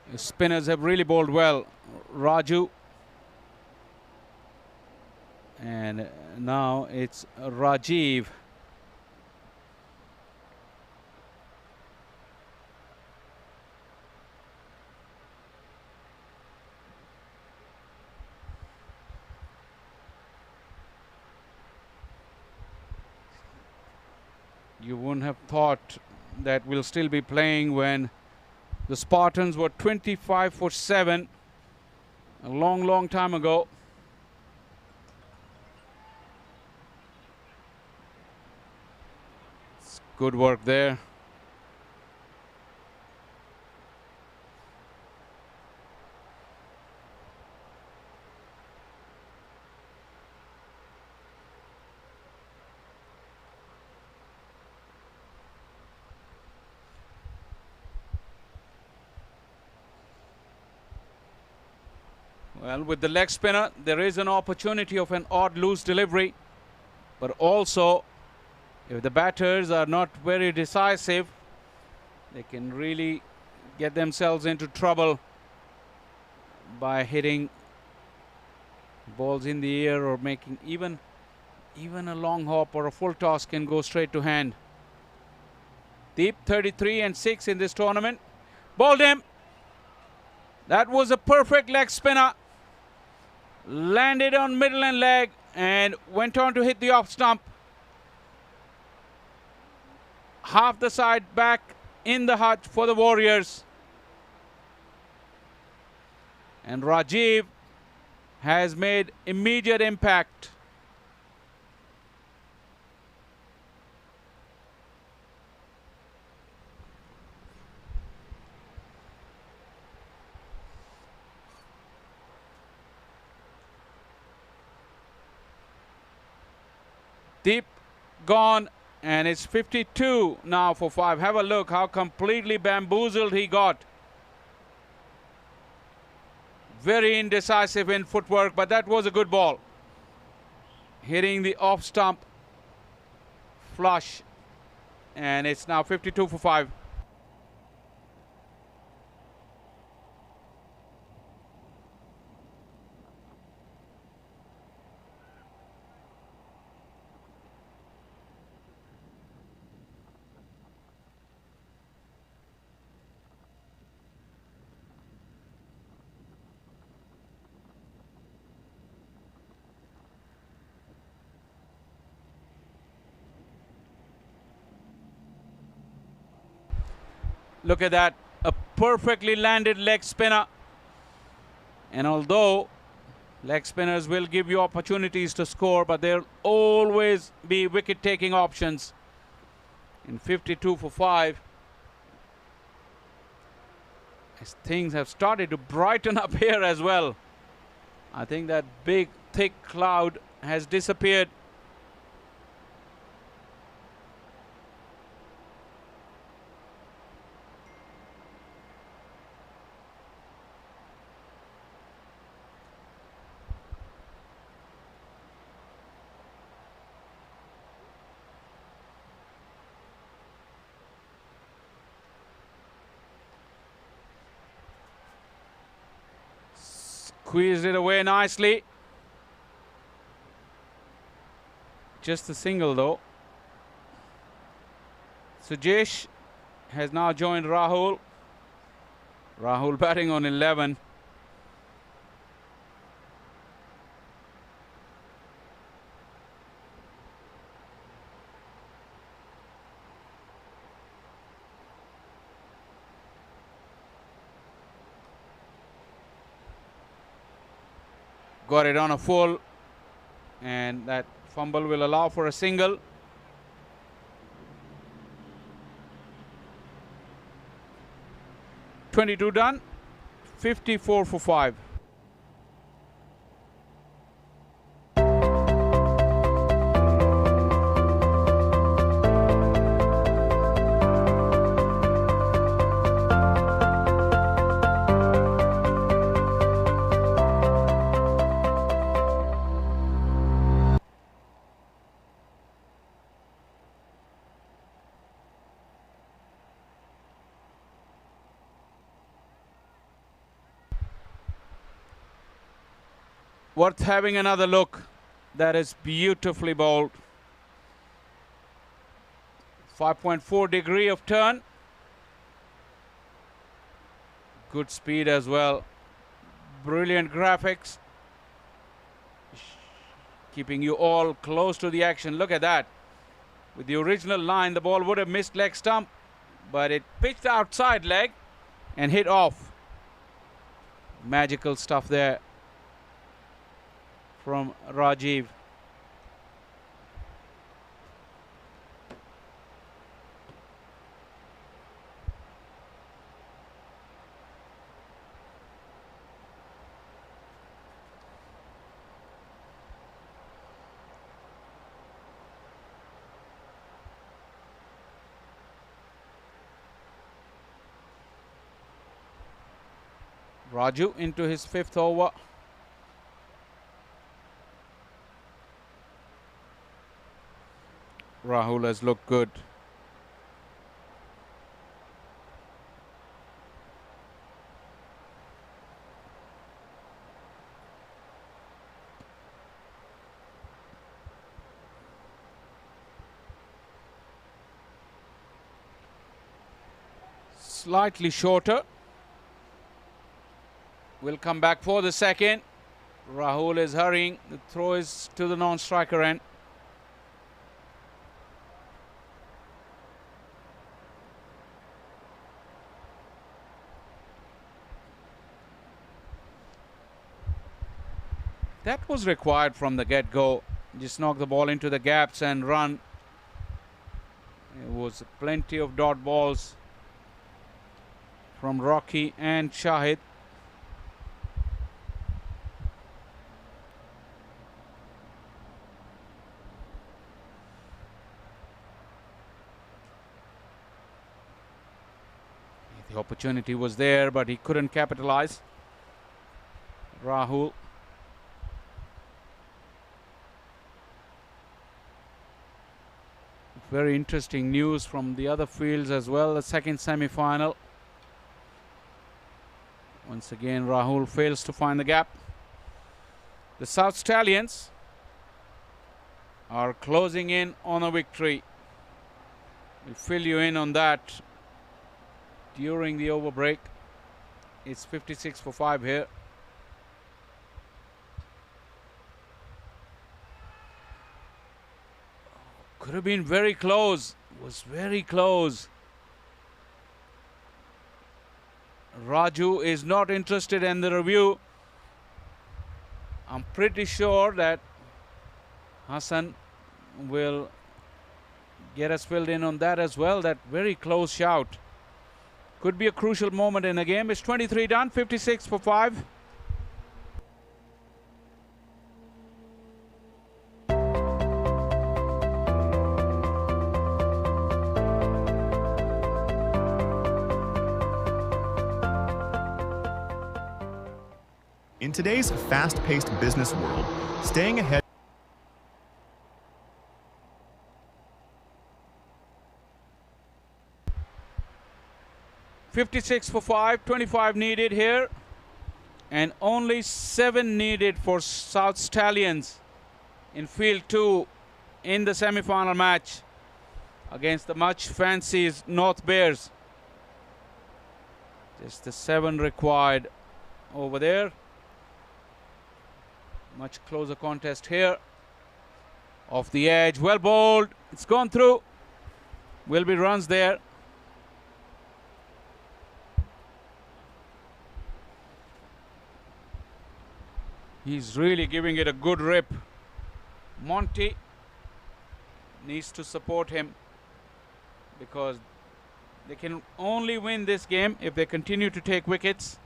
The spinners have really bowled well. Raju. And now it's Rajiv. You wouldn't have thought that we'll still be playing when the Spartans were 25 for 7 a long time ago. It's good work there. Well, with the leg spinner, there is an opportunity of an odd loose delivery. But also, if the batters are not very decisive, they can really get themselves into trouble by hitting balls in the air or making even a long hop or a full toss can go straight to hand. Deep 33 and 6 in this tournament. Bowled him. That was a perfect leg spinner. Landed on middle and leg and went on to hit the off stump. Half the side back in the hut for the Warriors. And Rajiv has made immediate impact. Deep gone, and it's 52 now for 5. Have a look how completely bamboozled he got. Very indecisive in footwork, but that was a good ball. Hitting the off stump flush, and it's now 52 for 5. Look at that, a perfectly landed leg spinner. And although leg spinners will give you opportunities to score, but there'll always be wicket-taking options. In 52 for 5, as things have started to brighten up here as well. I think that big, thick cloud has disappeared. Squeezed it away nicely. Just a single though. Sujesh has now joined Rahul. Rahul batting on 11. Got it on a full, and that fumble will allow for a single. 22 done, 54 for 5. Worth having another look. That is beautifully bowled. 5.4 degree of turn. Good speed as well. Brilliant graphics. Keeping you all close to the action. Look at that. With the original line, the ball would have missed leg stump, but it pitched outside leg and hit off. Magical stuff there from Rajiv. Raju into his 5th over. Rahul has looked good. Slightly shorter. Will come back for the second. Rahul is hurrying. The throw is to the non-striker end. That was required from the get-go. Just knock the ball into the gaps and run. It was plenty of dot balls from Rocky and Shahid. The opportunity was there, but he couldn't capitalize. Rahul. Very interesting news from the other fields as well. The second semi-final. Once again, Rahul fails to find the gap. The South Stallions are closing in on a victory. We'll fill you in on that during the over break. It's 56 for 5 here. Could have been very close. Was very close. Raju is not interested in the review. I'm pretty sure that Hassan will get us filled in on that as well. That very close shout. Could be a crucial moment in the game. It's 23 done, 56 for 5. In today's fast-paced business world, staying ahead 56 for 5, 25 needed here, and only 7 needed for South Stallions in field 2 in the semi-final match against the much fancied North Bears. Just the 7 required over there. Much closer contest here. Off the edge, well bowled. It's gone through. Will be runs there. He's really giving it a good rip. Monty needs to support him because They can only win this game if they continue to take wickets.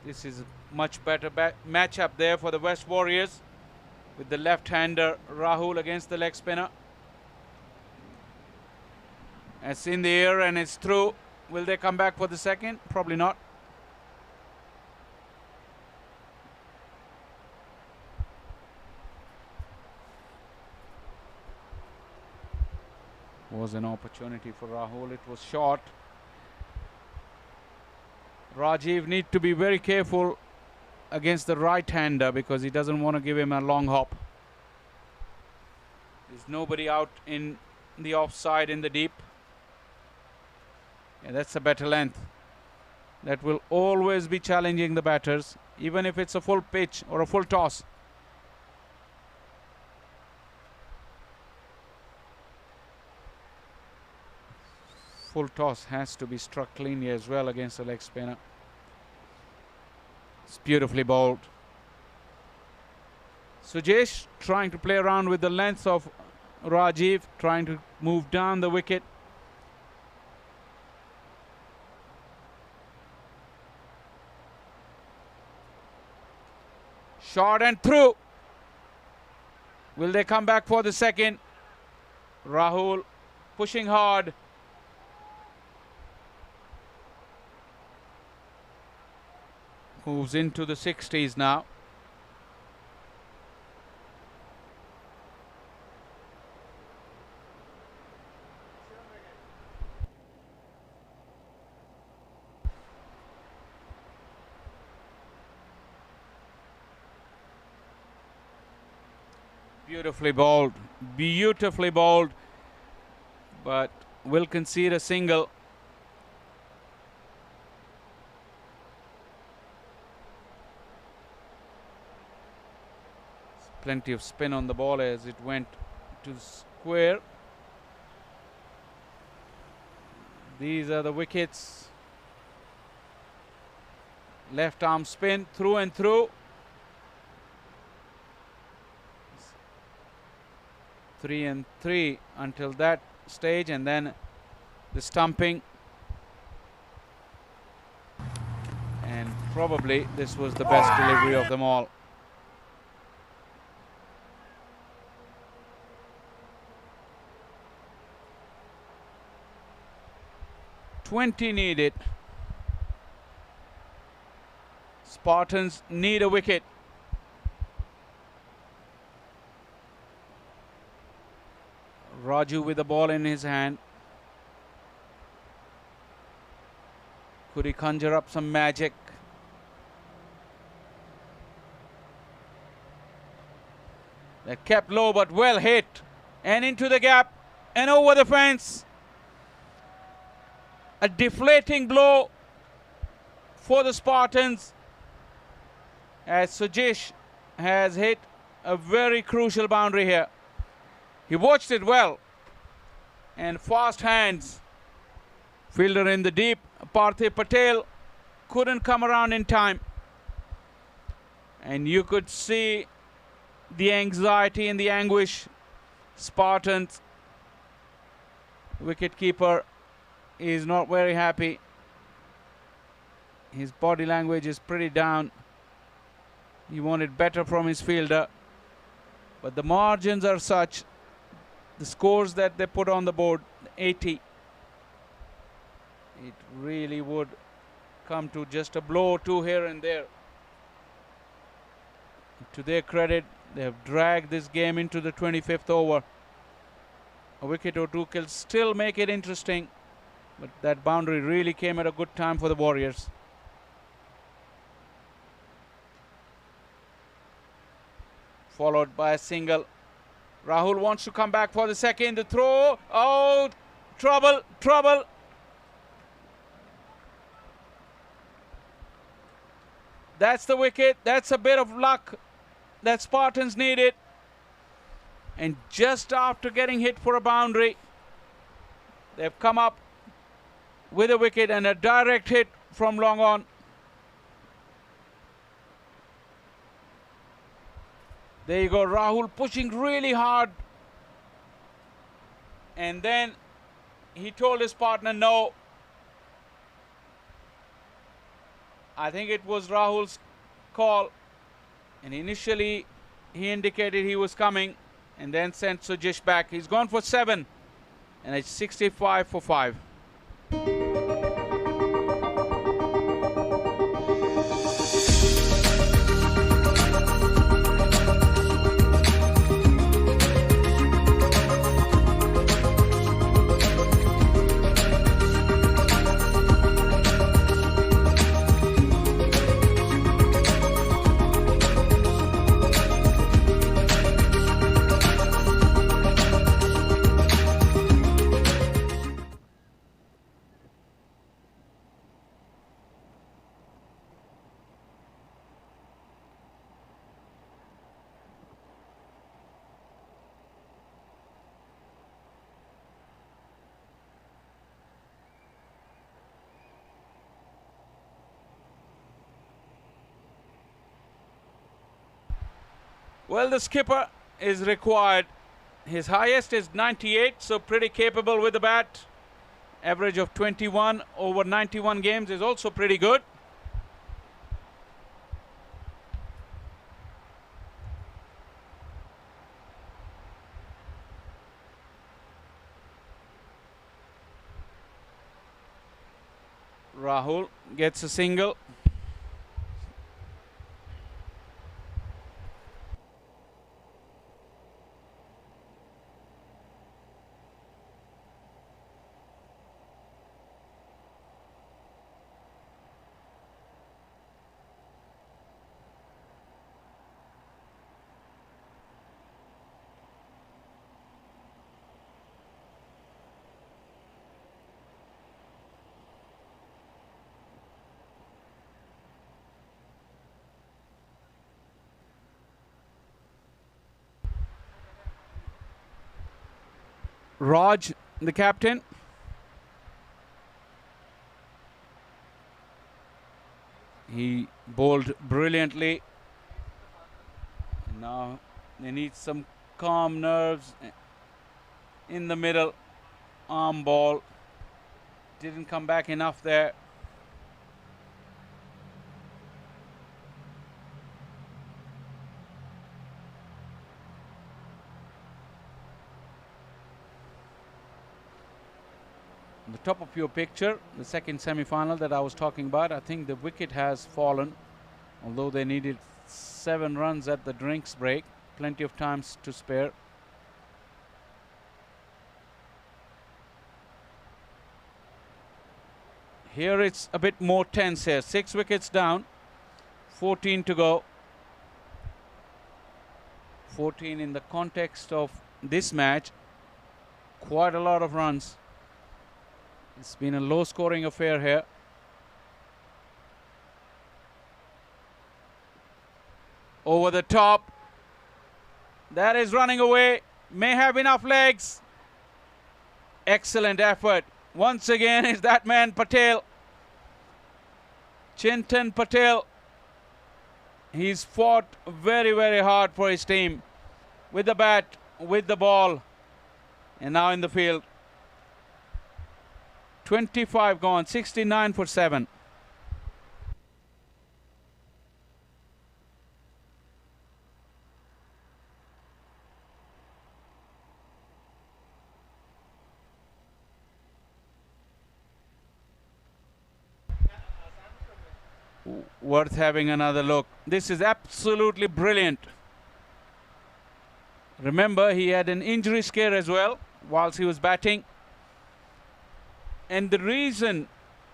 This is a much better matchup there for the West Warriors, with the left-hander Rahul against the leg spinner. It's in the air and it's through. Will they come back for the second? Probably not. Was an opportunity for Rahul. It was short. Rajiv need to be very careful against the right-hander because he doesn't want to give him a long hop. There's nobody out in the offside in the deep. Yeah, that's a better length. That will always be challenging the batters, even if it's a full pitch or a full toss. Full toss has to be struck cleanly as well against the leg spinner. It's beautifully bowled. Sujesh trying to play around with the length of Rajiv, trying to move down the wicket. Shot and through. Will they come back for the second? Rahul pushing hard. Moves into the 60s now. Beautifully bowled, but will concede a single. Plenty of spin on the ball as it went to square. These are the wickets. Left arm spin through and through. 3 and 3 until that stage, and then the stumping. And probably this was the best delivery of them all. Needed. Spartans need a wicket. Raju with the ball in his hand. Could he conjure up some magic? They're kept low but well hit. And into the gap and over the fence. A deflating blow for the Spartans, as Sujesh has hit a very crucial boundary here. He watched it well, and fast hands. Fielder in the deep, Parthiv Patel couldn't come around in time. And you could see the anxiety and the anguish. Spartans wicketkeeper is not very happy. His body language is pretty down. He wanted better from his fielder, but the margins are such. The scores that they put on the board, 80, it really would come to just a blow or two here and there. To their credit, they have dragged this game into the 25th over. A wicket or two can still make it interesting, but that boundary really came at a good time for the Warriors. Followed by a single. Rahul wants to come back for the second. The throw. Oh, trouble, trouble. That's the wicket. That's a bit of luck that Spartans needed. And just after getting hit for a boundary, they've come up with a wicket and a direct hit from long on. There you go, Rahul pushing really hard. And then he told his partner no. I think it was Rahul's call. And initially he indicated he was coming and then sent Sujesh back. He's gone for 7. And it's 65 for 5. Well, the skipper is required. His highest is 98, so pretty capable with the bat. Average of 21 over 91 games is also pretty good. Rahul gets a single. Raj, the captain. He bowled brilliantly. Now they need some calm nerves in the middle. Arm ball. Didn't come back enough there. The top of your picture, the second semi-final that I was talking about, I think the wicket has fallen, although they needed 7 runs at the drinks break. Plenty of times to spare. Here it's a bit more tense here. 6 wickets down, 14 to go. 14 in the context of this match, quite a lot of runs. It's been a low-scoring affair here. Over the top. That is running away. May have enough legs. Excellent effort. Once again is that man Patel. Chintan Patel. He's fought very, very hard for his team. With the bat, with the ball. And now in the field. 25 gone, 69 for 7. Worth having another look. This is absolutely brilliant. Remember, he had an injury scare as well whilst he was batting. And the reason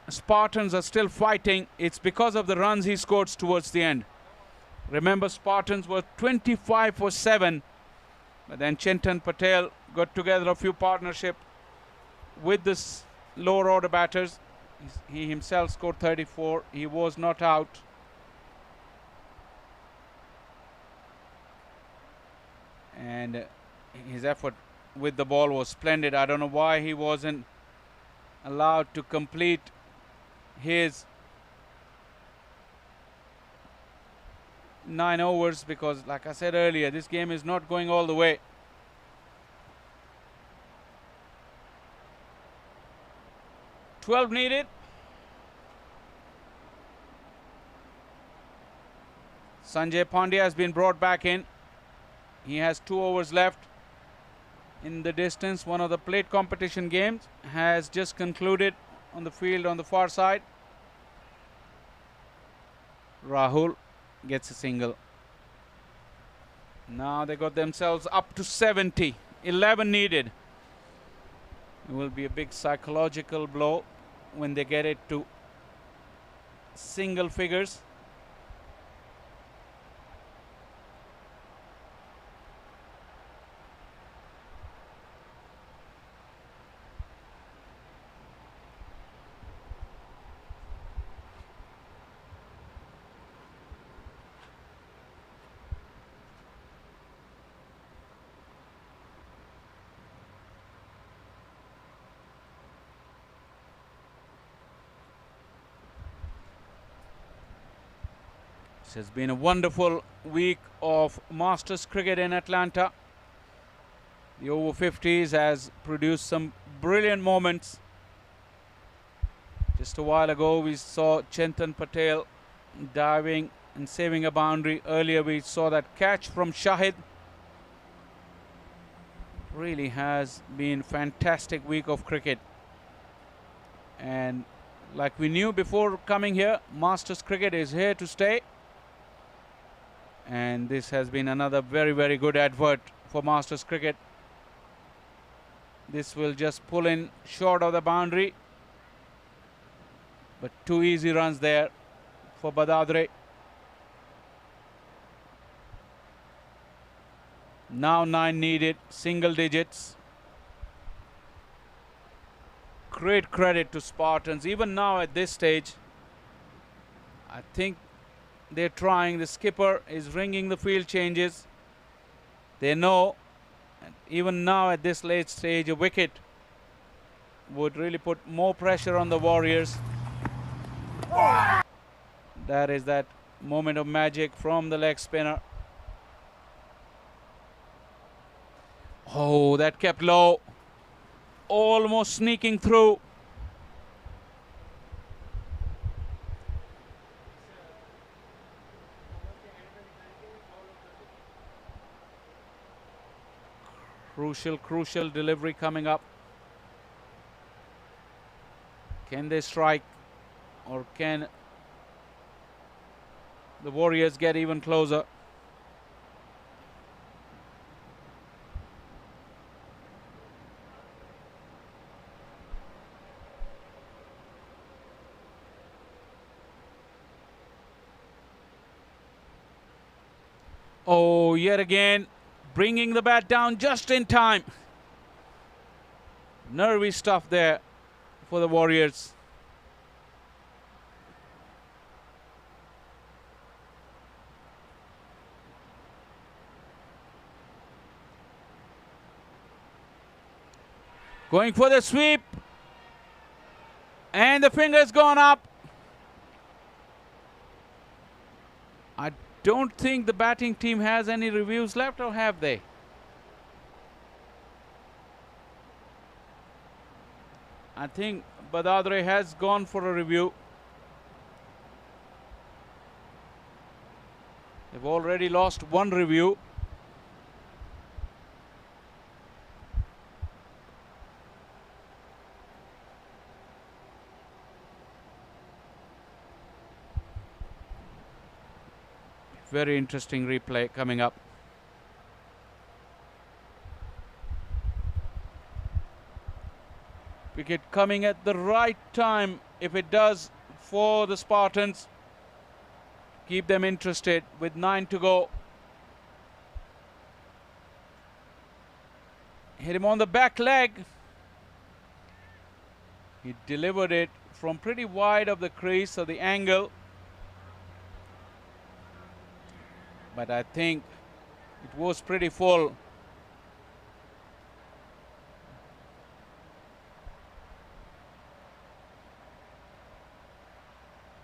Spartans are still fighting, it's because of the runs he scored towards the end. Remember, Spartans were 25 for 7. But then Chintan Patel got together a few partnership with the lower order batters. He himself scored 34. He was not out. And his effort with the ball was splendid. I don't know why he wasn't allowed to complete his 9 overs because, like I said earlier, this game is not going all the way. "12 needed. Sanjay Pandya has been brought back in. He has 2 overs left in the distance. One of the plate competition games has just concluded on the field on the far side. Rahul gets a single. Now they got themselves up to 70. 11 needed. It will be a big psychological blow when they get it to single figures. This has been a wonderful week of Masters cricket in Atlanta. The over 50s has produced some brilliant moments. Just a while ago we saw Chintan Patel diving and saving a boundary. Earlier we saw that catch from Shahid. Really has been fantastic week of cricket. And like we knew before coming here, Masters cricket is here to stay. And this has been another very, very good advert for Masters cricket. This will just pull in short of the boundary. But 2 easy runs there for Badadre. Now 9 needed, single digits. Great credit to Spartans. Even now at this stage, I think they're trying. The skipper is ringing the field changes. They know, and even now at this late stage, a wicket would really put more pressure on the Warriors. That is that moment of magic from the leg spinner. Oh, that kept low. Almost sneaking through. Crucial delivery coming up. Can they strike, or can the Warriors get even closer? Oh, yet again, bringing the bat down just in time. Nervy stuff there for the Warriors. Going for the sweep. And the finger's gone up. I don't think the batting team has any reviews left, or have they? I think Badadre has gone for a review. They've already lost 1 review. Very interesting replay coming up. Wicket coming at the right time, if it does, for the Spartans. Keep them interested with 9 to go. Hit him on the back leg. He delivered it from pretty wide of the crease, so the angle. But I think it was pretty full.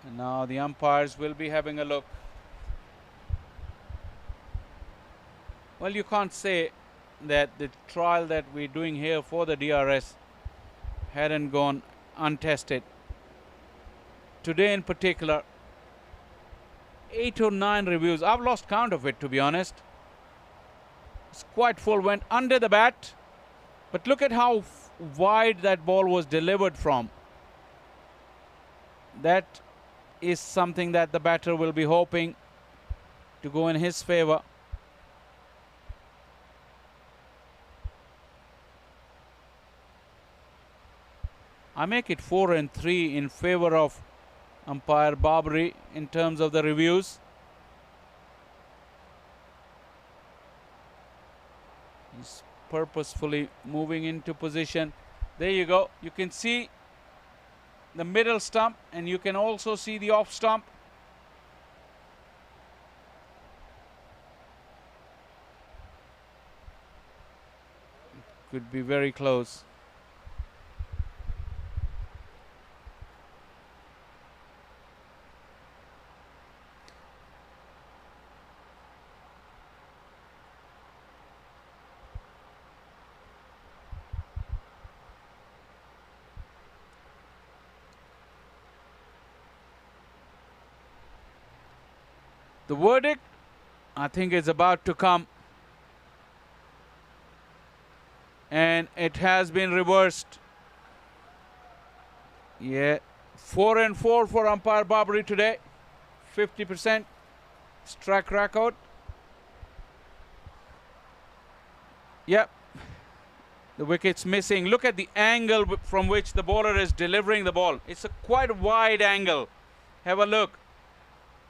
And now the umpires will be having a look. Well, you can't say that the trial that we're doing here for the DRS hadn't gone untested. Today in particular, 8 or 9 reviews. I've lost count of it, to be honest. It's quite full, went under the bat. But look at how wide that ball was delivered from. That is something that the batter will be hoping to go in his favor. I make it 4 and 3 in favor of umpire Barbary in terms of the reviews. He's purposefully moving into position. There you go. You can see the middle stump and you can also see the off stump. Could be very close. The verdict, I think, is about to come. And it has been reversed. Yeah, 4 and 4 for umpire Barbary today. 50% track record. Yep. The wicket's missing. Look at the angle from which the bowler is delivering the ball. It's a quite wide angle. Have a look.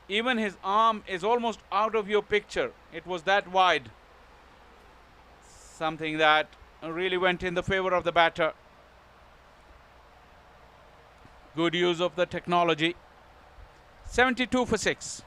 Even his arm is almost out of your picture. It was that wide. Something that really went in the favor of the batter. Good use of the technology. 72 for 6.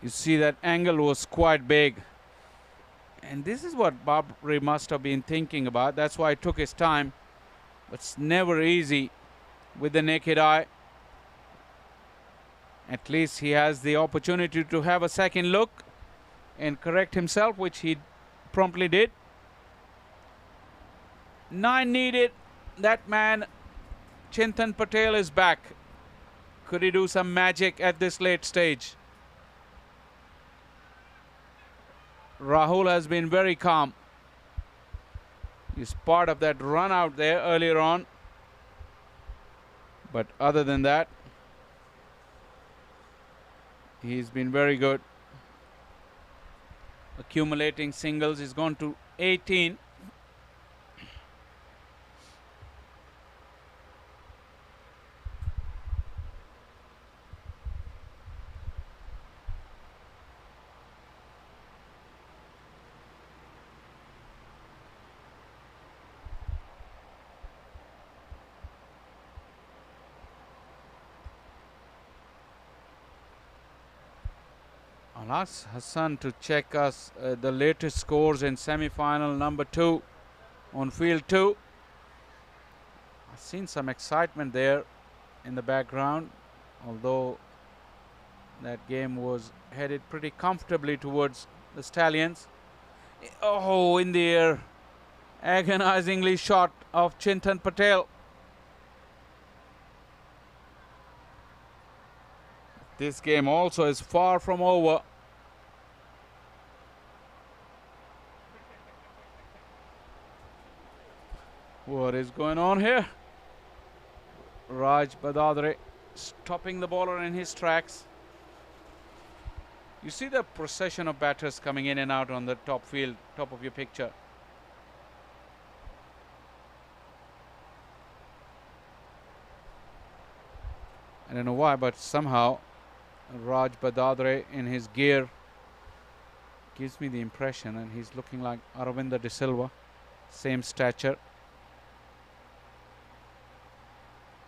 You see that angle was quite big. And this is what Barbary must have been thinking about. That's why it took his time. But it's never easy with the naked eye. At least he has the opportunity to have a second look and correct himself, which he promptly did. 9 needed. That man, Chintan Patel, is back. Could he do some magic at this late stage? Rahul has been very calm. He's part of that run out there earlier on. But other than that, he's been very good. Accumulating singles. He's gone to 18. I'll ask Hassan to check us the latest scores in semi-final number 2 on field 2. I've seen some excitement there in the background, although that game was headed pretty comfortably towards the Stallions. Oh, in the air. Agonizingly shot of Chintan Patel. This game also is far from over. What is going on here? Raj Badadre stopping the bowler in his tracks. You see the procession of batters coming in and out on the top field, top of your picture. I don't know why, but somehow Raj Badadre in his gear gives me the impression, and he's looking like Aravinda De Silva, same stature,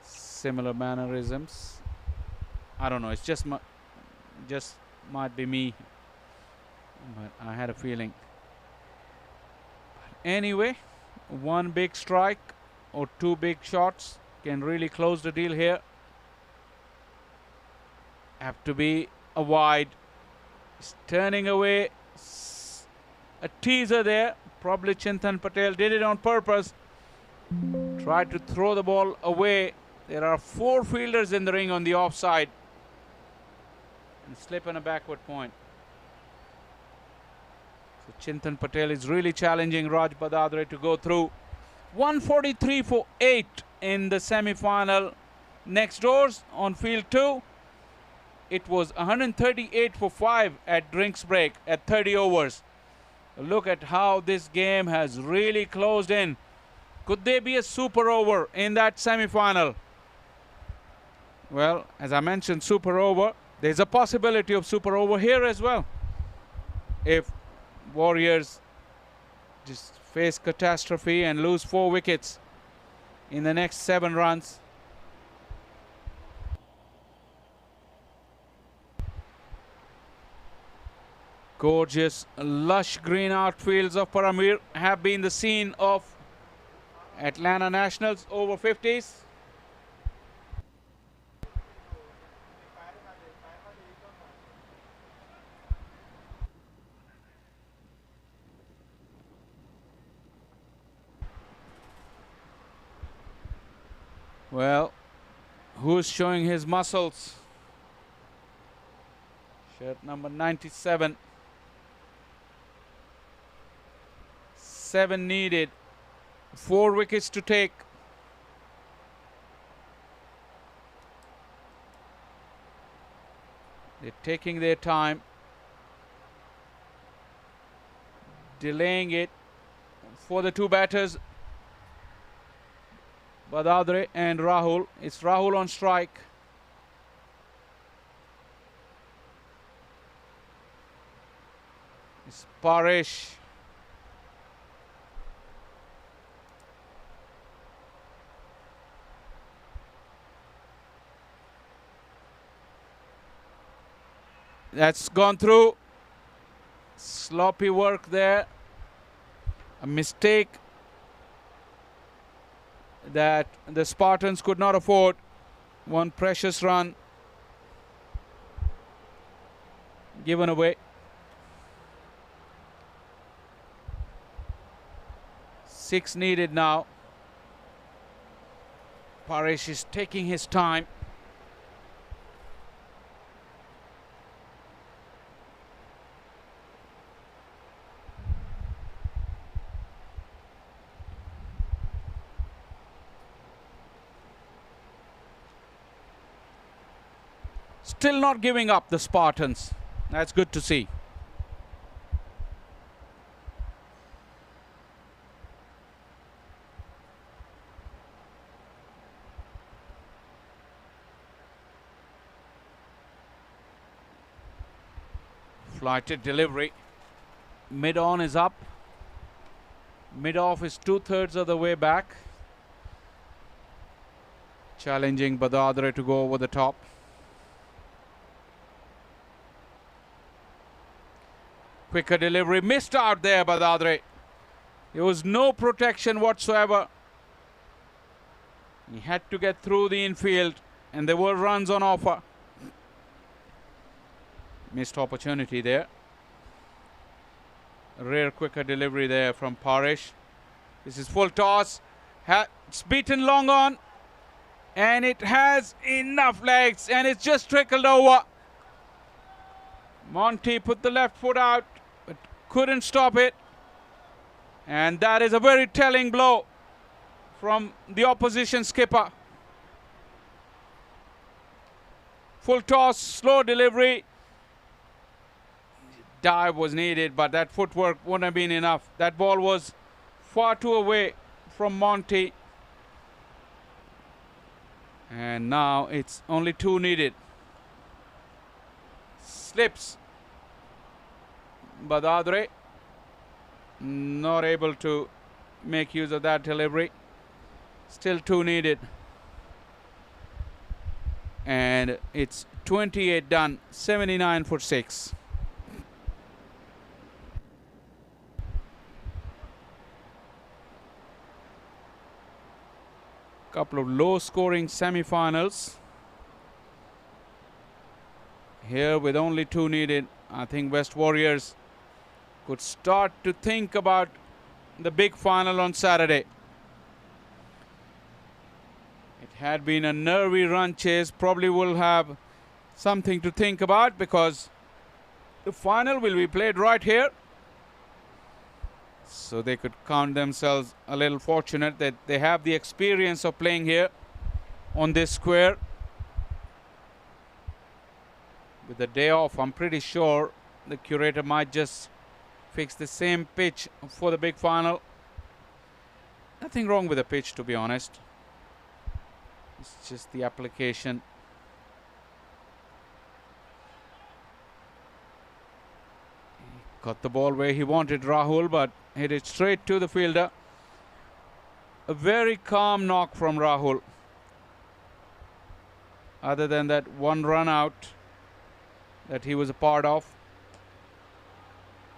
similar mannerisms. I don't know, it's just might be me, but I had a feeling. But anyway, one big strike or two big shots can really close the deal here. Have to be a wide. He's turning away. A teaser there. Probably Chintan Patel did it on purpose. Tried to throw the ball away. There are 4 fielders in the ring on the offside. And slip on a backward point. So Chintan Patel is really challenging Raj Badadre to go through. 143 for 8 in the semi-final. Next doors on field 2. It was 138 for 5 at drinks break at 30 overs. Look at how this game has really closed in. Could there be a super over in that semi-final? Well, as I mentioned, super over. There's a possibility of super over here as well. If Warriors just face catastrophe and lose 4 wickets in the next 7 runs. Gorgeous, lush green outfields of Paramir have been the scene of Atlanta Nationals over 50s. Well, who's showing his muscles? Shirt number 97. 7 needed. 4 wickets to take. They're taking their time. Delaying it for the 2 batters. Badadre and Rahul. It's Rahul on strike. It's Paresh. That's gone through. Sloppy work there. A mistake that the Spartans could not afford. One precious run given away. 6 needed now. Paresh is taking his time. Still not giving up, the Spartans. That's good to see. Flighted delivery. Mid-on is up. Mid-off is 2/3 of the way back. Challenging Badadre to go over the top. Quicker delivery, missed out there Badadre. There was no protection whatsoever. He had to get through the infield and there were runs on offer. Missed opportunity there. A rare quicker delivery there from Paresh. This is full toss. It's beaten long on. And it has enough legs and it's just trickled over. Monty put the left foot out. Couldn't stop it, and that is a very telling blow from the opposition skipper. Full toss, slow delivery. Dive was needed, but that footwork wouldn't have been enough. That ball was far too away from Monty. And now it's only 2 needed. Slips. Badadre not able to make use of that delivery. Still 2 needed. And it's 28 done, 79 for 6. Couple of low scoring semifinals. Here with only 2 needed, I think West Warriors could start to think about the big final on Saturday. It had been a nervy run chase, probably will have something to think about because the final will be played right here. So they could count themselves a little fortunate that they have the experience of playing here on this square. With the day off, I'm pretty sure the curator might just fix the same pitch for the big final. Nothing wrong with the pitch, to be honest. It's just the application. He got the ball where he wanted, Rahul, but hit it straight to the fielder. A very calm knock from Rahul. Other than that one run out that he was a part of,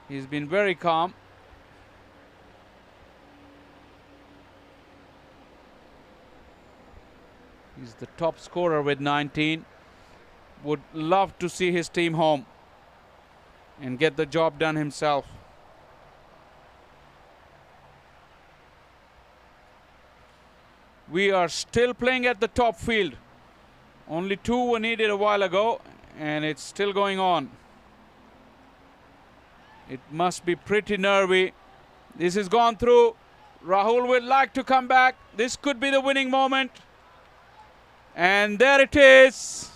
he's been very calm. He's the top scorer with 19. Would love to see his team home and get the job done himself. We are still playing at the top field. Only 2 were needed a while ago, and it's still going on. It must be pretty nervy. This has gone through. Rahul would like to come back. This could be the winning moment. And there it is.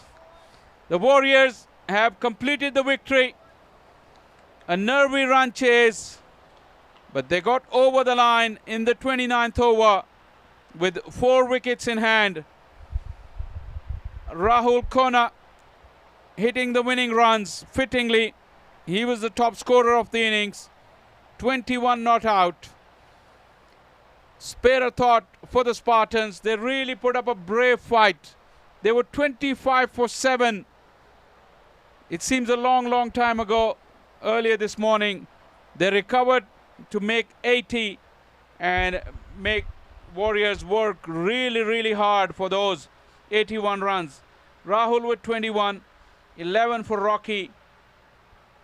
The Warriors have completed the victory. A nervy run chase, but they got over the line in the 29th over with 4 wickets in hand. Rahul Kona hitting the winning runs fittingly. He was the top scorer of the innings. 21 not out. Spare a thought for the Spartans. They really put up a brave fight. They were 25 for 7. It seems a long time ago. Earlier this morning, they recovered to make 80 and make Warriors work really hard for those 81 runs. Rahul with 21, 11 for Rocky,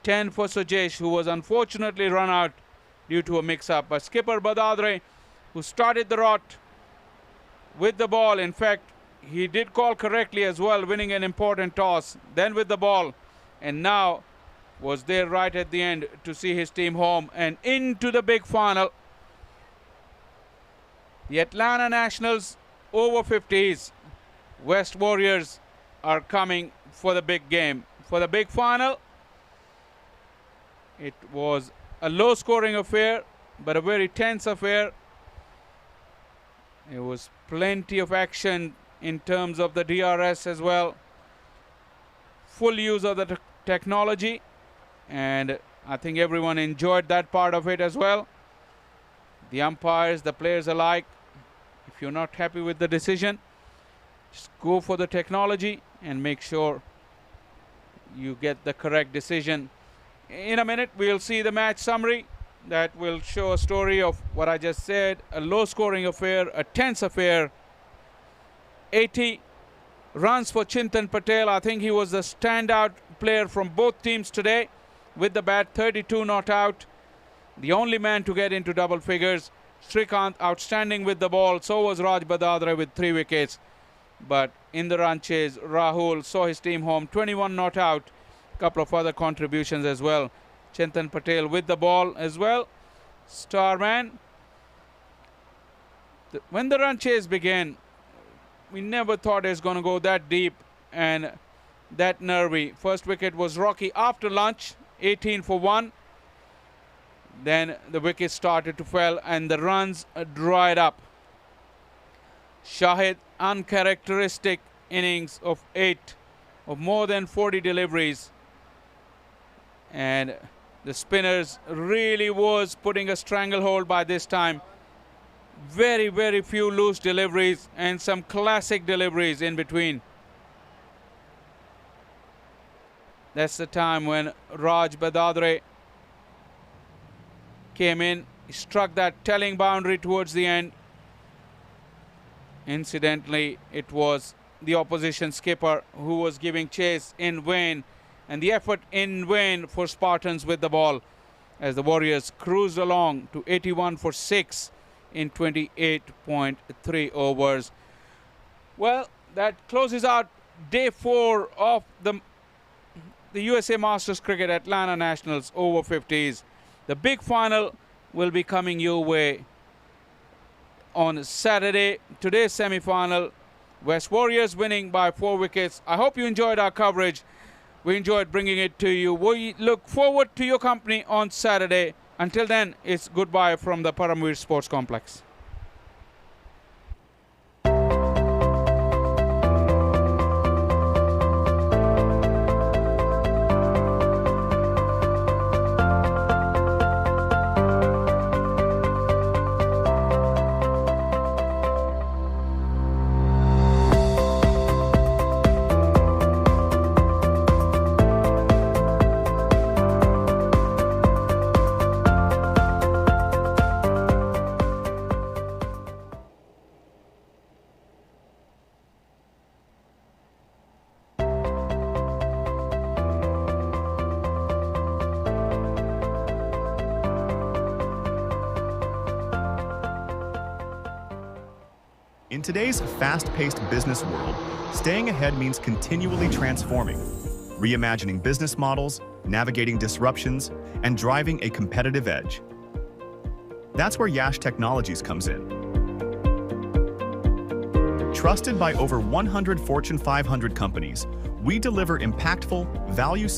10 for Sujesh, who was unfortunately run out due to a mix-up. But skipper Badadre, who started the rot with the ball, in fact, he did call correctly as well, winning an important toss, then with the ball, and now was there right at the end to see his team home and into the big final. The Atlanta Nationals over 50s. West Warriors are coming for the big game. For the big final, it was a low-scoring affair, but a very tense affair. There was plenty of action in terms of the DRS as well. Full use of the technology, and I think everyone enjoyed that part of it as well. The umpires, the players alike. If you're not happy with the decision, just go for the technology and make sure you get the correct decision. In a minute, we'll see the match summary that will show a story of what I just said. A low-scoring affair, a tense affair. 80 runs for Chintan Patel. I think he was the standout player from both teams today with the bat. 32 not out. The only man to get into double figures. Srikanth outstanding with the ball. So was Raj Badadre with 3 wickets. But in the run chase, Rahul saw his team home. 21 not out. Couple of other contributions as well. Chintan Patel with the ball as well. Starman. When the run chase began, we never thought it was going to go that deep and that nervy. First wicket was Rocky after lunch, 18 for 1. Then the wickets started to fall and the runs dried up. Shahid, uncharacteristic innings of 8 of more than 40 deliveries. And the spinners really was putting a stranglehold by this time. Very, very few loose deliveries and some classic deliveries in between. That's the time when Raj Badadre came in, struck that telling boundary towards the end. Incidentally, it was the opposition skipper who was giving chase in vain, and the effort in vain for Spartans with the ball, as the Warriors cruised along to 81 for 6 in 28.3 overs. Well, that closes out day 4 of the USA Masters Cricket Atlanta Nationals over 50s. The big final will be coming your way on Saturday. Today's semi-final, West Warriors winning by 4 wickets. I hope you enjoyed our coverage. We enjoyed bringing it to you. We look forward to your company on Saturday. Until then, it's goodbye from the Paramveer Sports Complex. In today's fast-paced business world, staying ahead means continually transforming, reimagining business models, navigating disruptions, and driving a competitive edge. That's where Yash Technologies comes in. Trusted by over 100 Fortune 500 companies, we deliver impactful, value-centered